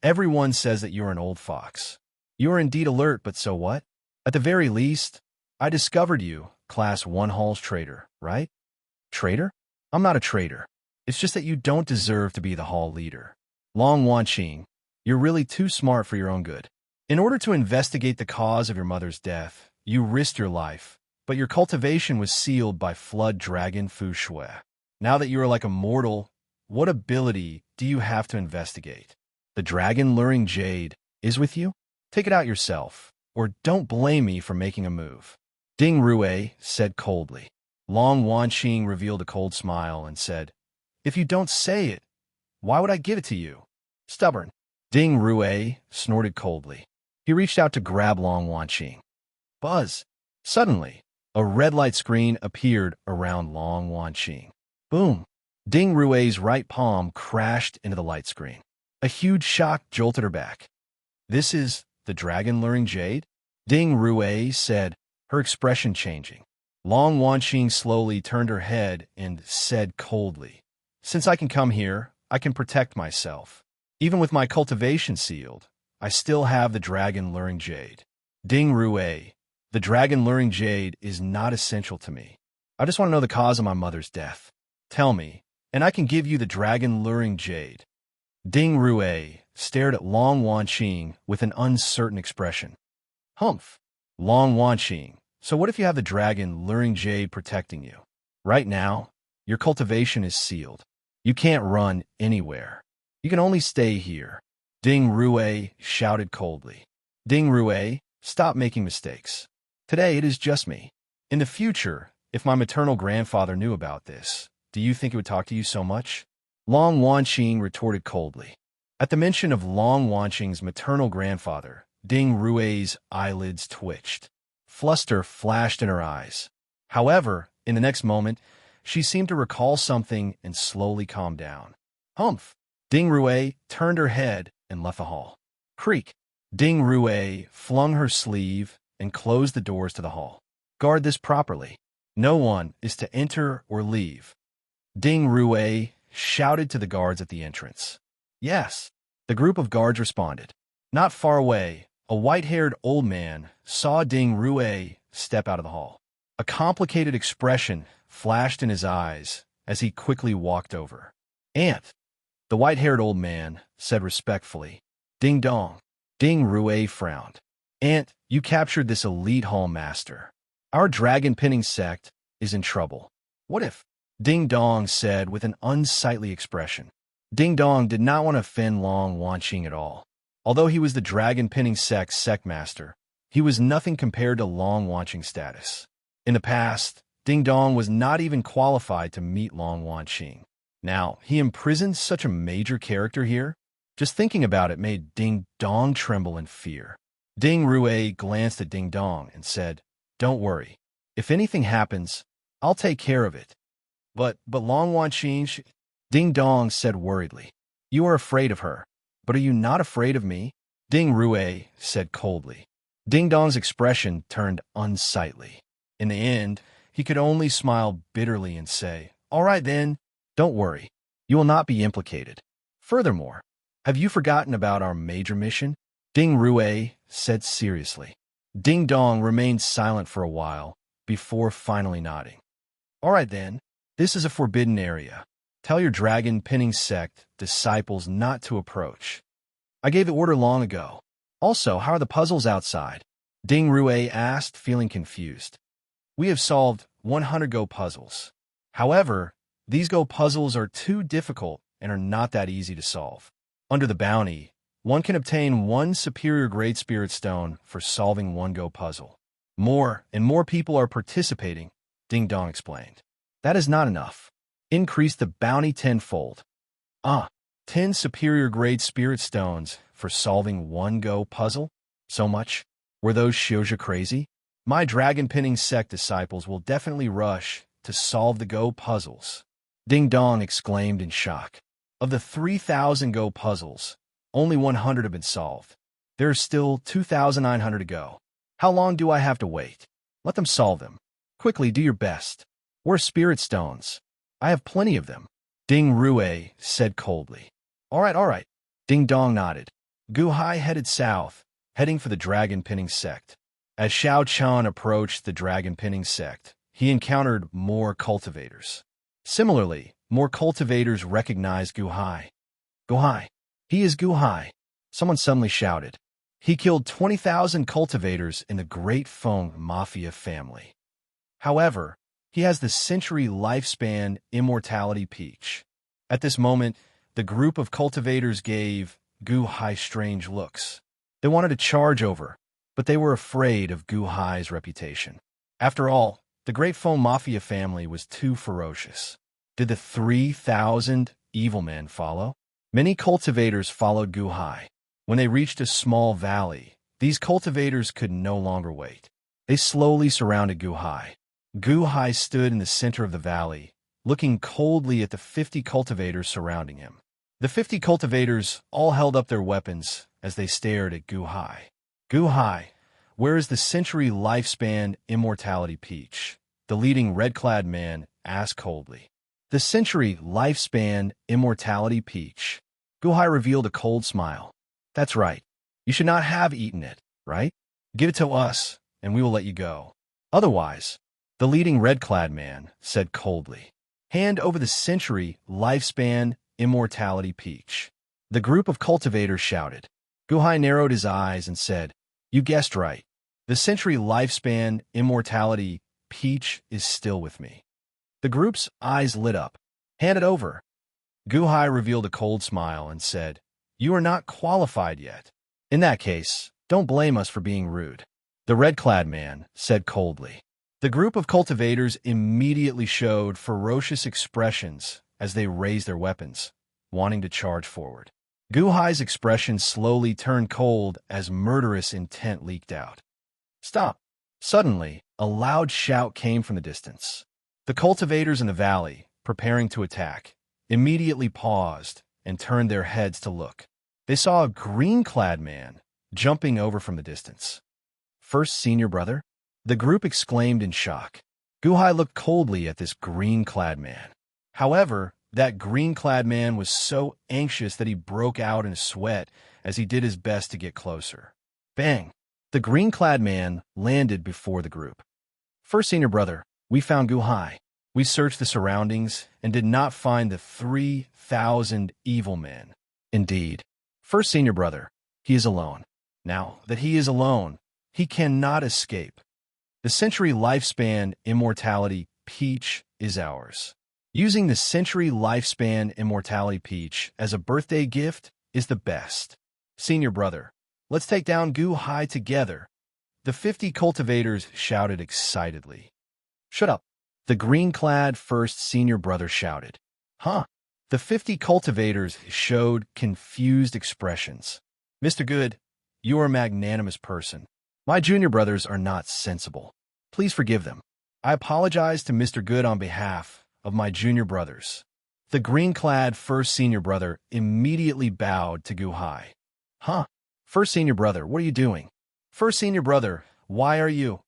everyone says that you're an old fox. You are indeed alert, but so what? At the very least, I discovered you, Class 1 Hall's traitor, right? Traitor? I'm not a traitor. It's just that you don't deserve to be the hall leader. Long Wanqing, you're really too smart for your own good. In order to investigate the cause of your mother's death, you risked your life, but your cultivation was sealed by Flood Dragon Fu Shui. Now that you are like a mortal, what ability do you have to investigate? The dragon-luring jade is with you? Take it out yourself, or don't blame me for making a move. Ding Rue said coldly. Long Wanqing revealed a cold smile and said, "If you don't say it, why would I give it to you? Stubborn." Ding Rue snorted coldly. He reached out to grab Long Wanqing. Buzz! Suddenly, a red light screen appeared around Long Wanqing. Boom! Ding Rue's right palm crashed into the light screen. A huge shock jolted her back. "This is the dragon luring jade?" Ding Rue said, her expression changing. Long Wanqing slowly turned her head and said coldly, "Since I can come here, I can protect myself. Even with my cultivation sealed, I still have the dragon luring jade." Ding Rue, the dragon luring jade is not essential to me. I just want to know the cause of my mother's death. Tell me, and I can give you the dragon luring jade. Ding Rue stared at Long Wanqing with an uncertain expression. Humph. Long Wanqing, so what if you have the dragon luring jade protecting you? Right now, your cultivation is sealed. You can't run anywhere. You can only stay here. Ding Rue shouted coldly. Ding Rue, stop making mistakes. Today it is just me. In the future, if my maternal grandfather knew about this, do you think he would talk to you so much? Long Wanqing retorted coldly. At the mention of Long Wanqing's maternal grandfather, Ding Rue's eyelids twitched. Fluster flashed in her eyes. However, in the next moment, she seemed to recall something and slowly calmed down. Humph! Ding Rue turned her head and left the hall. Creak! Ding Rue flung her sleeve and closed the doors to the hall. Guard this properly. No one is to enter or leave. Ding Rue shouted to the guards at the entrance. Yes, the group of guards responded. Not far away, a white-haired old man saw Ding Rue step out of the hall. A complicated expression flashed in his eyes as he quickly walked over. "Aunt," the white-haired old man said respectfully. "Ding dong." Ding Rue frowned. "Aunt, you captured this elite hall master. Our dragon-pinning sect is in trouble. What if?" Ding Dong said with an unsightly expression. Ding Dong did not want to offend Long Wanqing at all. Although he was the dragon-pinning sect master, he was nothing compared to Long Wanqing's status. In the past, Ding Dong was not even qualified to meet Long Wanqing. Now, he imprisoned such a major character here? Just thinking about it made Ding Dong tremble in fear. Ding Rue glanced at Ding Dong and said, "Don't worry. If anything happens, I'll take care of it." But Long Wanqing, Ding Dong said worriedly. "You are afraid of her, but are you not afraid of me?" Ding Rue said coldly. Ding Dong's expression turned unsightly. In the end, he could only smile bitterly and say, "All right then, don't worry. You will not be implicated. Furthermore, have you forgotten about our major mission?" Ding Rue said seriously. Ding Dong remained silent for a while before finally nodding. "All right then, this is a forbidden area. Tell your dragon-pinning sect disciples not to approach. I gave the order long ago. Also, how are the puzzles outside?" Ding Rue asked, feeling confused. "We have solved 100 Go puzzles. However, these Go puzzles are too difficult and are not that easy to solve. Under the bounty, one can obtain 1 superior grade spirit stone for solving 1 Go puzzle. More and more people are participating," Ding Dong explained. "That is not enough. Increase the bounty tenfold." 10 superior grade spirit stones for solving 1 Go puzzle? So much? Were those Shioja crazy? My dragon-pinning sect disciples will definitely rush to solve the Go puzzles," Ding Dong exclaimed in shock. "Of the 3,000 Go puzzles, only 100 have been solved. There are still 2,900 to go. How long do I have to wait? Let them solve them. Quickly, do your best. Where's spirit stones? I have plenty of them," Ding Rue said coldly. All right. Ding Dong nodded. Gu Hai headed south, heading for the dragon-pinning sect. As Xiao Chan approached the dragon-pinning sect, he encountered more cultivators. Similarly, more cultivators recognized Gu Hai. "Gu Hai. He is Gu Hai," someone suddenly shouted. "He killed 20,000 cultivators in the Great Feng Mafia family. However, he has the century lifespan immortality peach." At this moment, the group of cultivators gave Gu Hai strange looks. They wanted to charge over, but they were afraid of Gu Hai's reputation. After all, the Great Foam Mafia family was too ferocious. Did the 3,000 evil men follow? Many cultivators followed Guhai. When they reached a small valley, these cultivators could no longer wait. They slowly surrounded Guhai. Guhai stood in the center of the valley, looking coldly at the 50 cultivators surrounding him. The 50 cultivators all held up their weapons as they stared at Guhai. Guhai, where is the century lifespan immortality peach? The leading red-clad man asked coldly. The century lifespan immortality peach. Guhai revealed a cold smile. That's right. You should not have eaten it, right? Give it to us, and we will let you go. Otherwise, the leading red-clad man said coldly. Hand over the century lifespan immortality peach. The group of cultivators shouted. Guhai narrowed his eyes and said, You guessed right. The century lifespan immortality peach is still with me. The group's eyes lit up. Hand it over. Guhai revealed a cold smile and said, You are not qualified yet. In that case, don't blame us for being rude. The red-clad man said coldly. The group of cultivators immediately showed ferocious expressions as they raised their weapons, wanting to charge forward. Guhai's expression slowly turned cold as murderous intent leaked out. Stop! Suddenly, a loud shout came from the distance. The cultivators in the valley, preparing to attack, immediately paused and turned their heads to look. They saw a green-clad man jumping over from the distance. First senior brother? The group exclaimed in shock. Guhai looked coldly at this green-clad man. However, that green-clad man was so anxious that he broke out in a sweat as he did his best to get closer. Bang! The green-clad man landed before the group. First senior brother, we found Guhai. We searched the surroundings and did not find the 3,000 evil men. Indeed. First senior brother, he is alone. Now that he is alone, he cannot escape. The century lifespan immortality peach is ours. Using the century lifespan immortality peach as a birthday gift is the best. Senior brother, let's take down Guhai together. The 50 cultivators shouted excitedly. Shut up. The green-clad first senior brother shouted. Huh? The 50 cultivators showed confused expressions. Mr. Good, you are a magnanimous person. My junior brothers are not sensible. Please forgive them. I apologize to Mr. Good on behalf of my junior brothers. The green-clad first senior brother immediately bowed to Guhai. Huh? First senior brother, what are you doing? First senior brother, why are you?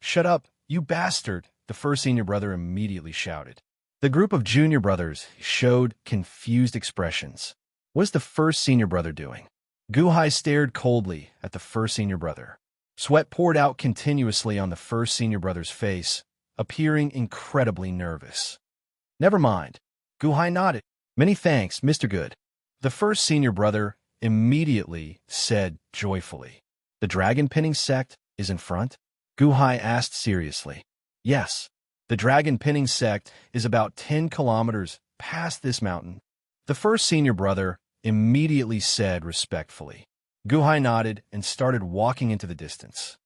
Shut up, you bastard, the first senior brother immediately shouted. The group of junior brothers showed confused expressions. What is the first senior brother doing? Guhai stared coldly at the first senior brother. Sweat poured out continuously on the first senior brother's face, appearing incredibly nervous. Never mind. Guhai nodded. Many thanks, Mr. Good. The first senior brother immediately said joyfully. The dragon pinning sect is in front? Guhai asked seriously. Yes. The dragon pinning sect is about 10 kilometers past this mountain. The first senior brother immediately said respectfully. Guhai nodded and started walking into the distance.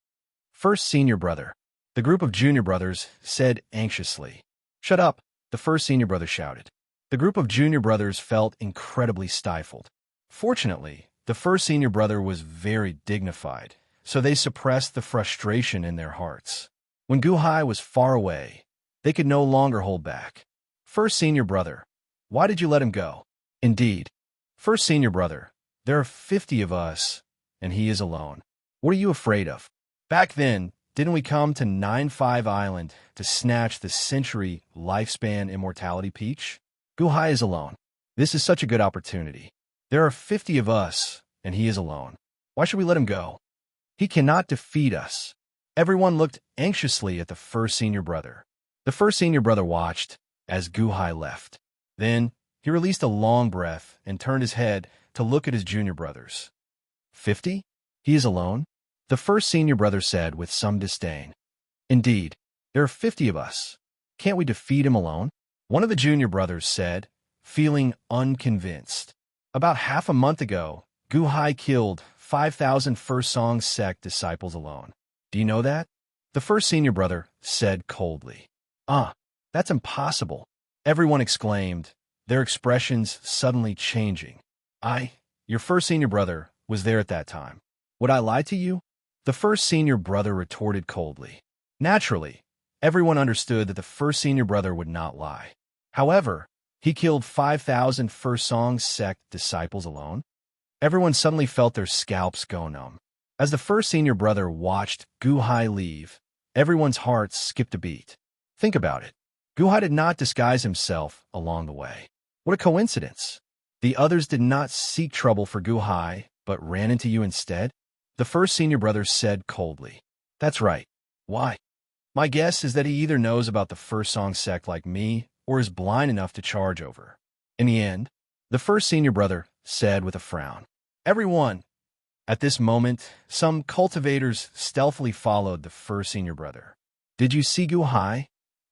First senior brother. The group of junior brothers said anxiously. Shut up, the first senior brother shouted. The group of junior brothers felt incredibly stifled. Fortunately, the first senior brother was very dignified, so they suppressed the frustration in their hearts. When Guhai was far away, they could no longer hold back. First senior brother, why did you let him go? Indeed. First senior brother, there are 50 of us, and he is alone. What are you afraid of? Back then, didn't we come to 9-5 Island to snatch the century lifespan immortality peach? Guhai is alone. This is such a good opportunity. There are 50 of us, and he is alone. Why should we let him go? He cannot defeat us. Everyone looked anxiously at the first senior brother. The first senior brother watched as Guhai left. Then, he released a long breath and turned his head to look at his junior brothers. 50? He is alone? The first senior brother said with some disdain. Indeed, there are 50 of us. Can't we defeat him alone? One of the junior brothers said, feeling unconvinced. About half a month ago, Guhai killed 5,000 First Song sect disciples alone. Do you know that? The first senior brother said coldly. Ah, that's impossible, everyone exclaimed, their expressions suddenly changing. Your first senior brother, was there at that time. Would I lie to you? The first senior brother retorted coldly. Naturally, everyone understood that the first senior brother would not lie. However, he killed 5,000 First Song sect disciples alone. Everyone suddenly felt their scalps go numb. As the first senior brother watched Guhai leave, everyone's hearts skipped a beat. Think about it. Guhai did not disguise himself along the way. What a coincidence. The others did not seek trouble for Guhai, but ran into you instead? The first senior brother said coldly. That's right. Why? My guess is that he either knows about the First Song sect like me, or is blind enough to charge over. In the end, the first senior brother said with a frown. Everyone. At this moment, some cultivators stealthily followed the first senior brother. Did you see Guhai?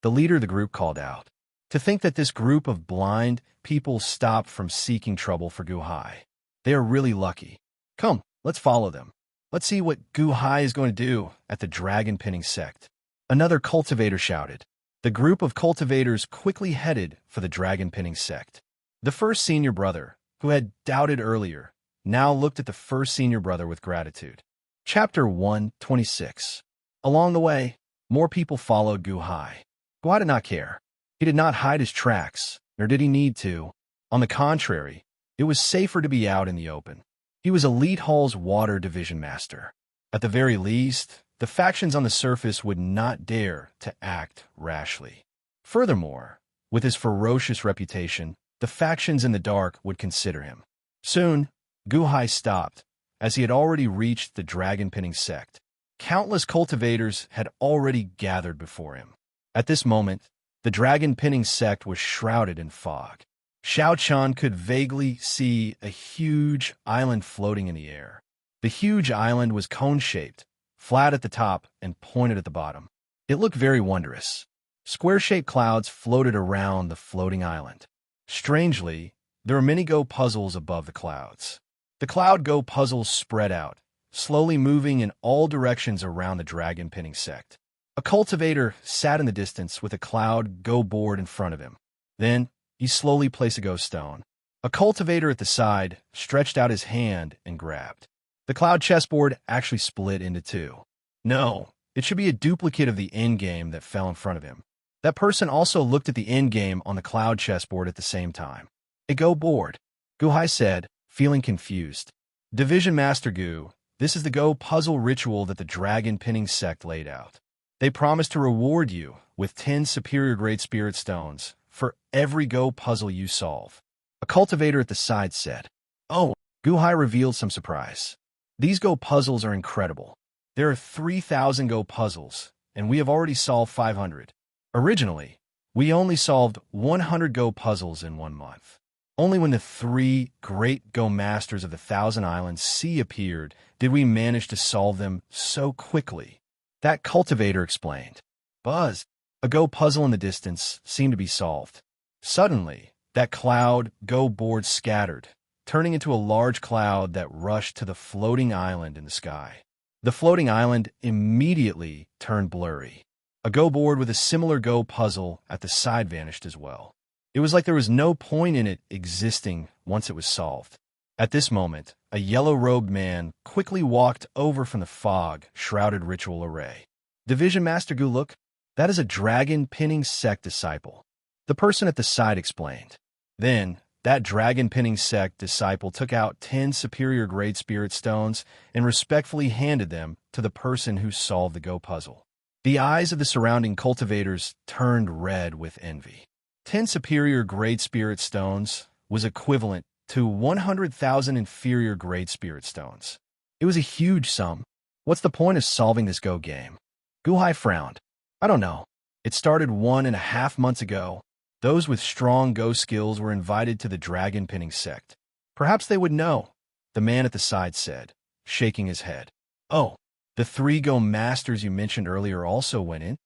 The leader of the group called out. To think that this group of blind people stopped from seeking trouble for Guhai. They are really lucky. Come, let's follow them. Let's see what Guhai is going to do at the dragon pinning sect. Another cultivator shouted. The group of cultivators quickly headed for the dragon pinning sect. The first senior brother, who had doubted earlier, now looked at the first senior brother with gratitude. Chapter 126. Along the way, more people followed Guhai. Guhai did not care. He did not hide his tracks, nor did he need to. On the contrary, it was safer to be out in the open. He was Elite Hall's water division master. At the very least, the factions on the surface would not dare to act rashly. Furthermore, with his ferocious reputation, the factions in the dark would consider him. Soon, Guhai stopped, as he had already reached the dragon pinning sect. Countless cultivators had already gathered before him. At this moment, the dragon pinning sect was shrouded in fog. Xiao Chan could vaguely see a huge island floating in the air. The huge island was cone-shaped, flat at the top and pointed at the bottom. It looked very wondrous. Square-shaped clouds floated around the floating island. Strangely, there were many Go puzzles above the clouds. The cloud Go puzzles spread out, slowly moving in all directions around the dragon pinning sect. A cultivator sat in the distance with a cloud Go board in front of him. Then, he slowly placed a Go stone. A cultivator at the side stretched out his hand and grabbed. The cloud chessboard actually split into two. No, it should be a duplicate of the endgame that fell in front of him. That person also looked at the endgame on the cloud chessboard at the same time. A Go board, Guhai said, feeling confused. Division Master Gu, this is the Go puzzle ritual that the dragon pinning sect laid out. They promised to reward you with 10 superior great spirit stones for every Go puzzle you solve. A cultivator at the side said. Oh, Guhai revealed some surprise. These Go puzzles are incredible. There are 3,000 Go puzzles, and we have already solved 500. Originally, we only solved 100 Go puzzles in 1 month. Only when the 3 great Go masters of the Thousand Islands Sea appeared did we manage to solve them so quickly. That cultivator explained. Buzz, a Go puzzle in the distance seemed to be solved. Suddenly, that cloud Go board scattered, turning into a large cloud that rushed to the floating island in the sky. The floating island immediately turned blurry. A Go board with a similar Go puzzle at the side vanished as well. It was like there was no point in it existing once it was solved. At this moment, a yellow-robed man quickly walked over from the fog-shrouded ritual array. Division Master Gu, look, that is a dragon pinning sect disciple. The person at the side explained. Then, that dragon pinning sect disciple took out 10 superior grade spirit stones and respectfully handed them to the person who solved the Go puzzle. The eyes of the surrounding cultivators turned red with envy. 10 superior grade spirit stones was equivalent to 100,000 inferior grade spirit stones. It was a huge sum. What's the point of solving this Go game? Guhai frowned. I don't know. It started 1.5 months ago. Those with strong Go skills were invited to the dragon pinning sect. Perhaps they would know, the man at the side said, shaking his head. Oh, the 3 Go masters you mentioned earlier also went in?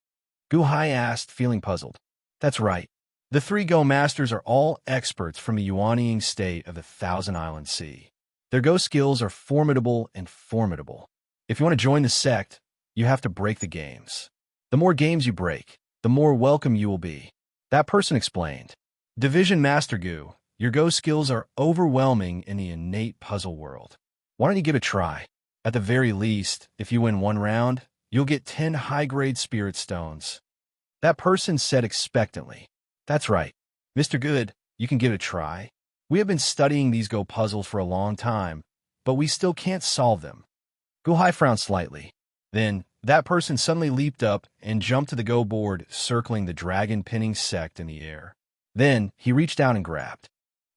Guhai asked, feeling puzzled. That's right. The 3 Go masters are all experts from the Yuanying state of the Thousand Island Sea. Their Go skills are formidable and formidable. If you want to join the sect, you have to break the games. The more games you break, the more welcome you will be. That person explained. Division Master Gu, your Go skills are overwhelming in the innate puzzle world. Why don't you give it a try? At the very least, if you win one round, you'll get 10 high-grade spirit stones. That person said expectantly. That's right. Mr. Good, you can give it a try. We have been studying these Go puzzles for a long time, but we still can't solve them. Guhai frowned slightly. Then, that person suddenly leaped up and jumped to the Go board, circling the dragon-pinning sect in the air. Then, he reached out and grabbed.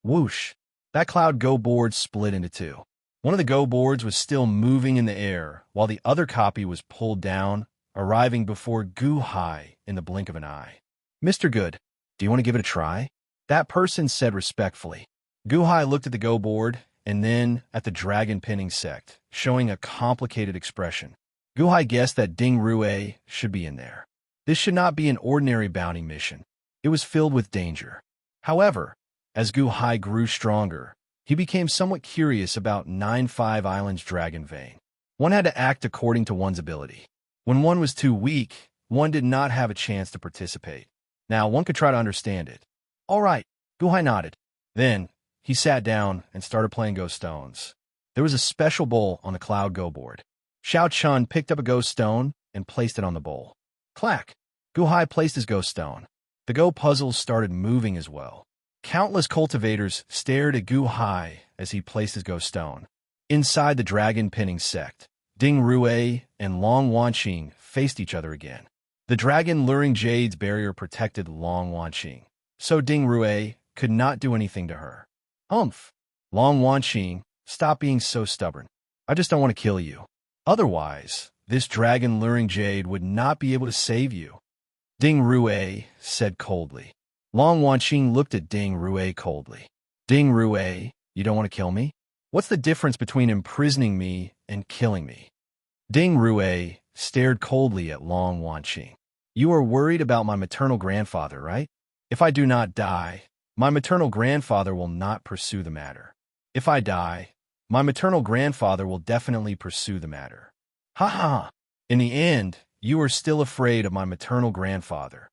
Whoosh! That cloud Go board split into two. One of the Go boards was still moving in the air, while the other copy was pulled down, arriving before Guhai in the blink of an eye. Mr. Good, do you want to give it a try? That person said respectfully. Guhai looked at the Go board, and then at the dragon-pinning sect, showing a complicated expression. Guhai guessed that Ding Rue should be in there. This should not be an ordinary bounty mission. It was filled with danger. However, as Guhai grew stronger, he became somewhat curious about 9-5 Island's dragon vein. One had to act according to one's ability. When one was too weak, one did not have a chance to participate. Now, one could try to understand it. All right, Guhai nodded. Then, he sat down and started playing Go stones. There was a special bowl on the Cloud Go board. Xiao Chun picked up a Go stone and placed it on the bowl. Clack! Guhai placed his Go stone. The Go puzzles started moving as well. Countless cultivators stared at Guhai as he placed his Go stone. Inside the dragon-pinning sect, Ding Rue and Long Wanqing faced each other again. The dragon luring Jade's barrier protected Long Wanqing, so Ding Rue could not do anything to her. Humph! Long Wanqing, stop being so stubborn. I just don't want to kill you. Otherwise, this dragon luring Jade would not be able to save you. Ding Rue said coldly. Long Wanqing looked at Ding Rue coldly. Ding Rue, you don't want to kill me? What's the difference between imprisoning me and killing me? Ding Rue stared coldly at Long Wanqing. You are worried about my maternal grandfather, right? If I do not die, my maternal grandfather will not pursue the matter. If I die, my maternal grandfather will definitely pursue the matter. Ha ha! In the end, you are still afraid of my maternal grandfather.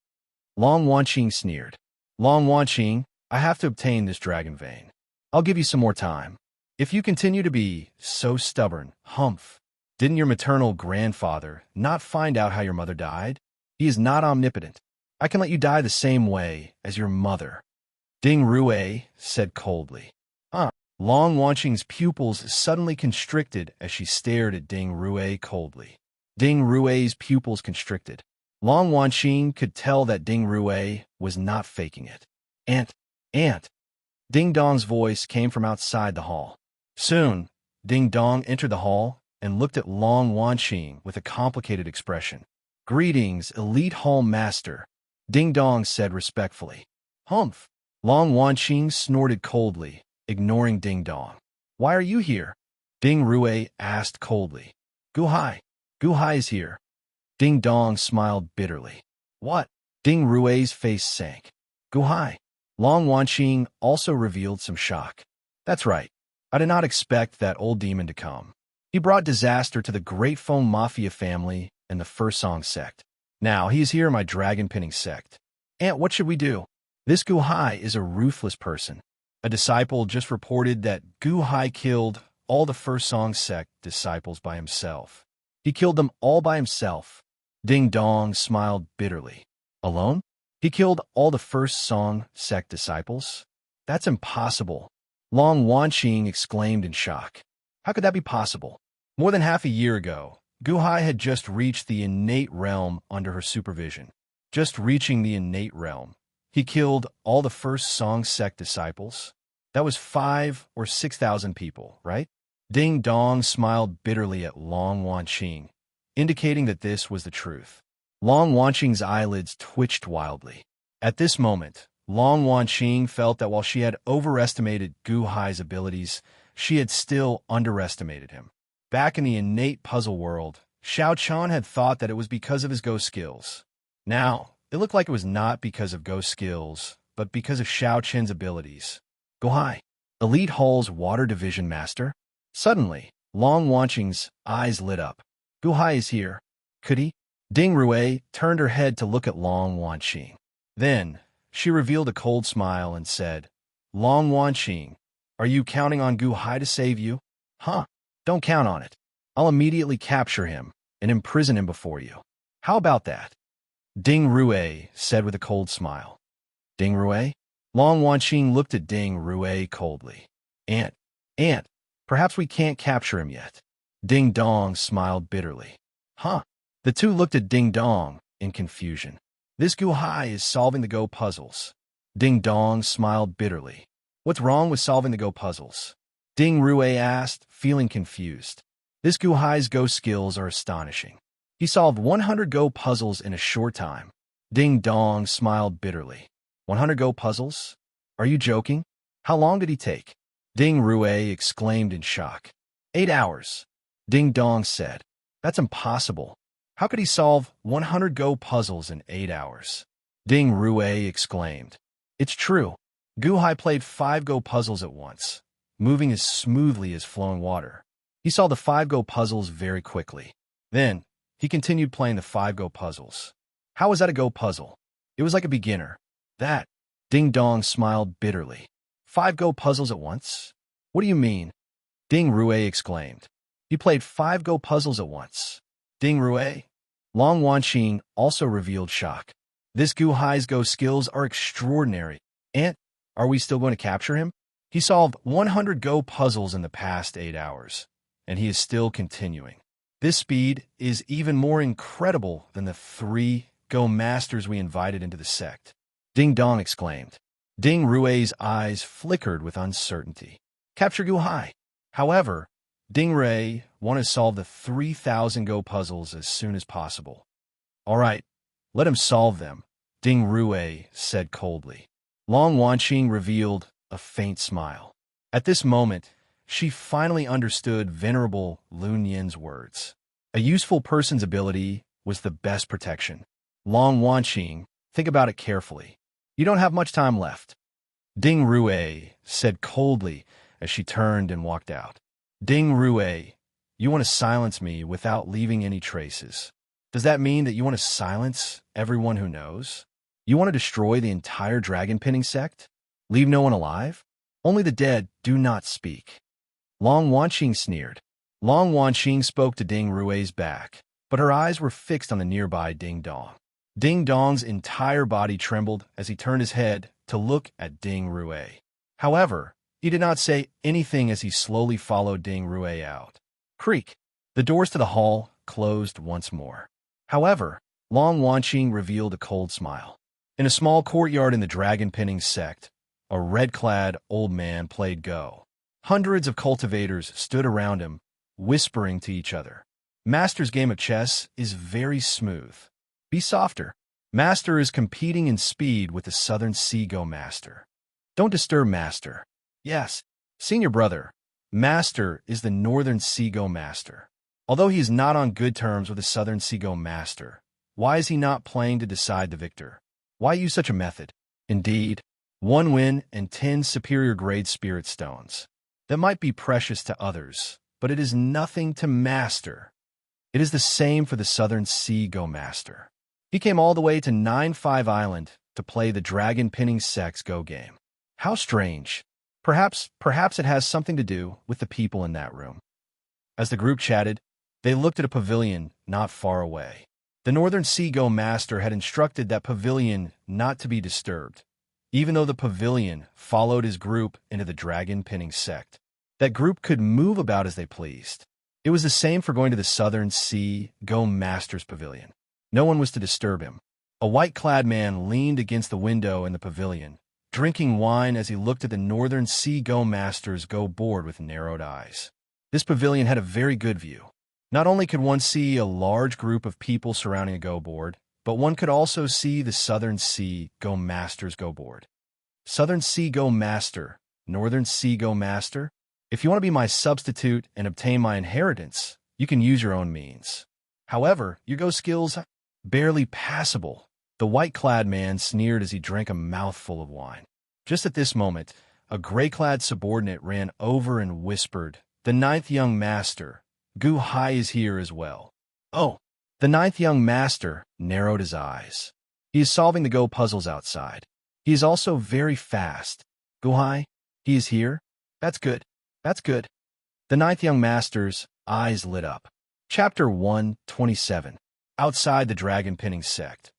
Long Wanqing sneered. Long Wanqing, I have to obtain this dragon vein. I'll give you some more time. If you continue to be so stubborn, humph. Didn't your maternal grandfather not find out how your mother died? He is not omnipotent. I can let you die the same way as your mother. Ding Rue said coldly. Long Wanqing's pupils suddenly constricted as she stared at Ding Rue coldly. Ding Rue's pupils constricted. Long Wanqing could tell that Ding Rue was not faking it. Aunt. Ding Dong's voice came from outside the hall. Soon, Ding Dong entered the hall and looked at Long Wanqing with a complicated expression. Greetings, Elite Hall Master, Ding Dong said respectfully. Humph! Long Wanqing snorted coldly, ignoring Ding Dong. Why are you here? Ding Rue asked coldly. Guhai is here. Ding Dong smiled bitterly. What? Ding Rue's face sank. Guhai. Long Wanqing also revealed some shock. That's right. I did not expect that old demon to come. He brought disaster to the Great Foam Mafia family and the First Song sect. Now he is here in my dragon-pinning sect. Aunt, what should we do? This Guhai is a ruthless person. A disciple just reported that Guhai killed all the First Song sect disciples by himself. He killed them all by himself. Ding Dong smiled bitterly. Alone? He killed all the First Song sect disciples? That's impossible. Long Wanqing exclaimed in shock. How could that be possible? More than half a year ago, Guhai had just reached the innate realm under her supervision. Just reaching the innate realm. He killed all the First Song sect disciples. That was 5,000 or 6,000 people, right? Ding Dong smiled bitterly at Long Wanqing, indicating that this was the truth. Long Wanqing's eyelids twitched wildly. At this moment, Long Wanqing felt that while she had overestimated Guhai's abilities, she had still underestimated him. Back in the innate puzzle world, Xiao Chan had thought that it was because of his Go skills. Now, it looked like it was not because of Go skills, but because of Xiao Chen's abilities. Guhai, Elite Hall's Water Division Master? Suddenly, Long Wanqing's eyes lit up. Guhai is here. Could he? Ding Rui turned her head to look at Long Wanqing. Then, she revealed a cold smile and said, Long Wanqing, are you counting on Gu Hai to save you? Huh? Don't count on it. I'll immediately capture him and imprison him before you. How about that? Ding Rui said with a cold smile. Ding Rui? Long Wanqing looked at Ding Rui coldly. Aunt, perhaps we can't capture him yet. Ding Dong smiled bitterly. Huh? The two looked at Ding Dong in confusion. This Gu Hai is solving the Go puzzles. Ding Dong smiled bitterly. What's wrong with solving the Go puzzles? Ding Rui asked, feeling confused. This Gu Hai's Go skills are astonishing. He solved 100 Go puzzles in a short time. Ding Dong smiled bitterly. 100 Go puzzles? Are you joking? How long did he take? Ding Rui exclaimed in shock. 8 hours. Ding Dong said. That's impossible. How could he solve 100 Go puzzles in 8 hours? Ding Rui exclaimed. It's true. Gu Hai played 5 Go puzzles at once, moving as smoothly as flowing water. He solved the 5 Go puzzles very quickly. Then, he continued playing the 5 Go puzzles. How was that a Go puzzle? It was like a beginner. That. Ding Dong smiled bitterly. 5 Go puzzles at once? What do you mean? Ding Rui exclaimed. He played 5 Go puzzles at once. Ding Rui? Long Wanqing also revealed shock. This Gu Hai's Go skills are extraordinary. Aunt, are we still going to capture him? He solved 100 Go puzzles in the past 8 hours, and he is still continuing. This speed is even more incredible than the 3 Go masters we invited into the sect. Ding Dong exclaimed. Ding Rui's eyes flickered with uncertainty. Capture Gu Hai. However, Ding Rui wanted to solve the 3,000 Go puzzles as soon as possible. All right, let him solve them, Ding Rui said coldly. Long Wanqing revealed a faint smile. At this moment, she finally understood Venerable Lun Yin's words. A useful person's ability was the best protection. Long Wanqing, think about it carefully. You don't have much time left. Ding Rui said coldly as she turned and walked out. Ding Rui, you want to silence me without leaving any traces. Does that mean that you want to silence everyone who knows? You want to destroy the entire dragon pinning sect? Leave no one alive? Only the dead do not speak. Long Wanqing sneered. Long Wanqing spoke to Ding Rui's back, but her eyes were fixed on the nearby Ding Dong. Ding Dong's entire body trembled as he turned his head to look at Ding Rui. However, he did not say anything as he slowly followed Ding Rui out. Creak. The doors to the hall closed once more. However, Long Wanqing revealed a cold smile. In a small courtyard in the dragon pinning sect, a red-clad old man played Go. Hundreds of cultivators stood around him, whispering to each other. Master's game of chess is very smooth. Be softer. Master is competing in speed with the Southern Sea Go Master. Don't disturb Master. Yes, senior brother, Master is the Northern Sea Go Master. Although he is not on good terms with the Southern Sea Go Master, why is he not playing to decide the victor? Why use such a method? Indeed, 1 win and 10 superior grade spirit stones. That might be precious to others, but it is nothing to Master. It is the same for the Southern Sea Go Master. He came all the way to 9-5 Island to play the Dragon Pinning Sect's Go game. How strange. Perhaps it has something to do with the people in that room. As the group chatted, they looked at a pavilion not far away. The Northern Sea Go Master had instructed that pavilion not to be disturbed, even though the pavilion followed his group into the Dragon Pinning Sect. That group could move about as they pleased. It was the same for going to the Southern Sea Go Master's pavilion. No one was to disturb him. A white-clad man leaned against the window in the pavilion, drinking wine as he looked at the Northern Sea Go Master's Go board with narrowed eyes. This pavilion had a very good view. Not only could one see a large group of people surrounding a Go board, but one could also see the Southern Sea Go Master's Go board. Southern Sea Go Master, Northern Sea Go Master? If you want to be my substitute and obtain my inheritance, you can use your own means. However, your Go skills are barely passable. The white-clad man sneered as he drank a mouthful of wine. Just at this moment, a gray-clad subordinate ran over and whispered, "The 9th young master, Gu Hai is here as well." Oh, The ninth young master narrowed his eyes. He is solving the Go puzzles outside. He is also very fast. Guhai, he is here? That's good. That's good. The ninth young master's eyes lit up. Chapter 127. Outside the dragon pinning sect.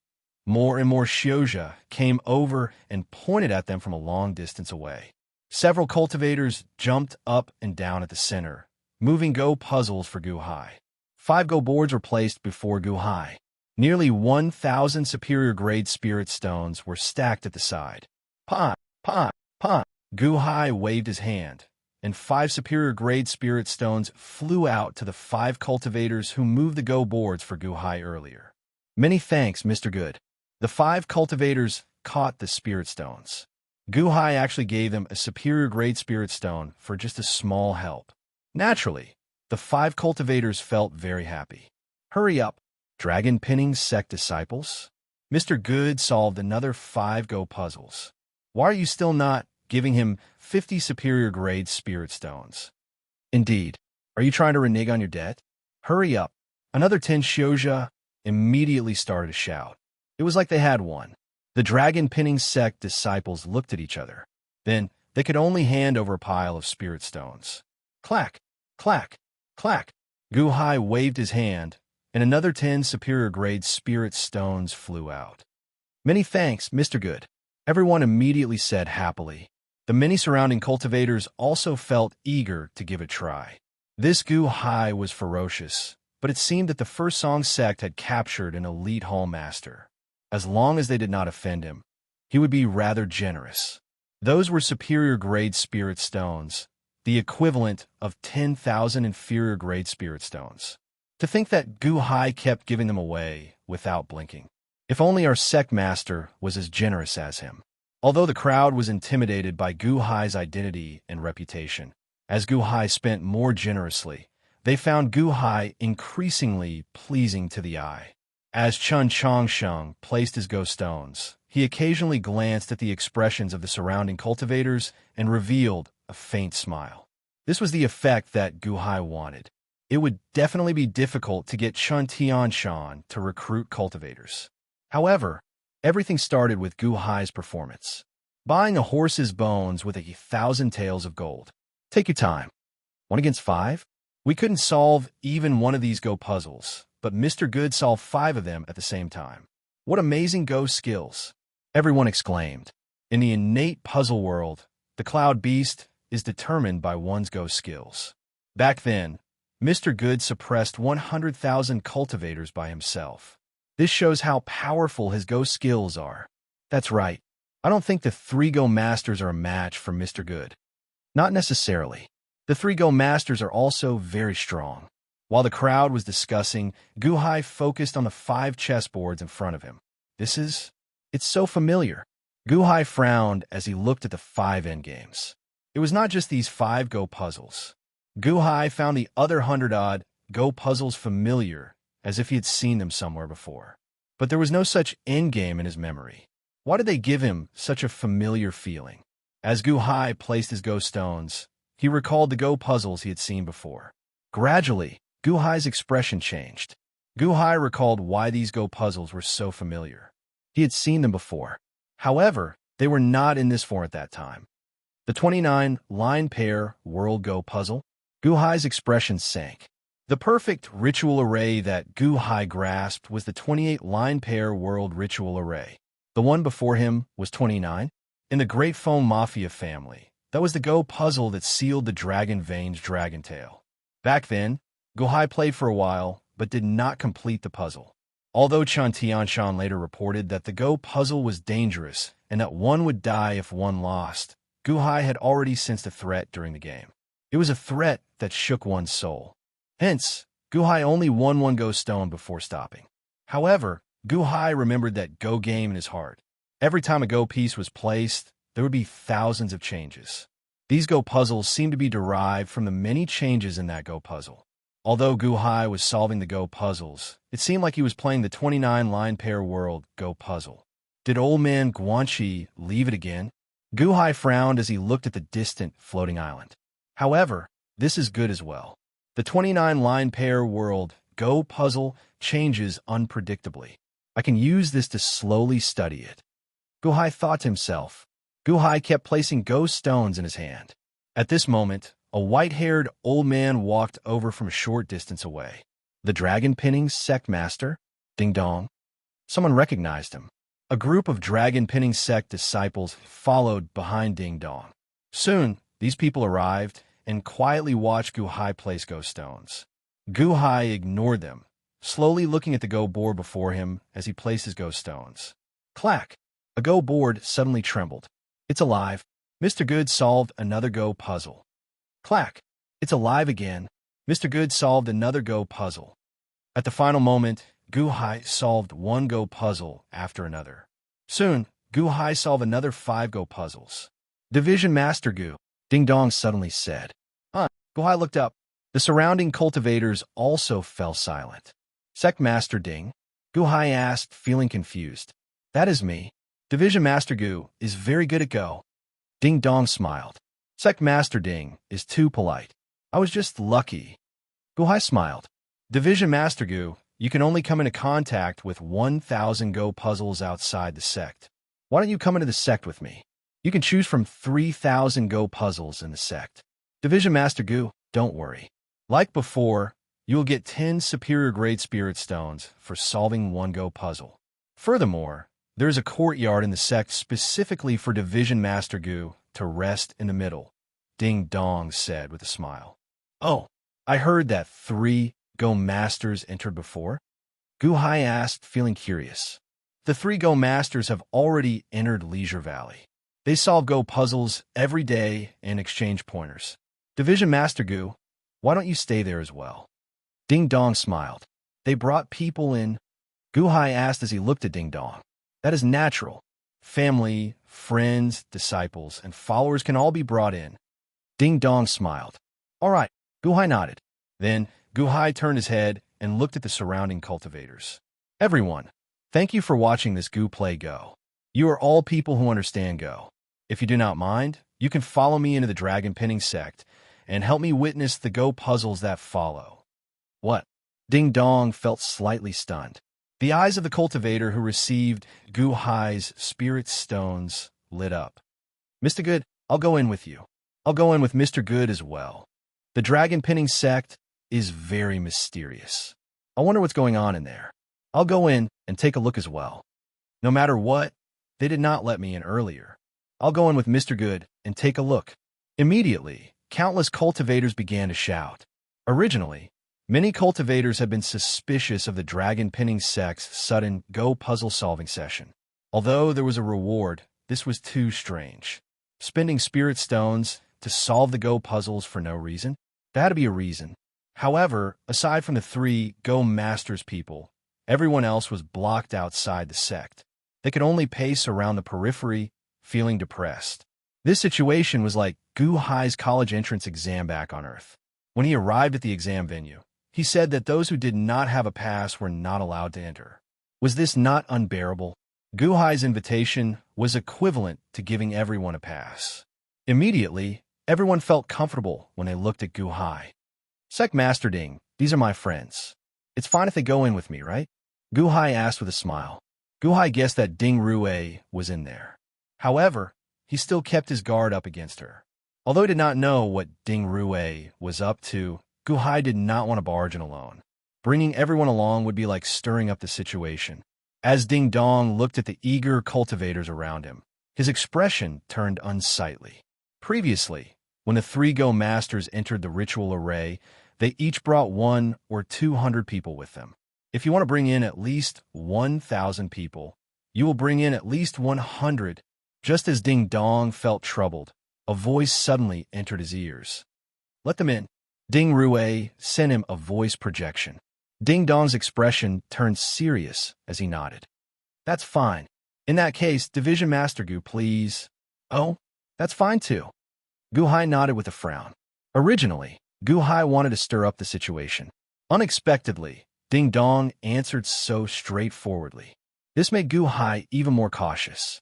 More and more Shioja came over and pointed at them from a long distance away. Several cultivators jumped up and down at the center, moving Go puzzles for Guhai. 5 Go boards were placed before Guhai. Nearly 1,000 superior-grade spirit stones were stacked at the side. Pa, pa, pa. Guhai waved his hand, and 5 superior-grade spirit stones flew out to the 5 cultivators who moved the Go boards for Guhai earlier. Many thanks, Mr. Good. The 5 cultivators caught the spirit stones. Guhai actually gave them a superior-grade spirit stone for just a small help. Naturally, the 5 cultivators felt very happy. Hurry up, dragon pinning sect disciples. Mr. Good solved another 5 Go puzzles. Why are you still not giving him 50 superior-grade spirit stones? Indeed, are you trying to renege on your debt? Hurry up. Another 10 Shioja immediately started to shout. It was like they had won. The dragon pinning sect disciples looked at each other. Then they could only hand over a pile of spirit stones. Clack, clack, clack. Guhai waved his hand, and another 10 superior-grade spirit stones flew out. Many thanks, Mr. Good. Everyone immediately said happily. The many surrounding cultivators also felt eager to give it a try. This Guhai was ferocious, but it seemed that the First Song sect had captured an elite hall master. As long as they did not offend him, he would be rather generous. Those were superior-grade spirit stones, the equivalent of 10,000 inferior-grade spirit stones. To think that Guhai kept giving them away without blinking. If only our sect master was as generous as him. Although the crowd was intimidated by Guhai's identity and reputation, as Guhai spent more generously, they found Guhai increasingly pleasing to the eye. As Chun Chongsheng placed his Go stones, he occasionally glanced at the expressions of the surrounding cultivators and revealed a faint smile. This was the effect that Guhai wanted. It would definitely be difficult to get Chun Tianshan to recruit cultivators. However, everything started with Guhai's performance. Buying a horse's bones with 1,000 taels of gold. Take your time. 1 against 5? We couldn't solve even one of these Go puzzles, but Mr. Good solved 5 of them at the same time. What amazing Go skills! Everyone exclaimed. In the innate puzzle world, the Cloud Beast is determined by one's Go skills. Back then, Mr. Good suppressed 100,000 cultivators by himself. This shows how powerful his Go skills are. That's right. I don't think the 3 Go masters are a match for Mr. Good. Not necessarily. The 3 Go masters are also very strong. While the crowd was discussing, Guhai focused on the 5 chessboards in front of him. It's so familiar. Guhai frowned as he looked at the 5 endgames. It was not just these 5 Go puzzles. Guhai found the other 100-odd Go puzzles familiar, as if he had seen them somewhere before. But there was no such endgame in his memory. Why did they give him such a familiar feeling? As Guhai placed his Go stones, he recalled the Go puzzles he had seen before. Gradually, Guhai's expression changed. Guhai recalled why these Go puzzles were so familiar. He had seen them before. However, they were not in this form at that time. The 29-line pair World Go puzzle. Guhai's expression sank. The perfect ritual array that Guhai grasped was the 28-line pair World Ritual Array. The one before him was 29. In the Great Foam Mafia family, that was the Go puzzle that sealed the Dragon Veins Dragon Tail. Back then, Guhai played for a while, but did not complete the puzzle. Although Chun Tianshan later reported that the Go puzzle was dangerous and that one would die if one lost, Guhai had already sensed a threat during the game. It was a threat that shook one's soul. Hence, Guhai only won 1 Go stone before stopping. However, Guhai remembered that Go game in his heart. Every time a Go piece was placed, there would be thousands of changes. These Go puzzles seemed to be derived from the many changes in that Go puzzle. Although Guhai was solving the Go puzzles, it seemed like he was playing the 29-line pair World Go puzzle. Did old man Guanxi leave it again? Guhai frowned as he looked at the distant floating island. However, this is good as well. The 29-line pair World Go puzzle changes unpredictably. I can use this to slowly study it. Guhai thought to himself. Guhai kept placing Go stones in his hand. At this moment, a white-haired old man walked over from a short distance away. The dragon pinning sect master? Ding dong. Someone recognized him. A group of dragon pinning sect disciples followed behind Ding Dong. Soon, these people arrived and quietly watched Guhai place Go stones. Guhai ignored them, slowly looking at the Go board before him as he placed his Go stones. Clack! A Go board suddenly trembled. It's alive. Mr. Good solved another Go puzzle. Clack! It's alive again. Mr. Good solved another Go puzzle. At the final moment, Guhai solved one Go puzzle after another. Soon, Guhai solved another 5 Go puzzles. Division Master Gu, Ding Dong suddenly said. Guhai looked up. The surrounding cultivators also fell silent. Sect Master Ding? Guhai asked, feeling confused. That is me. Division Master Gu is very good at Go. Ding Dong smiled. Sect Master Ding is too polite. I was just lucky. Guhai smiled. Division Master Gu, you can only come into contact with 1,000 Go puzzles outside the sect. Why don't you come into the sect with me? You can choose from 3,000 Go puzzles in the sect. Division Master Gu, don't worry. Like before, you will get 10 superior grade spirit stones for solving one Go puzzle. Furthermore, there is a courtyard in the sect specifically for Division Master Gu to rest in the middle, Ding Dong said with a smile. Oh, I heard that 3 Go Masters entered before? Guhai asked, feeling curious. The 3 Go Masters have already entered Leisure Valley. They solve Go puzzles every day and exchange pointers. Division Master Gu, why don't you stay there as well? Ding Dong smiled. They brought people in? Guhai asked as he looked at Ding Dong. That is natural. Family, friends, disciples, and followers can all be brought in. Ding Dong smiled. All right, Guhai nodded. Then, Guhai turned his head and looked at the surrounding cultivators. Everyone, thank you for watching this Gu play Go. You are all people who understand Go. If you do not mind, you can follow me into the Dragon Pinning Sect and help me witness the Go puzzles that follow. What? Ding Dong felt slightly stunned. The eyes of the cultivator who received Guhai's spirit stones lit up. Mr. Good, I'll go in with you. I'll go in with Mr. Good as well. The Dragon Pinning Sect is very mysterious. I wonder what's going on in there. I'll go in and take a look as well. No matter what, they did not let me in earlier. I'll go in with Mr. Good and take a look. Immediately, countless cultivators began to shout. Originally, many cultivators had been suspicious of the Dragon Pinning Sect's sudden Go puzzle solving session. Although there was a reward, this was too strange. Spending spirit stones to solve the Go puzzles for no reason? There had to be a reason. However, aside from the 3 Go Masters people, everyone else was blocked outside the sect. They could only pace around the periphery, feeling depressed. This situation was like Guhai's college entrance exam back on Earth. When he arrived at the exam venue, he said that those who did not have a pass were not allowed to enter. Was this not unbearable? Guhai's invitation was equivalent to giving everyone a pass. Immediately, everyone felt comfortable when they looked at Guhai. Sect Master Ding, these are my friends. It's fine if they go in with me, right? Guhai asked with a smile. Guhai guessed that Ding Rue was in there. However, he still kept his guard up against her. Although he did not know what Ding Rue was up to, Guhai did not want to barge in alone. Bringing everyone along would be like stirring up the situation. As Ding Dong looked at the eager cultivators around him, his expression turned unsightly. Previously, when the 3 Go Masters entered the ritual array, they each brought 100 or 200 people with them. If you want to bring in at least 1,000 people, you will bring in at least 100. Just as Ding Dong felt troubled, a voice suddenly entered his ears. Let them in. Ding Rue sent him a voice projection. Ding Dong's expression turned serious as he nodded. That's fine. In that case, Division Master Gu, please. Oh, that's fine too. Guhai nodded with a frown. Originally, Guhai wanted to stir up the situation. Unexpectedly, Ding Dong answered so straightforwardly. This made Guhai even more cautious.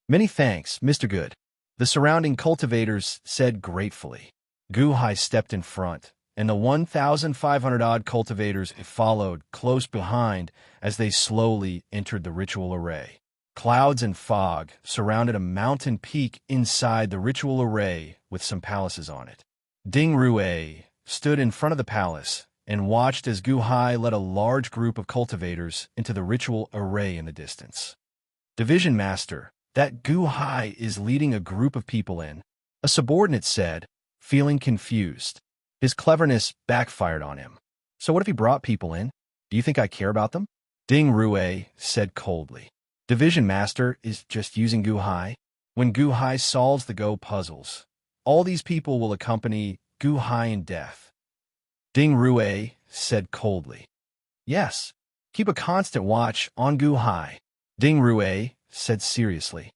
Many thanks, Mr. Good. The surrounding cultivators said gratefully. Guhai stepped in front and the 1,500-odd cultivators followed close behind as they slowly entered the ritual array. Clouds and fog surrounded a mountain peak inside the ritual array with some palaces on it. Ding Rue stood in front of the palace and watched as Gu Hai led a large group of cultivators into the ritual array in the distance. Division Master, that Gu Hai is leading a group of people in, a subordinate said, feeling confused. His cleverness backfired on him. So what if he brought people in? Do you think I care about them? Ding Rue said coldly. Division Master is just using Gu Hai. When Gu Hai solves the Go puzzles, all these people will accompany Gu Hai in death. Ding Rue said coldly. Yes, keep a constant watch on Gu Hai. Ding Rue said seriously.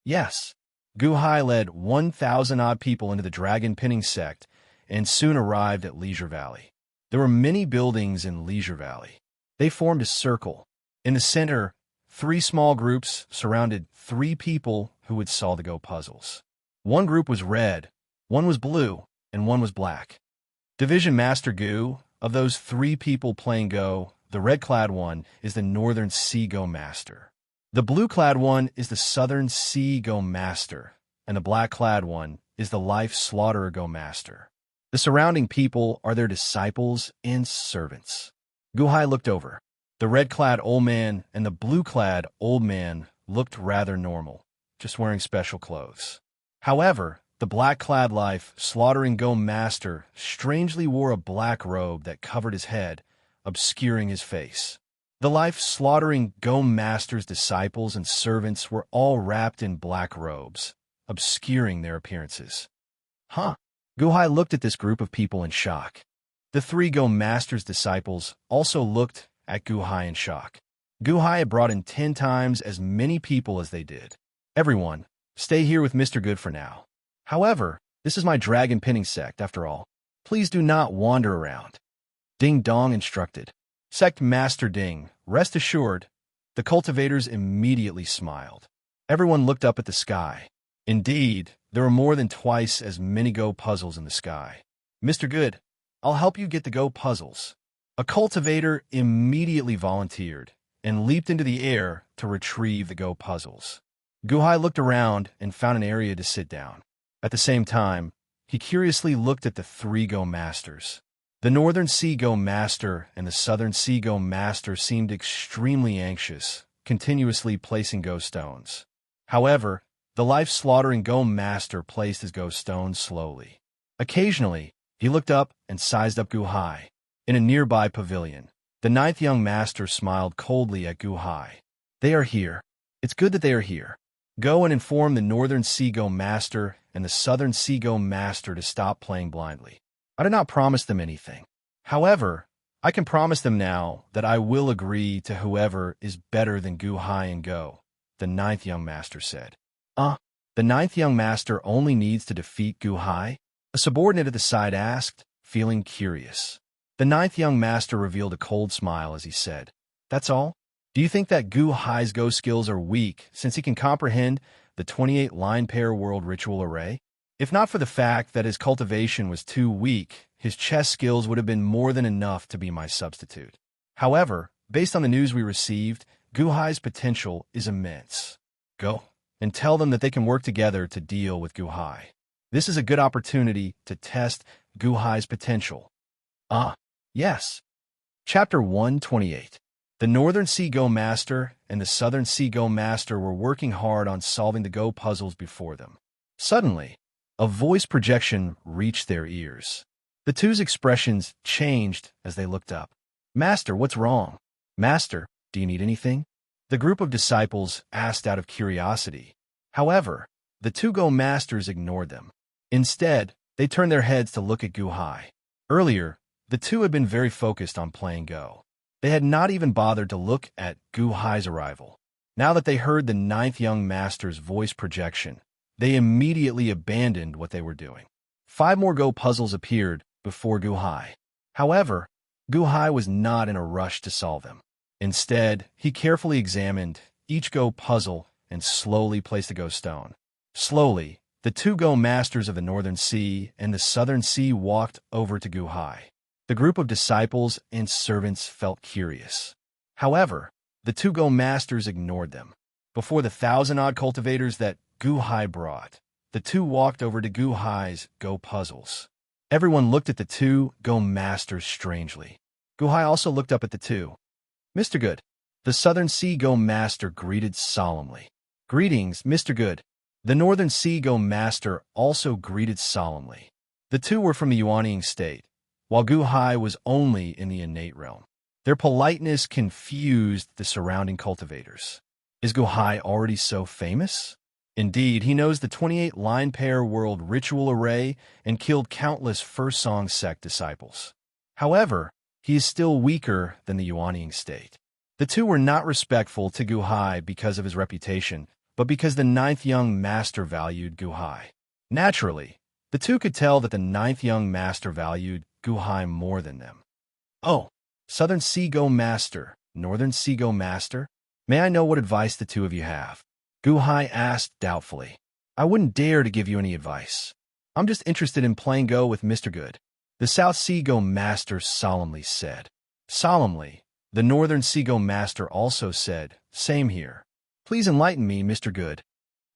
Yes. Gu Hai led 1,000-odd people into the dragon pinning sect and soon arrived at Leisure Valley. There were many buildings in Leisure Valley. They formed a circle. In the center, 3 small groups surrounded 3 people who would solve the Go puzzles. One group was red, one was blue, and one was black. Division Master Gu, of those 3 people playing Go, the red-clad one is the Northern Sea Go Master. The blue-clad one is the Southern Sea Go Master, and the black-clad one is the Life Slaughterer Go Master. The surrounding people are their disciples and servants. Gu Hai looked over. The red-clad old man and the blue-clad old man looked rather normal, just wearing special clothes. However, the black-clad Life Slaughtering Go Master strangely wore a black robe that covered his head, obscuring his face. The Life Slaughtering Go Master's disciples and servants were all wrapped in black robes, obscuring their appearances. Huh? Gu Hai looked at this group of people in shock. The 3 Go Master's disciples also looked at Gu Hai in shock. Gu Hai had brought in 10 times as many people as they did. Everyone, stay here with Mr. Good for now. However, this is my dragon pinning sect, after all. Please do not wander around. Ding Dong instructed. Sect Master Ding, rest assured. The cultivators immediately smiled. Everyone looked up at the sky. Indeed, there were more than twice as many Go puzzles in the sky. Mr. Good, I'll help you get the Go puzzles. A cultivator immediately volunteered and leaped into the air to retrieve the Go puzzles. Gu Hai looked around and found an area to sit down. At the same time, he curiously looked at the 3 Go Masters. The Northern Sea Go Master and the Southern Sea Go Master seemed extremely anxious, continuously placing Go stones. However, the Life Slaughtering Go Master placed his Go stones slowly. Occasionally, he looked up and sized up Gu Hai. In a nearby pavilion, the 9th young master smiled coldly at Gu Hai. They are here. It's good that they are here. Go and inform the Northern Sea Go Master and the Southern Sea Go Master to stop playing blindly. I did not promise them anything. However, I can promise them now that I will agree to whoever is better than Gu Hai in Go, the 9th young master said. The 9th young master only needs to defeat Gu Hai? A subordinate at the side asked, feeling curious. The 9th young master revealed a cold smile as he said, That's all? Do you think that Gu Hai's Go skills are weak since he can comprehend the 28 line pair world ritual array? If not for the fact that his cultivation was too weak, his chess skills would have been more than enough to be my substitute. However, based on the news we received, Gu Hai's potential is immense. Go and tell them that they can work together to deal with Gu Hai. This is a good opportunity to test Gu Hai's potential. Yes. Chapter 128. The Northern Sea Go Master and the Southern Sea Go Master were working hard on solving the Go puzzles before them. Suddenly, a voice projection reached their ears. The two's expressions changed as they looked up. Master, what's wrong? Master, do you need anything? The group of disciples asked out of curiosity. However, the 2 Go Masters ignored them. Instead, they turned their heads to look at Gu Hai. Earlier, the 2 had been very focused on playing Go. They had not even bothered to look at Gu Hai's arrival. Now that they heard the 9th young master's voice projection, they immediately abandoned what they were doing. 5 more Go puzzles appeared before Gu Hai. However, Gu Hai was not in a rush to solve them. Instead, he carefully examined each Go puzzle and slowly placed a Go stone. Slowly, The two Go masters of the Northern Sea and the Southern Sea walked over to Guhai. The group of disciples and servants felt curious. However, the two Go masters ignored them. Before the 1,000-odd cultivators that Guhai brought, the two walked over to Guhai's Go puzzles. Everyone looked at the two Go masters strangely. Guhai also looked up at the two. "Mr. Good." The Southern Sea Go master greeted solemnly. "Greetings, Mr. Good." The Northern Sea Go master also greeted solemnly. The two were from the Yuanying state, while Guhai was only in the innate realm. Their politeness confused the surrounding cultivators. Is Guhai already so famous? Indeed, he knows the 28 line pair world ritual array and killed countless First Song sect disciples. However, he is still weaker than the Yuanying state. The two were not respectful to Guhai because of his reputation, but because the ninth young master valued Guhai. Naturally, the two could tell that the ninth young master valued Guhai more than them. "Oh, Southern Sea Go Master, Northern Sea Go Master, may I know what advice the two of you have?" Guhai asked doubtfully. "I wouldn't dare to give you any advice. I'm just interested in playing Go with Mr. Good," the South Sea Go Master solemnly said. Solemnly, the Northern Sea Go Master also said, "Same here. Please enlighten me, Mr. Good."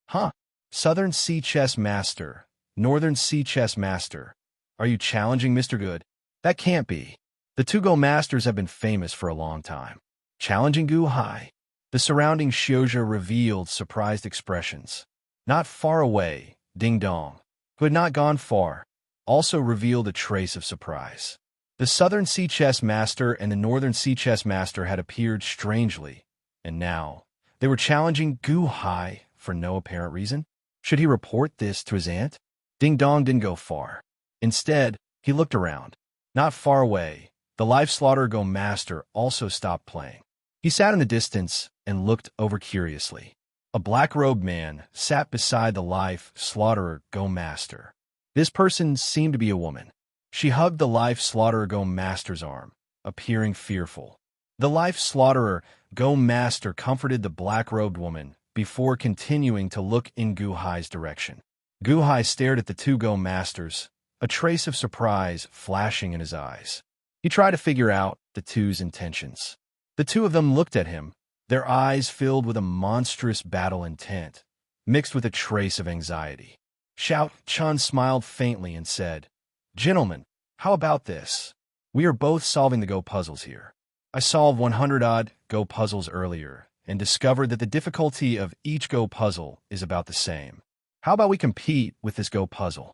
"Huh? Southern Sea Chess Master, Northern Sea Chess Master. Are you challenging Mr. Good? That can't be. The two Go Masters have been famous for a long time. Challenging Guhai?" The surrounding Shioja revealed surprised expressions. Not far away, Ding Dong, who had not gone far, also revealed a trace of surprise. The Southern Sea Chess Master and the Northern Sea Chess Master had appeared strangely, and now they were challenging Guhai for no apparent reason. Should he report this to his aunt? Ding Dong didn't go far. Instead, he looked around. Not far away, the Life Slaughter Go Master also stopped playing. He sat in the distance and looked over curiously. A black-robed man sat beside the Life Slaughterer Go Master. This person seemed to be a woman. She hugged the Life Slaughterer Go Master's arm, appearing fearful. The Life Slaughterer Go Master comforted the black-robed woman before continuing to look in Guhai's direction. Guhai stared at the two Go Masters, a trace of surprise flashing in his eyes. He tried to figure out the two's intentions. The two of them looked at him, their eyes filled with a monstrous battle intent, mixed with a trace of anxiety. Xiao Chun smiled faintly and said, "Gentlemen, how about this? We are both solving the Go puzzles here. I solved 100-odd Go puzzles earlier and discovered that the difficulty of each Go puzzle is about the same. How about we compete with this Go puzzle?"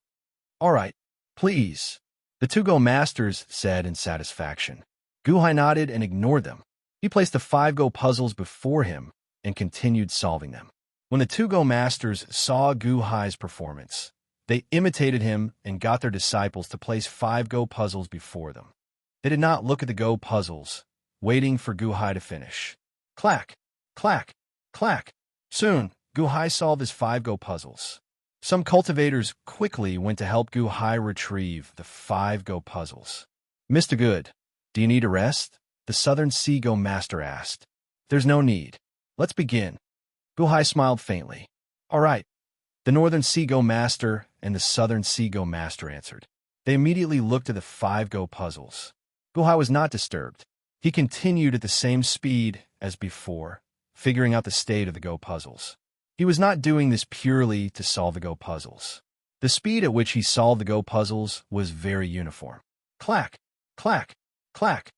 "All right, please," the two Go Masters said in satisfaction. Guhai nodded and ignored them. He placed the 5 Go puzzles before him and continued solving them. When the two Go Masters saw Guhai's performance, they imitated him and got their disciples to place 5 Go puzzles before them. They did not look at the Go puzzles, waiting for Guhai to finish. Clack, clack, clack. Soon, Guhai solved his 5 Go puzzles. Some cultivators quickly went to help Guhai retrieve the 5 Go puzzles. "Mr. Good, do you need a rest?" the Southern Sea Go Master asked. "There's no need. Let's begin." Guhai smiled faintly. "All right." The Northern Sea Go Master and the Southern Sea Go Master answered. They immediately looked at the 5 Go puzzles. Guhai was not disturbed. He continued at the same speed as before, figuring out the state of the Go puzzles. He was not doing this purely to solve the Go puzzles. The speed at which he solved the Go puzzles was very uniform. Clack, clack, clack.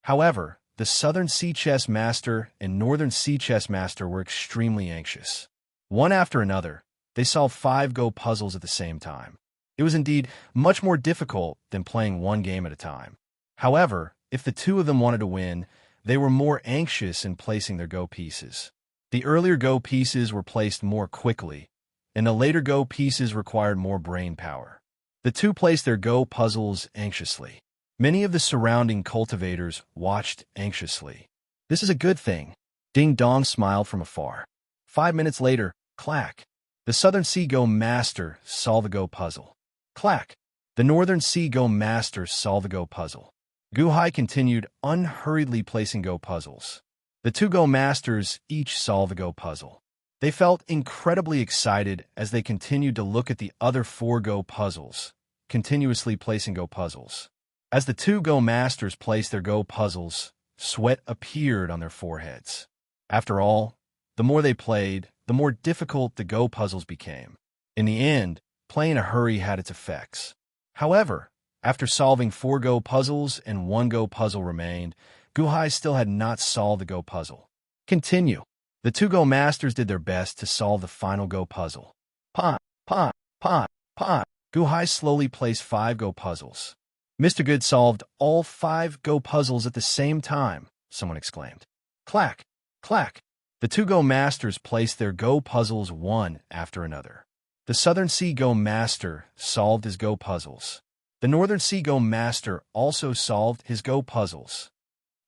However, the Southern Sea Chess Master and Northern Sea Chess Master were extremely anxious. One after another, they solved 5 Go puzzles at the same time. It was indeed much more difficult than playing one game at a time. However, if the two of them wanted to win, they were more anxious in placing their Go pieces. The earlier Go pieces were placed more quickly, and the later Go pieces required more brain power. The two placed their Go puzzles anxiously. Many of the surrounding cultivators watched anxiously. "This is a good thing." Ding Dong smiled from afar. 5 minutes later, clack. The Southern Sea Go Master solved the Go puzzle. Clack. The Northern Sea Go Master solved the Go puzzle. Guhai continued unhurriedly placing Go puzzles. The two Go Masters each solved the Go puzzle. They felt incredibly excited as they continued to look at the other 4 Go puzzles, continuously placing Go puzzles. As the 2 Go masters placed their Go puzzles, sweat appeared on their foreheads. After all, the more they played, the more difficult the Go puzzles became. In the end, playing in a hurry had its effects. However, after solving 4 Go puzzles and 1 Go puzzle remained, Guhai still had not solved the Go puzzle. Continue. The 2 Go masters did their best to solve the final Go puzzle. Pot, pot, pot, pot. Guhai slowly placed 5 Go puzzles. Mr. Good solved all 5 Go puzzles at the same time, someone exclaimed. Clack, clack. The 2 Go masters placed their Go puzzles one after another. The Southern Sea Go master solved his Go puzzles. The Northern Sea Go master also solved his Go puzzles.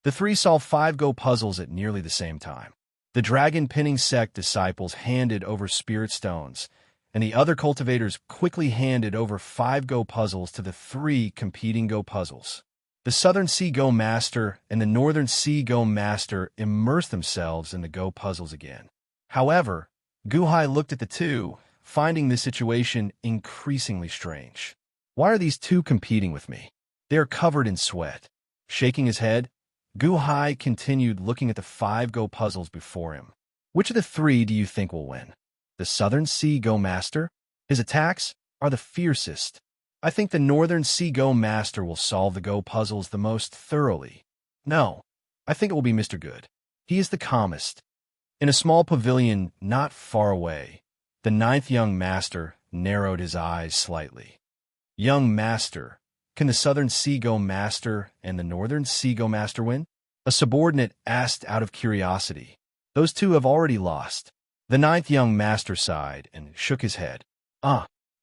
The 3 solved 5 Go puzzles at nearly the same time. The dragon pinning sect disciples handed over spirit stones, and the other cultivators quickly handed over 5 Go puzzles to the 3 competing Go puzzles. The Southern Sea Go master and the Northern Sea Go master immersed themselves in the Go puzzles again. However, Guhai looked at the 2, finding this situation increasingly strange. Why are these 2 competing with me? They are covered in sweat. Shaking his head, Guhai continued looking at the 5 Go puzzles before him. Which of the 3 do you think will win? The Southern Sea Go master? His attacks are the fiercest. I think the Northern Sea Go master will solve the Go puzzles the most thoroughly. No, I think it will be Mr. Good. He is the calmest. In a small pavilion not far away, the 9th young master narrowed his eyes slightly. Young master, can the Southern Sea Go master and the Northern Sea Go master win? A subordinate asked out of curiosity. Those 2 have already lost. The 9th young master sighed and shook his head.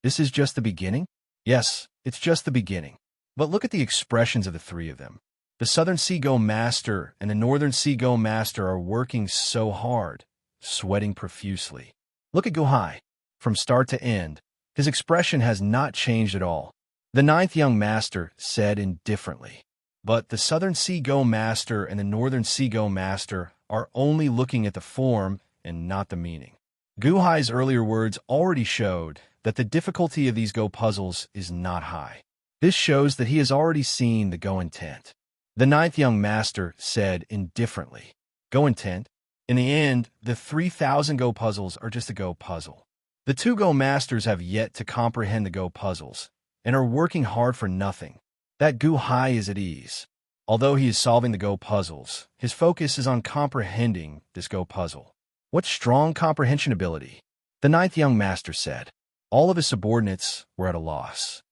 This is just the beginning? Yes, it's just the beginning. But look at the expressions of the 3 of them. The Southern Sea Go master and the Northern Sea Go master are working so hard, sweating profusely. Look at Guhai. From start to end, his expression has not changed at all. The 9th young master said indifferently. But the Southern Sea Go master and the Northern Sea Go master are only looking at the form and not the meaning. Guhai's earlier words already showed that the difficulty of these Go puzzles is not high. This shows that he has already seen the Go intent. The 9th young master said indifferently. Go intent? In the end, the 3,000 Go puzzles are just a Go puzzle. The 2 Go masters have yet to comprehend the Go puzzles and are working hard for nothing. That Guhai is at ease. Although he is solving the Go puzzles, his focus is on comprehending this Go puzzle. What strong comprehension ability! The 9th young master said. All of his subordinates were at a loss.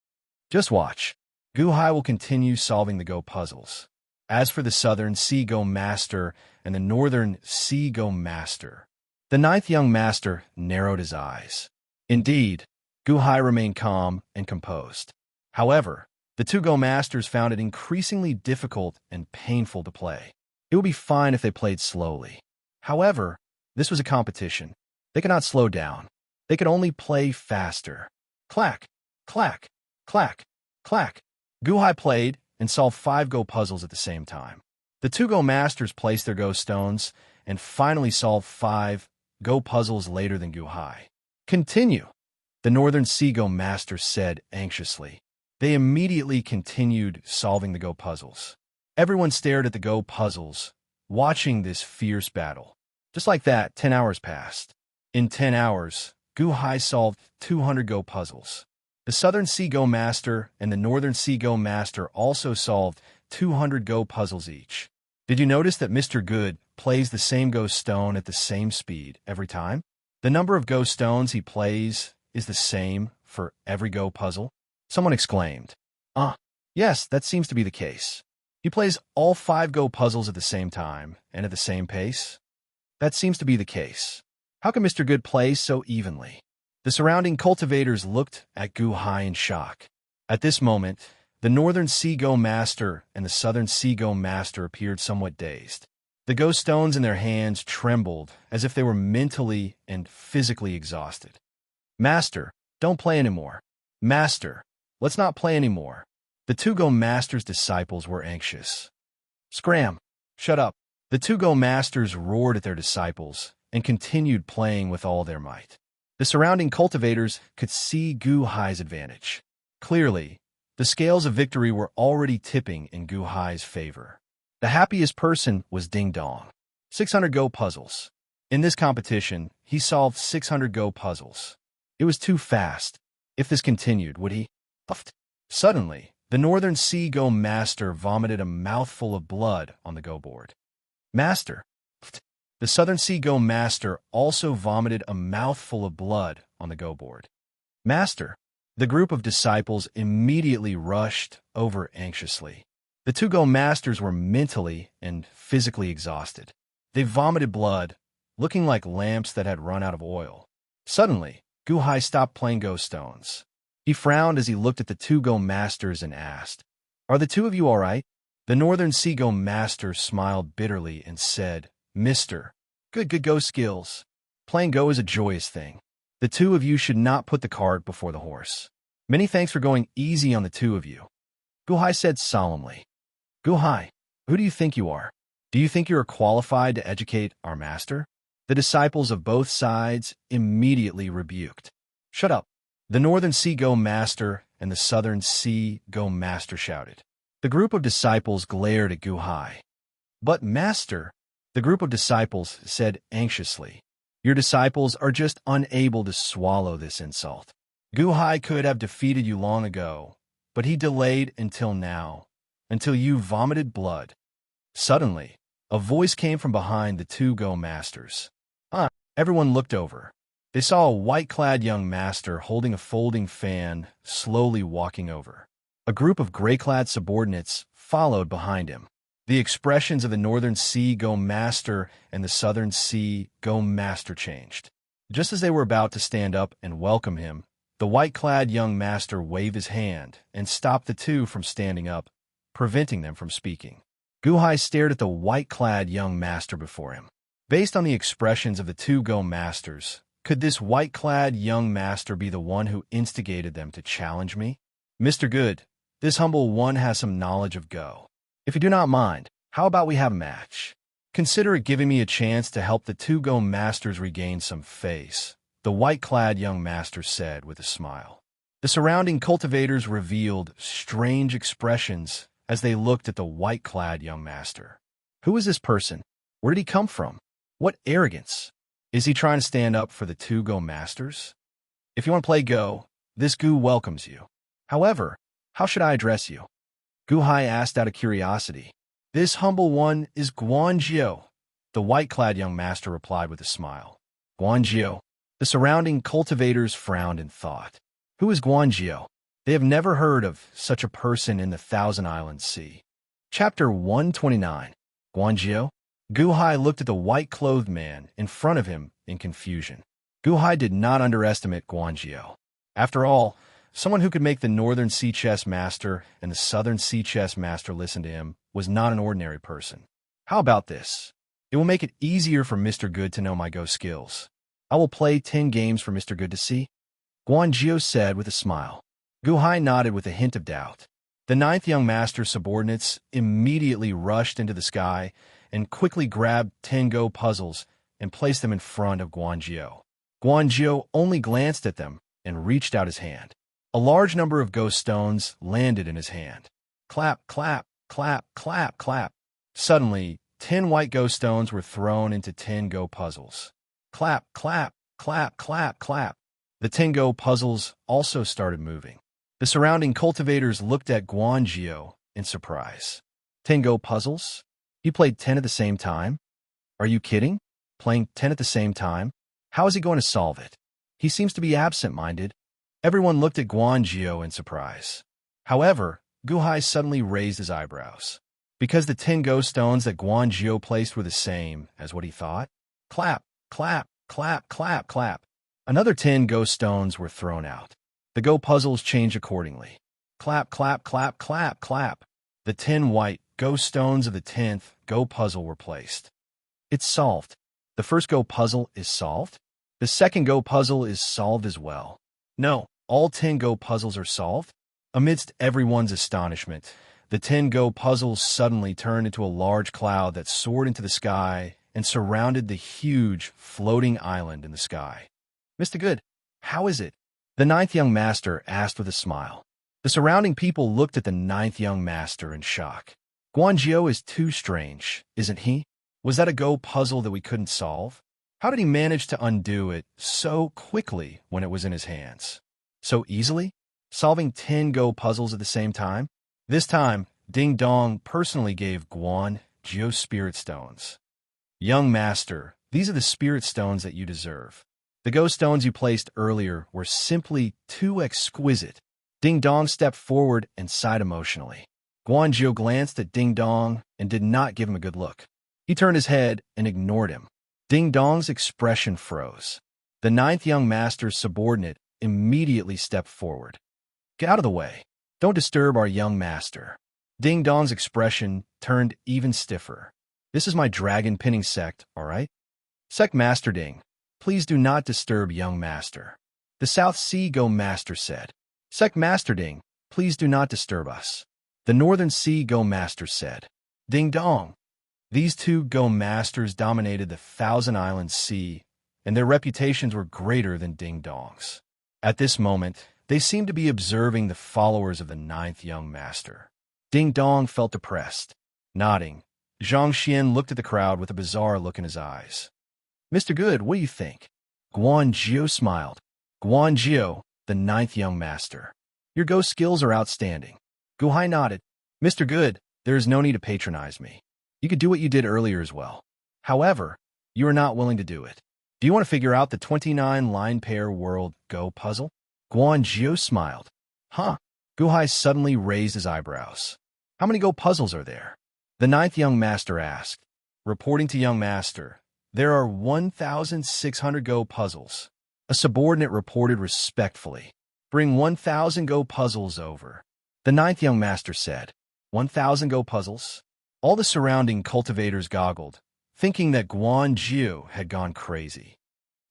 Just watch. Guhai will continue solving the Go puzzles. As for the Southern Sea Go master and the Northern Sea Go master, the 9th young master narrowed his eyes. Indeed, Guhai remained calm and composed. However, the 2 Go masters found it increasingly difficult and painful to play. It would be fine if they played slowly. However, this was a competition. They could not slow down. They could only play faster. Clack, clack, clack, clack. Guhai played and solved 5 Go puzzles at the same time. The 2 Go masters placed their Go stones and finally solved 5 Go puzzles later than Guhai. Continue, the Northern Sea Go master said anxiously. They immediately continued solving the Go puzzles. Everyone stared at the Go puzzles, watching this fierce battle. Just like that, 10 hours passed. In 10 hours, Guhai solved 200 Go puzzles. The Southern Sea Go master and the Northern Sea Go master also solved 200 Go puzzles each. Did you notice that Mr. Good plays the same Go stone at the same speed every time? The number of Go stones he plays is the same for every Go puzzle? Someone exclaimed. Yes, that seems to be the case. He plays all 5 Go puzzles at the same time and at the same pace? That seems to be the case. How can Mr. Good play so evenly? The surrounding cultivators looked at Guhai in shock. At this moment, the Northern Sea Go master and the Southern Sea Go master appeared somewhat dazed. The Go stones in their hands trembled as if they were mentally and physically exhausted. Master, don't play anymore. Master, let's not play anymore. The 2 Go masters' disciples were anxious. Scram! Shut up! The 2 Go masters roared at their disciples, and continued playing with all their might. The surrounding cultivators could see Gu Hai's advantage. Clearly, the scales of victory were already tipping in Gu Hai's favor. The happiest person was Ding Dong. 600 Go puzzles. In this competition, he solved 600 Go puzzles. It was too fast. If this continued, would he? Puffed. Suddenly, the Northern Sea Go Master vomited a mouthful of blood on the Go board. Master. Puffed. The Southern Sea Go Master also vomited a mouthful of blood on the Go board. Master. The group of disciples immediately rushed over anxiously. The two Go Masters were mentally and physically exhausted. They vomited blood, looking like lamps that had run out of oil. Suddenly, Gu Hai stopped playing Go stones. He frowned as he looked at the two Go Masters and asked, "Are the two of you all right?" The Northern Sea Go Master smiled bitterly and said, "Mister, good Go skills. Playing Go is a joyous thing. The two of you should not put the cart before the horse. Many thanks for going easy on the two of you." Gu Hai said solemnly. "Gu Hai, who do you think you are? Do you think you are qualified to educate our master?" The disciples of both sides immediately rebuked. "Shut up." The Northern Sea Go Master and the Southern Sea Go Master shouted. The group of disciples glared at Gu Hai. "But Master," the group of disciples said anxiously, "your disciples are just unable to swallow this insult. Gu Hai could have defeated you long ago, but he delayed until now, until you vomited blood." Suddenly, a voice came from behind the two Go Masters. Everyone looked over. They saw a white-clad young master holding a folding fan, slowly walking over. A group of gray-clad subordinates followed behind him. The expressions of the Northern Sea Go Master and the Southern Sea Go Master changed. Just as they were about to stand up and welcome him, the white-clad young master waved his hand and stopped the two from standing up, preventing them from speaking. Gu Hai stared at the white-clad young master before him. Based on the expressions of the two Go Masters, could this white-clad young master be the one who instigated them to challenge me? "Mr. Good, this humble one has some knowledge of Go. If you do not mind, how about we have a match? Consider it giving me a chance to help the two Go Masters regain some face," the white-clad young master said with a smile. The surrounding cultivators revealed strange expressions as they looked at the white-clad young master. Who is this person? Where did he come from? What arrogance! Is he trying to stand up for the two Go Masters? If you want to play Go, this Gu welcomes you. However, how should I address you? Gu Hai asked out of curiosity. "This humble one is Guanjiu," the white-clad young master replied with a smile. Guanjiu. The surrounding cultivators frowned in thought. Who is Guanjiu? They have never heard of such a person in the Thousand Islands Sea. Chapter 129. Guanjiu. Gu Hai looked at the white-clothed man in front of him in confusion. Gu Hai did not underestimate Guanjiu. After all, someone who could make the Northern Sea Chess Master and the Southern Sea Chess Master listen to him was not an ordinary person. How about this? It will make it easier for Mr. Good to know my Go skills. I will play 10 games for Mr. Good to see," Guanjiu said with a smile. Gu Hai nodded with a hint of doubt. The ninth young master's subordinates immediately rushed into the sky and quickly grabbed 10 Go puzzles and placed them in front of Guanjiu. Guanjiu only glanced at them and reached out his hand. A large number of Go stones landed in his hand. Clap, clap, clap, clap, clap. Suddenly, 10 white Go stones were thrown into 10 Go puzzles. Clap, clap, clap, clap, clap. The 10 Go puzzles also started moving. The surrounding cultivators looked at Guanjiu in surprise. 10 Go puzzles? He played 10 at the same time? Are you kidding? Playing 10 at the same time? How is he going to solve it? He seems to be absent-minded. Everyone looked at Guanjiu in surprise. However, Gu Hai suddenly raised his eyebrows. Because the 10 Go stones that Guanjiu placed were the same as what he thought? Clap, clap, clap, clap, clap. Another 10 Go stones were thrown out. The Go puzzles changed accordingly. Clap, clap, clap, clap, clap. The 10 white Go stones of the 10th Go puzzle were placed. It's solved. The first Go puzzle is solved. The second Go puzzle is solved as well. No, all 10 Go puzzles are solved. Amidst everyone's astonishment, the 10 Go puzzles suddenly turned into a large cloud that soared into the sky and surrounded the huge, floating island in the sky. Mr. Good, how is it? The ninth young master asked with a smile. The surrounding people looked at the ninth young master in shock. Guangzhou is too strange, isn't he? Was that a Go puzzle that we couldn't solve? How did he manage to undo it so quickly when it was in his hands? So easily? Solving 10 Go puzzles at the same time? This time, Ding Dong personally gave Guangzhou spirit stones. Young master, these are the spirit stones that you deserve. The Go stones you placed earlier were simply too exquisite. Ding Dong stepped forward and sighed emotionally. Guangzhou glanced at Ding Dong and did not give him a good look. He turned his head and ignored him. Ding Dong's expression froze. The ninth young master's subordinate immediately stepped forward. Get out of the way. Don't disturb our young master. Ding Dong's expression turned even stiffer. This is my dragon pinning sect, all right? Sect Master Ding, please do not disturb young master. The South Sea Go Master said. Sect Master Ding, please do not disturb us. The Northern Sea Go Master said. Ding Dong. These two Go Masters dominated the Thousand Islands Sea, and their reputations were greater than Ding Dong's. At this moment, they seemed to be observing the followers of the ninth young master. Ding Dong felt depressed. Nodding, Zhang Xian looked at the crowd with a bizarre look in his eyes. Mr. Good, what do you think? Guangzhou smiled. Guangzhou, the ninth young master. Your Go skills are outstanding. Guhai nodded. Mr. Good, there is no need to patronize me. You could do what you did earlier as well. However, you are not willing to do it. Do you want to figure out the 29-line pair world Go puzzle? Guangzhou smiled. Huh? Guhai suddenly raised his eyebrows. How many Go puzzles are there? The ninth young master asked. Reporting to young master, there are 1,600 Go puzzles. A subordinate reported respectfully. Bring 1,000 Go puzzles over. The ninth young master said. 1,000 Go puzzles? All the surrounding cultivators goggled, thinking that Guangzhou had gone crazy.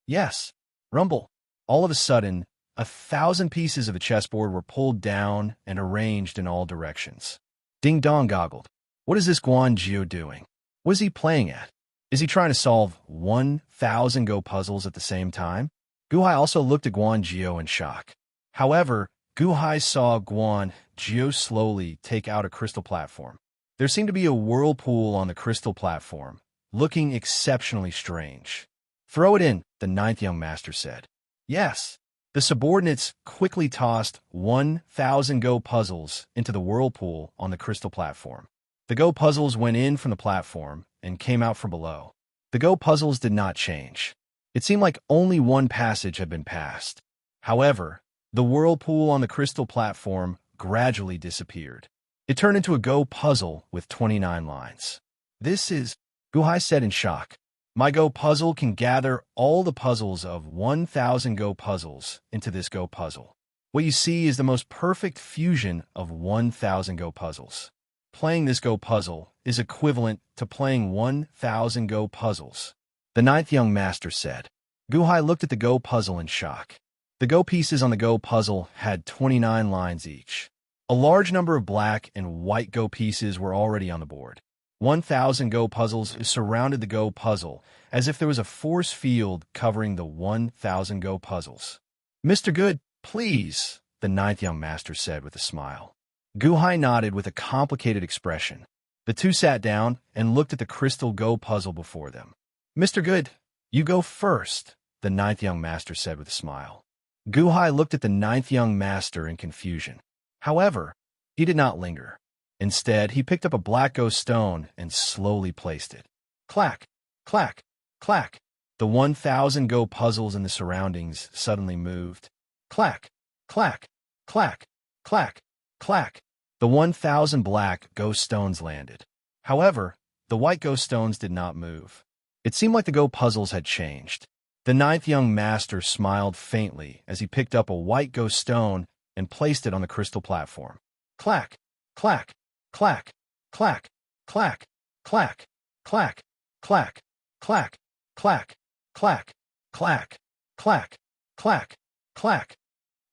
Yes, rumble. All of a sudden, 1,000 pieces of the chessboard were pulled down and arranged in all directions. Ding Dong goggled. What is this Guangzhou doing? What is he playing at? Is he trying to solve 1,000 Go puzzles at the same time? Guhai also looked at Guangzhou in shock. However, Guhai saw Guangzhou slowly take out a crystal platform. There seemed to be a whirlpool on the crystal platform, looking exceptionally strange. Throw it in, the ninth young master said. Yes. The subordinates quickly tossed 1,000 Go puzzles into the whirlpool on the crystal platform. The Go puzzles went in from the platform and came out from below. The Go puzzles did not change. It seemed like only one passage had been passed. However, the whirlpool on the crystal platform gradually disappeared. It turned into a Go puzzle with 29 lines. This is, Guhai said in shock. My Go puzzle can gather all the puzzles of 1,000 Go puzzles into this Go puzzle. What you see is the most perfect fusion of 1,000 Go puzzles. Playing this Go puzzle is equivalent to playing 1,000 Go puzzles. The ninth young master said. Guhai looked at the Go puzzle in shock. The Go pieces on the Go puzzle had 29 lines each. A large number of black and white Go pieces were already on the board. 1,000 Go puzzles surrounded the Go puzzle as if there was a force field covering the 1,000 Go puzzles. Mr. Good, please, the ninth young master said with a smile. Guhai nodded with a complicated expression. The two sat down and looked at the crystal Go puzzle before them. Mr. Good, you go first, the ninth young master said with a smile. Guhai looked at the ninth young master in confusion. However, he did not linger. Instead, he picked up a black Go stone and slowly placed it. Clack, clack, clack. The 1,000 Go puzzles in the surroundings suddenly moved. Clack, clack, clack, clack, clack. The 1,000 black Go stones landed. However, the white Go stones did not move. It seemed like the Go puzzles had changed. The ninth young master smiled faintly as he picked up a white Go stone and placed it on the crystal platform. Clack, clack, clack, clack, clack, clack, clack, clack, clack, clack, clack, clack, clack, clack, clack.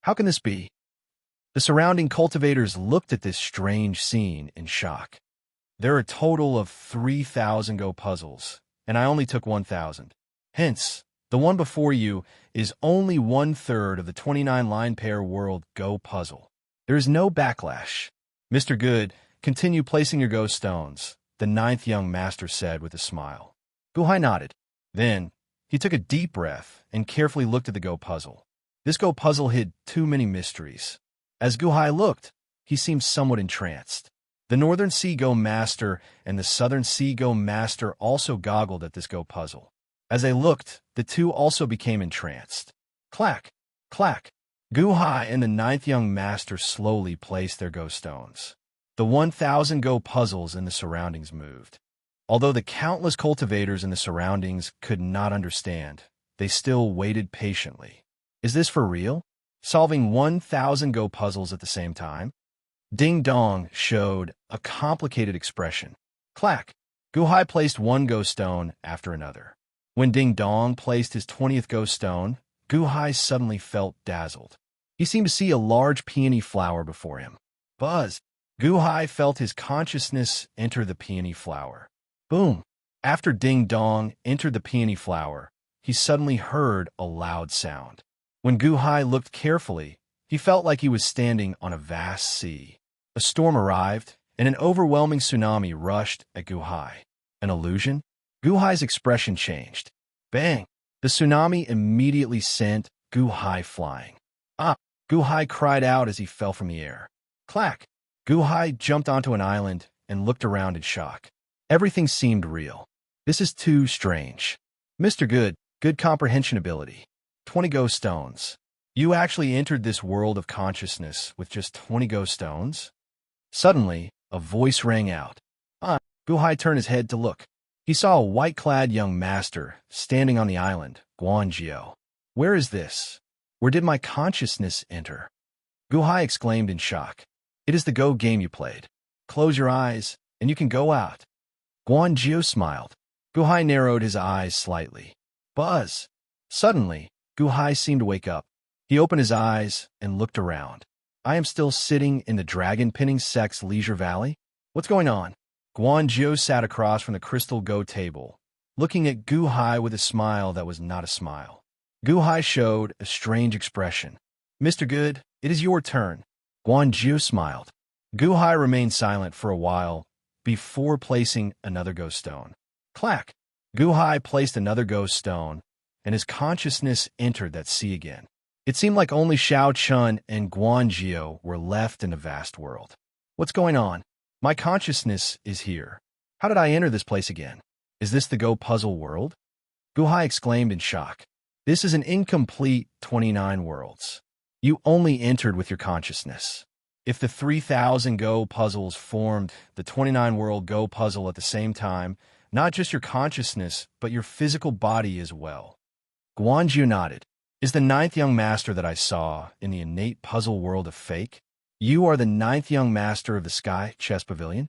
How can this be? The surrounding cultivators looked at this strange scene in shock. There are a total of 3,000 Go puzzles, and I only took 1,000. Hence, the one before you is only 1/3 of the 29-line pair world Go puzzle. There is no backlash. Mr. Good, continue placing your Go stones, the ninth young master said with a smile. Guhai nodded. Then, he took a deep breath and carefully looked at the Go puzzle. This Go puzzle hid too many mysteries. As Guhai looked, he seemed somewhat entranced. The Northern Sea Go Master and the Southern Sea Go Master also goggled at this Go puzzle. As they looked, the two also became entranced. Clack, clack. Guhai and the ninth young master slowly placed their Go stones. The 1,000 Go puzzles in the surroundings moved. Although the countless cultivators in the surroundings could not understand, they still waited patiently. Is this for real? Solving 1,000 Go puzzles at the same time? Ding Dong showed a complicated expression. Clack. Guhai placed one Go stone after another. When Ding Dong placed his 20th Go stone, Guhai suddenly felt dazzled. He seemed to see a large peony flower before him. Buzz! Guhai felt his consciousness enter the peony flower. Boom! After Ding Dong entered the peony flower, he suddenly heard a loud sound. When Guhai looked carefully, he felt like he was standing on a vast sea. A storm arrived, and an overwhelming tsunami rushed at Guhai. An illusion? Guhai's expression changed. Bang! The tsunami immediately sent Guhai flying. Ah! Guhai cried out as he fell from the air. Clack! Guhai jumped onto an island and looked around in shock. Everything seemed real. This is too strange. Mr. Good, good comprehension ability. 20 Go stones. You actually entered this world of consciousness with just 20 Go stones? Suddenly, a voice rang out. Ah! Guhai turned his head to look. He saw a white-clad young master standing on the island, Guanjio. Where is this? Where did my consciousness enter? Guhai exclaimed in shock. It is the Go game you played. Close your eyes, and you can go out. Guanjio smiled. Guhai narrowed his eyes slightly. Buzz! Suddenly, Guhai seemed to wake up. He opened his eyes and looked around. I am still sitting in the Dragon Pinning Sect's Leisure Valley? What's going on? Guanjio sat across from the crystal Go table, looking at Guhai with a smile that was not a smile. Guhai showed a strange expression. Mr. Good, it is your turn. Guanjio smiled. Guhai remained silent for a while before placing another Go stone. Clack! Guhai placed another Go stone, and his consciousness entered that sea again. It seemed like only Xiao Chun and Guanjio were left in the vast world. What's going on? My consciousness is here. How did I enter this place again? Is this the Go puzzle world? Guhai exclaimed in shock. This is an incomplete 29 worlds. You only entered with your consciousness. If the 3,000 Go puzzles formed the 29-world Go puzzle at the same time, not just your consciousness, but your physical body as well. Guanjio nodded. Is the ninth young master that I saw in the innate puzzle world a fake? You are the ninth young master of the Sky Chess Pavilion?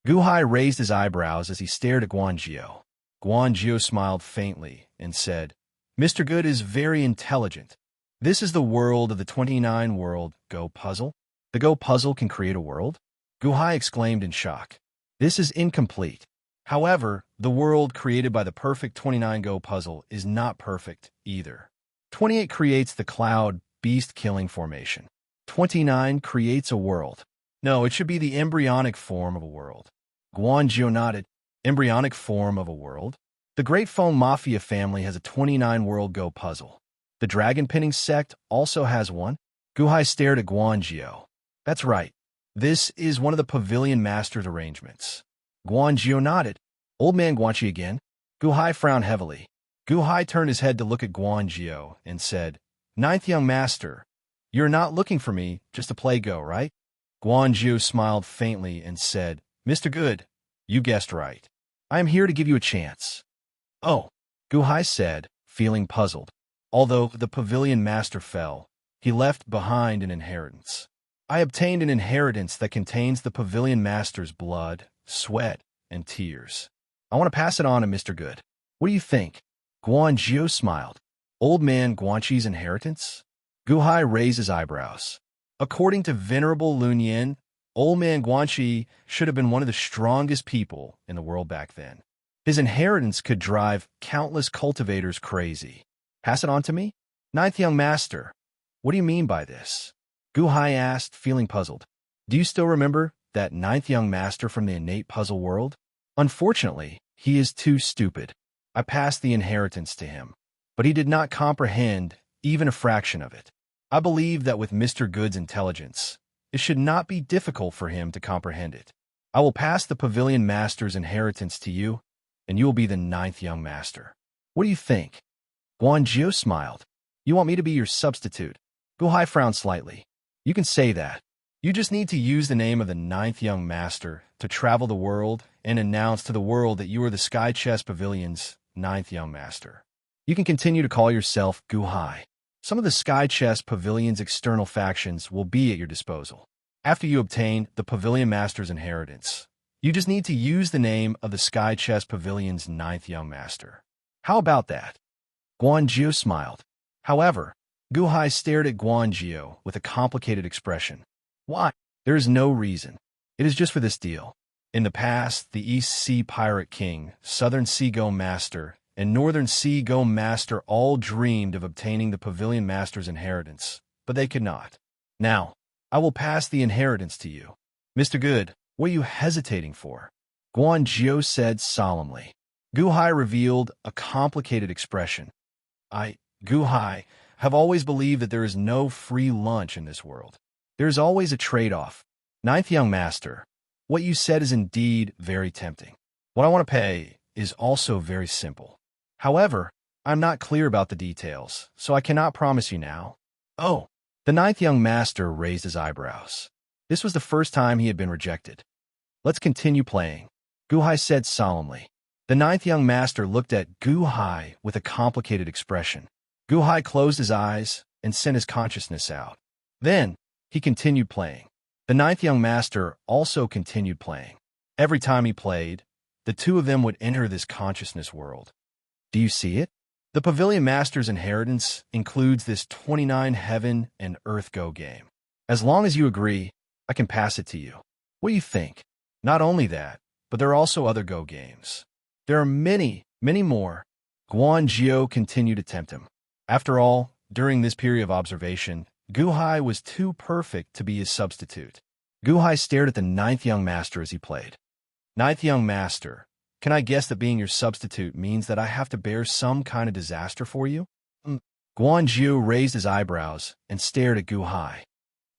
Guhai raised his eyebrows as he stared at Guanjio. Guanjio smiled faintly and said, Mr. Good is very intelligent. This is the world of the 29-world Go puzzle? The Go puzzle can create a world? Guhai exclaimed in shock. This is incomplete. However, the world created by the perfect 29 Go puzzle is not perfect either. 28 creates the cloud beast-killing formation. 29 creates a world. No, it should be the embryonic form of a world. Guanjio nodded. Embryonic form of a world? The Great Phone Mafia family has a 29-world Go puzzle. The Dragon Pinning Sect also has one. Guhai stared at Guanjio. That's right. This is one of the Pavilion Master's arrangements. Guanjio nodded. Old man Guanxi again? Guhai frowned heavily. Guhai turned his head to look at Guanjio and said, Ninth young master, you're not looking for me just to play Go, right? Guanjio smiled faintly and said, Mr. Good, you guessed right. I am here to give you a chance. Oh, Guhai said, feeling puzzled. Although the Pavilion Master fell, he left behind an inheritance. I obtained an inheritance that contains the Pavilion Master's blood, sweat, and tears. I want to pass it on to Mr. Good. What do you think? Guanjio smiled. Old man Guanxi's inheritance? Guhai raised his eyebrows. According to Venerable Lunyan, Old man Guanxi should have been one of the strongest people in the world back then. His inheritance could drive countless cultivators crazy. Pass it on to me? Ninth young master. What do you mean by this? Guhai asked, feeling puzzled. Do you still remember that ninth young master from the innate puzzle world? Unfortunately, he is too stupid. I passed the inheritance to him, but he did not comprehend even a fraction of it. I believe that with Mr. Good's intelligence, it should not be difficult for him to comprehend it. I will pass the pavilion master's inheritance to you, and you will be the ninth young master. What do you think? Guanzhou smiled. You want me to be your substitute? Guhai frowned slightly. You can say that. You just need to use the name of the ninth young master to travel the world and announce to the world that you are the Sky Chess Pavilion's ninth young master. You can continue to call yourself Guhai. Some of the Sky Chess Pavilion's external factions will be at your disposal. After you obtain the Pavilion Master's inheritance, you just need to use the name of the Sky Chess Pavilion's ninth young master. How about that? Guanzhou smiled. However, Guhai stared at Guanzhou with a complicated expression. Why? There is no reason. It is just for this deal. In the past, the East Sea Pirate King, Southern Sea Go Master, and Northern Sea Go Master all dreamed of obtaining the Pavilion Master's inheritance, but they could not. Now, I will pass the inheritance to you. Mr. Good, what are you hesitating for? Guanzhou said solemnly. Guhai revealed a complicated expression. Guhai, have always believed that there is no free lunch in this world. There is always a trade-off. Ninth young master, what you said is indeed very tempting. What I want to pay is also very simple. However, I'm not clear about the details, so I cannot promise you now. Oh, the ninth young master raised his eyebrows. This was the first time he had been rejected. Let's continue playing, Guhai said solemnly. The ninth young master looked at Guhai with a complicated expression. Guhai closed his eyes and sent his consciousness out. Then, he continued playing. The ninth young master also continued playing. Every time he played, the two of them would enter this consciousness world. Do you see it? The Pavilion Master's inheritance includes this 29 Heaven and Earth Go game. As long as you agree, I can pass it to you. What do you think? Not only that, but there are also other Go games. There are many, many more. Guanzhou continued to tempt him. After all, during this period of observation, Guhai was too perfect to be his substitute. Guhai stared at the ninth young master as he played. Ninth young master, can I guess that being your substitute means that I have to bear some kind of disaster for you? Guanzhou raised his eyebrows and stared at Guhai.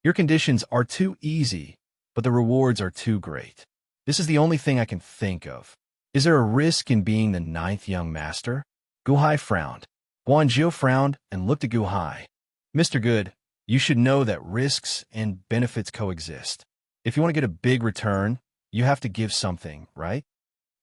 Your conditions are too easy, but the rewards are too great. This is the only thing I can think of. Is there a risk in being the ninth young master? Guhai frowned. Guanzhou frowned and looked at Guhai. Mr. Good, you should know that risks and benefits coexist. If you want to get a big return, you have to give something, right?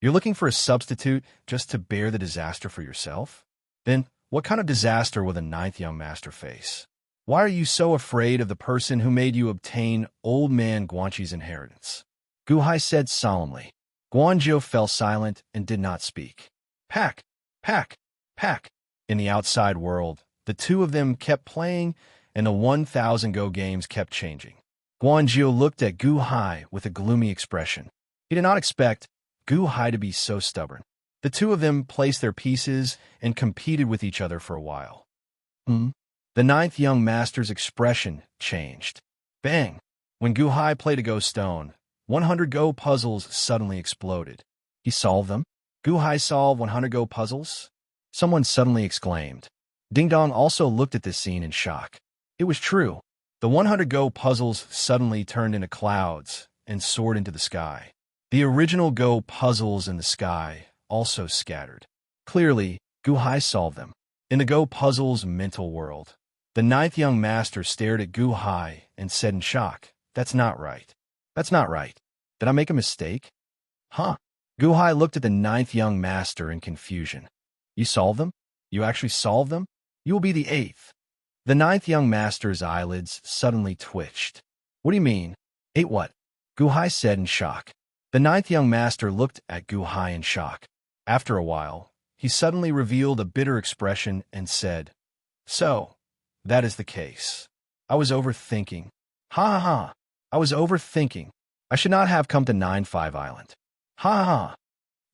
You're looking for a substitute just to bear the disaster for yourself? Then, what kind of disaster will the ninth young master face? Why are you so afraid of the person who made you obtain old man Guanxi's inheritance? Guhai said solemnly. Guanzhou fell silent and did not speak. Pack, pack, pack. In the outside world, the two of them kept playing, and the 1,000 Go games kept changing. Guanzhou looked at Guhai with a gloomy expression. He did not expect Guhai to be so stubborn. The two of them placed their pieces and competed with each other for a while. The ninth young master's expression changed. Bang! When Guhai played a Go stone, 100 Go puzzles suddenly exploded. He solved them? Guhai solved 100 Go puzzles? Someone suddenly exclaimed. Ding Dong also looked at this scene in shock. It was true. The 100 Go puzzles suddenly turned into clouds and soared into the sky. The original Go puzzles in the sky also scattered. Clearly, Guhai solved them. In the Go puzzles mental world, the ninth young master stared at Guhai and said in shock, That's not right. That's not right. Did I make a mistake? Huh? Guhai looked at the ninth young master in confusion. You solved them? You actually solved them? You will be the eighth. The ninth young master's eyelids suddenly twitched. What do you mean? Eight what? Guhai said in shock. The ninth young master looked at Guhai in shock. After a while, he suddenly revealed a bitter expression and said, So, that is the case. I was overthinking. Ha ha ha. I was overthinking. I should not have come to 9-5 Island. Ha ha ha.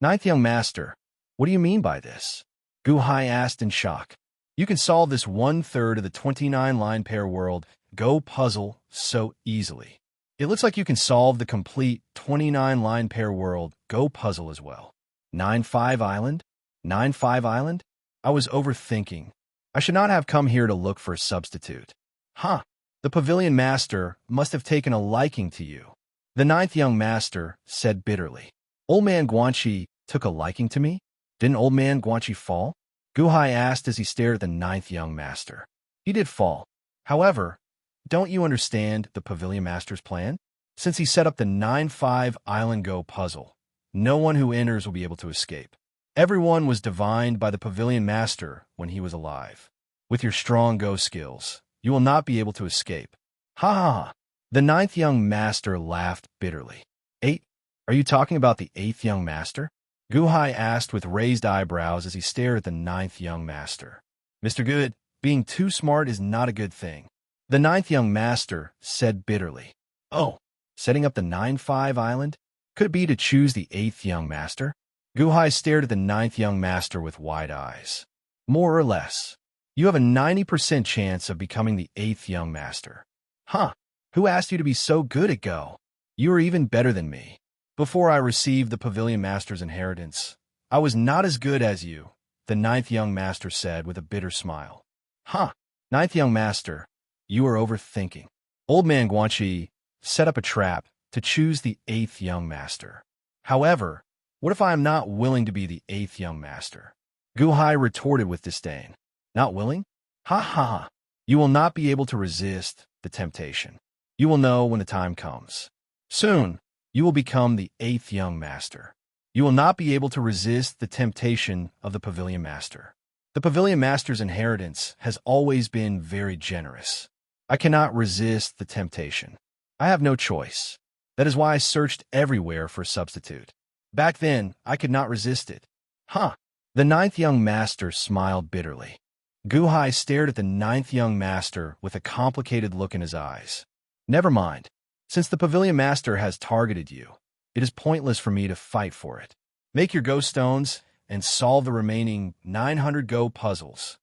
Ninth young master, What do you mean by this? Gu Hai asked in shock. You can solve this 1/3 of the 29-line pair world Go puzzle so easily. It looks like you can solve the complete 29-line pair world Go puzzle as well. 9-5 Island? 9-5 Island? I was overthinking. I should not have come here to look for a substitute. Huh. The pavilion master must have taken a liking to you. The ninth young master said bitterly. Old man Guanxi took a liking to me? Didn't old man Guanxi fall? Gu Hai asked as he stared at the ninth young master. He did fall. However, don't you understand the pavilion master's plan? Since he set up the 9-5 Island Go puzzle, no one who enters will be able to escape. Everyone was divined by the pavilion master when he was alive. With your strong Go skills, you will not be able to escape. Ha ha ha. The ninth young master laughed bitterly. 8? Are you talking about the eighth young master? Gu Hai asked with raised eyebrows as he stared at the ninth young master. Mr. Good, being too smart is not a good thing. The ninth young master said bitterly. Oh, setting up the 9-5 Island? Could it be to choose the eighth young master? Gu Hai stared at the ninth young master with wide eyes. More or less. You have a 90% chance of becoming the eighth young master. Huh. Who asked you to be so good at Go? You are even better than me. Before I received the pavilion master's inheritance, I was not as good as you, the ninth young master said with a bitter smile. Huh. Ninth young master, you are overthinking. Old man Guanxi set up a trap to choose the eighth young master. However, what if I am not willing to be the eighth young master? Gu Hai retorted with disdain. Not willing? Ha ha ha. You will not be able to resist the temptation. You will know when the time comes. Soon, you will become the eighth young master. You will not be able to resist the temptation of the pavilion master. The pavilion master's inheritance has always been very generous. I cannot resist the temptation. I have no choice. That is why I searched everywhere for a substitute. Back then, I could not resist it. Huh. The ninth young master smiled bitterly. Gu Hai stared at the ninth young master with a complicated look in his eyes. Never mind. Since the pavilion master has targeted you, it is pointless for me to fight for it. Make your Go stones and solve the remaining 900 Go puzzles.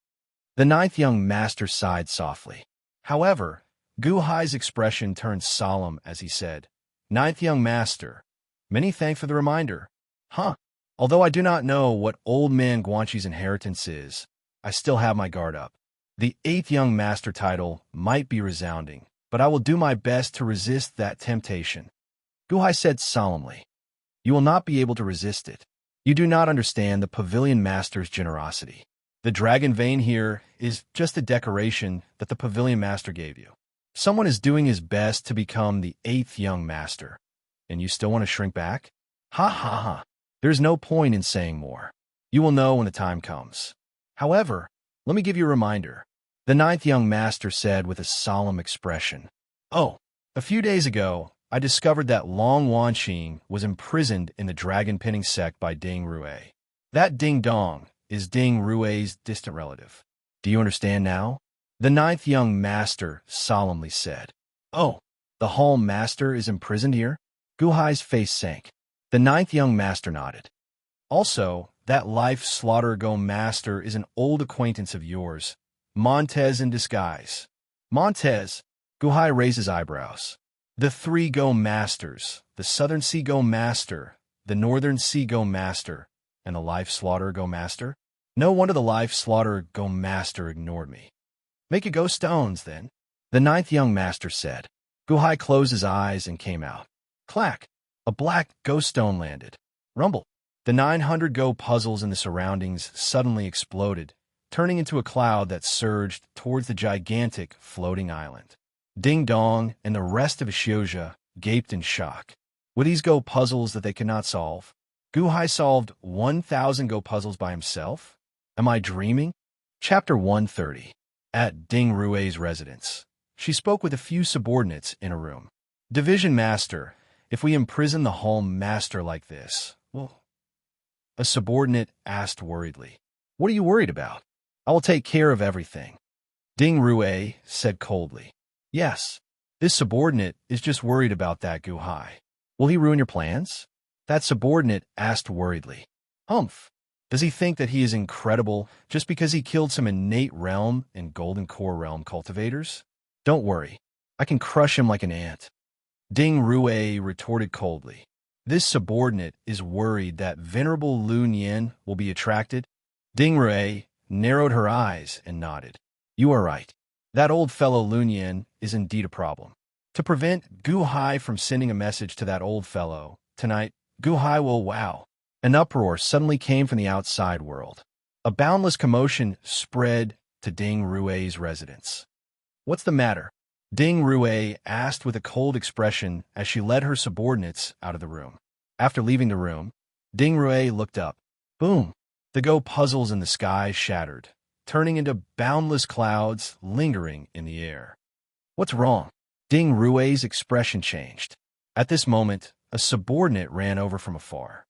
The ninth young master sighed softly. However, Gu Hai's expression turned solemn as he said, Ninth young master, many thanks for the reminder. Huh. Although I do not know what old man Guanxi's inheritance is, I still have my guard up. The eighth young master title might be resounding, but I will do my best to resist that temptation. Gu Hai said solemnly. You will not be able to resist it. You do not understand the pavilion master's generosity. The dragon vein here is just a decoration that the pavilion master gave you. Someone is doing his best to become the eighth young master, and you still want to shrink back? Ha ha ha. There's no point in saying more. You will know when the time comes. However, let me give you a reminder. The ninth young master said with a solemn expression. Oh, a few days ago, I discovered that Long Wanqing was imprisoned in the dragon pinning sect by Ding Rue. That Ding Dong is Ding Rue's distant relative. Do you understand now? The ninth young master solemnly said. Oh, the hall master is imprisoned here? Gu Hai's face sank. The ninth young master nodded. Also, that life slaughter go master is an old acquaintance of yours, Montez in disguise. Montez, Gu Hai raised his eyebrows. The three Go masters, the Southern Sea Go master, the Northern Sea Go master, and the life slaughter Go master? No wonder the life slaughter Go master ignored me. Make it Go stones, then, the ninth young master said. Gu Hai closed his eyes and came out. Clack! A black Go stone landed. Rumble! The 900 Go puzzles in the surroundings suddenly exploded, turning into a cloud that surged towards the gigantic floating island. Ding Dong and the rest of Xiuzha gaped in shock. Were these Go puzzles that they could not solve? Gu Hai solved 1,000 Go puzzles by himself? Am I dreaming? Chapter 130. At Ding Rue's residence, she spoke with a few subordinates in a room. Division Master, if we imprison the hall master like this, well... A subordinate asked worriedly. What are you worried about? I will take care of everything. Ding Rue said coldly. Yes, this subordinate is just worried about that Gu Hai. Will he ruin your plans? That subordinate asked worriedly. Humph. Does he think that he is incredible just because he killed some innate realm and golden core realm cultivators? Don't worry, I can crush him like an ant. Ding Rue retorted coldly. This subordinate is worried that venerable Lu Nian will be attracted. Ding Rue narrowed her eyes and nodded. You are right. That old fellow Lu Nian is indeed a problem. To prevent Gu Hai from sending a message to that old fellow, tonight, Gu Hai will wow. An uproar suddenly came from the outside world. A boundless commotion spread to Ding Rue's residence. What's the matter? Ding Rue asked with a cold expression as she led her subordinates out of the room. After leaving the room, Ding Rue looked up. Boom! The Go puzzles in the sky shattered, turning into boundless clouds lingering in the air. What's wrong? Ding Rue's expression changed. At this moment, a subordinate ran over from afar.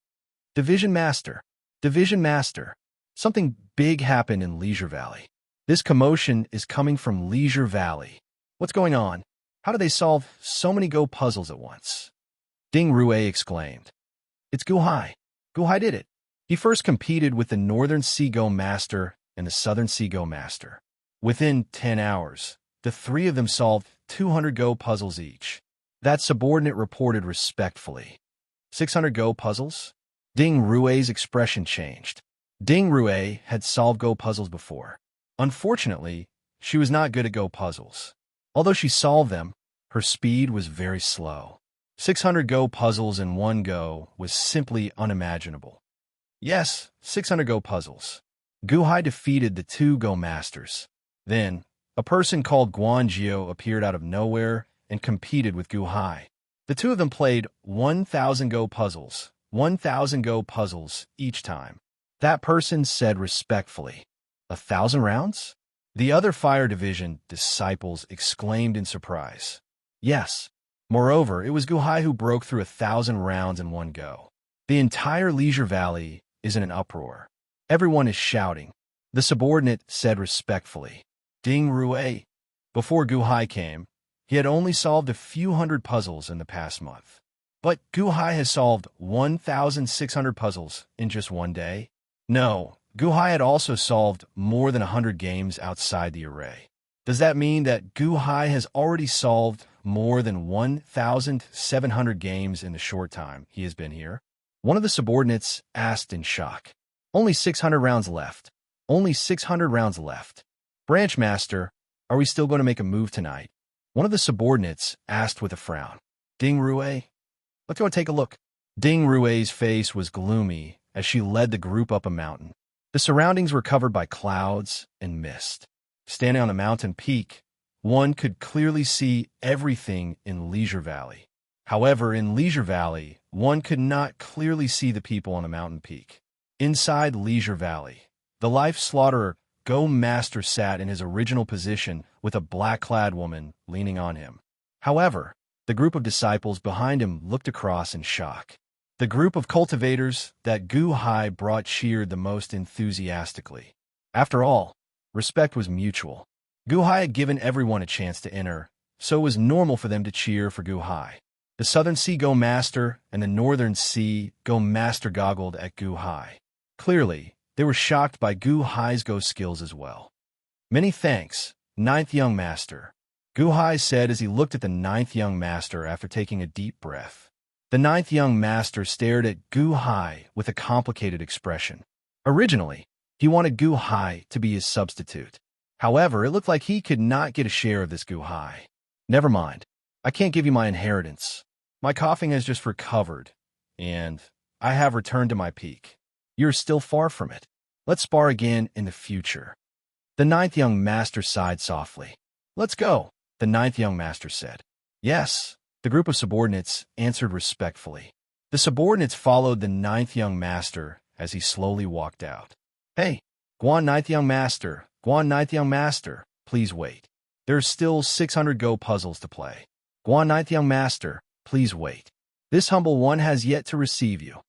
Division Master! Division Master! Something big happened in Leisure Valley. This commotion is coming from Leisure Valley. What's going on? How do they solve so many Go puzzles at once? Ding Rue exclaimed. It's Gu Hai. Gu Hai did it. He first competed with the Northern Sea Go Master and the Southern Sea Go Master. Within 10 hours, the three of them solved 200 Go puzzles each. That subordinate reported respectfully. 600 Go puzzles? Ding Rue's expression changed. Ding Rue had solved Go puzzles before. Unfortunately, she was not good at Go puzzles. Although she solved them, her speed was very slow. 600 Go puzzles in one go was simply unimaginable. Yes, 600 Go puzzles. Gu Hai defeated the two Go masters. Then, a person called Guan Jiao appeared out of nowhere and competed with Gu Hai. The two of them played 1,000 Go puzzles, 1,000 Go puzzles each time. That person said respectfully, 1,000 rounds? The other fire division disciples exclaimed in surprise. Yes. Moreover, it was Gu Hai who broke through 1,000 rounds in one go. The entire Leisure Valley is in an uproar. Everyone is shouting. The subordinate said respectfully, Ding Rue. Before Gu Hai came, he had only solved a few hundred puzzles in the past month. But Gu Hai has solved 1,600 puzzles in just one day? No. Gu Hai had also solved more than 100 games outside the array. Does that mean that Gu Hai has already solved more than 1,700 games in the short time he has been here? One of the subordinates asked in shock. Only 600 rounds left. Only 600 rounds left. Branch Master, are we still going to make a move tonight? One of the subordinates asked with a frown. Ding Rue? Let's go take a look. Ding Rue's face was gloomy as she led the group up a mountain. The surroundings were covered by clouds and mist. Standing on a mountain peak, one could clearly see everything in Leisure Valley. However, in Leisure Valley, one could not clearly see the people on the mountain peak. Inside Leisure Valley, the Life Slaughterer Go Master sat in his original position with a black-clad woman leaning on him. However, the group of disciples behind him looked across in shock. The group of cultivators that Gu Hai brought cheered the most enthusiastically. After all, respect was mutual. Gu Hai had given everyone a chance to enter, so it was normal for them to cheer for Gu Hai. The Southern Sea Go Master and the Northern Sea Go Master goggled at Gu Hai. Clearly, they were shocked by Gu Hai's Go skills as well. Many thanks, Ninth Young Master, Gu Hai said as he looked at the Ninth Young Master after taking a deep breath. The Ninth Young Master stared at Gu Hai with a complicated expression. Originally, he wanted Gu Hai to be his substitute. However, it looked like he could not get a share of this Gu Hai. Never mind. I can't give you my inheritance. My coughing has just recovered, and I have returned to my peak. You're still far from it. Let's spar again in the future. The Ninth Young Master sighed softly. Let's go, the Ninth Young Master said. Yes. The group of subordinates answered respectfully. The subordinates followed the Ninth Young Master as he slowly walked out. Hey, Guan Ninth Young Master, Guan Ninth Young Master, please wait. There's still 600 Go puzzles to play. Guan Ninth Young Master, please wait. This humble one has yet to receive you.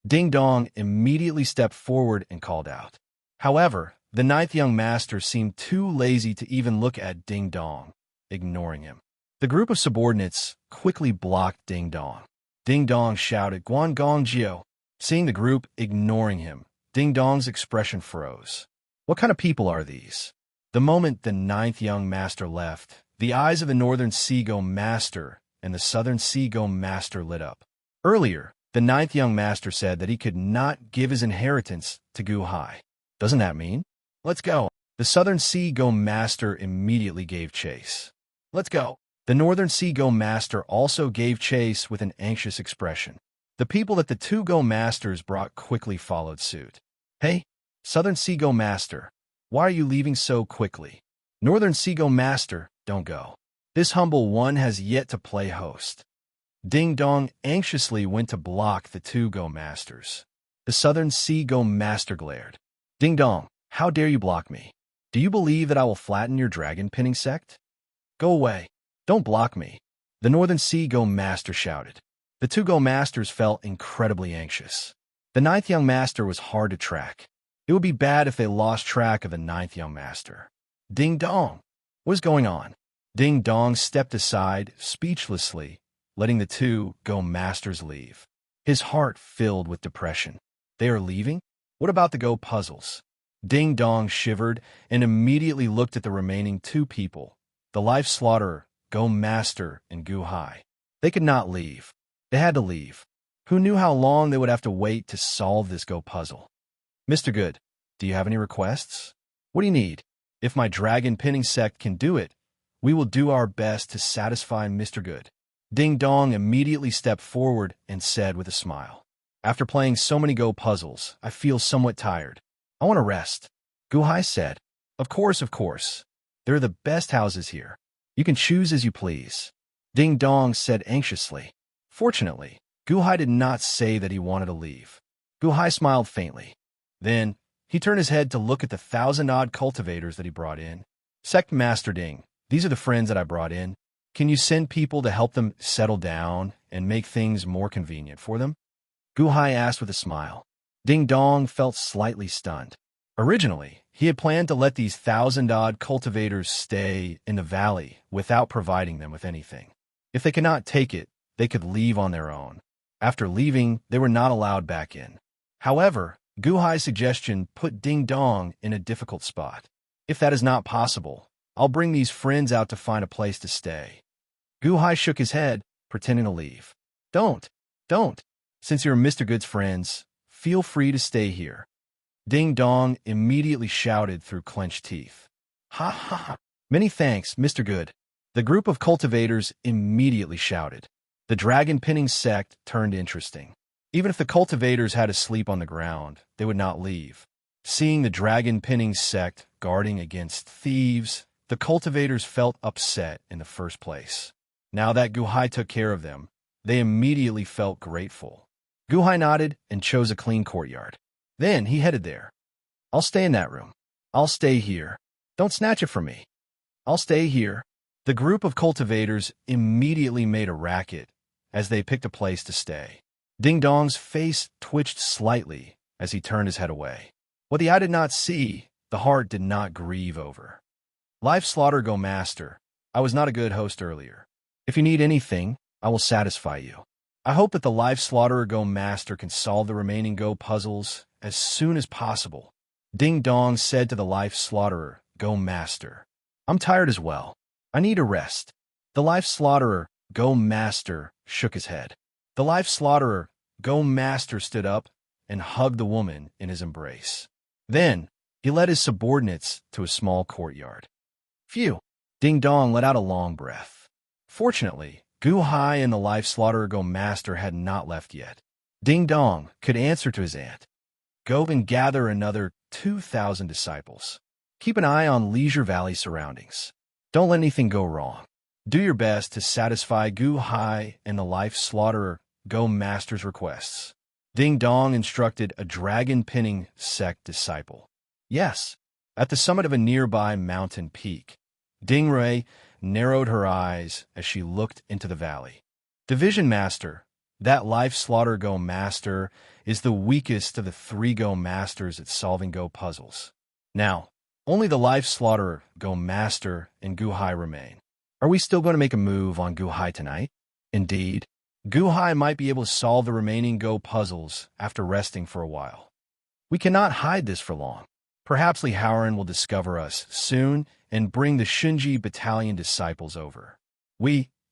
Ding Dong immediately stepped forward and called out. However, the Ninth Young Master seemed too lazy to even look at Ding Dong, ignoring him. The group of subordinates quickly blocked Ding Dong. Ding Dong shouted, Guan Gong Jiao. Seeing the group ignoring him, Ding Dong's expression froze. What kind of people are these? The moment the ninth young master left, the eyes of the Northern Sea-Go Master and the Southern Sea-Go Master lit up. Earlier, the ninth young master said that he could not give his inheritance to Gu Hai. Doesn't that mean? Let's go. The Southern Sea-Go Master immediately gave chase. Let's go. The Northern Sea-Go Master also gave chase with an anxious expression. The people that the two Go Masters brought quickly followed suit. Hey, Southern Sea-Go Master, why are you leaving so quickly? Northern Sea-Go Master, don't go. This humble one has yet to play host. Ding Dong anxiously went to block the two Go Masters. The Southern Sea-Go Master glared. Ding Dong, how dare you block me? Do you believe that I will flatten your dragon pinning sect? Go away. Don't block me. The Northern Sea-Go Master shouted. The two Go Masters felt incredibly anxious. The ninth young master was hard to track. It would be bad if they lost track of the ninth young master. Ding Dong! What is going on? Ding Dong stepped aside, speechlessly, letting the two Go Masters leave. His heart filled with depression. They are leaving? What about the Go puzzles? Ding Dong shivered and immediately looked at the remaining two people, the Life Slaughterer, Go Master, and Gu Hai. They could not leave. They had to leave. Who knew how long they would have to wait to solve this Go puzzle? Mr. Good, do you have any requests? What do you need? If my dragon pinning sect can do it, we will do our best to satisfy Mr. Good. Ding Dong immediately stepped forward and said with a smile. After playing so many Go puzzles, I feel somewhat tired. I want to rest. Gu Hai said. Of course. There are the best houses here. You can choose as you please. Ding Dong said anxiously. Fortunately, Gu Hai did not say that he wanted to leave. Gu Hai smiled faintly. Then, he turned his head to look at the 1,000-odd cultivators that he brought in. Sect Master Ding, these are the friends that I brought in. Can you send people to help them settle down and make things more convenient for them? Gu Hai asked with a smile. Ding Dong felt slightly stunned. Originally, he had planned to let these 1,000-odd cultivators stay in the valley without providing them with anything. If they could not take it, they could leave on their own. After leaving, they were not allowed back in. However, Gu Hai's suggestion put Ding Dong in a difficult spot. If that is not possible, I'll bring these friends out to find a place to stay. Gu Hai shook his head, pretending to leave. Don't. Since you're Mr. Good's friends, feel free to stay here. Ding Dong immediately shouted through clenched teeth. Ha ha ha. Many thanks, Mr. Good. The group of cultivators immediately shouted. The dragon pinning sect turned interesting. Even if the cultivators had to sleep on the ground, they would not leave. Seeing the dragon pinning sect guarding against thieves, the cultivators felt upset in the first place. Now that Gu Hai took care of them, they immediately felt grateful. Gu Hai nodded and chose a clean courtyard. Then he headed there. I'll stay in that room. I'll stay here. Don't snatch it from me. I'll stay here. The group of cultivators immediately made a racket as they picked a place to stay. Ding Dong's face twitched slightly as he turned his head away. What the eye did not see, the heart did not grieve over. Life Slaughter Go Master, I was not a good host earlier. If you need anything, I will satisfy you. I hope that the Life Slaughterer Go Master can solve the remaining Go puzzles as soon as possible. Ding Dong said to the Life Slaughterer Go Master. I'm tired as well. I need a rest. The Life Slaughterer Go Master shook his head. The Life Slaughterer Go Master stood up and hugged the woman in his embrace. Then, he led his subordinates to a small courtyard. Phew! Ding Dong let out a long breath. Fortunately, Gu Hai and the Life Slaughterer Go Master had not left yet. Ding Dong could answer to his aunt. Go and gather another 2,000 disciples. Keep an eye on Leisure Valley surroundings. Don't let anything go wrong. Do your best to satisfy Gu Hai and the Life Slaughterer Go Master's requests. Ding Dong instructed a dragon pinning sect disciple. Yes, at the summit of a nearby mountain peak, Ding Rui narrowed her eyes as she looked into the valley. Division Master, that Life Slaughter Go Master, is the weakest of the 3 Go Masters at solving Go puzzles. Now, only the Life Slaughterer Go Master and Gu Hai remain. Are we still going to make a move on Gu Hai tonight? Indeed. Gu Hai might be able to solve the remaining Go puzzles after resting for a while. We cannot hide this for long. Perhaps Li Haoran will discover us soon and bring the Shunji battalion disciples over.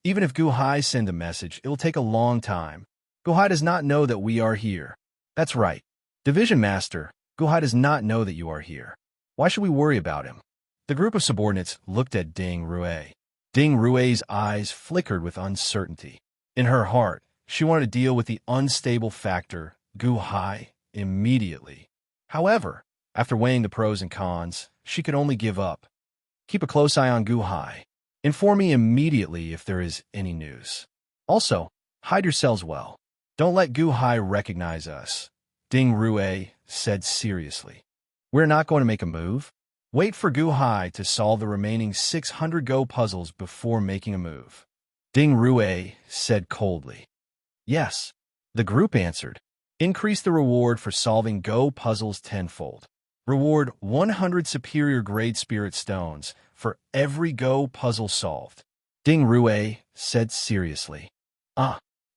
Even if Gu Hai send a message, it will take a long time. Gu Hai does not know that we are here. That's right. Division Master, Gu Hai does not know that you are here. Why should we worry about him? The group of subordinates looked at Ding Rue. Ding Rue's eyes flickered with uncertainty. In her heart, she wanted to deal with the unstable factor, Gu Hai, immediately. However, after weighing the pros and cons, she could only give up. Keep a close eye on Gu Hai. Inform me immediately if there is any news. Also, hide yourselves well. Don't let Gu Hai recognize us, Ding Rue said seriously. We're not going to make a move. Wait for Gu Hai to solve the remaining 600 Go puzzles before making a move. Ding Rue said coldly. Yes, the group answered. Increase the reward for solving Go puzzles tenfold. Reward 100 superior grade spirit stones for every Go puzzle solved. Ding Rue said seriously.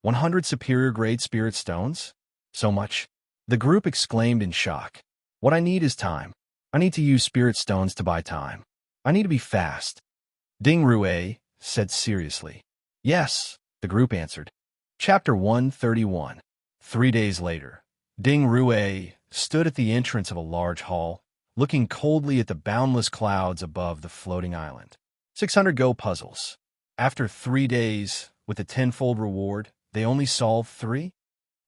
100 superior grade spirit stones? So much? The group exclaimed in shock. What I need is time. I need to use spirit stones to buy time. I need to be fast. Ding Rue said seriously. Yes, the group answered. Chapter 131. 3 days later, Ding Rue stood at the entrance of a large hall, looking coldly at the boundless clouds above the floating island. 600 Go puzzles. After 3 days, with a tenfold reward, they only solved 3?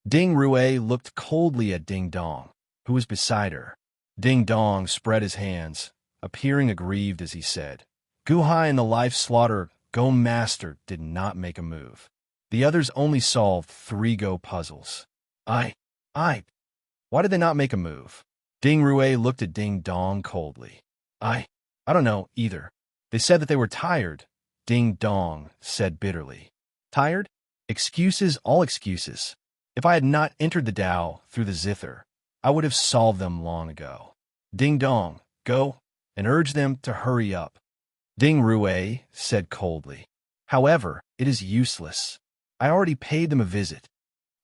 Ding Rue looked coldly at Ding Dong, who was beside her. Ding Dong spread his hands, appearing aggrieved as he said, Gu Hai and the Life Slaughter Go Master did not make a move. The others only solved 3 Go puzzles. Why did they not make a move? Ding Rue looked at Ding Dong coldly. I don't know either. They said that they were tired, Ding Dong said bitterly. Tired? Excuses, all excuses. If I had not entered the Tao through the zither, I would have solved them long ago. Ding Dong, go and urge them to hurry up. Ding Rue said coldly. However, it is useless. I already paid them a visit.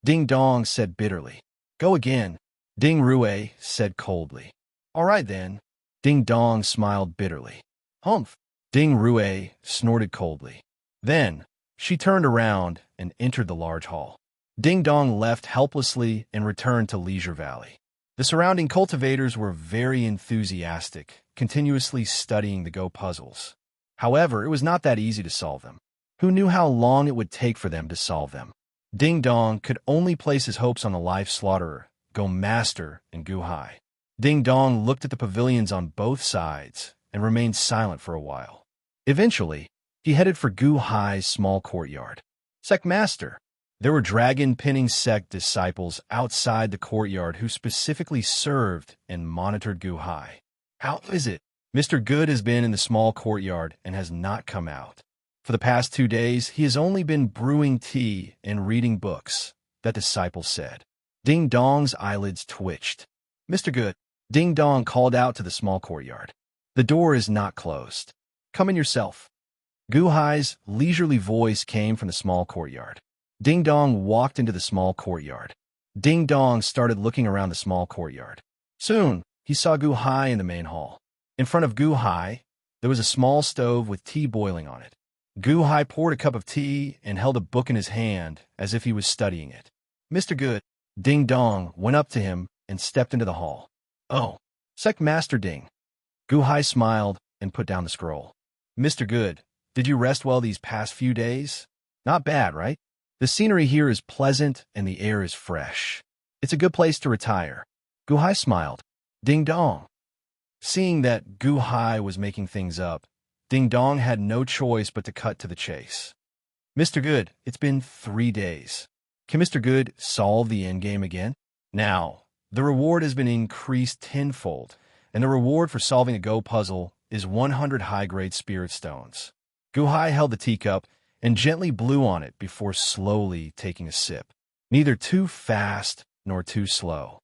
Ding Dong said bitterly. Go again. Ding Rue said coldly. All right then. Ding Dong smiled bitterly. Humph. Ding Rue snorted coldly. Then, she turned around and entered the large hall. Ding Dong left helplessly and returned to Leisure Valley. The surrounding cultivators were very enthusiastic, continuously studying the Go puzzles. However, it was not that easy to solve them. Who knew how long it would take for them to solve them? Ding Dong could only place his hopes on the Life Slaughterer, Go Master, and Gu Hai. Ding Dong looked at the pavilions on both sides and remained silent for a while. Eventually, he headed for Gu Hai's small courtyard. Sect Master. There were dragon-pinning sect disciples outside the courtyard who specifically served and monitored Gu Hai. How is it? Mr. Good has been in the small courtyard and has not come out. For the past 2 days, he has only been brewing tea and reading books, that disciple said. Ding Dong's eyelids twitched. Mr. Good, Ding Dong called out to the small courtyard. The door is not closed. Come in yourself. Gu Hai's leisurely voice came from the small courtyard. Ding Dong walked into the small courtyard. Ding Dong started looking around the small courtyard. Soon, he saw Gu Hai in the main hall. In front of Gu Hai, there was a small stove with tea boiling on it. Gu Hai poured a cup of tea and held a book in his hand as if he was studying it. Mr. Good, Ding Dong went up to him and stepped into the hall. Oh, Sect Master Ding. Gu Hai smiled and put down the scroll. Mr. Good, did you rest well these past few days? Not bad, right? The scenery here is pleasant and the air is fresh. It's a good place to retire. Gu Hai smiled. Ding Dong. Seeing that Gu Hai was making things up, Ding Dong had no choice but to cut to the chase. Mr. Good, it's been 3 days. Can Mr. Good solve the endgame again? Now, the reward has been increased tenfold, and the reward for solving a Go puzzle is 100 high-grade spirit stones. Gu Hai held the teacup and gently blew on it before slowly taking a sip. Neither too fast nor too slow.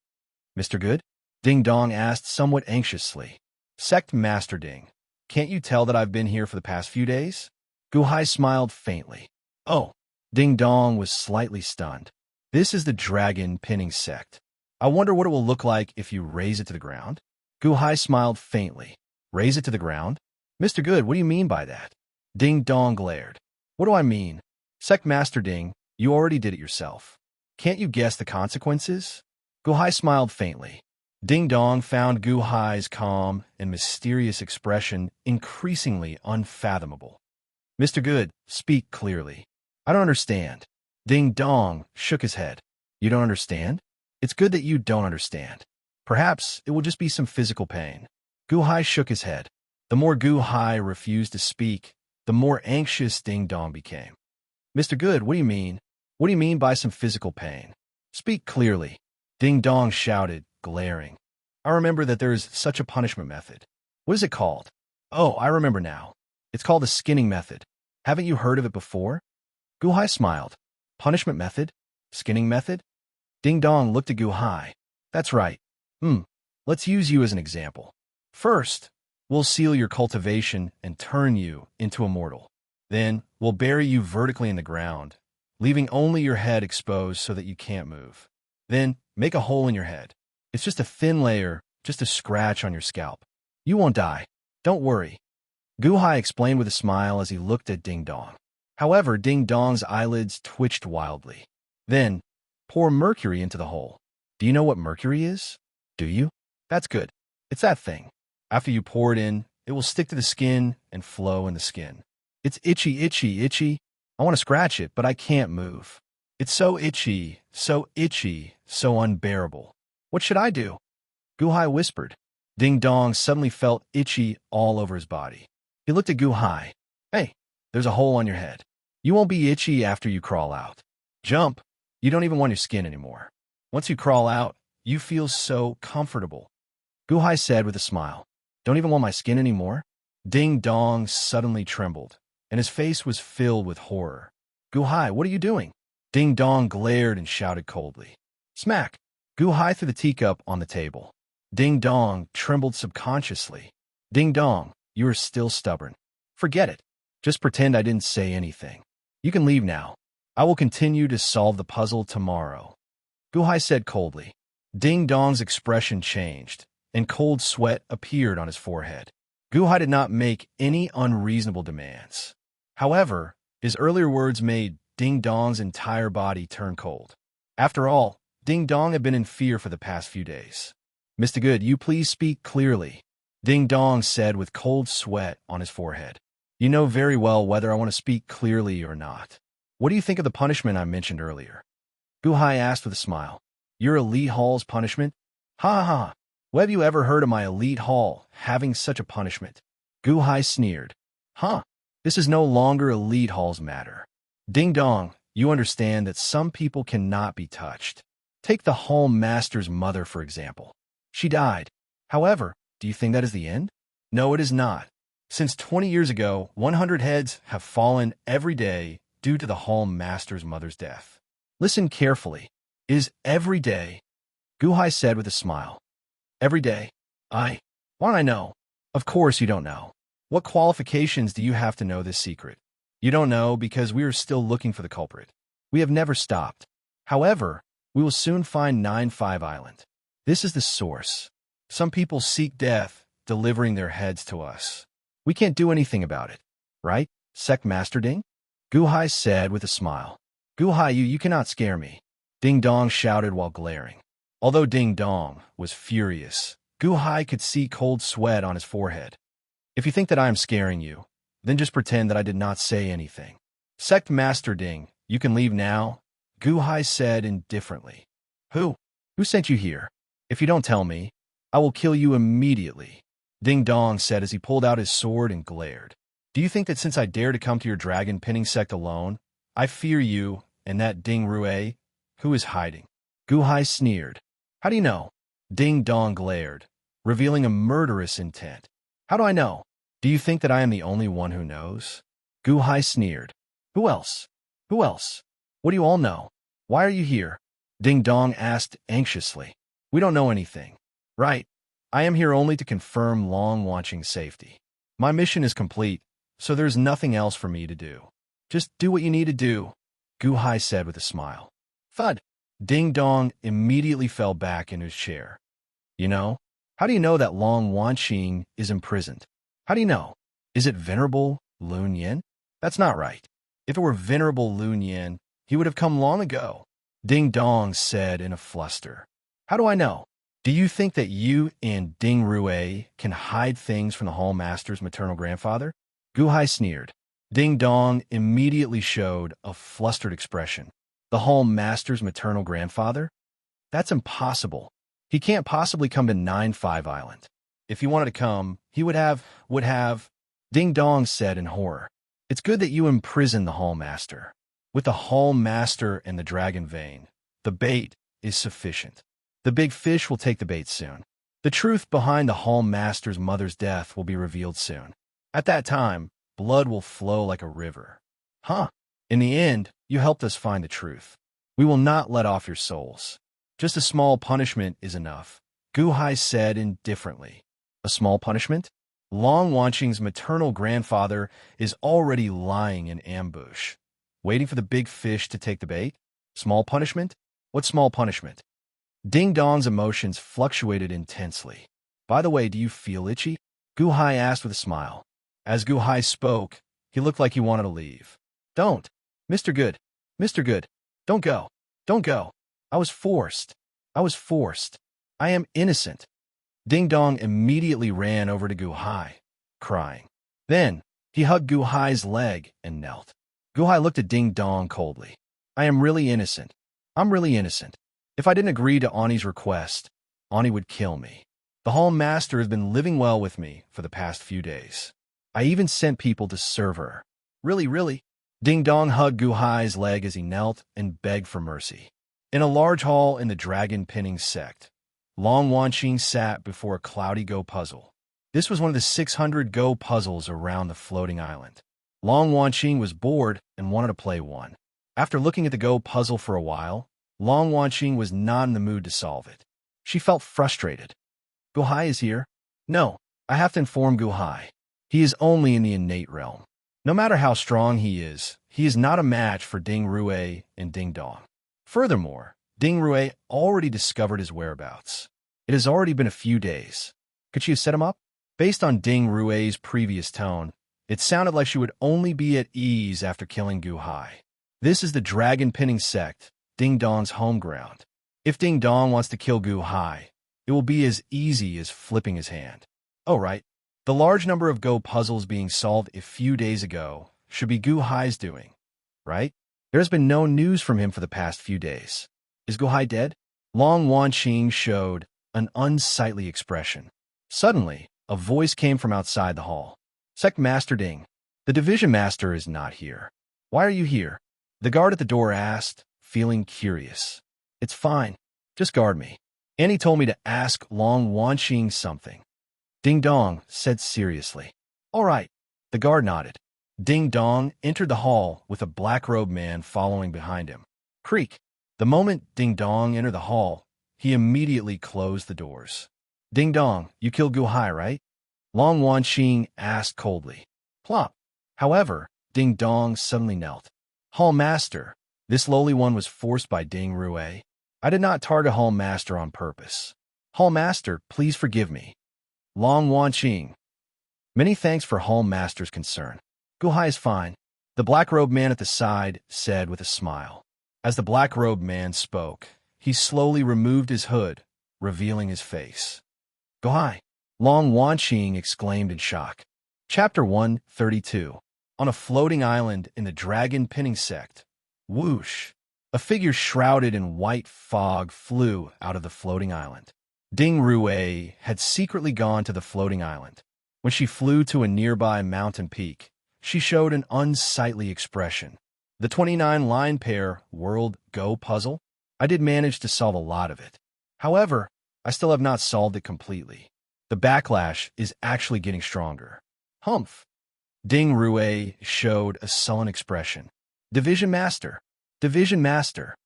Mr. Good? Ding Dong asked somewhat anxiously. Sect Master Ding, can't you tell that I've been here for the past few days? Gu Hai smiled faintly. Oh, Ding Dong was slightly stunned. This is the dragon pinning sect. I wonder what it will look like if you raise it to the ground. Gu Hai smiled faintly. Raise it to the ground? Mr. Good, what do you mean by that? Ding Dong glared. What do I mean? Sect Master Ding, you already did it yourself. Can't you guess the consequences? Gu Hai smiled faintly. Ding Dong found Gu Hai's calm and mysterious expression increasingly unfathomable. Mr. Good, speak clearly. I don't understand. Ding Dong shook his head. You don't understand? It's good that you don't understand. Perhaps it will just be some physical pain. Gu Hai shook his head. The more Gu Hai refused to speak, the more anxious Ding Dong became. Mr. Good, what do you mean? What do you mean by some physical pain? Speak clearly. Ding Dong shouted, glaring. I remember that there is such a punishment method. What is it called? Oh, I remember now. It's called the skinning method. Haven't you heard of it before? Gu Hai smiled. Punishment method? Skinning method? Ding Dong looked at Gu Hai. That's right. Let's use you as an example. First, we'll seal your cultivation and turn you into immortal. Then, we'll bury you vertically in the ground, leaving only your head exposed so that you can't move. Then, make a hole in your head. It's just a thin layer, just a scratch on your scalp. You won't die. Don't worry. Gu Hai explained with a smile as he looked at Ding Dong. However, Ding Dong's eyelids twitched wildly. Then, pour mercury into the hole. Do you know what mercury is? Do you? That's good. It's that thing. After you pour it in, it will stick to the skin and flow in the skin. It's itchy, itchy, itchy. I want to scratch it, but I can't move. It's so itchy, so itchy, so unbearable. What should I do? Gu Hai whispered. Ding Dong suddenly felt itchy all over his body. He looked at Gu Hai. Hey, there's a hole on your head. You won't be itchy after you crawl out. Jump. You don't even want your skin anymore. Once you crawl out, you feel so comfortable. Gu Hai said with a smile. Don't even want my skin anymore? Ding Dong suddenly trembled, and his face was filled with horror. Gu Hai, what are you doing? Ding Dong glared and shouted coldly. Smack! Gu Hai threw the teacup on the table. Ding Dong trembled subconsciously. Ding Dong, you are still stubborn. Forget it. Just pretend I didn't say anything. You can leave now. I will continue to solve the puzzle tomorrow. Gu Hai said coldly. Ding Dong's expression changed, and cold sweat appeared on his forehead. Gu Hai did not make any unreasonable demands. However, his earlier words made Ding Dong's entire body turn cold. After all, Ding Dong had been in fear for the past few days. Mr. Good, you please speak clearly, Ding Dong said with cold sweat on his forehead. You know very well whether I want to speak clearly or not. What do you think of the punishment I mentioned earlier? Gu Hai asked with a smile. Your elite hall's punishment? Ha ha ha. Well, have you ever heard of my elite hall having such a punishment? Gu Hai sneered. Huh. This is no longer elite hall's matter. Ding Dong, you understand that some people cannot be touched. Take the hall master's mother, for example. She died. However, do you think that is the end? No, it is not. Since 20 years ago, 100 heads have fallen every day due to the hall master's mother's death. Listen carefully. Is every day, Gu Hai said with a smile. Every day. Why don't I know? Of course you don't know. What qualifications do you have to know this secret? You don't know because we are still looking for the culprit. We have never stopped. However, we will soon find 9-5 Island. This is the source. Some people seek death, delivering their heads to us. We can't do anything about it, right, Sect Master Ding? Gu Hai said with a smile. Gu Hai, you cannot scare me, Ding Dong shouted while glaring. Although Ding Dong was furious, Gu Hai could see cold sweat on his forehead. If you think that I am scaring you, then just pretend that I did not say anything. Sect Master Ding, you can leave now, Gu Hai said indifferently. Who sent you here? If you don't tell me, I will kill you immediately, Ding Dong said as he pulled out his sword and glared. Do you think that since I dare to come to your dragon pinning sect alone, I fear you and that Ding Rue, who is hiding? Gu Hai sneered. How do you know? Ding Dong glared, revealing a murderous intent. How do I know? Do you think that I am the only one who knows? Gu Hai sneered. Who else? Who else? What do you all know? Why are you here? Ding Dong asked anxiously. We don't know anything. Right. I am here only to confirm long-watching safety. My mission is complete, so there's nothing else for me to do. Just do what you need to do, Gu Hai said with a smile. Thud. Ding Dong immediately fell back in his chair. You know? How do you know that Long Wanqing is imprisoned? How do you know? Is it Venerable Lun Yin? That's not right. If it were Venerable Lun Yin, he would have come long ago. Ding Dong said in a fluster. How do I know? Do you think that you and Ding Rue can hide things from the Hall Master's maternal grandfather? Gu Hai sneered. Ding Dong immediately showed a flustered expression. The Hall Master's maternal grandfather? That's impossible. He can't possibly come to 9-5 Island. If he wanted to come, he would have, Ding Dong said in horror. It's good that you imprisoned the Hall Master. With the Hall Master and the dragon vein, the bait is sufficient. The big fish will take the bait soon. The truth behind the Hall Master's mother's death will be revealed soon. At that time, blood will flow like a river. Huh? In the end, you helped us find the truth. We will not let off your souls. Just a small punishment is enough, Gu Hai said indifferently. A small punishment? Long Wanqing's maternal grandfather is already lying in ambush, waiting for the big fish to take the bait? Small punishment? What small punishment? Ding Dong's emotions fluctuated intensely. By the way, do you feel itchy? Gu Hai asked with a smile. As Gu Hai spoke, he looked like he wanted to leave. Don't. Mr. Good. Mr. Good. Don't go. Don't go. I was forced. I was forced. I am innocent. Ding Dong immediately ran over to Gu Hai, crying. Then, he hugged Gu Hai's leg and knelt. Gu Hai looked at Ding Dong coldly. I am really innocent. I'm really innocent. If I didn't agree to Ani's request, Ani would kill me. The Hall Master has been living well with me for the past few days. I even sent people to serve her. Really, really? Ding Dong hugged Gu Hai's leg as he knelt and begged for mercy. In a large hall in the dragon pinning sect, Long Wanqing sat before a cloudy Go puzzle. This was one of the 600 Go puzzles around the floating island. Long Wanqing was bored and wanted to play one. After looking at the Go puzzle for a while, Long Wanqing was not in the mood to solve it. She felt frustrated. Gu Hai is here? No, I have to inform Gu Hai. He is only in the innate realm. No matter how strong he is not a match for Ding Rue and Ding Dong. Furthermore, Ding Rue already discovered his whereabouts. It has already been a few days. Could she have set him up? Based on Ding Rue's previous tone, it sounded like she would only be at ease after killing Gu Hai. This is the dragon pinning sect, Ding Dong's home ground. If Ding Dong wants to kill Gu Hai, it will be as easy as flipping his hand. Oh, right. The large number of Go puzzles being solved a few days ago should be Gu Hai's doing, right? There has been no news from him for the past few days. Is Gu Hai dead? Long Wanqing showed an unsightly expression. Suddenly, a voice came from outside the hall. Sect Master Ding, the division master is not here. Why are you here? The guard at the door asked, feeling curious. It's fine. Just guard me. Annie told me to ask Long Wanqing something. Ding Dong said seriously. All right. The guard nodded. Ding Dong entered the hall with a black-robed man following behind him. Creak. The moment Ding Dong entered the hall, he immediately closed the doors. Ding Dong, you killed Gu Hai, right? Long Wanqing asked coldly. Plop. However, Ding Dong suddenly knelt. Hall Master, this lowly one was forced by Ding Rue. I did not target Hall Master on purpose. Hall Master, please forgive me. Long Wanqing. Many thanks for Hall Master's concern. Gu Hai is fine, the black-robed man at the side said with a smile. As the black-robed man spoke, he slowly removed his hood, revealing his face. Gu Hai, Long Wanqing exclaimed in shock. Chapter 132. On a floating island in the dragon pinning sect. Whoosh! A figure shrouded in white fog flew out of the floating island. Ding Rue had secretly gone to the floating island. When she flew to a nearby mountain peak, she showed an unsightly expression. The 29-line pair World Go puzzle? I did manage to solve a lot of it. However, I still have not solved it completely. The backlash is actually getting stronger. Humph! Ding Rue showed a sullen expression. Division Master! Division Master!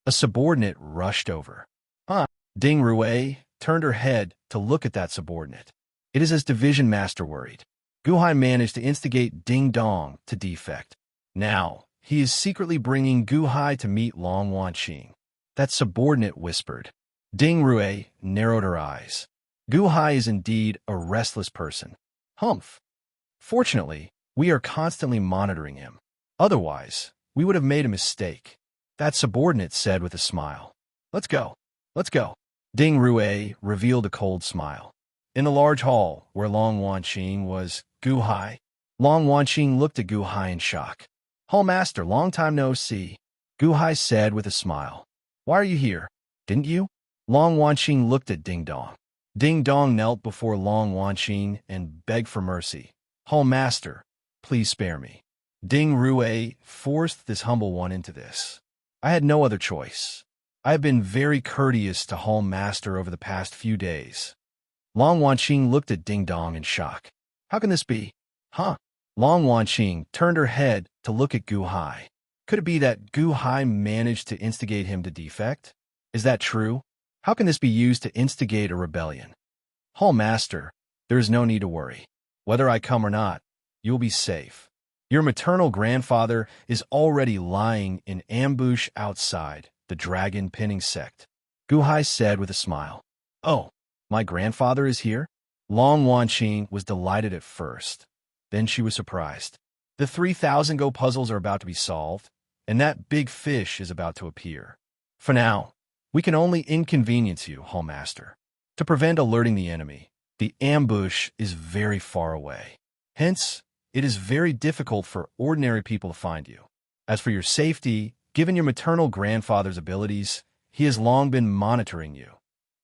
A subordinate rushed over. Huh? Ding Rue turned her head to look at that subordinate. It is as Division Master worried. Gu Hai managed to instigate Ding Dong to defect. Now, he is secretly bringing Gu Hai to meet Long Wanqing. that subordinate whispered. Ding Rue narrowed her eyes. Gu Hai is indeed a restless person. Humph. Fortunately, we are constantly monitoring him. Otherwise, we would have made a mistake. That subordinate said with a smile. Let's go. Let's go. Ding Rue revealed a cold smile. In the large hall where Long Wanqing was, Gu Hai. Long Wanqing looked at Gu Hai in shock. Hall Master, long time no see. Gu Hai said with a smile. Why are you here? Didn't you? Long Wanqing looked at Ding Dong. Ding Dong knelt before Long Wanqing and begged for mercy. Hall Master, please spare me. Ding Rue forced this humble one into this. I had no other choice. I have been very courteous to Hall Master over the past few days. Long Wanqing looked at Ding Dong in shock. How can this be? Huh? Long Wanqing turned her head to look at Gu Hai. Could it be that Gu Hai managed to instigate him to defect? Is that true? How can this be used to instigate a rebellion? Hall Master, there is no need to worry. Whether I come or not, you will be safe. Your maternal grandfather is already lying in ambush outside the dragon pinning sect. Gu Hai said with a smile. Oh, my grandfather is here? Long Wanqing was delighted at first. Then she was surprised. The 3,000 Go puzzles are about to be solved, and that big fish is about to appear. For now, we can only inconvenience you, Hall Master. To prevent alerting the enemy, the ambush is very far away. Hence, it is very difficult for ordinary people to find you. As for your safety, given your maternal grandfather's abilities, he has long been monitoring you,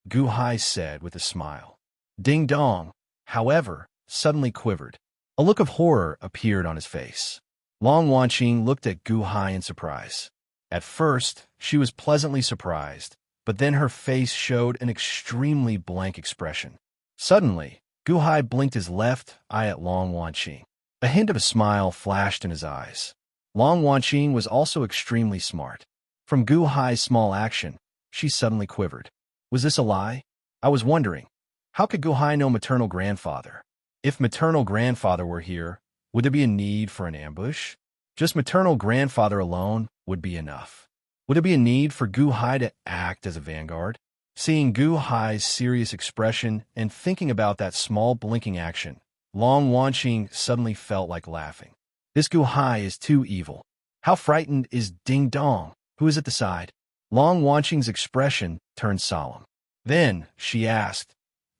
Gu Hai said with a smile. Ding Dong, however, suddenly quivered. A look of horror appeared on his face. Long Wanqing looked at Gu Hai in surprise. At first, she was pleasantly surprised, but then her face showed an extremely blank expression. Suddenly, Gu Hai blinked his left eye at Long Wanqing. A hint of a smile flashed in his eyes. Long Wanqing was also extremely smart. From Gu Hai's small action, she suddenly quivered. Was this a lie? I was wondering, how could Gu Hai know maternal grandfather? If maternal grandfather were here, would there be a need for an ambush? Just maternal grandfather alone would be enough. Would there be a need for Gu Hai to act as a vanguard? Seeing Gu Hai's serious expression and thinking about that small blinking action, Long Wanqing suddenly felt like laughing. This Gu Hai is too evil. How frightened is Ding Dong, who is at the side? Long Wanqing's expression turned solemn. Then she asked,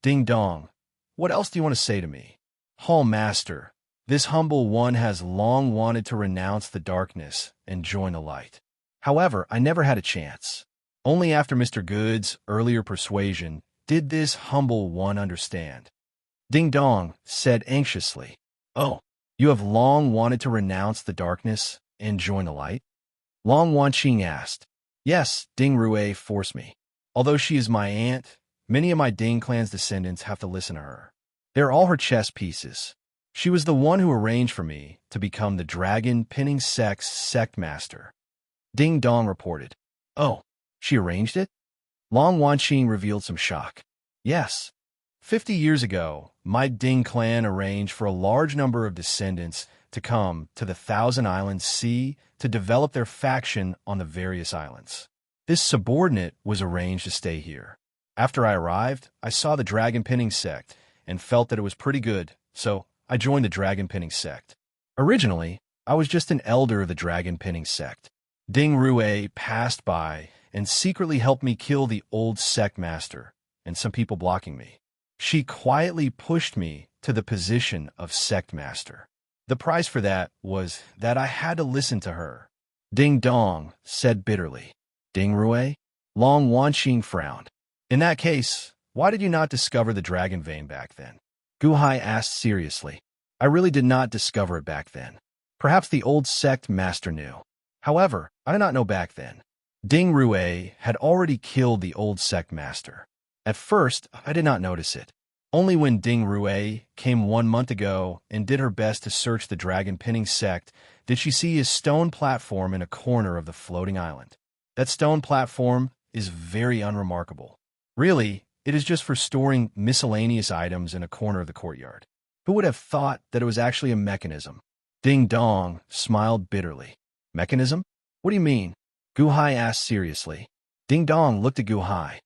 Ding Dong, what else do you want to say to me? Hall Master, this humble one has long wanted to renounce the darkness and join the light. However, I never had a chance. Only after Mr. Good's earlier persuasion did this humble one understand. Ding Dong said anxiously, Oh, you have long wanted to renounce the darkness and join the light? Long Wanqing asked. Yes, Ding Rue forced me. Although she is my aunt, many of my Ding clan's descendants have to listen to her. They're all her chess pieces. She was the one who arranged for me to become the dragon pinning sect's sect master. Ding Dong reported. Oh, she arranged it? Long Wanqing revealed some shock. Yes. 50 years ago, my Ding clan arranged for a large number of descendants to come to the Thousand Islands Sea to develop their faction on the various islands. This subordinate was arranged to stay here. After I arrived, I saw the dragon pinning sect and felt that it was pretty good, so I joined the dragon pinning sect. Originally, I was just an elder of the dragon pinning sect. Ding Rue passed by and secretly helped me kill the old sect master and some people blocking me. She quietly pushed me to the position of sect master. The price for that was that I had to listen to her. Ding Dong said bitterly. Ding Rue? Long Wanqing frowned. In that case, why did you not discover the dragon vein back then? Gu Hai asked seriously. I really did not discover it back then. Perhaps the old sect master knew. However, I did not know back then. Ding Rue had already killed the old sect master. At first, I did not notice it. Only when Ding Rue came 1 month ago and did her best to search the dragon pinning sect did she see a stone platform in a corner of the floating island. That stone platform is very unremarkable. Really, it is just for storing miscellaneous items in a corner of the courtyard. Who would have thought that it was actually a mechanism? Ding Dong smiled bitterly. Mechanism? What do you mean? Gu Hai asked seriously. Ding Dong looked at Gu Hai.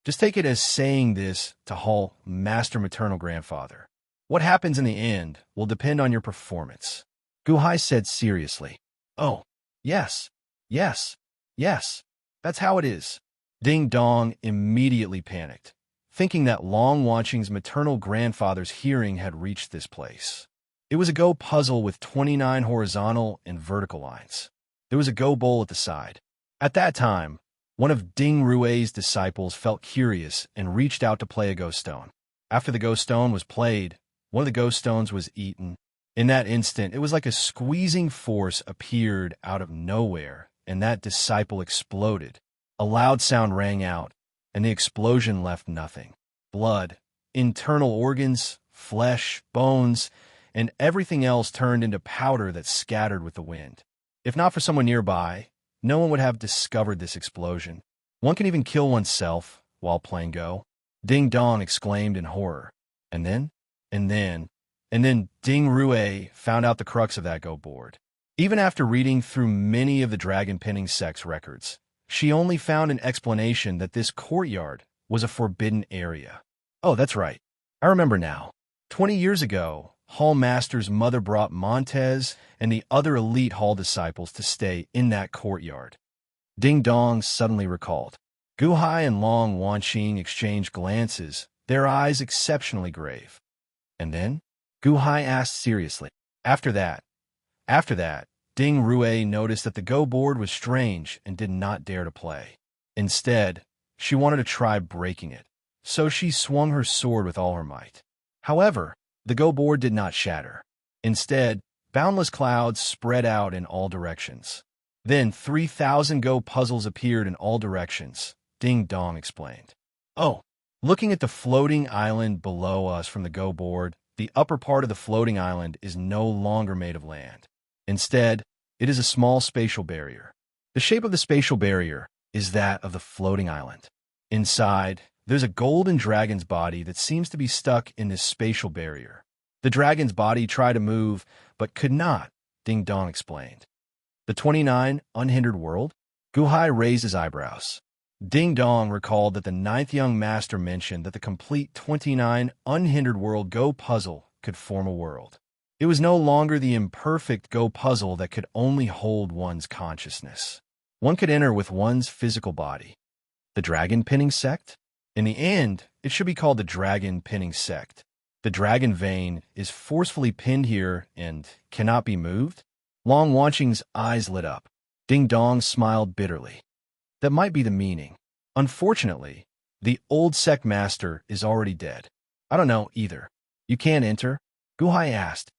Just take it as saying this to Hall, master maternal grandfather. What happens in the end will depend on your performance. Gu Hai said seriously. Oh, yes, yes, yes. That's how it is. Ding Dong immediately panicked, thinking that Long Wanqing's maternal grandfather's hearing had reached this place. It was a Go puzzle with 29 horizontal and vertical lines. There was a Go bowl at the side. At that time, one of Ding Rui's disciples felt curious and reached out to play a Go stone. After the Go stone was played, one of the Go stones was eaten. In that instant, it was like a squeezing force appeared out of nowhere, and that disciple exploded. A loud sound rang out, and the explosion left nothing. Blood, internal organs, flesh, bones, and everything else turned into powder that scattered with the wind. If not for someone nearby, no one would have discovered this explosion. One can even kill oneself while playing Go. Ding Dong exclaimed in horror. And then Ding Rui found out the crux of that Go board. Even after reading through many of the dragon pinning sect's records, she only found an explanation that this courtyard was a forbidden area. Oh, that's right. I remember now. 20 years ago, Hall Master's mother brought Montez and the other elite Hall disciples to stay in that courtyard. Ding Dong suddenly recalled. Gu Hai and Long Wanqing exchanged glances, their eyes exceptionally grave. And then, Gu Hai asked seriously. After that, Ding Rui noticed that the Go board was strange and did not dare to play. Instead, she wanted to try breaking it, so she swung her sword with all her might. However, the Go board did not shatter. Instead, boundless clouds spread out in all directions. Then 3,000 Go puzzles appeared in all directions, Ding Dong explained. Oh, looking at the floating island below us from the Go board, the upper part of the floating island is no longer made of land. Instead, it is a small spatial barrier. The shape of the spatial barrier is that of the floating island. Inside, there's a golden dragon's body that seems to be stuck in this spatial barrier. The dragon's body tried to move, but could not, Ding Dong explained. The 29 unhindered world? Gu Hai raised his eyebrows. Ding Dong recalled that the 9th young master mentioned that the complete 29 unhindered world Go puzzle could form a world. It was no longer the imperfect Go puzzle that could only hold one's consciousness. One could enter with one's physical body. The dragon pinning sect? In the end, it should be called the dragon pinning sect. The dragon vein is forcefully pinned here and cannot be moved. Long Wanqing's eyes lit up. Ding Dong smiled bitterly. That might be the meaning. Unfortunately, the old sect master is already dead. I don't know either. You can't enter? Gu Hai asked.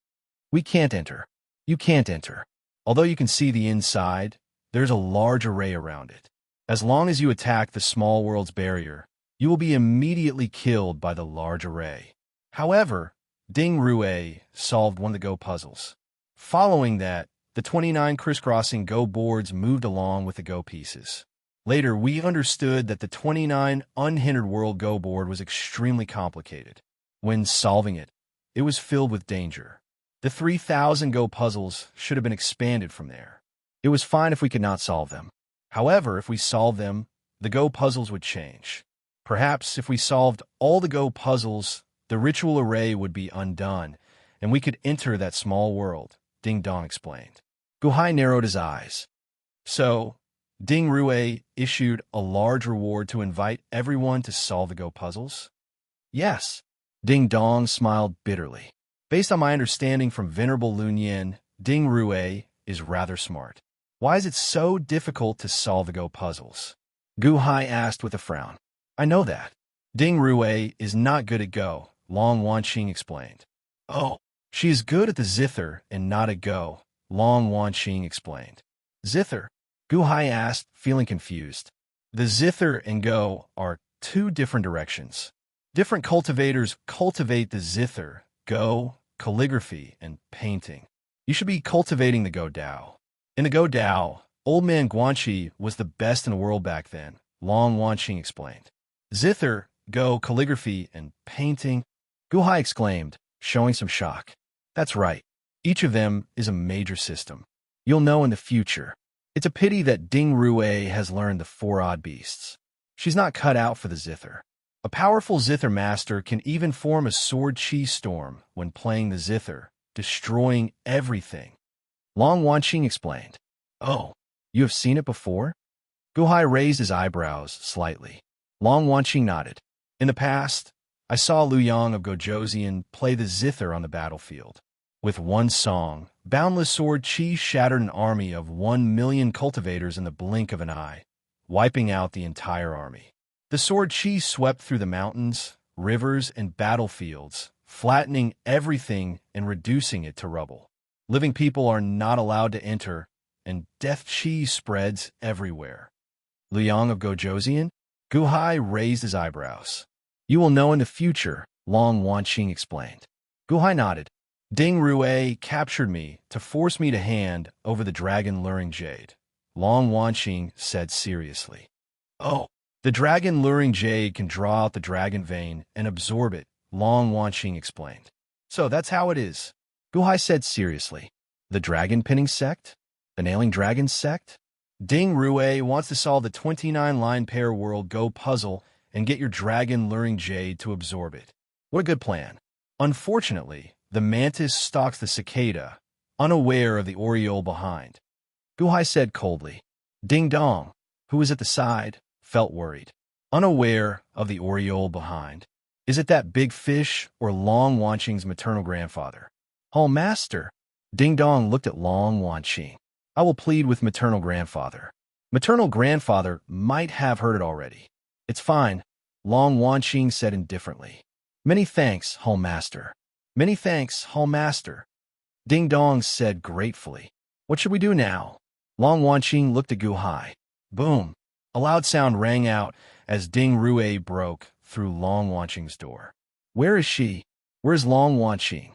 We can't enter. You can't enter. Although you can see the inside, there's a large array around it. As long as you attack the small world's barrier, you will be immediately killed by the large array. However, Ding Rui solved one of the Go puzzles. Following that, the 29 crisscrossing Go boards moved along with the Go pieces. Later, we understood that the 29 unhindered world Go board was extremely complicated. When solving it, it was filled with danger. The 3,000 Go puzzles should have been expanded from there. It was fine if we could not solve them. However, if we solved them, the Go puzzles would change. Perhaps if we solved all the Go puzzles, the ritual array would be undone, and we could enter that small world, Ding Dong explained. Gu Hai narrowed his eyes. So, Ding Rui issued a large reward to invite everyone to solve the Go puzzles? Yes. Ding Dong smiled bitterly. Based on my understanding from Venerable Lun Yin, Ding Rui is rather smart. Why is it so difficult to solve the Go puzzles? Gu Hai asked with a frown. I know that. Ding Rui is not good at Go, Long Wanqing explained. Oh, she is good at the zither and not at Go, Long Wanqing explained. Zither? Gu Hai asked, feeling confused. The zither and Go are two different directions. Different cultivators cultivate the zither, Go, calligraphy, and painting. You should be cultivating the Go Dao. In the Go Dao, Old Man Guanxi was the best in the world back then, Long Wanqing explained. Zither, Go, calligraphy, and painting? Gu Hai exclaimed, showing some shock. That's right. Each of them is a major system. You'll know in the future. It's a pity that Ding Rue has learned the four odd beasts. She's not cut out for the zither. A powerful zither master can even form a sword chi storm when playing the zither, destroying everything. Long Wanqing explained. Oh, you have seen it before? Guhai raised his eyebrows slightly. Long Wanqing nodded. In the past, I saw Liu Yang of Gojoseon play the zither on the battlefield. With one song, Boundless Sword Chi shattered an army of 1 million cultivators in the blink of an eye, wiping out the entire army. The sword Chi swept through the mountains, rivers, and battlefields, flattening everything and reducing it to rubble. Living people are not allowed to enter, and death Chi spreads everywhere. Liu Yang of Gojoseon? Guhai raised his eyebrows. You will know in the future, Long Wanqing explained. Guhai nodded. Ding Rue captured me to force me to hand over the dragon luring jade. Long Wanqing said seriously. Oh, the dragon luring jade can draw out the dragon vein and absorb it, Long Wanqing explained. So that's how it is. Guhai said seriously. The dragon pinning sect? The nailing dragon sect? Ding Rue wants to solve the 29-line pair world Go puzzle and get your dragon luring jade to absorb it. What a good plan. Unfortunately, the mantis stalks the cicada, unaware of the oriole behind. Guhai said coldly. Ding Dong, who was at the side, felt worried. Unaware of the oriole behind. Is it that big fish or Long Wanqing's maternal grandfather? Oh, master. Ding Dong looked at Long Wanqing. I will plead with maternal grandfather. Maternal grandfather might have heard it already. It's fine, Long Wanqing said indifferently. Many thanks, home master. Many thanks, home master. Ding Dong said gratefully. What should we do now? Long Wanqing looked at Guhai. Boom. A loud sound rang out as Ding Rue broke through Long Wanqing's door. Where is she? Where's Long Wanqing?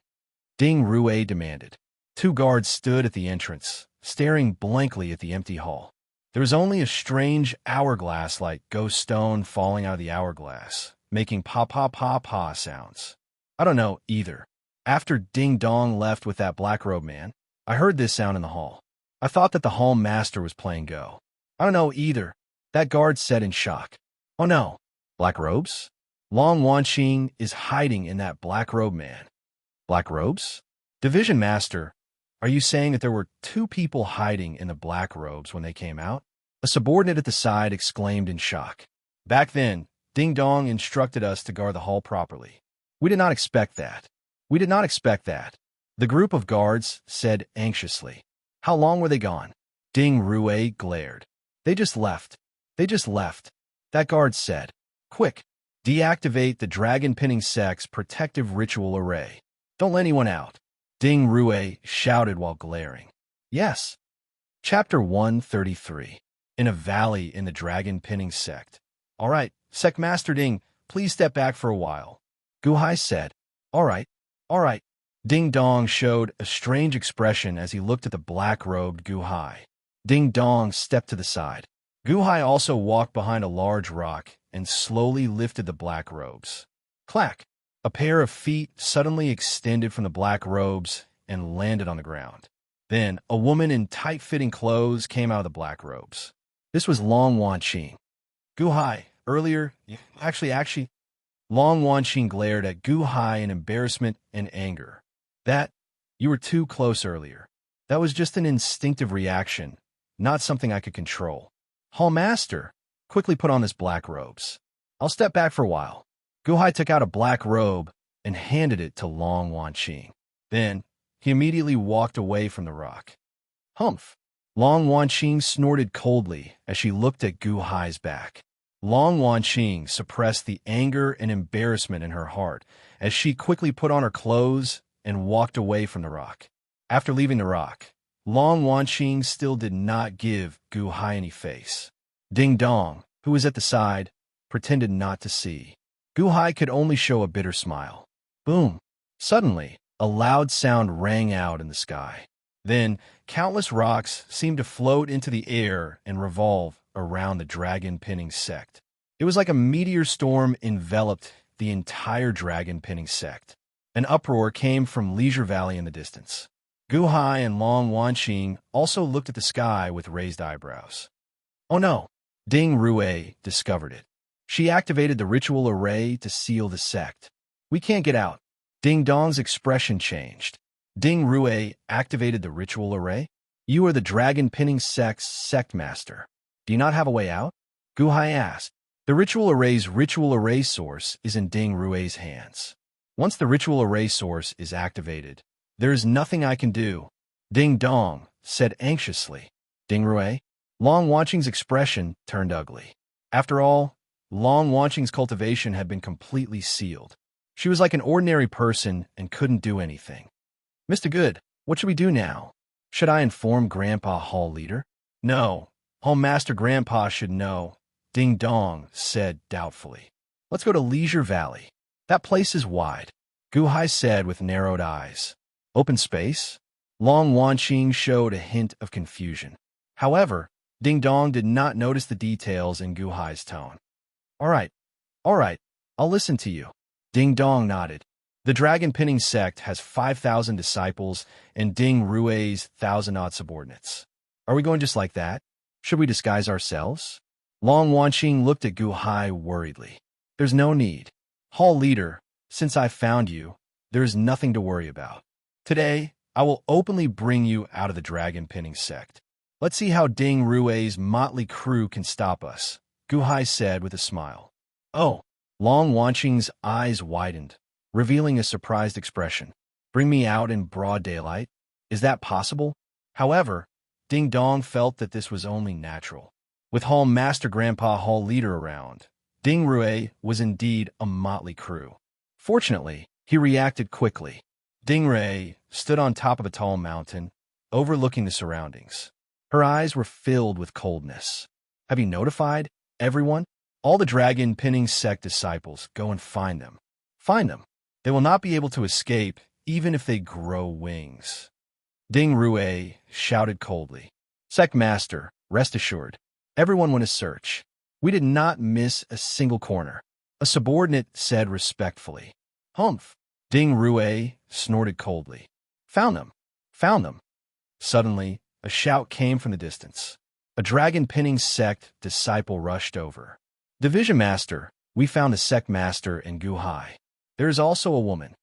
Ding Rue demanded. Two guards stood at the entrance, staring blankly at the empty hall. There was only a strange hourglass-like ghost stone falling out of the hourglass, making pa-pa-pa-pa sounds. I don't know either. After Ding Dong left with that black-robe man, I heard this sound in the hall. I thought that the hall master was playing Go. I don't know either, that guard said in shock. Oh no, black robes? Long Wanqing is hiding in that black-robe man. Black robes? Division Master, are you saying that there were two people hiding in the black robes when they came out? A subordinate at the side exclaimed in shock. Back then, Ding Dong instructed us to guard the hall properly. We did not expect that. We did not expect that. The group of guards said anxiously. How long were they gone? Ding Rue glared. They just left. They just left. That guard said. Quick, deactivate the dragon pinning sect's protective ritual array. Don't let anyone out. Ding Rue shouted while glaring. Yes. Chapter 133. In a valley in the dragon pinning sect. All right, Sect Master Ding, please step back for a while. Guhai said. All right, all right. Ding Dong showed a strange expression as he looked at the black-robed Guhai. Ding Dong stepped to the side. Guhai also walked behind a large rock and slowly lifted the black robes. Clack! A pair of feet suddenly extended from the black robes and landed on the ground. Then, a woman in tight-fitting clothes came out of the black robes. This was Long Wanqing. Guhai, earlier, actually, Long Wanqing glared at Guhai in embarrassment and anger. You were too close earlier. That was just an instinctive reaction, not something I could control. Hall Master, quickly put on this black robes. I'll step back for a while. Guhai took out a black robe and handed it to Long Wanqing. Then, he immediately walked away from the rock. Humph! Long Wanqing snorted coldly as she looked at Guhai's back. Long Wanqing suppressed the anger and embarrassment in her heart as she quickly put on her clothes and walked away from the rock. After leaving the rock, Long Wanqing still did not give Guhai any face. Ding Dong, who was at the side, pretended not to see. Guhai could only show a bitter smile. Boom! Suddenly, a loud sound rang out in the sky. Then, countless rocks seemed to float into the air and revolve around the dragon pinning sect. It was like a meteor storm enveloped the entire dragon pinning sect. An uproar came from Leisure Valley in the distance. Gu Hai and Long Wanqing also looked at the sky with raised eyebrows. Oh no! Ding Rue discovered it. She activated the ritual array to seal the sect. We can't get out. Ding Dong's expression changed. Ding Rue activated the ritual array? You are the dragon pinning sect's sect master. Do you not have a way out? Gu Hai asked. The ritual array's ritual array source is in Ding Rue's hands. Once the ritual array source is activated, there is nothing I can do. Ding Dong said anxiously. Ding Rue? Long Wanqing's expression turned ugly. After all, Long Wanqing's cultivation had been completely sealed. She was like an ordinary person and couldn't do anything. Mr. Good, what should we do now? Should I inform Grandpa Hall Leader? No, Hall Master Grandpa should know, Ding Dong said doubtfully. Let's go to Leisure Valley. That place is wide, Gu Hai said with narrowed eyes. Open space? Long Wanqing showed a hint of confusion. However, Ding Dong did not notice the details in Gu Hai's tone. All right, I'll listen to you. Ding Dong nodded. The dragon pinning sect has 5,000 disciples and Ding Rue's 1,000-odd subordinates. Are we going just like that? Should we disguise ourselves? Long Wanqing looked at Gu Hai worriedly. There's no need. Hall Leader, since I found you, there is nothing to worry about. Today, I will openly bring you out of the dragon pinning sect. Let's see how Ding Rue's motley crew can stop us, Gu Hai said with a smile. Oh, Long Wanqing's eyes widened, revealing a surprised expression. Bring me out in broad daylight? Is that possible? However, Ding Dong felt that this was only natural. With Hall Master Grandpa Hall Leader around, Ding Rue was indeed a motley crew. Fortunately, he reacted quickly. Ding Rue stood on top of a tall mountain, overlooking the surroundings. Her eyes were filled with coldness. Have you notified everyone? All the dragon pinning sect disciples, go and find them. Find them. They will not be able to escape, even if they grow wings. Ding Rue shouted coldly. Sect Master, rest assured. Everyone went to search. We did not miss a single corner. A subordinate said respectfully. Humph. Ding Rue snorted coldly. Found them. Found them. Suddenly, a shout came from the distance. A dragon pinning sect disciple rushed over. Division Master, we found a sect master in Gu Hai. There is also a woman.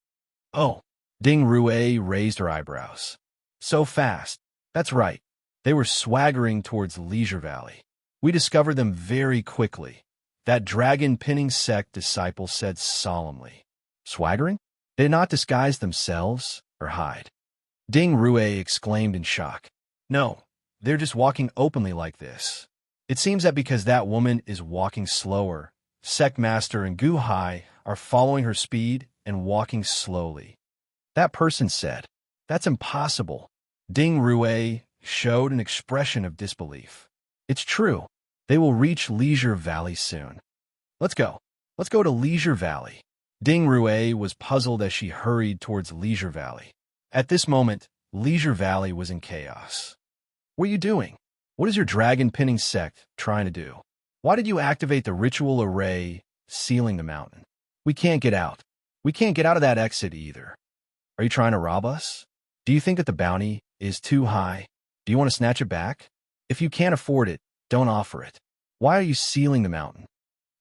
Oh. Ding Rue raised her eyebrows. So fast. That's right. They were swaggering towards Leisure Valley. We discovered them very quickly, that dragon pinning sect disciple said solemnly. Swaggering? They did not disguise themselves or hide. Ding Rue exclaimed in shock. No, they're just walking openly like this. It seems that because that woman is walking slower, Sect Master and Gu Hai are following her speed and walking slowly. That person said, That's impossible. Ding Rue showed an expression of disbelief. It's true. They will reach Leisure Valley soon. Let's go. Let's go to Leisure Valley. Ding Rue was puzzled as she hurried towards Leisure Valley. At this moment, Leisure Valley was in chaos. What are you doing? What is your dragon pinning sect trying to do? Why did you activate the ritual array sealing the mountain? We can't get out. We can't get out of that exit either. Are you trying to rob us? Do you think that the bounty is too high? Do you want to snatch it back? If you can't afford it, don't offer it. Why are you sealing the mountain?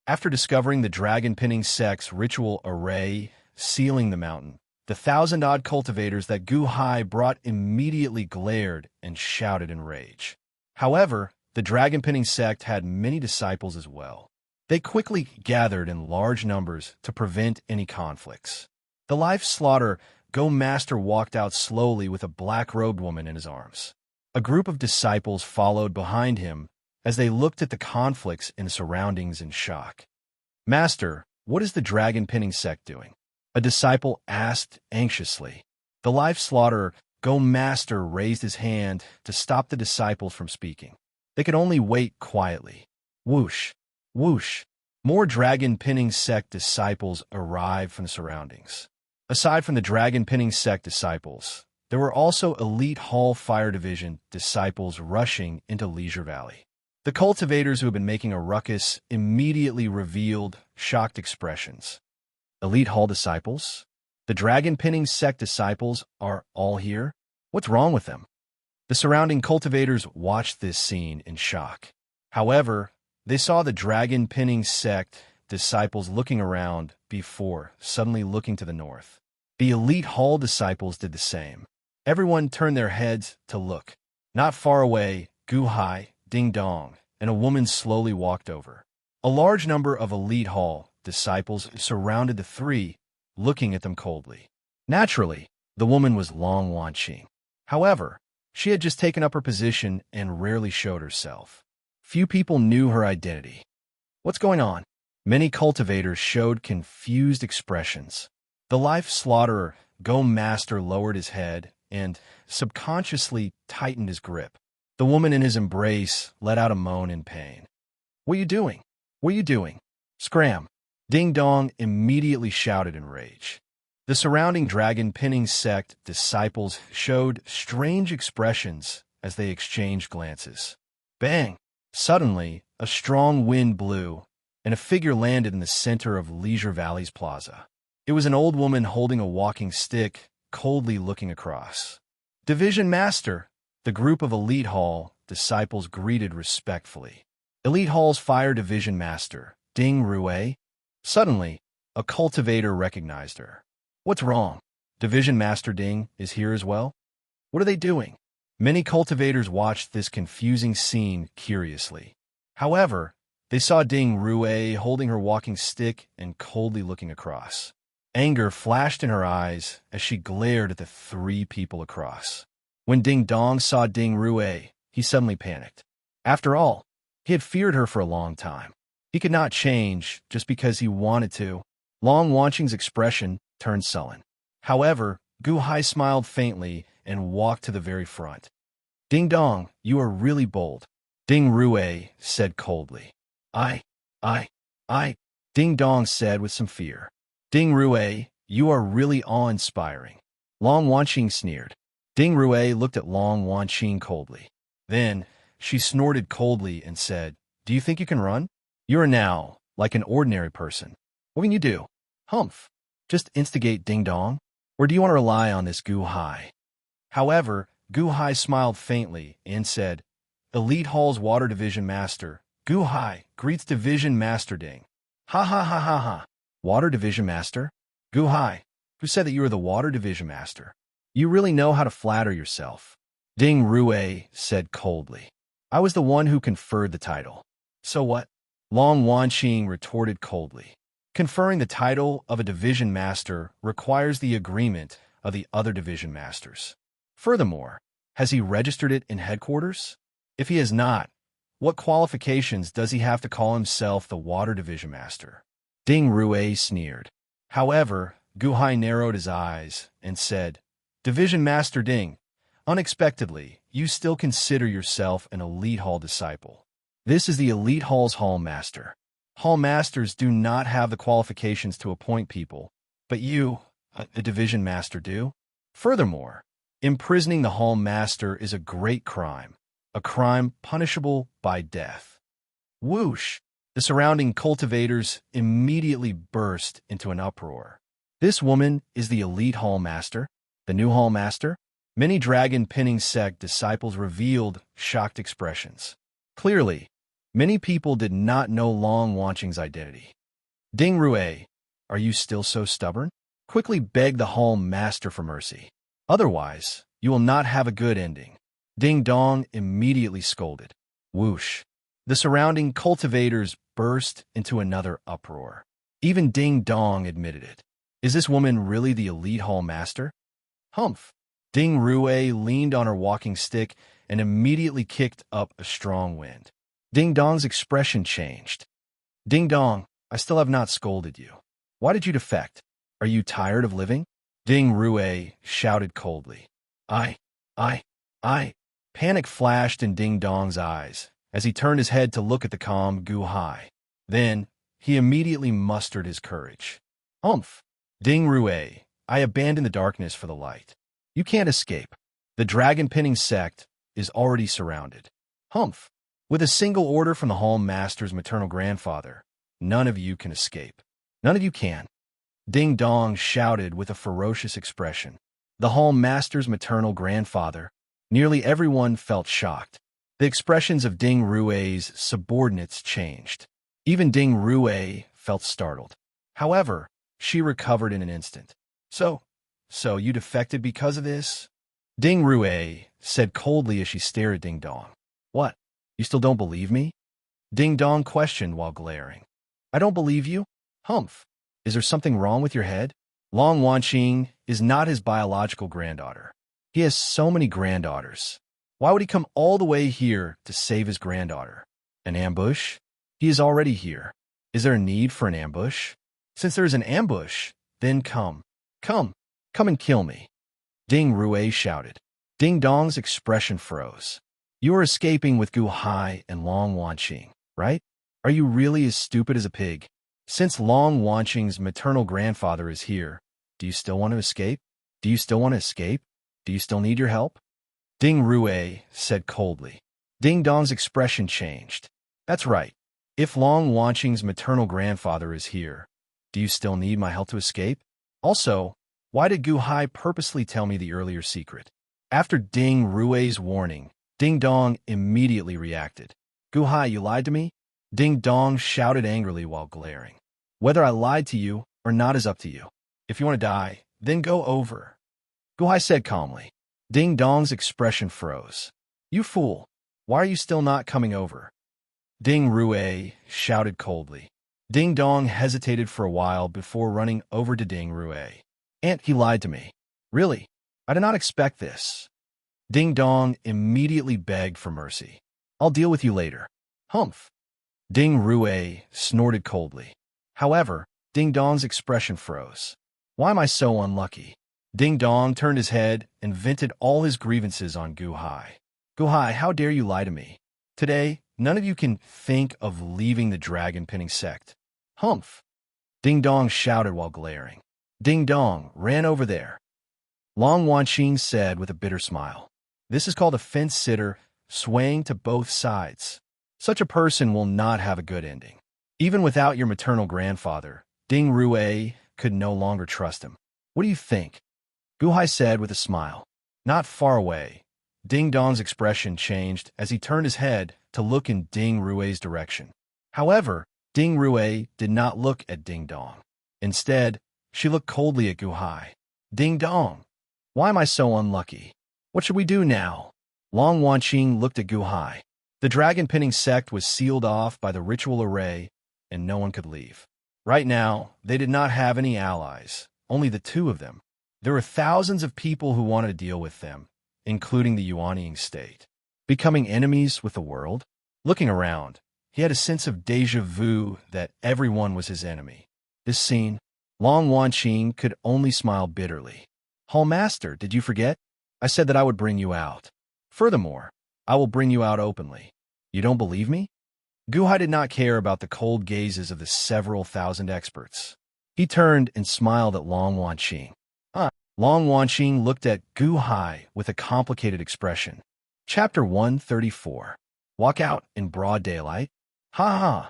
After discovering the dragon pinning sect's ritual array sealing the mountain, the 1,000-odd cultivators that Gu Hai brought immediately glared and shouted in rage. However, the dragon pinning sect had many disciples as well. They quickly gathered in large numbers to prevent any conflicts. The life slaughter Go Master walked out slowly with a black-robed woman in his arms. A group of disciples followed behind him as they looked at the conflicts in the surroundings in shock. Master, what is the dragon pinning sect doing? A disciple asked anxiously. The life slaughterer, Go Master, raised his hand to stop the disciples from speaking. They could only wait quietly. Whoosh, whoosh. More dragon pinning sect disciples arrived from the surroundings. Aside from the dragon pinning sect disciples, there were also elite Hall Fire Division disciples rushing into Leisure Valley. The cultivators who had been making a ruckus immediately revealed shocked expressions. Elite Hall disciples? The dragon pinning sect disciples are all here? What's wrong with them? The surrounding cultivators watched this scene in shock. However, they saw the dragon-pinning sect disciples looking around before suddenly looking to the north. The elite hall disciples did the same. Everyone turned their heads to look. Not far away, Gu Hai, Ding Dong, and a woman slowly walked over. A large number of elite hall disciples surrounded the three, looking at them coldly. Naturally, the woman was Long Wanqing. However, she had just taken up her position and rarely showed herself. Few people knew her identity. What's going on? Many cultivators showed confused expressions. The life slaughterer, Go Master, lowered his head and subconsciously tightened his grip. The woman in his embrace let out a moan in pain. What are you doing? What are you doing? Scram! Ding Dong immediately shouted in rage. The surrounding dragon-pinning sect disciples showed strange expressions as they exchanged glances. Bang! Suddenly, a strong wind blew, and a figure landed in the center of Leisure Valley's plaza. It was an old woman holding a walking stick, coldly looking across. Division Master, the group of Elite Hall disciples greeted respectfully. Elite Hall's Fire Division Master, Ding Rue. Suddenly, a cultivator recognized her. What's wrong? Division Master Ding is here as well? What are they doing? Many cultivators watched this confusing scene curiously. However, they saw Ding Rue holding her walking stick and coldly looking across. Anger flashed in her eyes as she glared at the three people across. When Ding Dong saw Ding Rue, he suddenly panicked. After all, he had feared her for a long time. He could not change just because he wanted to. Long Wanqing's expression turned sullen. However, Gu Hai smiled faintly and walked to the very front. Ding Dong, you are really bold. Ding Rue said coldly. I, Ding Dong said with some fear. Ding Rue, you are really awe-inspiring. Long Wanqing sneered. Ding Rue looked at Long Wanqing coldly. Then, she snorted coldly and said, Do you think you can run? You are now like an ordinary person. What can you do? Humph. Just instigate Ding Dong? Or do you want to rely on this Gu Hai? However, Gu Hai smiled faintly and said, Elite Hall's Water Division Master, Gu Hai, greets Division Master Ding. Ha ha ha ha ha. Water Division Master? Gu Hai, who said that you are the Water Division Master? You really know how to flatter yourself. Ding Rue said coldly. I was the one who conferred the title. So what? Long Wanqing retorted coldly. Conferring the title of a division master requires the agreement of the other division masters. Furthermore, has he registered it in headquarters? If he has not, what qualifications does he have to call himself the Water Division Master? Ding Rue sneered. However, Gu Hai narrowed his eyes and said, Division Master Ding, unexpectedly, you still consider yourself an Elite Hall disciple. This is the Elite Hall's Hall Master. Hall Masters do not have the qualifications to appoint people, but you, the Division Master, do. Furthermore, imprisoning the Hall Master is a great crime, a crime punishable by death. Whoosh! The surrounding cultivators immediately burst into an uproar. This woman is the Elite Hall Master, the new Hall Master? Many dragon-pinning sect disciples revealed shocked expressions. Clearly, many people did not know Long Wanqing's identity. Ding Rue, are you still so stubborn? Quickly beg the Hall Master for mercy. Otherwise, you will not have a good ending. Ding Dong immediately scolded. Whoosh! The surrounding cultivators burst into another uproar. Even Ding Dong admitted it. Is this woman really the Elite Hall Master? Humph! Ding Rue leaned on her walking stick and immediately kicked up a strong wind. Ding Dong's expression changed. Ding Dong, I still have not scolded you. Why did you defect? Are you tired of living? Ding Rue shouted coldly. I. Panic flashed in Ding Dong's eyes as he turned his head to look at the calm Gu Hai. Then, he immediately mustered his courage. Humph! Ding Rue, I abandon the darkness for the light. You can't escape. The dragon-pinning sect is already surrounded. Humph! With a single order from the Hall Master's maternal grandfather, none of you can escape. None of you can. Ding Dong shouted with a ferocious expression. The Hall Master's maternal grandfather. Nearly everyone felt shocked. The expressions of Ding Rui's subordinates changed. Even Ding Rui felt startled. However, she recovered in an instant. So you defected because of this? Ding Rui said coldly as she stared at Ding Dong. What? You still don't believe me? Ding Dong questioned while glaring. I don't believe you? Humph. Is there something wrong with your head? Long Wanqing is not his biological granddaughter. He has so many granddaughters. Why would he come all the way here to save his granddaughter? An ambush? He is already here. Is there a need for an ambush? Since there is an ambush, then come and kill me. Ding Rui shouted. Ding Dong's expression froze. You are escaping with Gu Hai and Long Wanqing, right? Are you really as stupid as a pig? Since Long Wanqing's maternal grandfather is here, do you still want to escape? Do you still want to escape? Do you still need your help? Ding Rui said coldly. Ding Dong's expression changed. That's right. If Long Wanqing's maternal grandfather is here, do you still need my help to escape? Also, why did Gu Hai purposely tell me the earlier secret? After Ding Rui's warning, Ding Dong immediately reacted. Gu Hai, you lied to me? Ding Dong shouted angrily while glaring. Whether I lied to you or not is up to you. If you want to die, then go over. Gu Hai said calmly. Ding Dong's expression froze. You fool. Why are you still not coming over? Ding Rui shouted coldly. Ding Dong hesitated for a while before running over to Ding Rui. Aunt, he lied to me. Really? I did not expect this. Ding Dong immediately begged for mercy. I'll deal with you later. Humph. Ding Rui snorted coldly. However, Ding Dong's expression froze. Why am I so unlucky? Ding Dong turned his head and vented all his grievances on Gu Hai. Gu Hai, how dare you lie to me? Today, none of you can think of leaving the dragon-pinning sect. Humph. Ding Dong shouted while glaring. Ding Dong, ran over there. Long Wanqing said with a bitter smile. This is called a fence-sitter, swaying to both sides. Such a person will not have a good ending. Even without your maternal grandfather, Ding Rui could no longer trust him. What do you think? Gu Hai said with a smile. Not far away. Ding Dong's expression changed as he turned his head to look in Ding Rui's direction. However, Ding Rui did not look at Ding Dong. Instead, she looked coldly at Gu Hai. Ding Dong, why am I so unlucky? What should we do now? Long Wanqing looked at Gu Hai. The dragon-pinning sect was sealed off by the ritual array, and no one could leave. Right now, they did not have any allies, only the two of them. There were thousands of people who wanted to deal with them, including the Yuanying state. Becoming enemies with the world? Looking around, he had a sense of déjà vu that everyone was his enemy. This scene, Long Wanqing could only smile bitterly. Hall Master, did you forget? I said that I would bring you out. Furthermore, I will bring you out openly. You don't believe me? Gu Hai did not care about the cold gazes of the several thousand experts. He turned and smiled at Long Wanqing. Long Wanqing looked at Gu Hai with a complicated expression. Chapter 134. Walk out in broad daylight? Ha ha.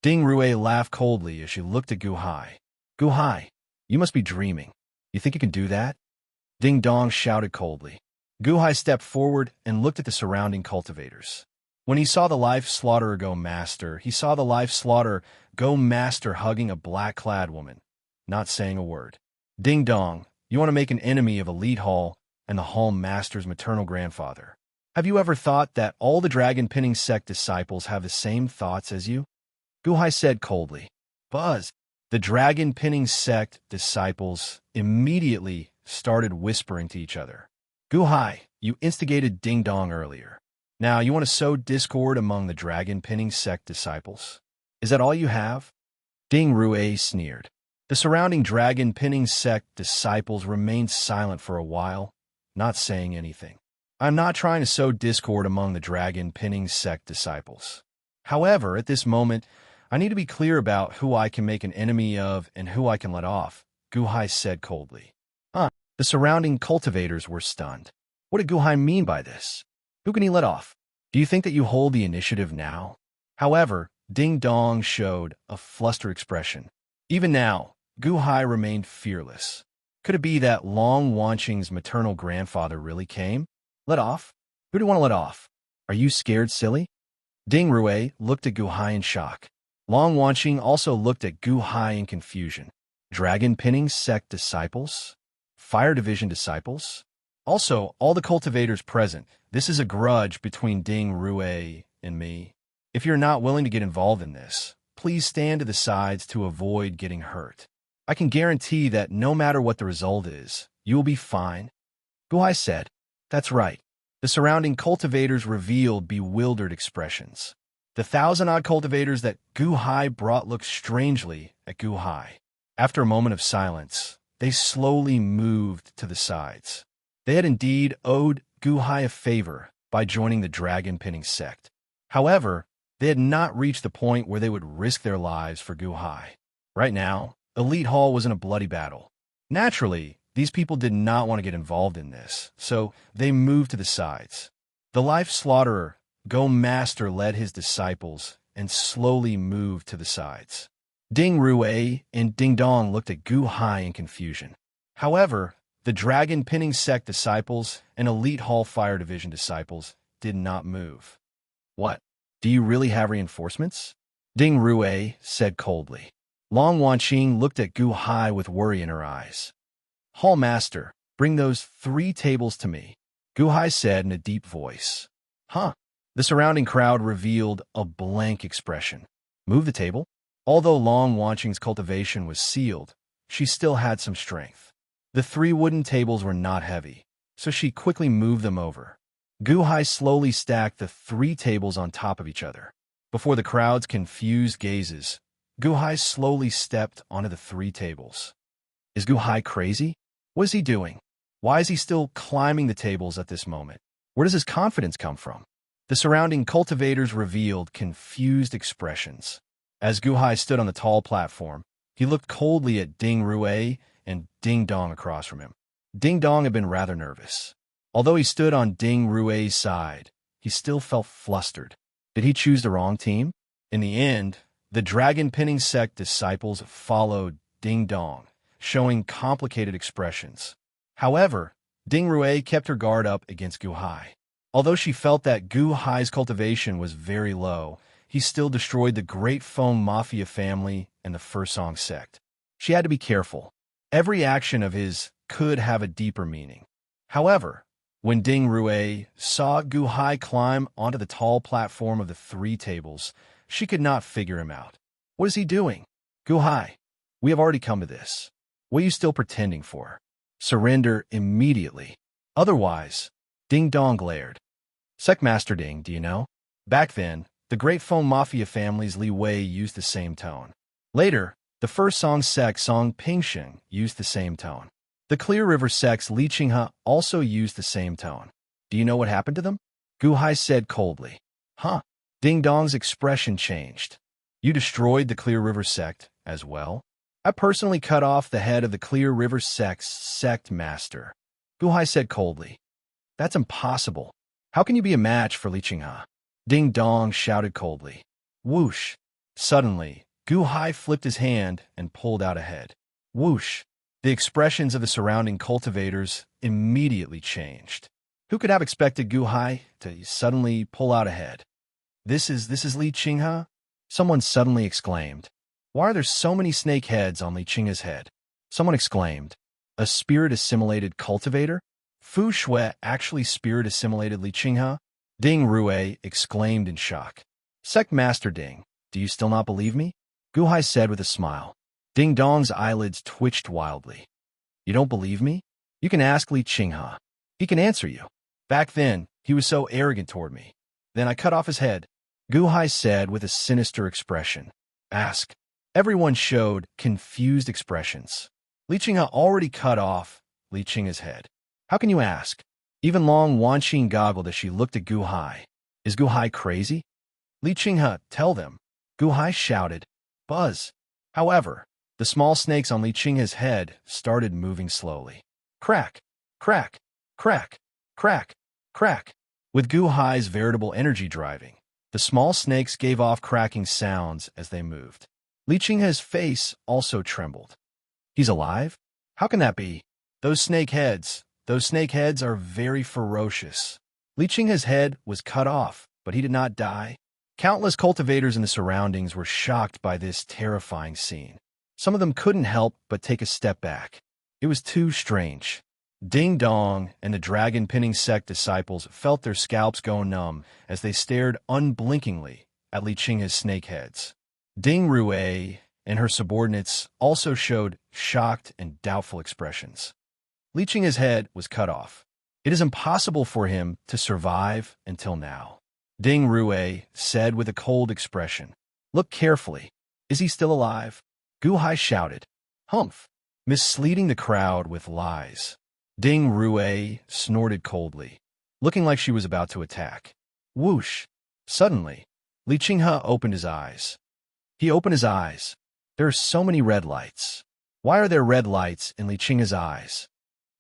Ding Rui laughed coldly as she looked at Gu Hai. Gu Hai, you must be dreaming. You think you can do that? Ding Dong shouted coldly. Gu Hai stepped forward and looked at the surrounding cultivators. When he saw the Life Slaughterer Go Master, he saw the Life Slaughterer Go Master hugging a black-clad woman, not saying a word. Ding Dong, you want to make an enemy of Elite Hall and the Hall Master's maternal grandfather. Have you ever thought that all the dragon-pinning sect disciples have the same thoughts as you? Gu Hai said coldly. Buzz. The dragon-pinning sect disciples immediately started whispering to each other. Gu Hai, you instigated Ding Dong earlier. Now you want to sow discord among the dragon-pinning sect disciples? Is that all you have? Ding Rui sneered. The surrounding dragon-pinning sect disciples remained silent for a while, not saying anything. I'm not trying to sow discord among the dragon-pinning sect disciples. However, at this moment, I need to be clear about who I can make an enemy of and who I can let off, Gu Hai said coldly. The surrounding cultivators were stunned. What did Gu Hai mean by this? Who can he let off? Do you think that you hold the initiative now? However, Ding Dong showed a flustered expression. Even now, Gu Hai remained fearless. Could it be that Long Wanqing's maternal grandfather really came? Let off? Who do you want to let off? Are you scared, silly? Ding Rui looked at Gu Hai in shock. Long Wanqing also looked at Gu Hai in confusion. Dragon pinning sect disciples? Fire division disciples? Also, all the cultivators present, this is a grudge between Ding Rui and me. If you're not willing to get involved in this, please stand to the sides to avoid getting hurt. I can guarantee that no matter what the result is, you will be fine. Gu Hai said, That's right. The surrounding cultivators revealed bewildered expressions. The 1,000-odd cultivators that Gu Hai brought looked strangely at Gu Hai. After a moment of silence, they slowly moved to the sides. They had indeed owed Gu Hai a favor by joining the dragon pinning sect. However, they had not reached the point where they would risk their lives for Gu Hai. Right now, Elite Hall was in a bloody battle. Naturally, these people did not want to get involved in this, so they moved to the sides. The life slaughterer, Go Master, led his disciples and slowly moved to the sides. Ding Rui and Ding Dong looked at Gu Hai in confusion. However, the Dragon Pinning Sect disciples and Elite Hall Fire Division disciples did not move. What? Do you really have reinforcements? Ding Rui said coldly. Long Wanqing looked at Gu Hai with worry in her eyes. Hall Master, bring those 3 tables to me, Gu Hai said in a deep voice. Huh? The surrounding crowd revealed a blank expression. Move the table? Although Long Wanqing's cultivation was sealed, she still had some strength. The 3 wooden tables were not heavy, so she quickly moved them over. Gu Hai slowly stacked the 3 tables on top of each other. Before the crowd's confused gazes, Gu Hai slowly stepped onto the 3 tables. Is Gu Hai crazy? What is he doing? Why is he still climbing the tables at this moment? Where does his confidence come from? The surrounding cultivators revealed confused expressions. As Gu Hai stood on the tall platform, he looked coldly at Ding Rui and Ding Dong across from him. Ding Dong had been rather nervous. Although he stood on Ding Rui's side, he still felt flustered. Did he choose the wrong team? In the end, the Dragon Pinning Sect disciples followed Ding Dong, showing complicated expressions. However, Ding Rui kept her guard up against Gu Hai. Although she felt that Gu Hai's cultivation was very low, he still destroyed the Great Foam Mafia family and the Fursong sect. She had to be careful. Every action of his could have a deeper meaning. However, when Ding Rui saw Gu Hai climb onto the tall platform of the 3 tables, she could not figure him out. What is he doing? Gu Hai, we have already come to this. What are you still pretending for? Surrender immediately. Otherwise, Ding Dong glared. Sect Master Ding, do you know? Back then, the Great Foam Mafia family's Li Wei used the same tone. Later, the Fursong sect Song Pingsheng used the same tone. The Clear River sect's Li Qinghe also used the same tone. Do you know what happened to them? Gu Hai said coldly. Huh? Ding Dong's expression changed. You destroyed the Clear River sect as well? I personally cut off the head of the Clear River sect's sect master. Gu Hai said coldly. That's impossible. How can you be a match for Li Qinghe? Ding Dong shouted coldly. Whoosh! Suddenly, Gu Hai flipped his hand and pulled out a head. Whoosh! The expressions of the surrounding cultivators immediately changed. Who could have expected Gu Hai to suddenly pull out a head? This is Li Qinghe? Someone suddenly exclaimed. Why are there so many snake heads on Li Qinghe's head? Someone exclaimed. A spirit-assimilated cultivator? Fu Shui actually spirit-assimilated Li Qinghe? Ding Rui exclaimed in shock. Sect Master Ding, do you still not believe me? Gu Hai said with a smile. Ding Dong's eyelids twitched wildly. You don't believe me? You can ask Li Qinghe. He can answer you. Back then, he was so arrogant toward me. Then I cut off his head. Gu Hai said with a sinister expression. Ask. Everyone showed confused expressions. Li Qinghe already cut off Li Qinghe's head. How can you ask? Even Long Wanqing goggled as she looked at Gu Hai. Is Gu Hai crazy? Li Qinghe, tell them. Gu Hai shouted. Buzz. However, the small snakes on Li Qinghe's head started moving slowly. Crack, crack, crack, crack, crack. With Gu Hai's veritable energy driving, the small snakes gave off cracking sounds as they moved. Li Qinghe's face also trembled. He's alive? How can that be? Those snake heads are very ferocious. Li Qinghe's head was cut off, but he did not die. Countless cultivators in the surroundings were shocked by this terrifying scene. Some of them couldn't help but take a step back. It was too strange. Ding Dong and the dragon-pinning sect disciples felt their scalps go numb as they stared unblinkingly at Li Qinghe's snake heads. Ding Rue and her subordinates also showed shocked and doubtful expressions. Li Qinghe's head was cut off. It is impossible for him to survive until now. Ding Rue said with a cold expression. Look carefully. Is he still alive? Gu Hai shouted. Humph, misleading the crowd with lies. Ding Rue snorted coldly, looking like she was about to attack. Whoosh! Suddenly, Li Qinghe opened his eyes. He opened his eyes. There are so many red lights. Why are there red lights in Li Qinghe's eyes?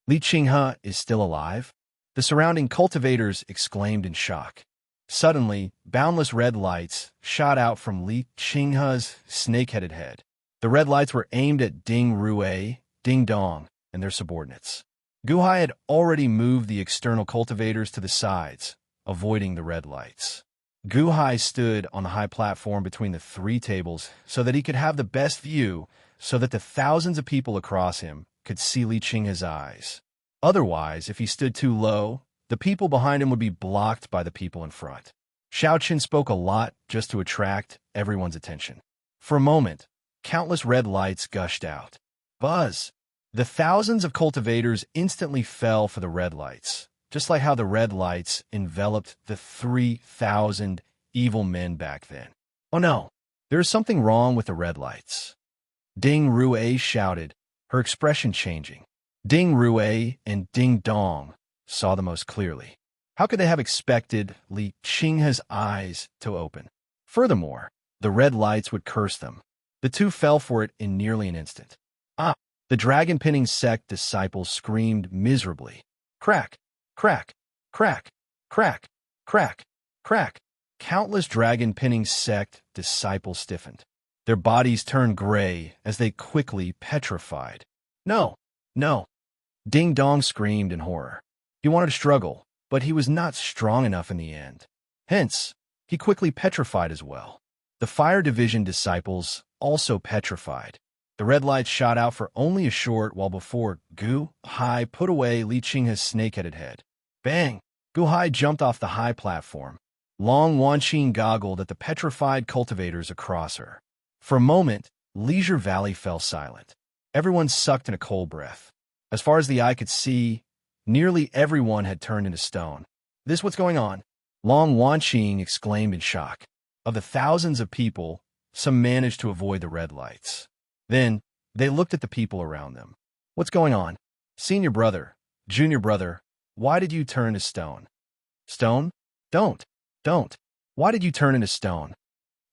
Li Qinghe is still alive? The surrounding cultivators exclaimed in shock. Suddenly, boundless red lights shot out from Li Qinghe's snake-headed head. The red lights were aimed at Ding Rue, Ding Dong, and their subordinates. Gu Hai had already moved the external cultivators to the sides, avoiding the red lights. Gu Hai stood on the high platform between the three tables so that he could have the best view, so that the thousands of people across him could see Li Qinghe's eyes. Otherwise, if he stood too low, the people behind him would be blocked by the people in front. Xiao Qin spoke a lot just to attract everyone's attention. For a moment, countless red lights gushed out. Buzz! The thousands of cultivators instantly fell for the red lights, just like how the red lights enveloped the 3,000 evil men back then. Oh no, there is something wrong with the red lights. Ding Rue shouted, her expression changing. Ding Rue and Ding Dong saw the most clearly. How could they have expected Li Qinghe's eyes to open? Furthermore, the red lights would curse them. The two fell for it in nearly an instant. Ah! The dragon-pinning sect disciples screamed miserably. Crack! Crack! Crack! Crack! Crack! Crack! Countless dragon-pinning sect disciples stiffened. Their bodies turned gray as they quickly petrified. No! No! Ding Dong screamed in horror. He wanted to struggle, but he was not strong enough in the end. Hence, he quickly petrified as well. The Fire Division disciples also petrified. The red lights shot out for only a short while before Gu Hai put away Li Qinghe's snake-headed head. Bang! Gu Hai jumped off the high platform. Long Wanqing goggled at the petrified cultivators across her. For a moment, Leisure Valley fell silent. Everyone sucked in a cold breath. As far as the eye could see, nearly everyone had turned into stone. This what's going on? Long Wanqing exclaimed in shock. Of the thousands of people, some managed to avoid the red lights. Then, they looked at the people around them. What's going on? Senior brother, junior brother, why did you turn to stone? Stone? Don't. Why did you turn into stone?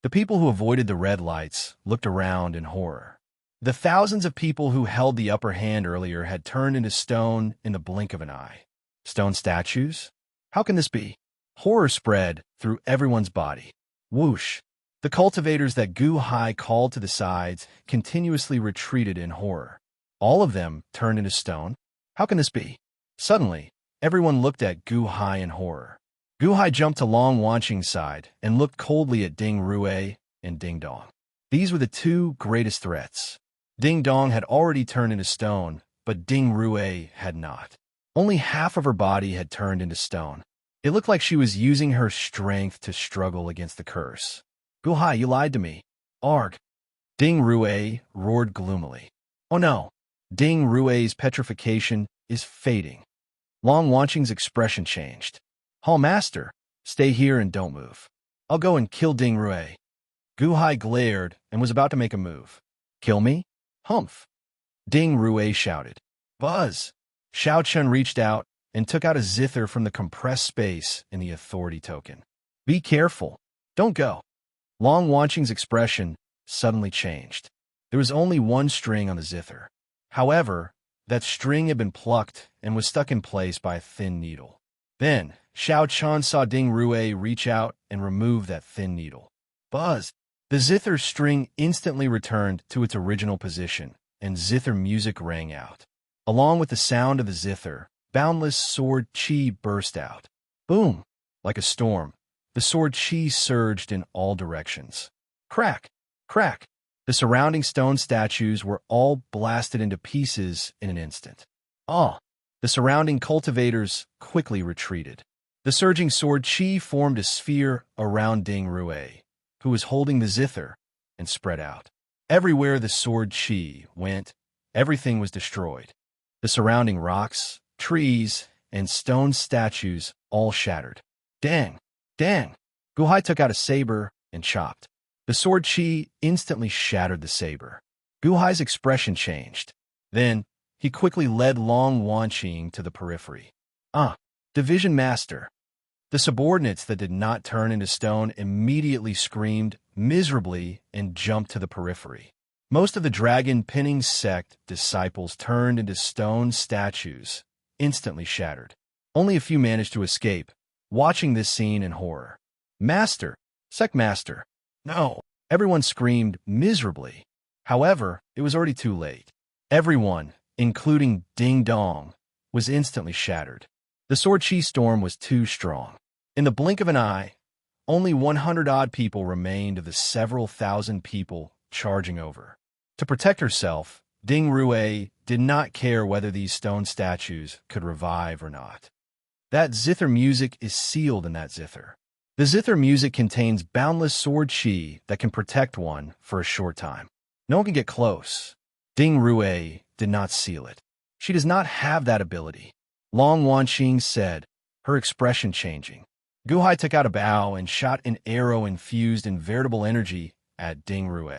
The people who avoided the red lights looked around in horror. The thousands of people who held the upper hand earlier had turned into stone in the blink of an eye. Stone statues? How can this be? Horror spread through everyone's body. Whoosh! The cultivators that Gu Hai called to the sides continuously retreated in horror. All of them turned into stone. How can this be? Suddenly, everyone looked at Gu Hai in horror. Gu Hai jumped to Long Wanqing's side and looked coldly at Ding Rue and Ding Dong. These were the two greatest threats. Ding Dong had already turned into stone, but Ding Rue had not. Only half of her body had turned into stone. It looked like she was using her strength to struggle against the curse. Gu Hai, you lied to me. Arg! Ding Rue roared gloomily. Oh no! Ding Rue's petrification is fading. Long Wanqing's expression changed. Hall Master, stay here and don't move. I'll go and kill Ding Rue. Gu Hai glared and was about to make a move. Kill me? Humph! Ding Rue shouted. Buzz! Xiao Chun reached out and took out a zither from the compressed space in the authority token. Be careful. Don't go. Long Wanqing's expression suddenly changed. There was only one string on the zither. However, that string had been plucked and was stuck in place by a thin needle. Then, Xiao Chun saw Ding Rue reach out and remove that thin needle. Buzz! The zither string instantly returned to its original position, and zither music rang out. Along with the sound of the zither, boundless sword chi burst out. Boom! Like a storm, the sword chi surged in all directions. Crack! Crack! The surrounding stone statues were all blasted into pieces in an instant. Ah! The surrounding cultivators quickly retreated. The surging sword chi formed a sphere around Ding Rue, who was holding the zither, and spread out. Everywhere the sword chi went, everything was destroyed. The surrounding rocks, trees, and stone statues all shattered. Dang! Dang! Guhai took out a saber and chopped. The sword chi instantly shattered the saber. Guhai's expression changed. Then, he quickly led Long Wanqing to the periphery. Division Master. The subordinates that did not turn into stone immediately screamed miserably and jumped to the periphery. Most of the dragon pinning sect disciples turned into stone statues, instantly shattered. Only a few managed to escape, watching this scene in horror. Master! Sect Master! No! Everyone screamed miserably. However, it was already too late. Everyone, including Ding Dong, was instantly shattered. The sword chi storm was too strong. In the blink of an eye, only 100-odd people remained of the several thousand people charging over. To protect herself, Ding Rue did not care whether these stone statues could revive or not. That zither music is sealed in that zither. The zither music contains boundless sword chi that can protect one for a short time. No one can get close. Ding Rue did not seal it. She does not have that ability. Long Wanqing said, her expression changing. Guhai took out a bow and shot an arrow infused in veritable energy at Ding Rue.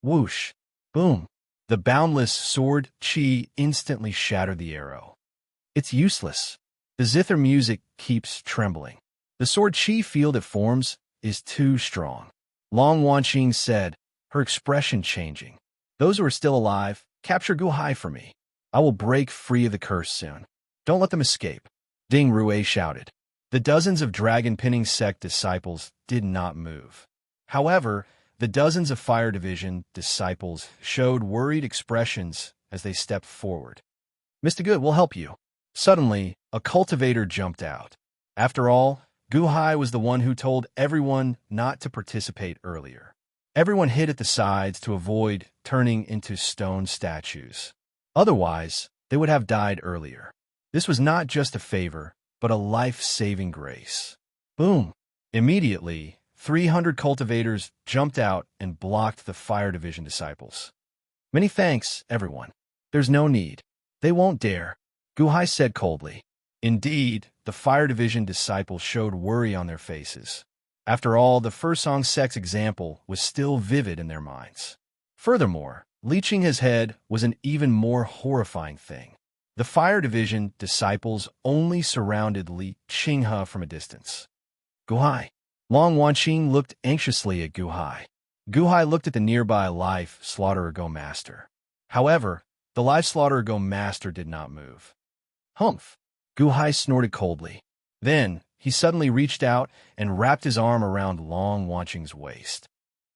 Whoosh! Boom! The boundless sword chi instantly shattered the arrow. It's useless. The zither music keeps trembling. The sword chi field it forms is too strong. Long Wanqing said, her expression changing. Those who are still alive, capture Guhai for me. I will break free of the curse soon. Don't let them escape. Ding Rue shouted. The dozens of dragon pinning sect disciples did not move. However, the dozens of Fire Division disciples showed worried expressions as they stepped forward. Mr. Good will help you. Suddenly, a cultivator jumped out. After all, Guhai was the one who told everyone not to participate earlier. Everyone hid at the sides to avoid turning into stone statues. Otherwise, they would have died earlier. This was not just a favor, but a life-saving grace. Boom! Immediately, 300 cultivators jumped out and blocked the Fire Division disciples. Many thanks, everyone. There's no need. They won't dare, Guhai said coldly. Indeed, the Fire Division disciples showed worry on their faces. After all, the Fursong sect's example was still vivid in their minds. Furthermore, leeching his head was an even more horrifying thing. The Fire Division disciples only surrounded Li Qinghe from a distance. Guhai. Long Wanqing looked anxiously at Guhai. Guhai looked at the nearby live slaughterer go master. However, the live slaughterer go master did not move. Humph! Guhai snorted coldly. Then, he suddenly reached out and wrapped his arm around Long Wanqing's waist.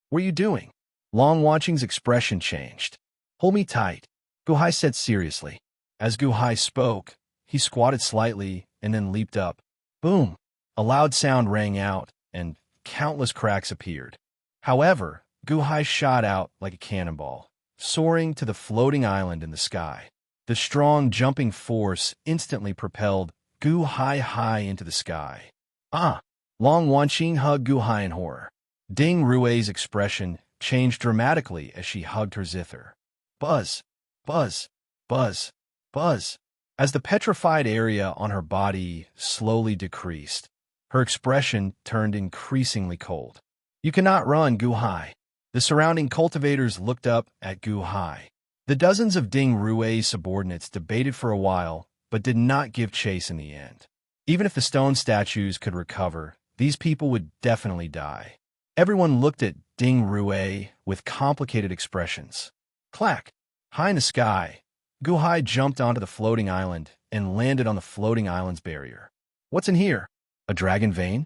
What are you doing? Long Wanqing's expression changed. Hold me tight, Guhai said seriously. As Guhai spoke, he squatted slightly and then leaped up. Boom! A loud sound rang out, and countless cracks appeared. However, Guhai shot out like a cannonball, soaring to the floating island in the sky. The strong jumping force instantly propelled Guhai high into the sky. Long Wanqing hugged Guhai in horror. Ding Rue's expression changed dramatically as she hugged her zither. Buzz! Buzz! Buzz! Buzz! As the petrified area on her body slowly decreased, her expression turned increasingly cold. You cannot run, Guhai. The surrounding cultivators looked up at Guhai. The dozens of Ding Rue's subordinates debated for a while, but did not give chase in the end. Even if the stone statues could recover, these people would definitely die. Everyone looked at Ding Rue with complicated expressions. Clack! High in the sky, Guhai jumped onto the floating island and landed on the floating island's barrier. What's in here? A dragon vein?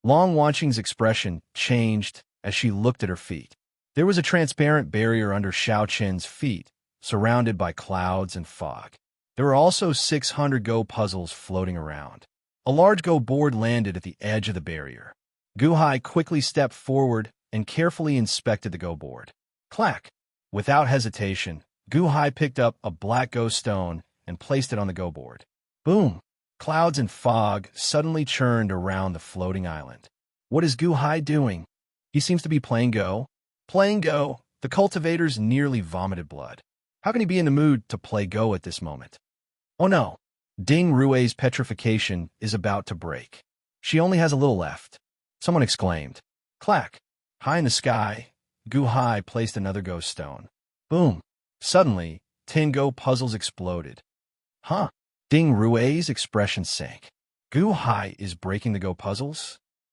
Long Wanqing's expression changed as she looked at her feet. There was a transparent barrier under Xiao Qin's feet, surrounded by clouds and fog. There were also 600 Go puzzles floating around. A large Go board landed at the edge of the barrier. Guhai quickly stepped forward and carefully inspected the Go board. Clack! Without hesitation, Guhai picked up a black Go stone and placed it on the Go board. Boom! Clouds and fog suddenly churned around the floating island. What is Guhai doing? He seems to be playing Go. Playing Go? The cultivators nearly vomited blood. How can he be in the mood to play Go at this moment? Oh no! Ding Rue's petrification is about to break. She only has a little left. Someone exclaimed. Clack! High in the sky, Guhai placed another Go stone. Boom! Suddenly, 10 Go puzzles exploded. Huh? Ding Rue's expression sank. Guhai is breaking the Go puzzles?